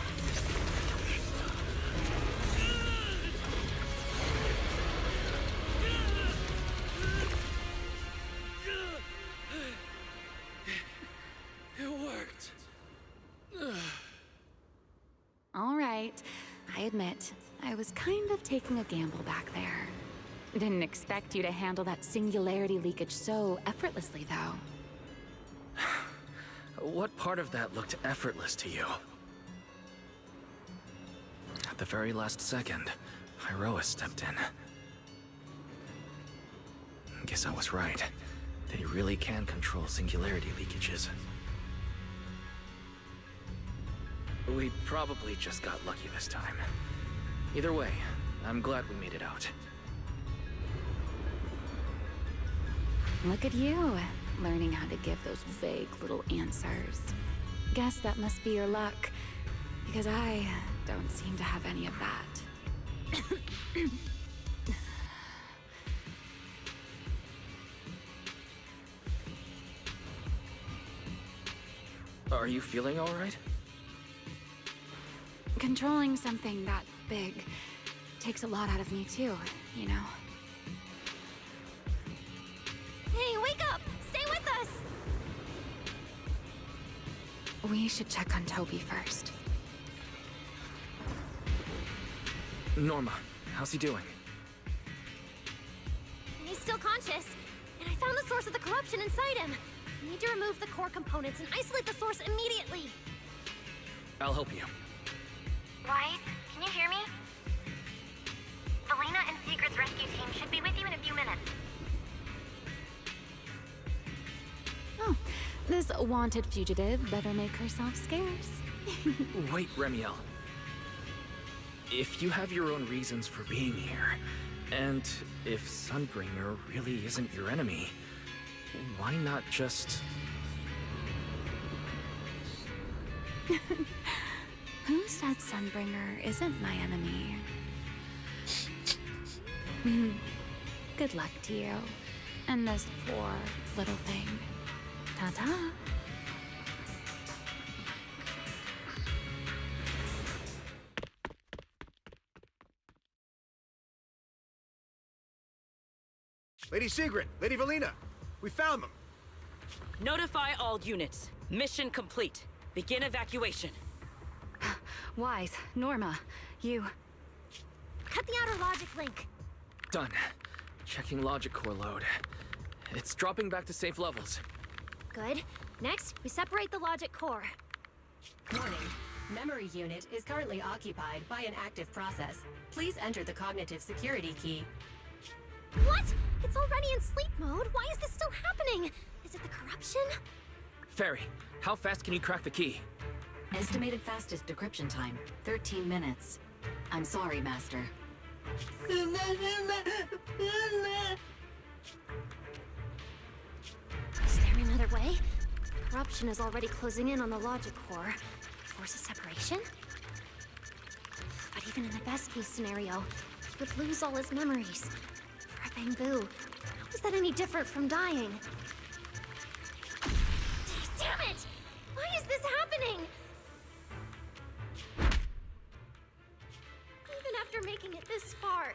It worked.
All right. I admit, I was kind of taking a gamble back there. Didn't expect you to handle that singularity leakage so effortlessly, though.
What part of that looked effortless to you? At the very last second, Hyroa stepped in. Guess I was right. They really can control singularity leakages. We probably just got lucky this time. Either way, I'm glad we made it out.
Look at you, learning how to give those vague little answers. Guess that must be your luck, because I don't seem to have any of that.
Are you feeling all right?
Controlling something that big takes a lot out of me too, you know?
Hey, wake up! Stay with us!
We should check on Toby first.
Norma, how's he doing?
He's still conscious, and I found the source of the corruption inside him. We need to remove the core components and isolate the source immediately.
I'll help you.
Wise, can you hear me? Velina and Secret's rescue team should be with you in a few minutes.
Oh, this wanted fugitive better make herself scarce.
Wait, Remiel. If you have your own reasons for being here, and if Sunbringer really isn't your enemy, why not just...
Who said Sunbringer isn't my enemy? Good luck to you. And this poor little thing. Ta-ta.
Lady Sigrid, Lady Velina, we found them.
Notify all units. Mission complete. Begin evacuation.
Wise, Norma, you...
Cut the outer logic link.
Done. Checking logic core load. It's dropping back to safe levels.
Good. Next, we separate the logic core.
Warning. Memory unit is currently occupied by an active process. Please enter the cognitive security key.
What? It's already in sleep mode. Why is this still happening? Is it the corruption?
Fairy, how fast can you crack the key?
Estimated fastest decryption time, 13 minutes. I'm sorry, Master.
Is there another way? Corruption is already closing in on the logic core. Force a separation? But even in the best case scenario, he would lose all his memories. For a Bangbu, how is that any different from dying? Damn it! Why is this happening? Even after making it this far,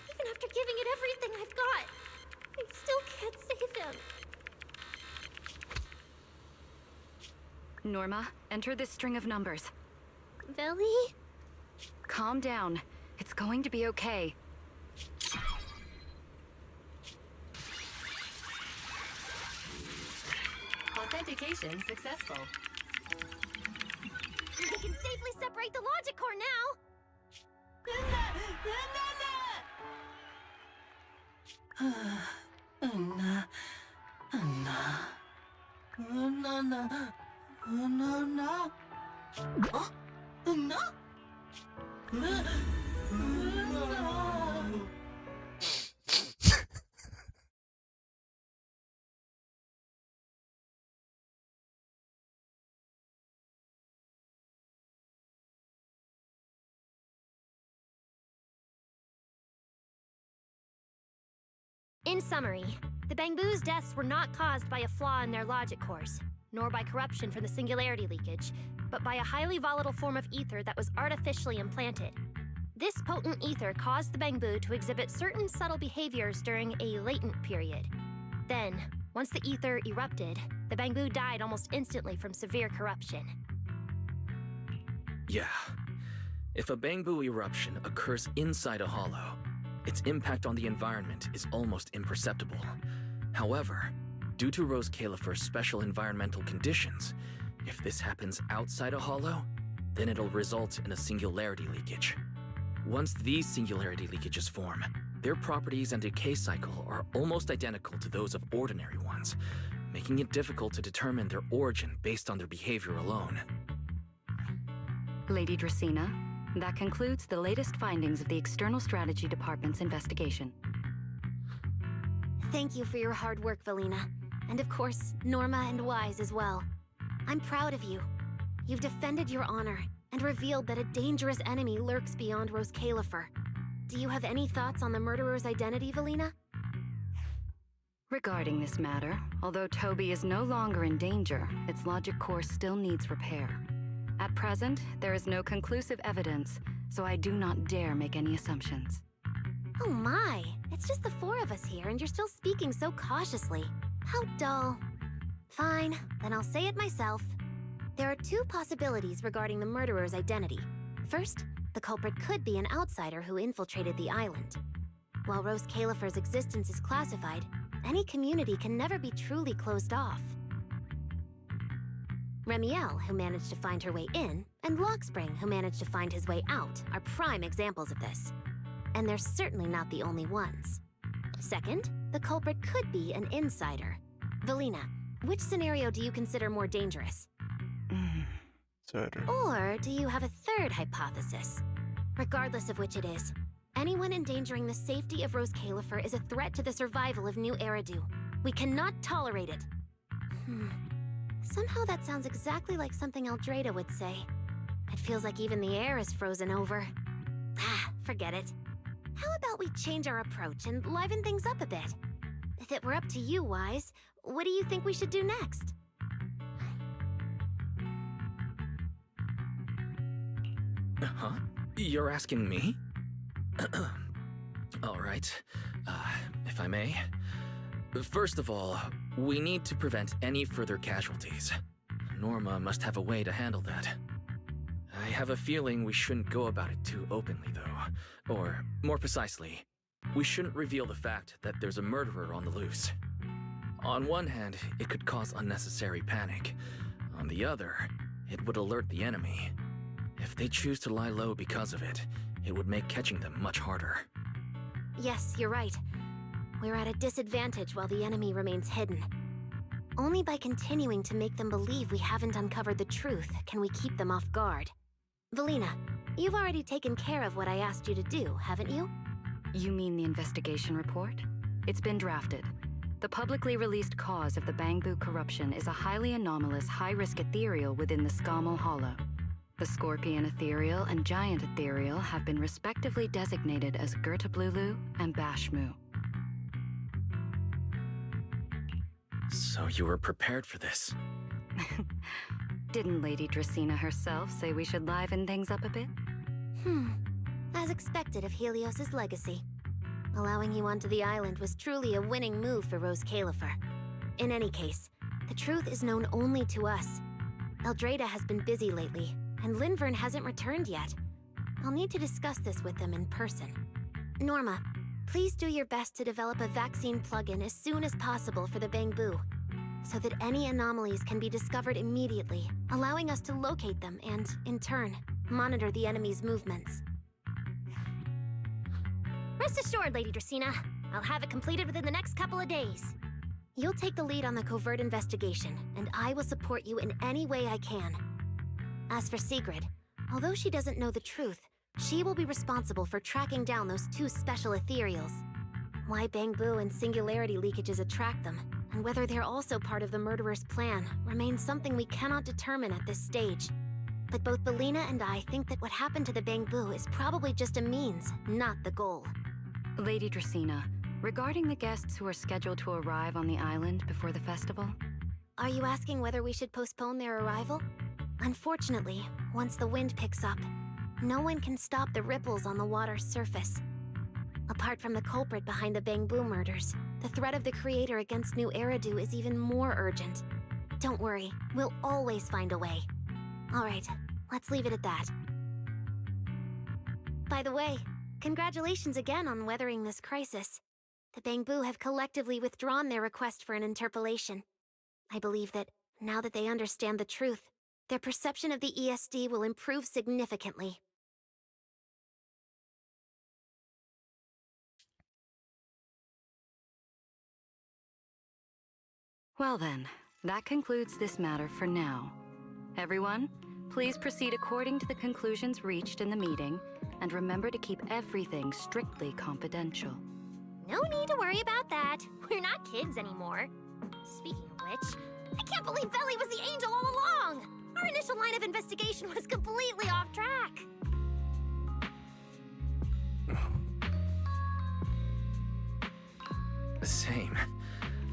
even after giving it everything I've got, I still can't save him.
Norma, enter this string of numbers.
Velly?
Calm down. It's going to be okay.
Authentication successful.
We can safely separate the logic core now! In summary, the Bangbu's deaths were not caused by a flaw in their logic cores, nor by corruption from the singularity leakage, but by a highly volatile form of ether that was artificially implanted. This potent ether caused the Bangbu to exhibit certain subtle behaviors during a latent period. Then, once the ether erupted, the Bangbu died almost instantly from severe corruption.
Yeah. If a Bangbu eruption occurs inside a hollow, its impact on the environment is almost imperceptible. However, due to Roscaelifer's special environmental conditions, if this happens outside a hollow, then it'll result in a singularity leakage. Once these singularity leakages form, their properties and decay cycle are almost identical to those of ordinary ones, making it difficult to determine their origin based on their behavior alone.
Lady Dracena, that concludes the latest findings of the External Strategy Department's investigation.
Thank you for your hard work, Velina. And of course, Norma and Wise as well. I'm proud of you. You've defended your honor and revealed that a dangerous enemy lurks beyond Roscaelifer. Do you have any thoughts on the murderer's identity, Velina?
Regarding this matter, although Toby is no longer in danger, its logic core still needs repair. At present, there is no conclusive evidence, so I do not dare make any assumptions.
Oh my, it's just the four of us here and you're still speaking so cautiously. How dull. Fine, then I'll say it myself. There are two possibilities regarding the murderer's identity. First, the culprit could be an outsider who infiltrated the island. While Roscaelifer's existence is classified, any community can never be truly closed off. Remiel, who managed to find her way in, and Lockspring, who managed to find his way out, are prime examples of this. And they're certainly not the only ones. Second, the culprit could be an insider. Velina, which scenario do you consider more dangerous? Or do you have a third hypothesis? Regardless of which it is, anyone endangering the safety of Roscaelifer is a threat to the survival of New Eridu. We cannot tolerate it. Somehow that sounds exactly like something Eldrada would say. It feels like even the air is frozen over. Forget it. How about we change our approach and liven things up a bit? If it were up to you, Wise, what do you think we should do next?
Huh? You're asking me? All right. If I may. First of all, we need to prevent any further casualties. Norma must have a way to handle that. I have a feeling we shouldn't go about it too openly, though. Or, more precisely, we shouldn't reveal the fact that there's a murderer on the loose. On one hand, it could cause unnecessary panic. On the other, it would alert the enemy. If they choose to lie low because of it, it would make catching them much harder.
Yes, you're right. We're at a disadvantage while the enemy remains hidden. Only by continuing to make them believe we haven't uncovered the truth can we keep them off guard. Velina, you've already taken care of what I asked you to do, haven't you?
You mean the investigation report? It's been drafted. The publicly released cause of the Bangbu corruption is a highly anomalous, high-risk ethereal within the Skamal Hollow. The Scorpion Ethereal and Giant Ethereal have been respectively designated as Gertablulu and Bashmu.
So you were prepared for this?
Didn't Lady Dracena herself say we should liven things up a bit?
As expected of Helios's legacy. Allowing you onto the island was truly a winning move for Roscaelifer. In any case, the truth is known only to us. Eldrada has been busy lately, and Linvern hasn't returned yet. I'll need to discuss this with them in person. Norma, please do your best to develop a vaccine plugin as soon as possible for the Bangbu, so that any anomalies can be discovered immediately, allowing us to locate them and, in turn, monitor the enemy's movements.
Rest assured, Lady Dracena. I'll have it completed within the next couple of days.
You'll take the lead on the covert investigation, and I will support you in any way I can. As for Sigrid, although she doesn't know the truth, she will be responsible for tracking down those two special ethereals. Why Bangbu and singularity leakages attract them, and whether they're also part of the murderer's plan, remains something we cannot determine at this stage. But both Velina and I think that what happened to the Bangbu is probably just a means, not the goal.
Lady Dracena, regarding the guests who are scheduled to arrive on the island before the festival?
Are you asking whether we should postpone their arrival? Unfortunately, once the wind picks up, no one can stop the ripples on the water's surface. Apart from the culprit behind the Bangbu murders, the threat of the Creator against New Eridu is even more urgent. Don't worry, we'll always find a way. Alright, let's leave it at that. By the way, congratulations again on weathering this crisis. The Bangbu have collectively withdrawn their request for an interpolation. I believe that, now that they understand the truth, their perception of the ESD will improve significantly.
Well then, that concludes this matter for now. Everyone, please proceed according to the conclusions reached in the meeting, and remember to keep everything strictly confidential.
No need to worry about that. We're not kids anymore. Speaking of which, I can't believe Veli was the angel all along! Our initial line of investigation was completely off track.
Same.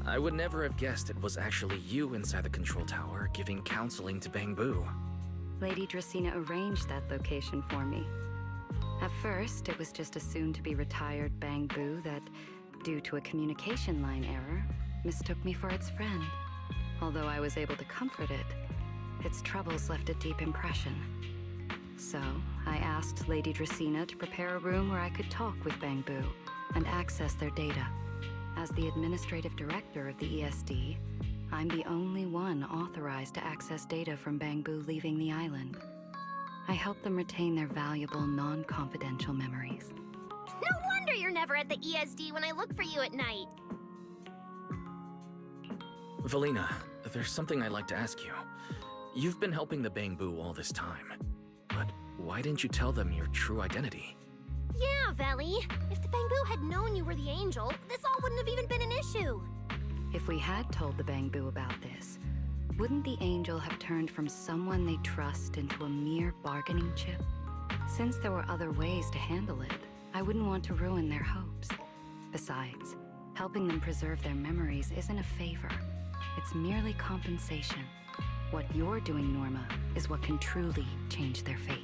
I would never have guessed it was actually you inside the control tower giving counseling to Bangbu.
Lady Dracena arranged that location for me. At first, it was just a soon-to-be-retired Bangbu that, due to a communication line error, mistook me for its friend. Although I was able to comfort it, its troubles left a deep impression. So, I asked Lady Dracena to prepare a room where I could talk with Bangbu and access their data. As the administrative director of the ESD, I'm the only one authorized to access data from Bangbu leaving the island. I help them retain their valuable, non-confidential memories.
No wonder you're never at the ESD when I look for you at night.
Velina, there's something I'd like to ask you. You've been helping the Bangbu all this time, but why didn't you tell them your true identity?
Yeah, Veli. If the Bangbu had known you were the angel, this all wouldn't have even been an issue.
If we had told the Bangbu about this, wouldn't the angel have turned from someone they trust into a mere bargaining chip? Since there were other ways to handle it, I wouldn't want to ruin their hopes. Besides, helping them preserve their memories isn't a favor. It's merely compensation. What you're doing, Norma, is what can truly change their fate.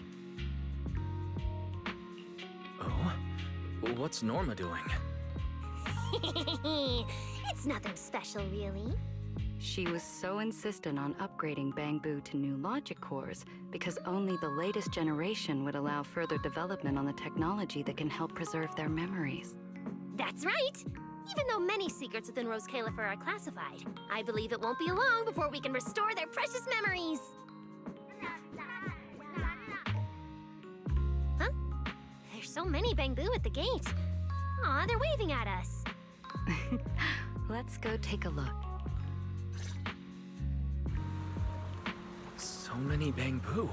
Oh? What's Norma doing?
It's nothing special, really.
She was so insistent on upgrading Bangbu to new logic cores because only the latest generation would allow further development on the technology that can help preserve their memories.
That's right! Even though many secrets within Roscaelifer are classified, I believe it won't be long before we can restore their precious memories! Huh? There's so many Bangbu at the gate. Aw, they're waving at us.
Let's go take a look.
So many Bangbu.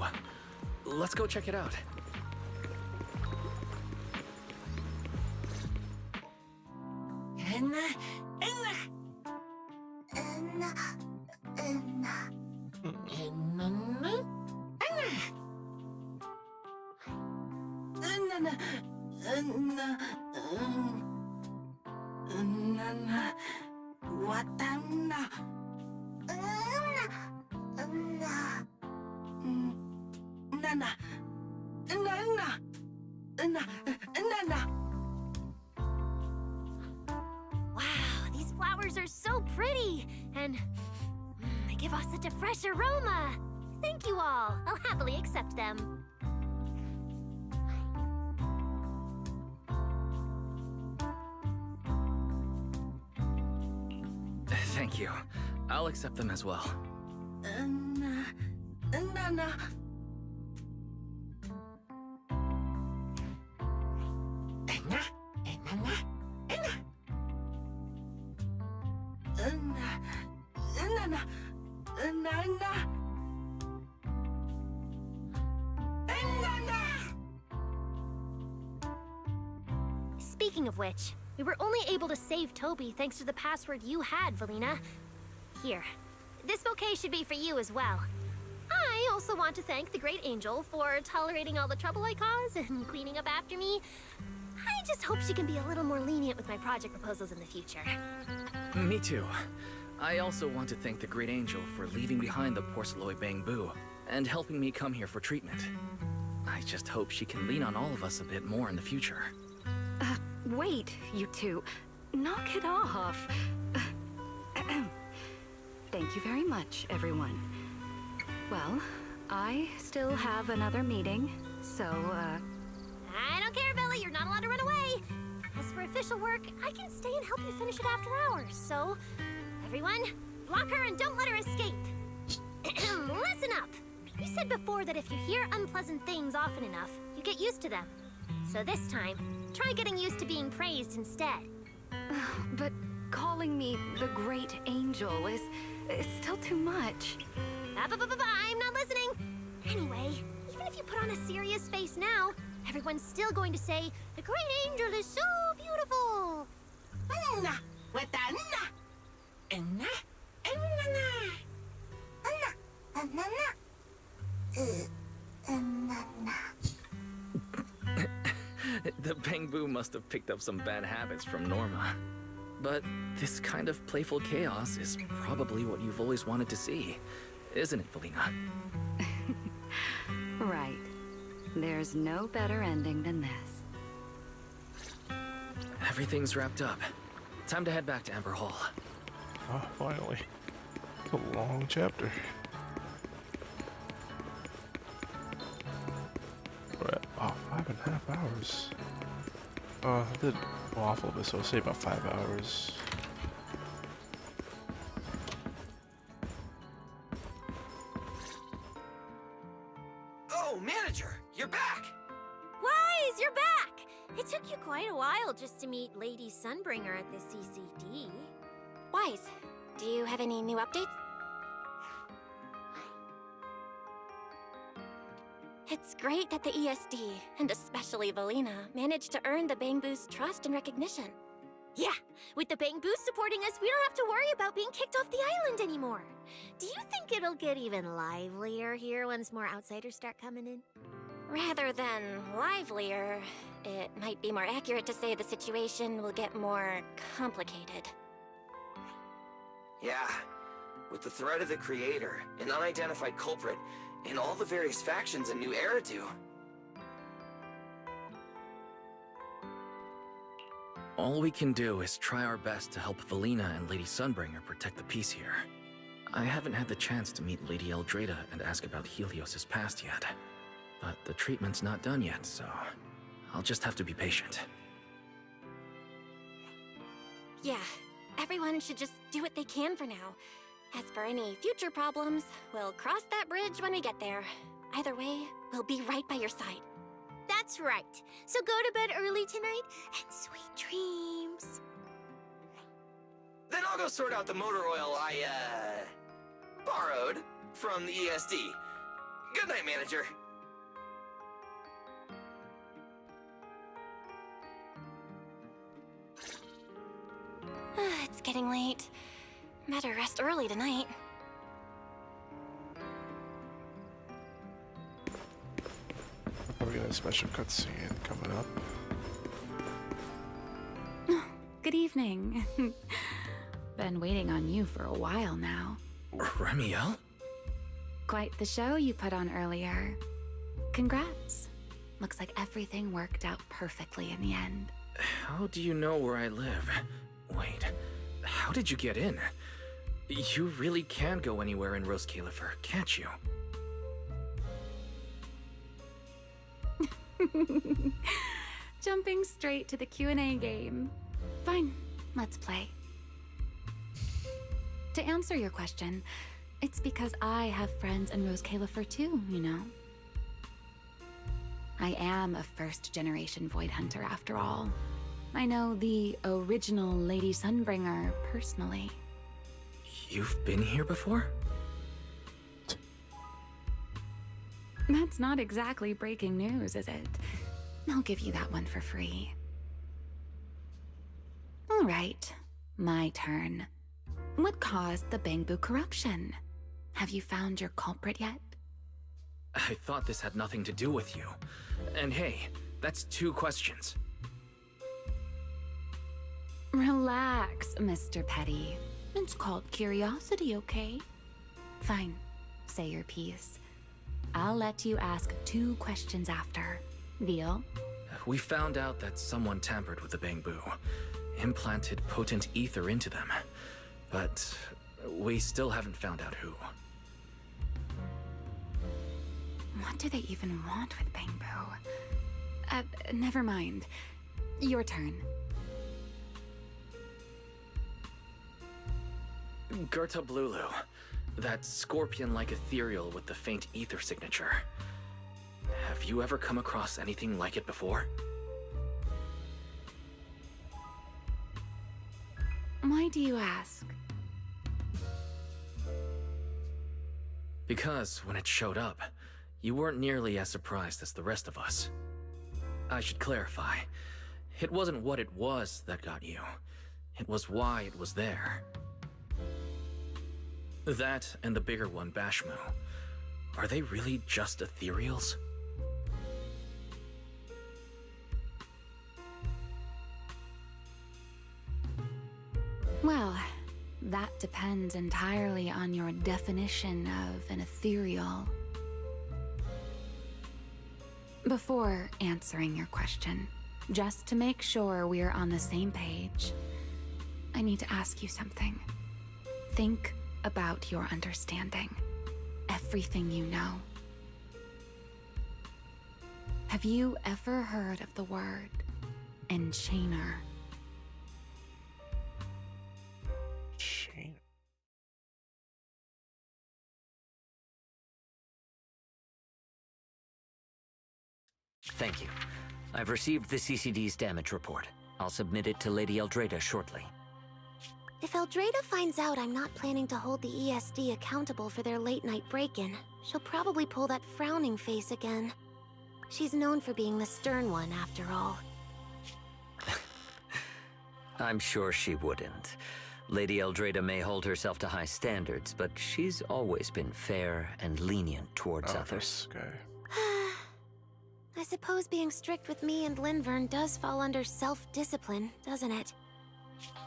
Let's go check it out.
Wow, these flowers are so pretty, and they give off such a fresh aroma. Thank you all. I'll happily accept them.
Thank you. I'll accept them as well.
Speaking of which, we were only able to save Toby thanks to the password you had, Velina. Here, this bouquet should be for you as well. I also want to thank the Great Angel for tolerating all the trouble I cause and cleaning up after me. I just hope she can be a little more lenient with my project proposals in the future.
Me too. I also want to thank the Great Angel for leaving behind the Porceloid Bangbu and helping me come here for treatment. I just hope she can lean on all of us a bit more in the future.
Wait, you two. Knock it off. Thank you very much, everyone. Well, I still have another meeting, so,
I don't care, Bella. You're not allowed to run away. As for official work, I can stay and help you finish it after hours, so... Everyone, block her and don't let her escape. Listen up. You said before that if you hear unpleasant things often enough, you get used to them. So this time, try getting used to being praised instead.
But calling me the Great Angel is still too much.
I'm not listening. Anyway, even if you put on a serious face now, everyone's still going to say, the Great Angel is so beautiful.
The Bangbu must have picked up some bad habits from Norma. But this kind of playful chaos is probably what you've always wanted to see, isn't it, Velina?
Right. There's no better ending than this.
Everything's wrapped up. Time to head back to Amber Hall.
Oh, finally. It's a long chapter. We're at 5.5 hours. I did waffle a bit, so I'll say about 5 hours.
Oh, manager, you're back!
Wise, you're back! It took you quite a while just to meet Lady Sunbringer at the CCD.
Wise, do you have any new updates? It's great that the ESD, and especially Velina, managed to earn the Bangbu's trust and recognition.
Yeah, with the Bangbu supporting us, we don't have to worry about being kicked off the island anymore. Do you think it'll get even livelier here once more outsiders start coming in?
Rather than livelier, it might be more accurate to say the situation will get more complicated.
Yeah, with the threat of the Creator, an unidentified culprit, and all the various factions a new era do.
All we can do is try our best to help Velina and Lady Sunbringer protect the peace here. I haven't had the chance to meet Lady Eldrada and ask about Helios's past yet. But the treatment's not done yet, so I'll just have to be patient.
Yeah, everyone should just do what they can for now. As for any future problems, we'll cross that bridge when we get there. Either way, we'll be right by your side.
That's right. So go to bed early tonight and sweet dreams.
Then I'll go sort out the motor oil I, borrowed from the ESD. Good night, manager.
It's getting late. Better rest early tonight.
Probably got a special cutscene coming up.
Good evening. Been waiting on you for a while now.
Remiel?
Quite the show you put on earlier. Congrats. Looks like everything worked out perfectly in the end.
How do you know where I live? Wait, how did you get in? You really can go anywhere in Roscaelifer, can't you?
Jumping straight to the Q&A game. Fine, let's play. To answer your question, it's because I have friends in Roscaelifer too, you know. I am a first-generation Void Hunter after all. I know the original Lady Sunbringer personally.
You've been here before?
That's not exactly breaking news, is it? I'll give you that one for free. All right, my turn. What caused the Bangbu corruption? Have you found your culprit yet?
I thought this had nothing to do with you. And hey, that's 2 questions.
Relax, Mr. Petty. It's called curiosity, okay? Fine, say your piece. I'll let you ask 2 questions after. Deal?
We found out that someone tampered with the Bangbu, implanted potent ether into them. But we still haven't found out who.
What do they even want with Bangbu? Never mind. Your turn.
Guntouchables, that scorpion-like ethereal with the faint ether signature. Have you ever come across anything like it before?
Why do you ask?
Because when it showed up, you weren't nearly as surprised as the rest of us. I should clarify. It wasn't what it was that got you. It was why it was there. That and the bigger one, Bashmu. Are they really just ethereals?
Well, that depends entirely on your definition of an ethereal. Before answering your question, just to make sure we're on the same page, I need to ask you something. Think about your understanding. Everything you know. Have you ever heard of the word enchainer?
Thank you. I've received the CCD's damage report. I'll submit it to Lady Eldrada shortly.
If Eldrada finds out I'm not planning to hold the ESD accountable for their late-night break-in, she'll probably pull that frowning face again. She's known for being the stern one, after all.
I'm sure she wouldn't. Lady Eldrada may hold herself to high standards, but she's always been fair and lenient towards others.
I suppose being strict with me and Linvern does fall under self-discipline, doesn't it?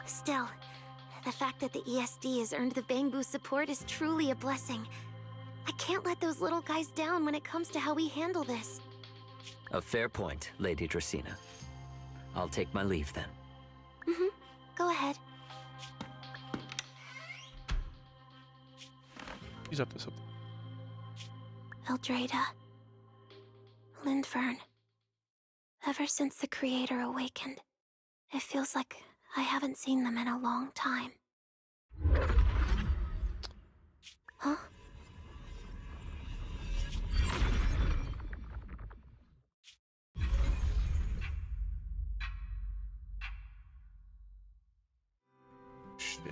Still, the fact that the ESD has earned the Bangbu support is truly a blessing. I can't let those little guys down when it comes to how we handle this.
A fair point, Lady Dracena. I'll take my leave then.
Go ahead.
He's up to something.
Eldrada. Lindvern. Ever since the Creator awakened, it feels like I haven't seen them in a long time. Huh?
Shit.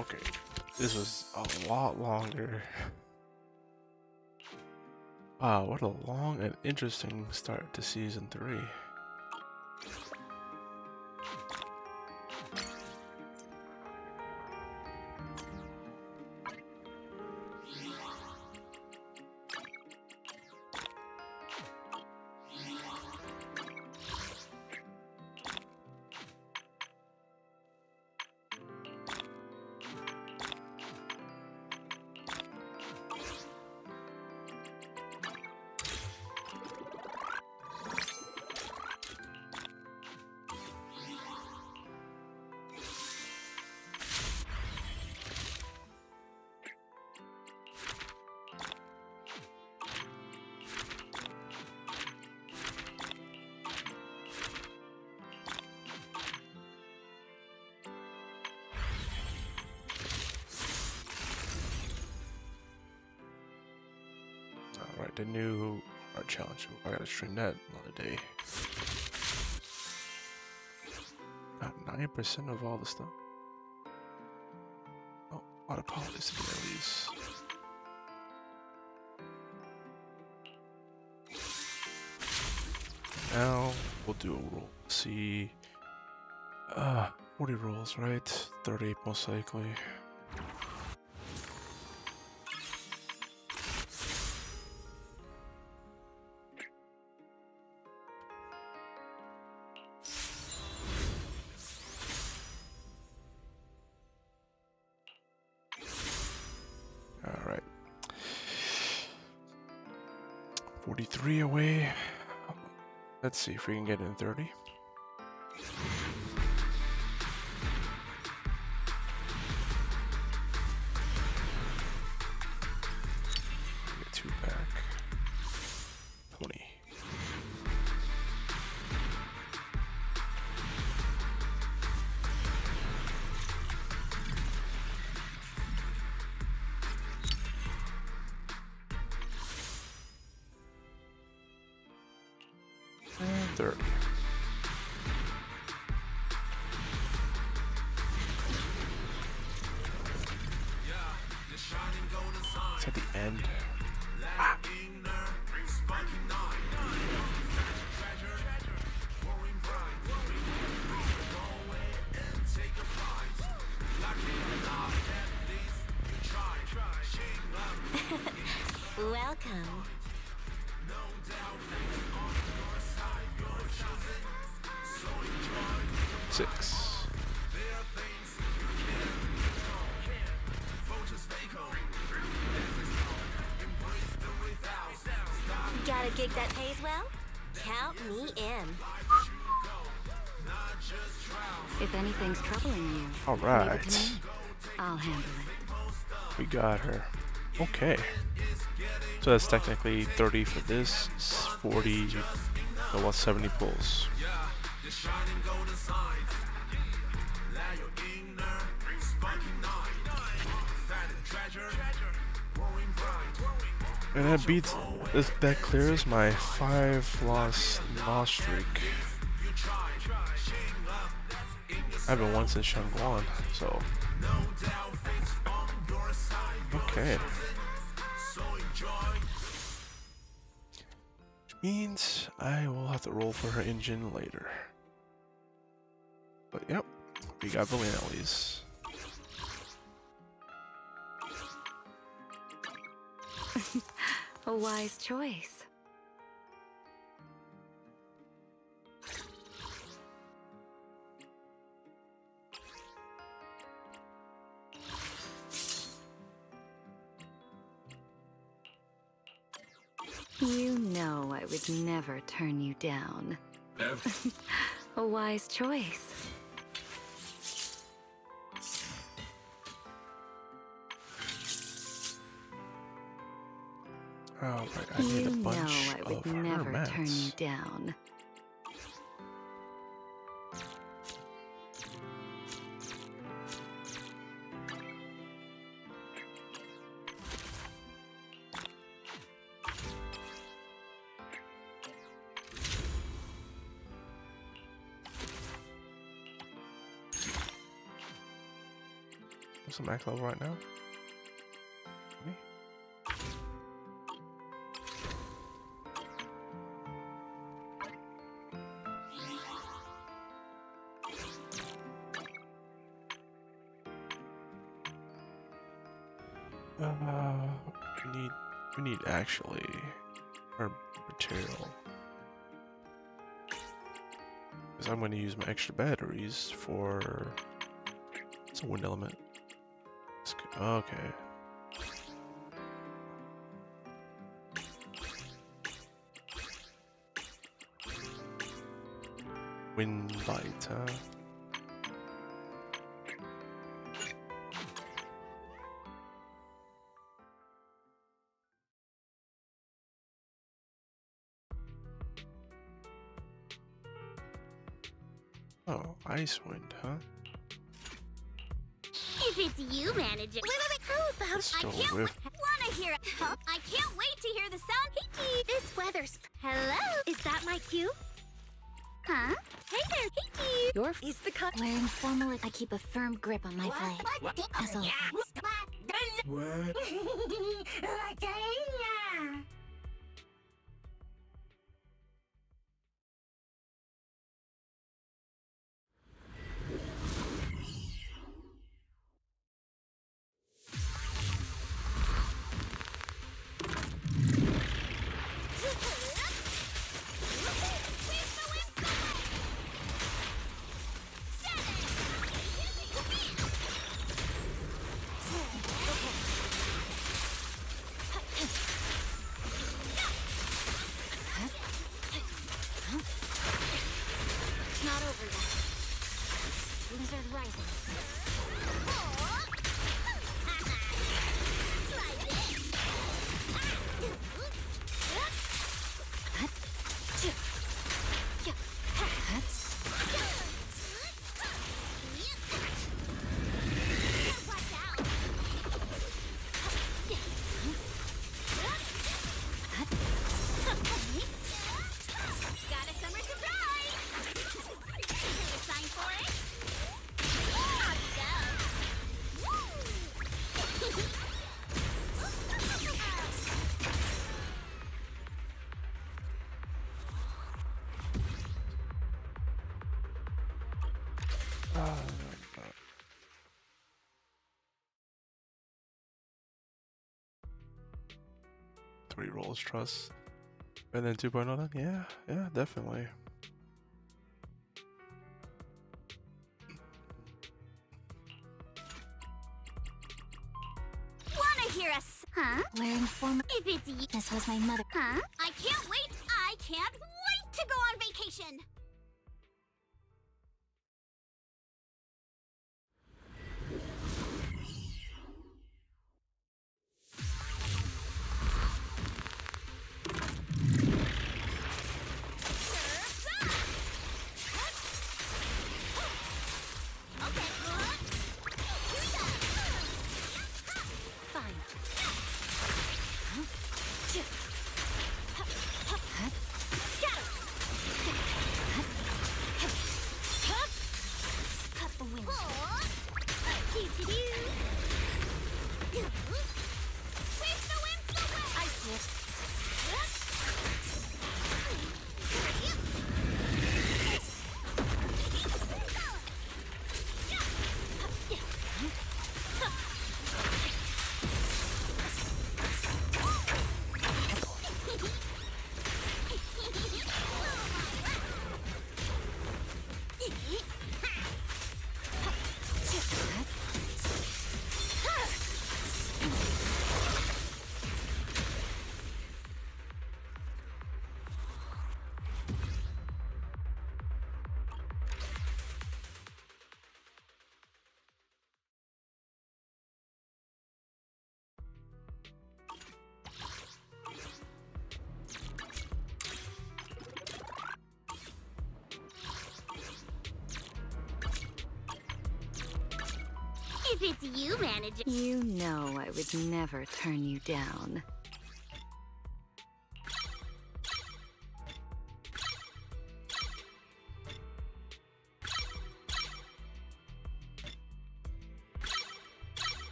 Okay, this was a lot longer. Wow, what a long and interesting start to Season 3. Alright, the new art challenge. I gotta stream that another day. Got 9% of all the stuff. Oh, a lot of politics to get at least. Now we'll do a roll. See, 40 rolls, right? 38 most likely. All right, 43 away. Let's see if we can get in 30. Get 2 back. 20. And 30. It's at the end. Ah.
Welcome.
6.
Got a gig that pays well? Count me in.
If anything's troubling you,
All
leave it
right.
to me. I'll handle it.
We got her. Okay. So that's technically 30 for this, 40, so what, 70 pulls. And that beats, that clears my 5 loss streak. I haven't won since Shangguan, so. Okay. Which means I will have to roll for her engine later. But yep, we got Velina at least.
A wise choice. You know I would never turn you down. A wise choice.
Oh, right. I need a bunch
I would
of
never
hermits.
turn you down.
What's the max level right now? Me? We need actually our material. Because I'm going to use my extra batteries for. It's a wind element. Okay. Wind bite, huh? Oh, ice wind, huh?
If it's you, manager. Wait. How about
Still
I can't
whiff.
wanna hear it. I can't wait to hear the sound. Hey, this weather's. Hello? Is that my cue? Huh? Hey there, Hey.
Your
Is the cut.
Wearing formal, I keep a firm grip on my blade. As always.
What?
It's not over yet. Blizzard rising.
Got a summer surprise! Sign for it?
Three rolls trust. And then 2.0 then? Yeah, definitely.
Wanna hear us? Huh?
Wearing formal.
If it's you.
This was my mother.
Huh? I can't wait! I can't wait to go on vacation! If it's you, manager.
You know I would never turn you down.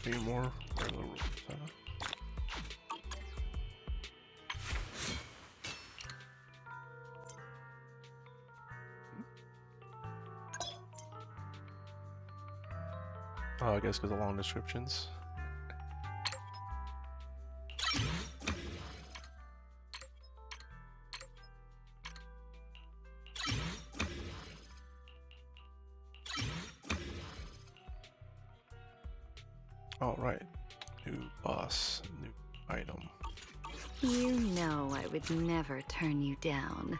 Three more regular rules, huh? Oh, I guess because of long descriptions. All right, new boss, new item.
You know I would never turn you down.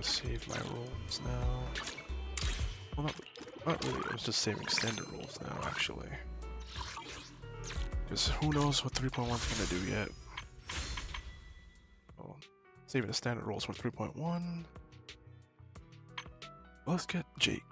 Save my rolls now. Well, not really. I was just saving standard rolls now, actually. Because who knows what 3.1's gonna do yet. Well, saving the standard rolls for 3.1. Let's get Jake.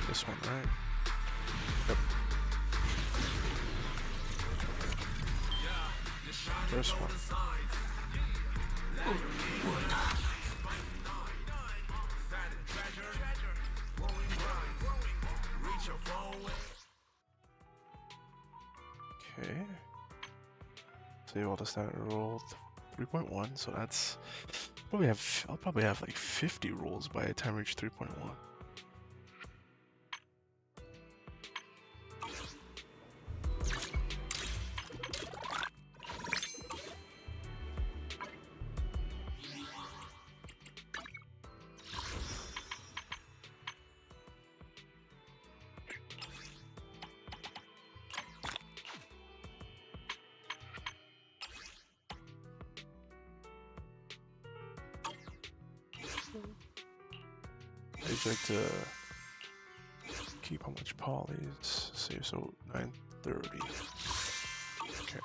This one, right? Yep. First one. Okay. Save all the standard roll 3.1, so that's I'll probably have like 50 rolls by the time I reach 3.1. I'd like to keep how much polys, save, so 930. Okay.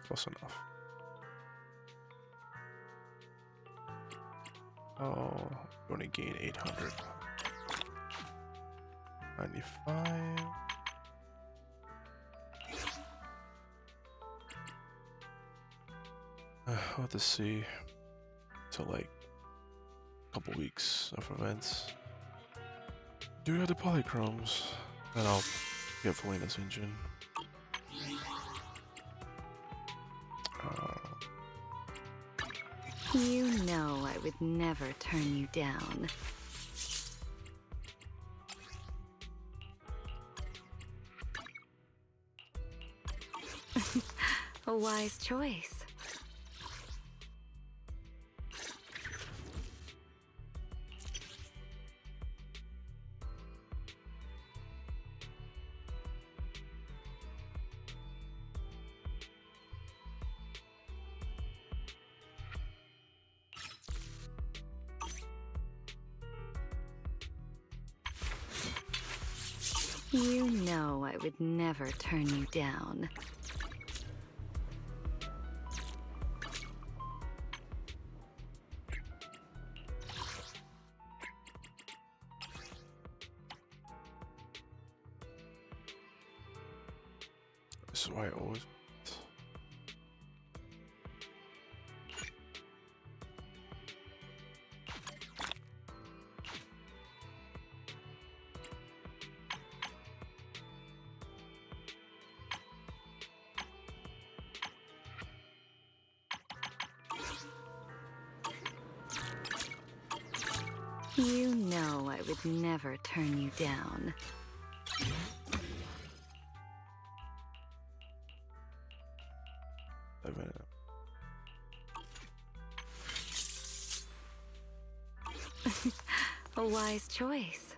Close enough. Oh, you only gain 800. 95. I'll have to see till like a couple weeks of events. Do we have the polychromes? Then I'll get Velina's engine.
You know I would never turn you down. A wise choice. You know I would never turn you down.
This is why I always...
You know I would never turn you down. A wise choice.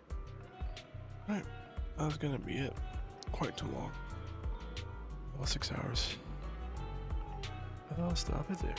Right, that was gonna be it. Quite too long. About 6 hours. I'll stop it there.